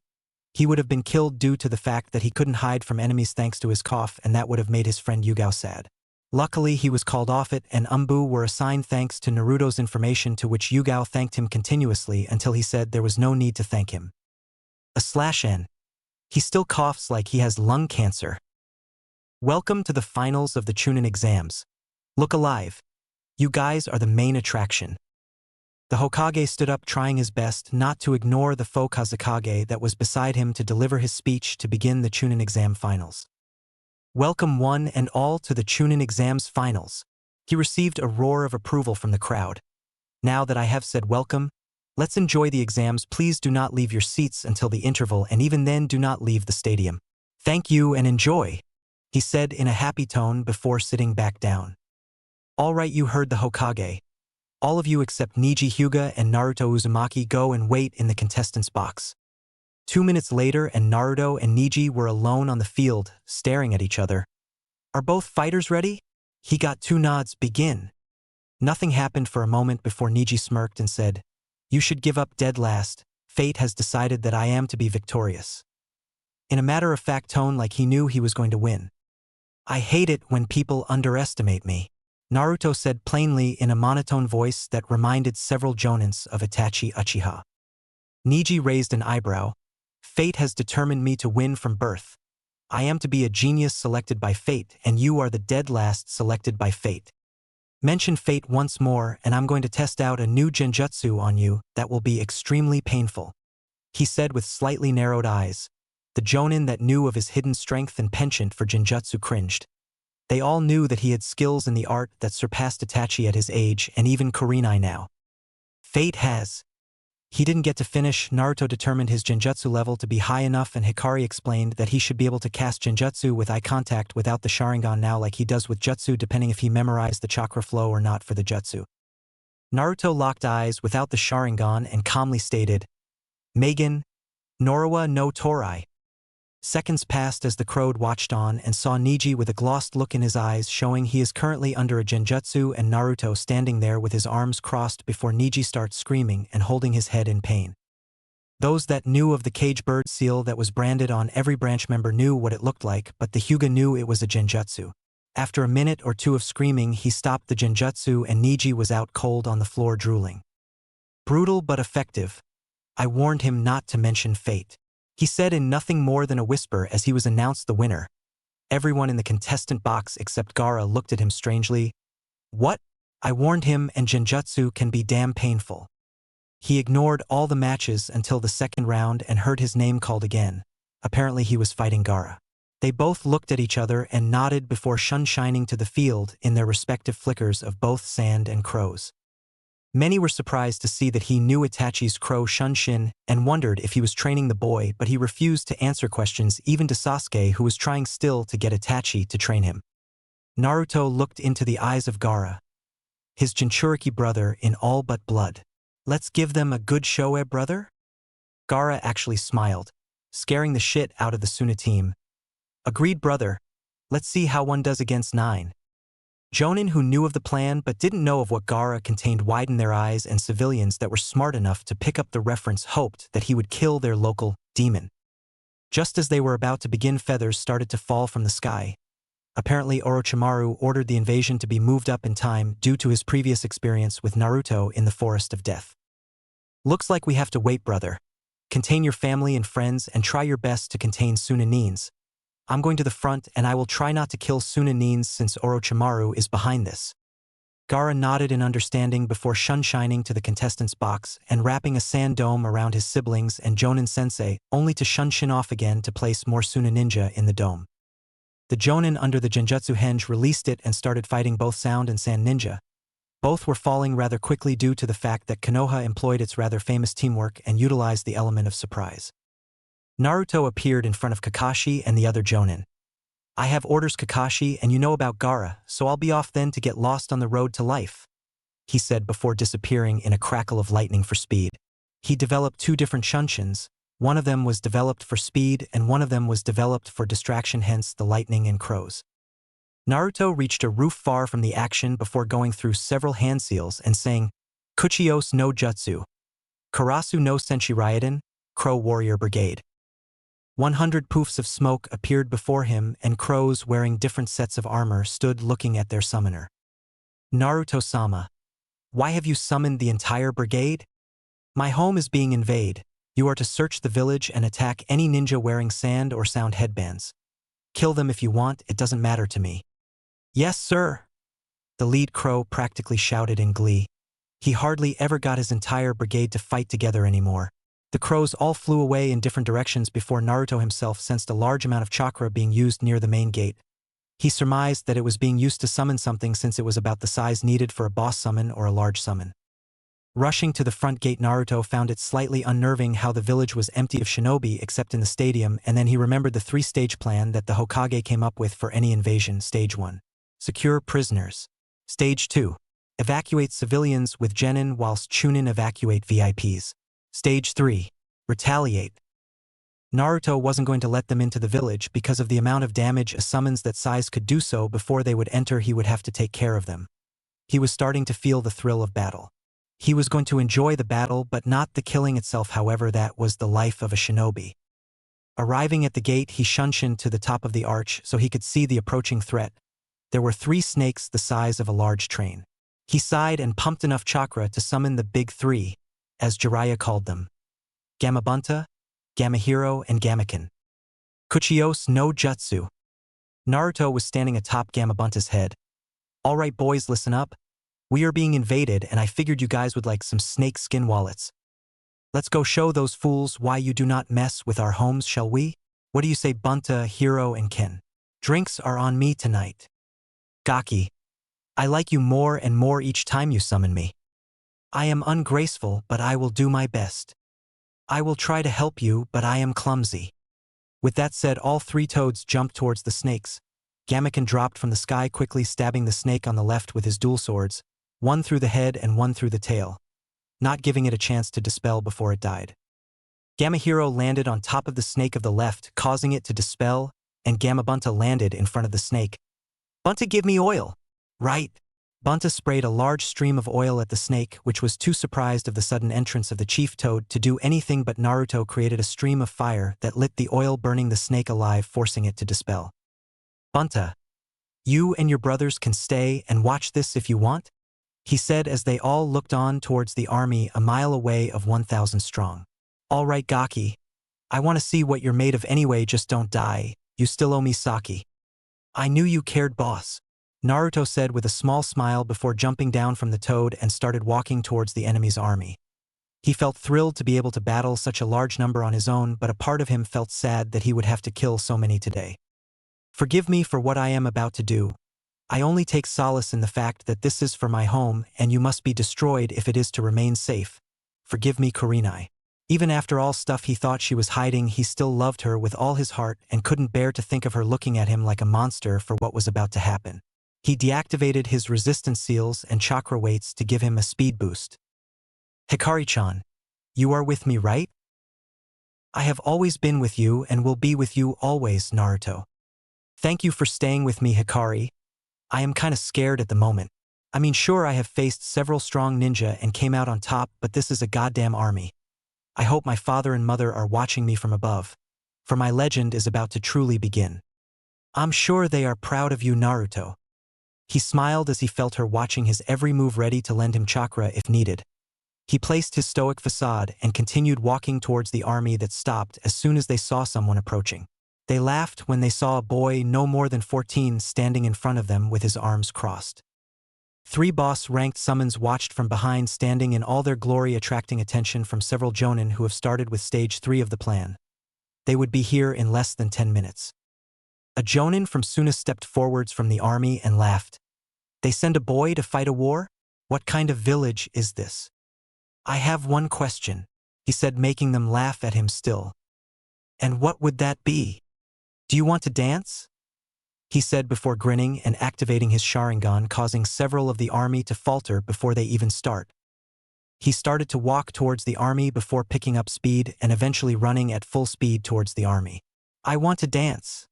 He would have been killed due to the fact that he couldn't hide from enemies thanks to his cough, and that would have made his friend Yugao sad. Luckily he was called off it, and Umbu were assigned thanks to Naruto's information, to which Yugao thanked him continuously until he said there was no need to thank him. /n. He still coughs like he has lung cancer. Welcome to the finals of the Chunin exams. Look alive. You guys are the main attraction. The Hokage stood up, trying his best not to ignore the faux Kazekage that was beside him to deliver his speech to begin the Chunin Exam finals. "Welcome one and all to the Chunin Exam's finals." He received a roar of approval from the crowd. "Now that I have said welcome, let's enjoy the exams. Please do not leave your seats until the interval, and even then do not leave the stadium. Thank you and enjoy," he said in a happy tone before sitting back down. "All right, you heard the Hokage. All of you except Neji Hyuga and Naruto Uzumaki go and wait in the contestants' box." 2 minutes later, and Naruto and Neji were alone on the field, staring at each other. "Are both fighters ready?" He got 2 nods. "Begin." Nothing happened for a moment before Neji smirked and said, "You should give up dead last. Fate has decided that I am to be victorious." In a matter-of-fact tone, like he knew he was going to win. "I hate it when people underestimate me," Naruto said plainly in a monotone voice that reminded several jonins of Itachi Uchiha. Neji raised an eyebrow. "Fate has determined me to win from birth. I am to be a genius selected by fate, and you are the dead last selected by fate. Mention fate once more, and I'm going to test out a new genjutsu on you that will be extremely painful," he said with slightly narrowed eyes. The jonin that knew of his hidden strength and penchant for genjutsu cringed. They all knew that he had skills in the art that surpassed Itachi at his age and even Kurenai now. "Fate has..." He didn't get to finish. Naruto determined his genjutsu level to be high enough, and Hikari explained that he should be able to cast genjutsu with eye contact without the Sharingan now, like he does with jutsu, depending if he memorized the chakra flow or not for the jutsu. Naruto locked eyes without the Sharingan and calmly stated, "Megan, Norawa no Torai." Seconds passed as the crowd watched on and saw Neji with a glossed look in his eyes, showing he is currently under a genjutsu, and Naruto standing there with his arms crossed before Neji starts screaming and holding his head in pain. Those that knew of the cage bird seal that was branded on every branch member knew what it looked like, but the Hyuga knew it was a genjutsu. After a minute or two of screaming, he stopped the genjutsu and Neji was out cold on the floor drooling. "Brutal but effective. I warned him not to mention fate," he said in nothing more than a whisper as he was announced the winner. Everyone in the contestant box except Gaara looked at him strangely. "What? I warned him, and genjutsu can be damn painful." He ignored all the matches until the second round and heard his name called again. Apparently he was fighting Gaara. They both looked at each other and nodded before shining to the field in their respective flickers of both sand and crows. Many were surprised to see that he knew Itachi's crow Shunshin and wondered if he was training the boy, but he refused to answer questions even to Sasuke, who was trying still to get Itachi to train him. Naruto looked into the eyes of Gaara, his Jinchuriki brother in all but blood. "Let's give them a good show, brother?" Gaara actually smiled, scaring the shit out of the Suna team. "Agreed, brother. Let's see how one does against 9. Jonin, who knew of the plan but didn't know of what Gaara contained, widened their eyes, and civilians that were smart enough to pick up the reference hoped that he would kill their local demon. Just as they were about to begin, feathers started to fall from the sky. Apparently Orochimaru ordered the invasion to be moved up in time due to his previous experience with Naruto in the Forest of Death. "Looks like we have to wait, brother. Contain your family and friends and try your best to contain Sunanins. I'm going to the front, and I will try not to kill Sunanins since Orochimaru is behind this." Gaara nodded in understanding before shining to the contestants' box and wrapping a sand dome around his siblings and Jonin sensei, only to shin off again to place more Suna ninja in the dome. The Jonin under the Genjutsu Henge released it and started fighting both sound and sand ninja. Both were falling rather quickly due to the fact that Konoha employed its rather famous teamwork and utilized the element of surprise. Naruto appeared in front of Kakashi and the other Jonin. "I have orders, Kakashi, and you know about Gaara, so I'll be off then to get lost on the road to life," he said before disappearing in a crackle of lightning for speed. He developed 2 different Shunshins. One of them was developed for speed and one of them was developed for distraction, hence the lightning and crows. Naruto reached a roof far from the action before going through several hand seals and saying, "Kuchios no Jutsu. Karasu no Senshi Ryoden, Crow Warrior Brigade." 100 poofs of smoke appeared before him, and crows wearing different sets of armor stood looking at their summoner. "Naruto-sama, why have you summoned the entire brigade? My home is being invaded. You are to search the village and attack any ninja wearing sand or sound headbands. Kill them if you want, it doesn't matter to me." "Yes, sir," the lead crow practically shouted in glee. He hardly ever got his entire brigade to fight together anymore. The crows all flew away in different directions before Naruto himself sensed a large amount of chakra being used near the main gate. He surmised that it was being used to summon something since it was about the size needed for a boss summon or a large summon. Rushing to the front gate, Naruto found it slightly unnerving how the village was empty of shinobi except in the stadium, and then he remembered the 3-stage plan that the Hokage came up with for any invasion. Stage 1. Secure prisoners. Stage 2. Evacuate civilians with Genin whilst Chunin evacuate VIPs. Stage 3. Retaliate. Naruto wasn't going to let them into the village because of the amount of damage a summons that size could do, so before they would enter he would have to take care of them. He was starting to feel the thrill of battle. He was going to enjoy the battle but not the killing itself, however that was the life of a shinobi. Arriving at the gate, he shunshined to the top of the arch so he could see the approaching threat. There were 3 snakes the size of a large train. He sighed and pumped enough chakra to summon the big 3, as Jiraiya called them. Gamabunta, Gamahiro, and Gamaken. Kuchios no Jutsu. Naruto was standing atop Gamabunta's head. "Alright boys, listen up. We are being invaded and I figured you guys would like some snake skin wallets. Let's go show those fools why you do not mess with our homes, shall we? What do you say, Bunta, Hiro, and Ken? Drinks are on me tonight. Gaki. I like you more and more each time you summon me. I am ungraceful, but I will do my best. I will try to help you, but I am clumsy." With that said, all 3 toads jumped towards the snakes. Gamaken dropped from the sky, quickly stabbing the snake on the left with his dual swords, one through the head and one through the tail, not giving it a chance to dispel before it died. Gamahiro landed on top of the snake of the left, causing it to dispel, and Gamabunta landed in front of the snake. "Bunta, give me oil." "Right." Bunta sprayed a large stream of oil at the snake, which was too surprised of the sudden entrance of the chief toad to do anything, but Naruto created a stream of fire that lit the oil, burning the snake alive, forcing it to dispel. "Bunta, you and your brothers can stay and watch this if you want," he said as they all looked on towards the army a mile away of 1,000 strong. "All right, Gaki. I want to see what you're made of anyway, just don't die. You still owe me sake." "I knew you cared, boss," Naruto said with a small smile before jumping down from the toad and started walking towards the enemy's army. He felt thrilled to be able to battle such a large number on his own, but a part of him felt sad that he would have to kill so many today. "Forgive me for what I am about to do. I only take solace in the fact that this is for my home and you must be destroyed if it is to remain safe. Forgive me, Kurenai." Even after all stuff he thought she was hiding, he still loved her with all his heart and couldn't bear to think of her looking at him like a monster for what was about to happen. He deactivated his resistance seals and chakra weights to give him a speed boost. "Hikari-chan, you are with me, right?" "I have always been with you and will be with you always, Naruto. Thank you for staying with me, Hikari. I am kinda scared at the moment. I mean, sure, I have faced several strong ninja and came out on top, but this is a goddamn army. I hope my father and mother are watching me from above, for my legend is about to truly begin. I'm sure they are proud of you, Naruto." He smiled as he felt her watching his every move, ready to lend him chakra if needed. He placed his stoic facade and continued walking towards the army that stopped as soon as they saw someone approaching. They laughed when they saw a boy no more than 14 standing in front of them with his arms crossed. 3 boss-ranked summons watched from behind, standing in all their glory, attracting attention from several jonin who have started with stage 3 of the plan. They would be here in less than 10 minutes. A jonin from Suna stepped forwards from the army and laughed. "They send a boy to fight a war? What kind of village is this?" "I have one question," he said, making them laugh at him still. "And what would that be? Do you want to dance?" he said before grinning and activating his Sharingan, causing several of the army to falter before they even start. He started to walk towards the army before picking up speed and eventually running at full speed towards the army. "I want to dance,"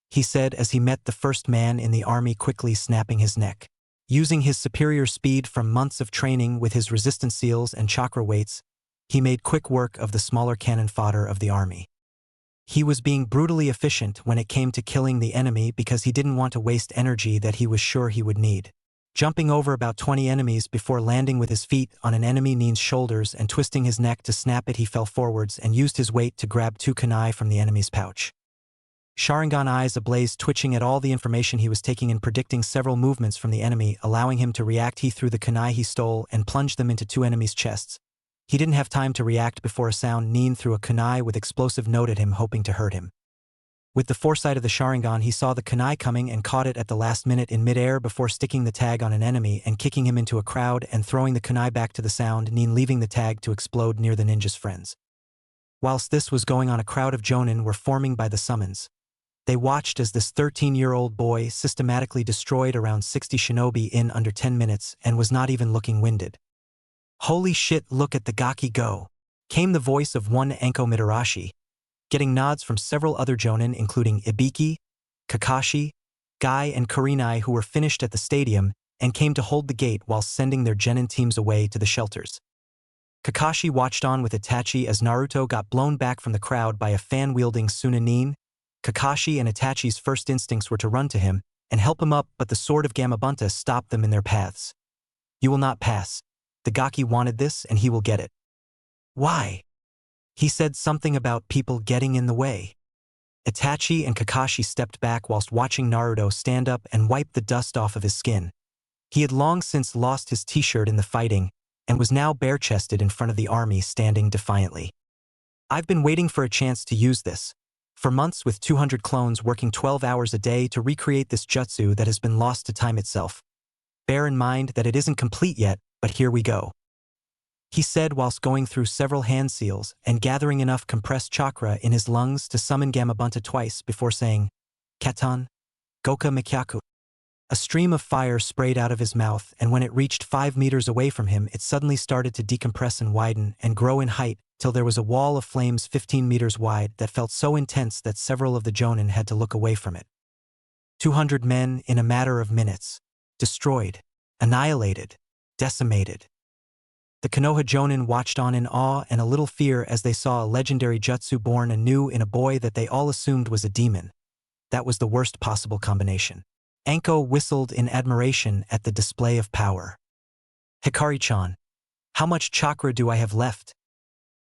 he said as he met the first man in the army, quickly snapping his neck. Using his superior speed from months of training with his resistance seals and chakra weights, he made quick work of the smaller cannon fodder of the army. He was being brutally efficient when it came to killing the enemy because he didn't want to waste energy that he was sure he would need. Jumping over about 20 enemies before landing with his feet on an enemy Nin's shoulders and twisting his neck to snap it, he fell forwards and used his weight to grab 2 kunai from the enemy's pouch. Sharingan eyes ablaze, twitching at all the information he was taking in, predicting several movements from the enemy, allowing him to react. He threw the kunai he stole and plunged them into two enemies' chests. He didn't have time to react before a sound. Nin threw a kunai with explosive note at him, hoping to hurt him. With the foresight of the Sharingan, he saw the kunai coming and caught it at the last minute in midair before sticking the tag on an enemy and kicking him into a crowd and throwing the kunai back to the sound, Nin leaving the tag to explode near the ninja's friends. Whilst this was going on, a crowd of Jonin were forming by the summons. They watched as this 13-year-old boy systematically destroyed around 60 shinobi in under 10 minutes and was not even looking winded. "Holy shit, look at the Gaki go!" came the voice of one Anko Mitarashi, getting nods from several other Jonin including Ibiki, Kakashi, Guy and Kurenai, who were finished at the stadium and came to hold the gate while sending their Genin teams away to the shelters. Kakashi watched on with Itachi as Naruto got blown back from the crowd by a fan-wielding Sunanin. Kakashi and Itachi's first instincts were to run to him and help him up, but the sword of Gamabunta stopped them in their paths. "You will not pass. The Gaki wanted this and he will get it." "Why?" He said something about people getting in the way. Itachi and Kakashi stepped back whilst watching Naruto stand up and wipe the dust off of his skin. He had long since lost his t-shirt in the fighting and was now bare-chested in front of the army, standing defiantly. "I've been waiting for a chance to use this. For months, with 200 clones working 12 hours a day to recreate this jutsu that has been lost to time itself. Bear in mind that it isn't complete yet, but here we go," he said whilst going through several hand seals and gathering enough compressed chakra in his lungs to summon Gamabunta twice before saying, "Katan, Goka Mikyaku." A stream of fire sprayed out of his mouth, and when it reached 5 meters away from him, it suddenly started to decompress and widen and grow in height till there was a wall of flames 15 meters wide that felt so intense that several of the Jonin had to look away from it. 200 men in a matter of minutes. Destroyed. Annihilated. Decimated. The Konoha Jonin watched on in awe and a little fear as they saw a legendary jutsu born anew in a boy that they all assumed was a demon. That was the worst possible combination. Anko whistled in admiration at the display of power. "Hikari-chan, how much chakra do I have left?"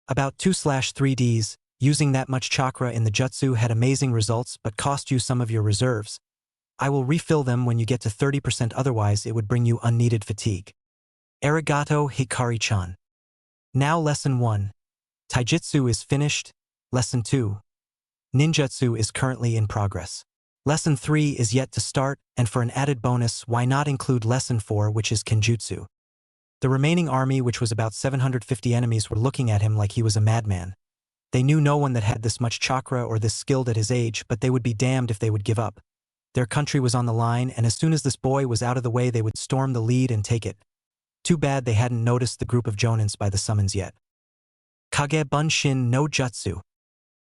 "About 2/3Ds. Using that much chakra in the jutsu had amazing results but cost you some of your reserves. I will refill them when you get to 30%, otherwise it would bring you unneeded fatigue." "Arigato, Hikari-chan." Now Lesson 1. Taijutsu is finished. Lesson 2. Ninjutsu is currently in progress. Lesson 3 is yet to start, and for an added bonus, why not include Lesson 4, which is Kenjutsu. The remaining army, which was about 750 enemies, were looking at him like he was a madman. They knew no one that had this much chakra or this skilled at his age, but they would be damned if they would give up. Their country was on the line, and as soon as this boy was out of the way, they would storm the lead and take it. Too bad they hadn't noticed the group of Jonins by the summons yet. Kage Bunshin no Jutsu.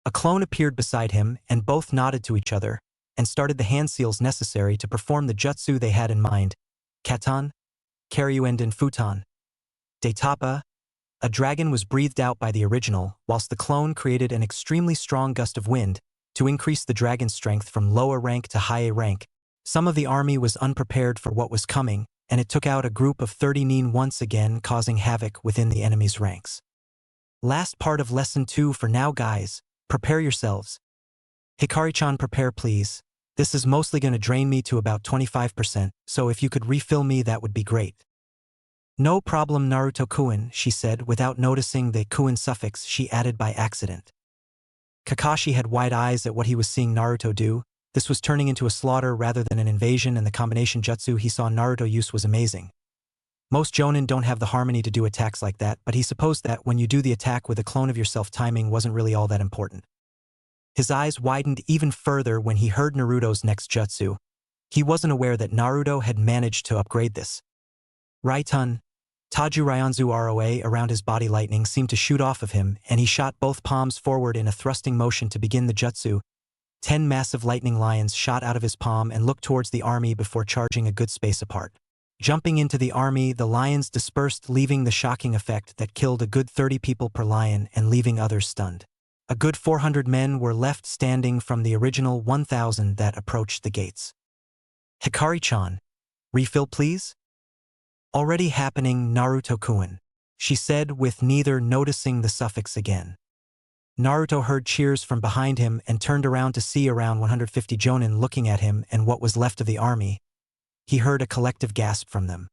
A clone appeared beside him, and both nodded to each other and started the hand seals necessary to perform the jutsu they had in mind. Katan, Karyuenden Futon. Daitapa. A dragon was breathed out by the original, whilst the clone created an extremely strong gust of wind to increase the dragon's strength from lower rank to high rank. Some of the army was unprepared for what was coming, and it took out a group of 30 nin once again, causing havoc within the enemy's ranks. Last part of Lesson 2 for now, guys. Prepare yourselves. Hikari-chan, prepare please. This is mostly going to drain me to about 25%, so if you could refill me, that would be great. "No problem, Naruto-kun," she said without noticing the kun suffix she added by accident. Kakashi had wide eyes at what he was seeing Naruto do. This was turning into a slaughter rather than an invasion, and the combination jutsu he saw Naruto use was amazing. Most Jonin don't have the harmony to do attacks like that, but he supposed that when you do the attack with a clone of yourself, timing wasn't really all that important. His eyes widened even further when he heard Naruto's next jutsu. He wasn't aware that Naruto had managed to upgrade this. Raitun. Taju Ryanzu Roa around his body. Lightning seemed to shoot off of him, and he shot both palms forward in a thrusting motion to begin the jutsu. 10 massive lightning lions shot out of his palm and looked towards the army before charging a good space apart. Jumping into the army, the lions dispersed, leaving the shocking effect that killed a good 30 people per lion and leaving others stunned. A good 400 men were left standing from the original 1,000 that approached the gates. "Hikari-chan, refill please?" "Already happening, Naruto-kun," she said with neither noticing the suffix again. Naruto heard cheers from behind him and turned around to see around 150 Jonin looking at him and what was left of the army. He heard a collective gasp from them.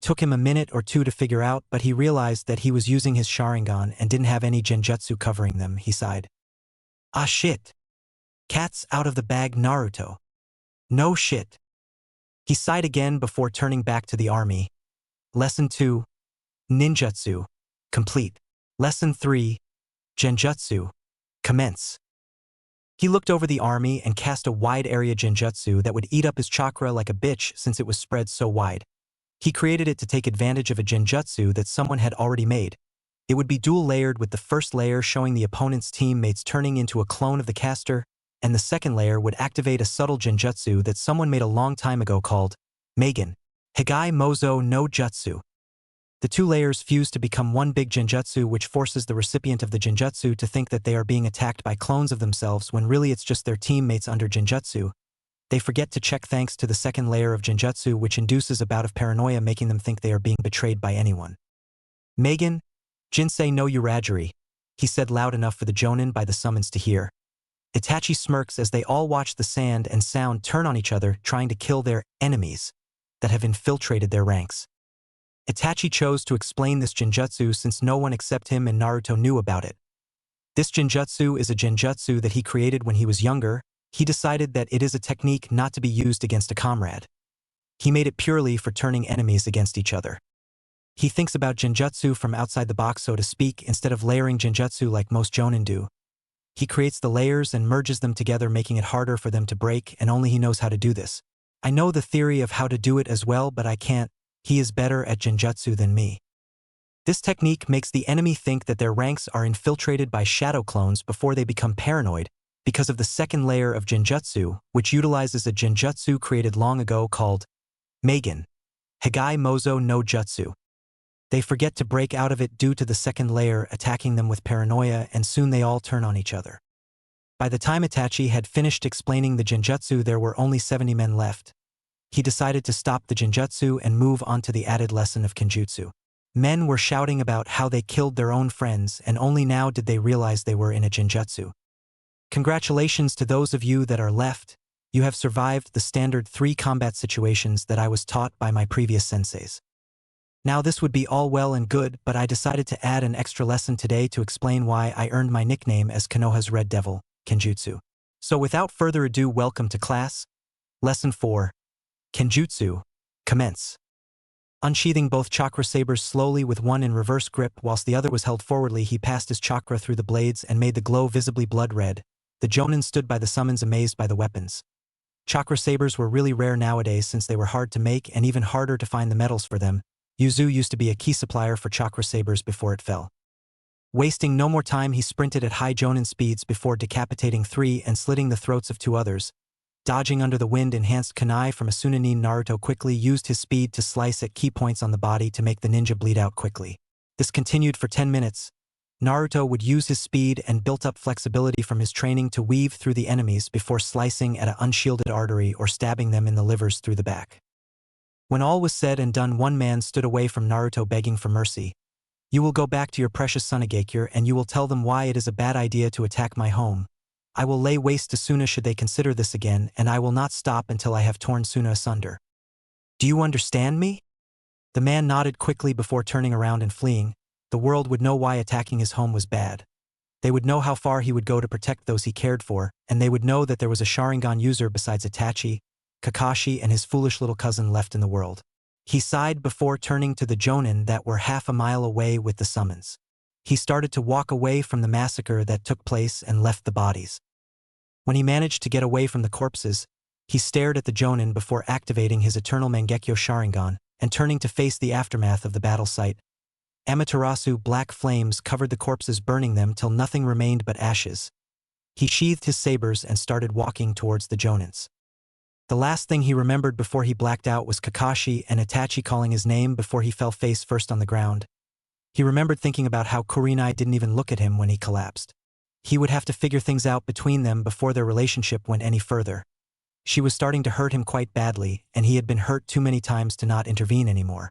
Took him a minute or two to figure out, but he realized that he was using his Sharingan and didn't have any genjutsu covering them. He sighed. Ah shit. Cat's out of the bag, Naruto. No shit. He sighed again before turning back to the army. Lesson 2. Ninjutsu. Complete. Lesson 3. Genjutsu. Commence. He looked over the army and cast a wide area genjutsu that would eat up his chakra like a bitch since it was spread so wide. He created it to take advantage of a genjutsu that someone had already made. It would be dual-layered with the first layer showing the opponent's teammates turning into a clone of the caster, and the second layer would activate a subtle genjutsu that someone made a long time ago called Megan. Higai Mozo no Jutsu. The two layers fuse to become one big genjutsu, which forces the recipient of the genjutsu to think that they are being attacked by clones of themselves when really it's just their teammates under genjutsu. They forget to check thanks to the second layer of genjutsu, which induces a bout of paranoia, making them think they are being betrayed by anyone. Megan, Jinsei no Uragiri, he said loud enough for the Jonin by the summons to hear. Itachi smirks as they all watch the sand and sound turn on each other, trying to kill their enemies that have infiltrated their ranks. Itachi chose to explain this genjutsu since no one except him and Naruto knew about it. This genjutsu is a genjutsu that he created when he was younger. He decided that it is a technique not to be used against a comrade. He made it purely for turning enemies against each other. He thinks about genjutsu from outside the box, so to speak, instead of layering genjutsu like most jonin do. He creates the layers and merges them together, making it harder for them to break, and only he knows how to do this. I know the theory of how to do it as well, but I can't. He is better at genjutsu than me. This technique makes the enemy think that their ranks are infiltrated by shadow clones before they become paranoid, because of the second layer of genjutsu, which utilizes a genjutsu created long ago called Megan. Higai Mozo no Jutsu. They forget to break out of it due to the second layer attacking them with paranoia, and soon they all turn on each other. By the time Itachi had finished explaining the genjutsu, there were only 70 men left. He decided to stop the genjutsu and move on to the added lesson of kenjutsu. Men were shouting about how they killed their own friends, and only now did they realize they were in a genjutsu. Congratulations to those of you that are left. You have survived the standard 3 combat situations that I was taught by my previous senseis. Now this would be all well and good, but I decided to add an extra lesson today to explain why I earned my nickname as Konoha's Red Devil, Kenjutsu. So without further ado, welcome to class. Lesson 4. Kenjutsu. Commence. Unsheathing both chakra sabers slowly with one in reverse grip whilst the other was held forwardly, he passed his chakra through the blades and made the glow visibly blood red. The Jonin stood by the summons, amazed by the weapons. Chakra sabers were really rare nowadays since they were hard to make and even harder to find the metals for them. Yuzu used to be a key supplier for chakra sabers before it fell. Wasting no more time, he sprinted at high Jonin speeds before decapitating 3 and slitting the throats of 2 others. Dodging under the wind-enhanced kunai from a Sunanin, Naruto quickly used his speed to slice at key points on the body to make the ninja bleed out quickly. This continued for 10 minutes. Naruto would use his speed and built-up flexibility from his training to weave through the enemies before slicing at an unshielded artery or stabbing them in the livers through the back. When all was said and done, one man stood away from Naruto begging for mercy. You will go back to your precious Sunagakure and you will tell them why it is a bad idea to attack my home. I will lay waste to Suna should they consider this again, and I will not stop until I have torn Suna asunder. Do you understand me? The man nodded quickly before turning around and fleeing. The world would know why attacking his home was bad. They would know how far he would go to protect those he cared for, and they would know that there was a Sharingan user besides Itachi, Kakashi, and his foolish little cousin left in the world. He sighed before turning to the Jonin that were half a mile away with the summons. He started to walk away from the massacre that took place and left the bodies. When he managed to get away from the corpses, he stared at the Jonin before activating his eternal Mangekyo Sharingan and turning to face the aftermath of the battle site. Amaterasu black flames covered the corpses, burning them till nothing remained but ashes. He sheathed his sabers and started walking towards the Jonins. The last thing he remembered before he blacked out was Kakashi and Itachi calling his name before he fell face first on the ground. He remembered thinking about how Kurenai didn't even look at him when he collapsed. He would have to figure things out between them before their relationship went any further. She was starting to hurt him quite badly, and he had been hurt too many times to not intervene anymore.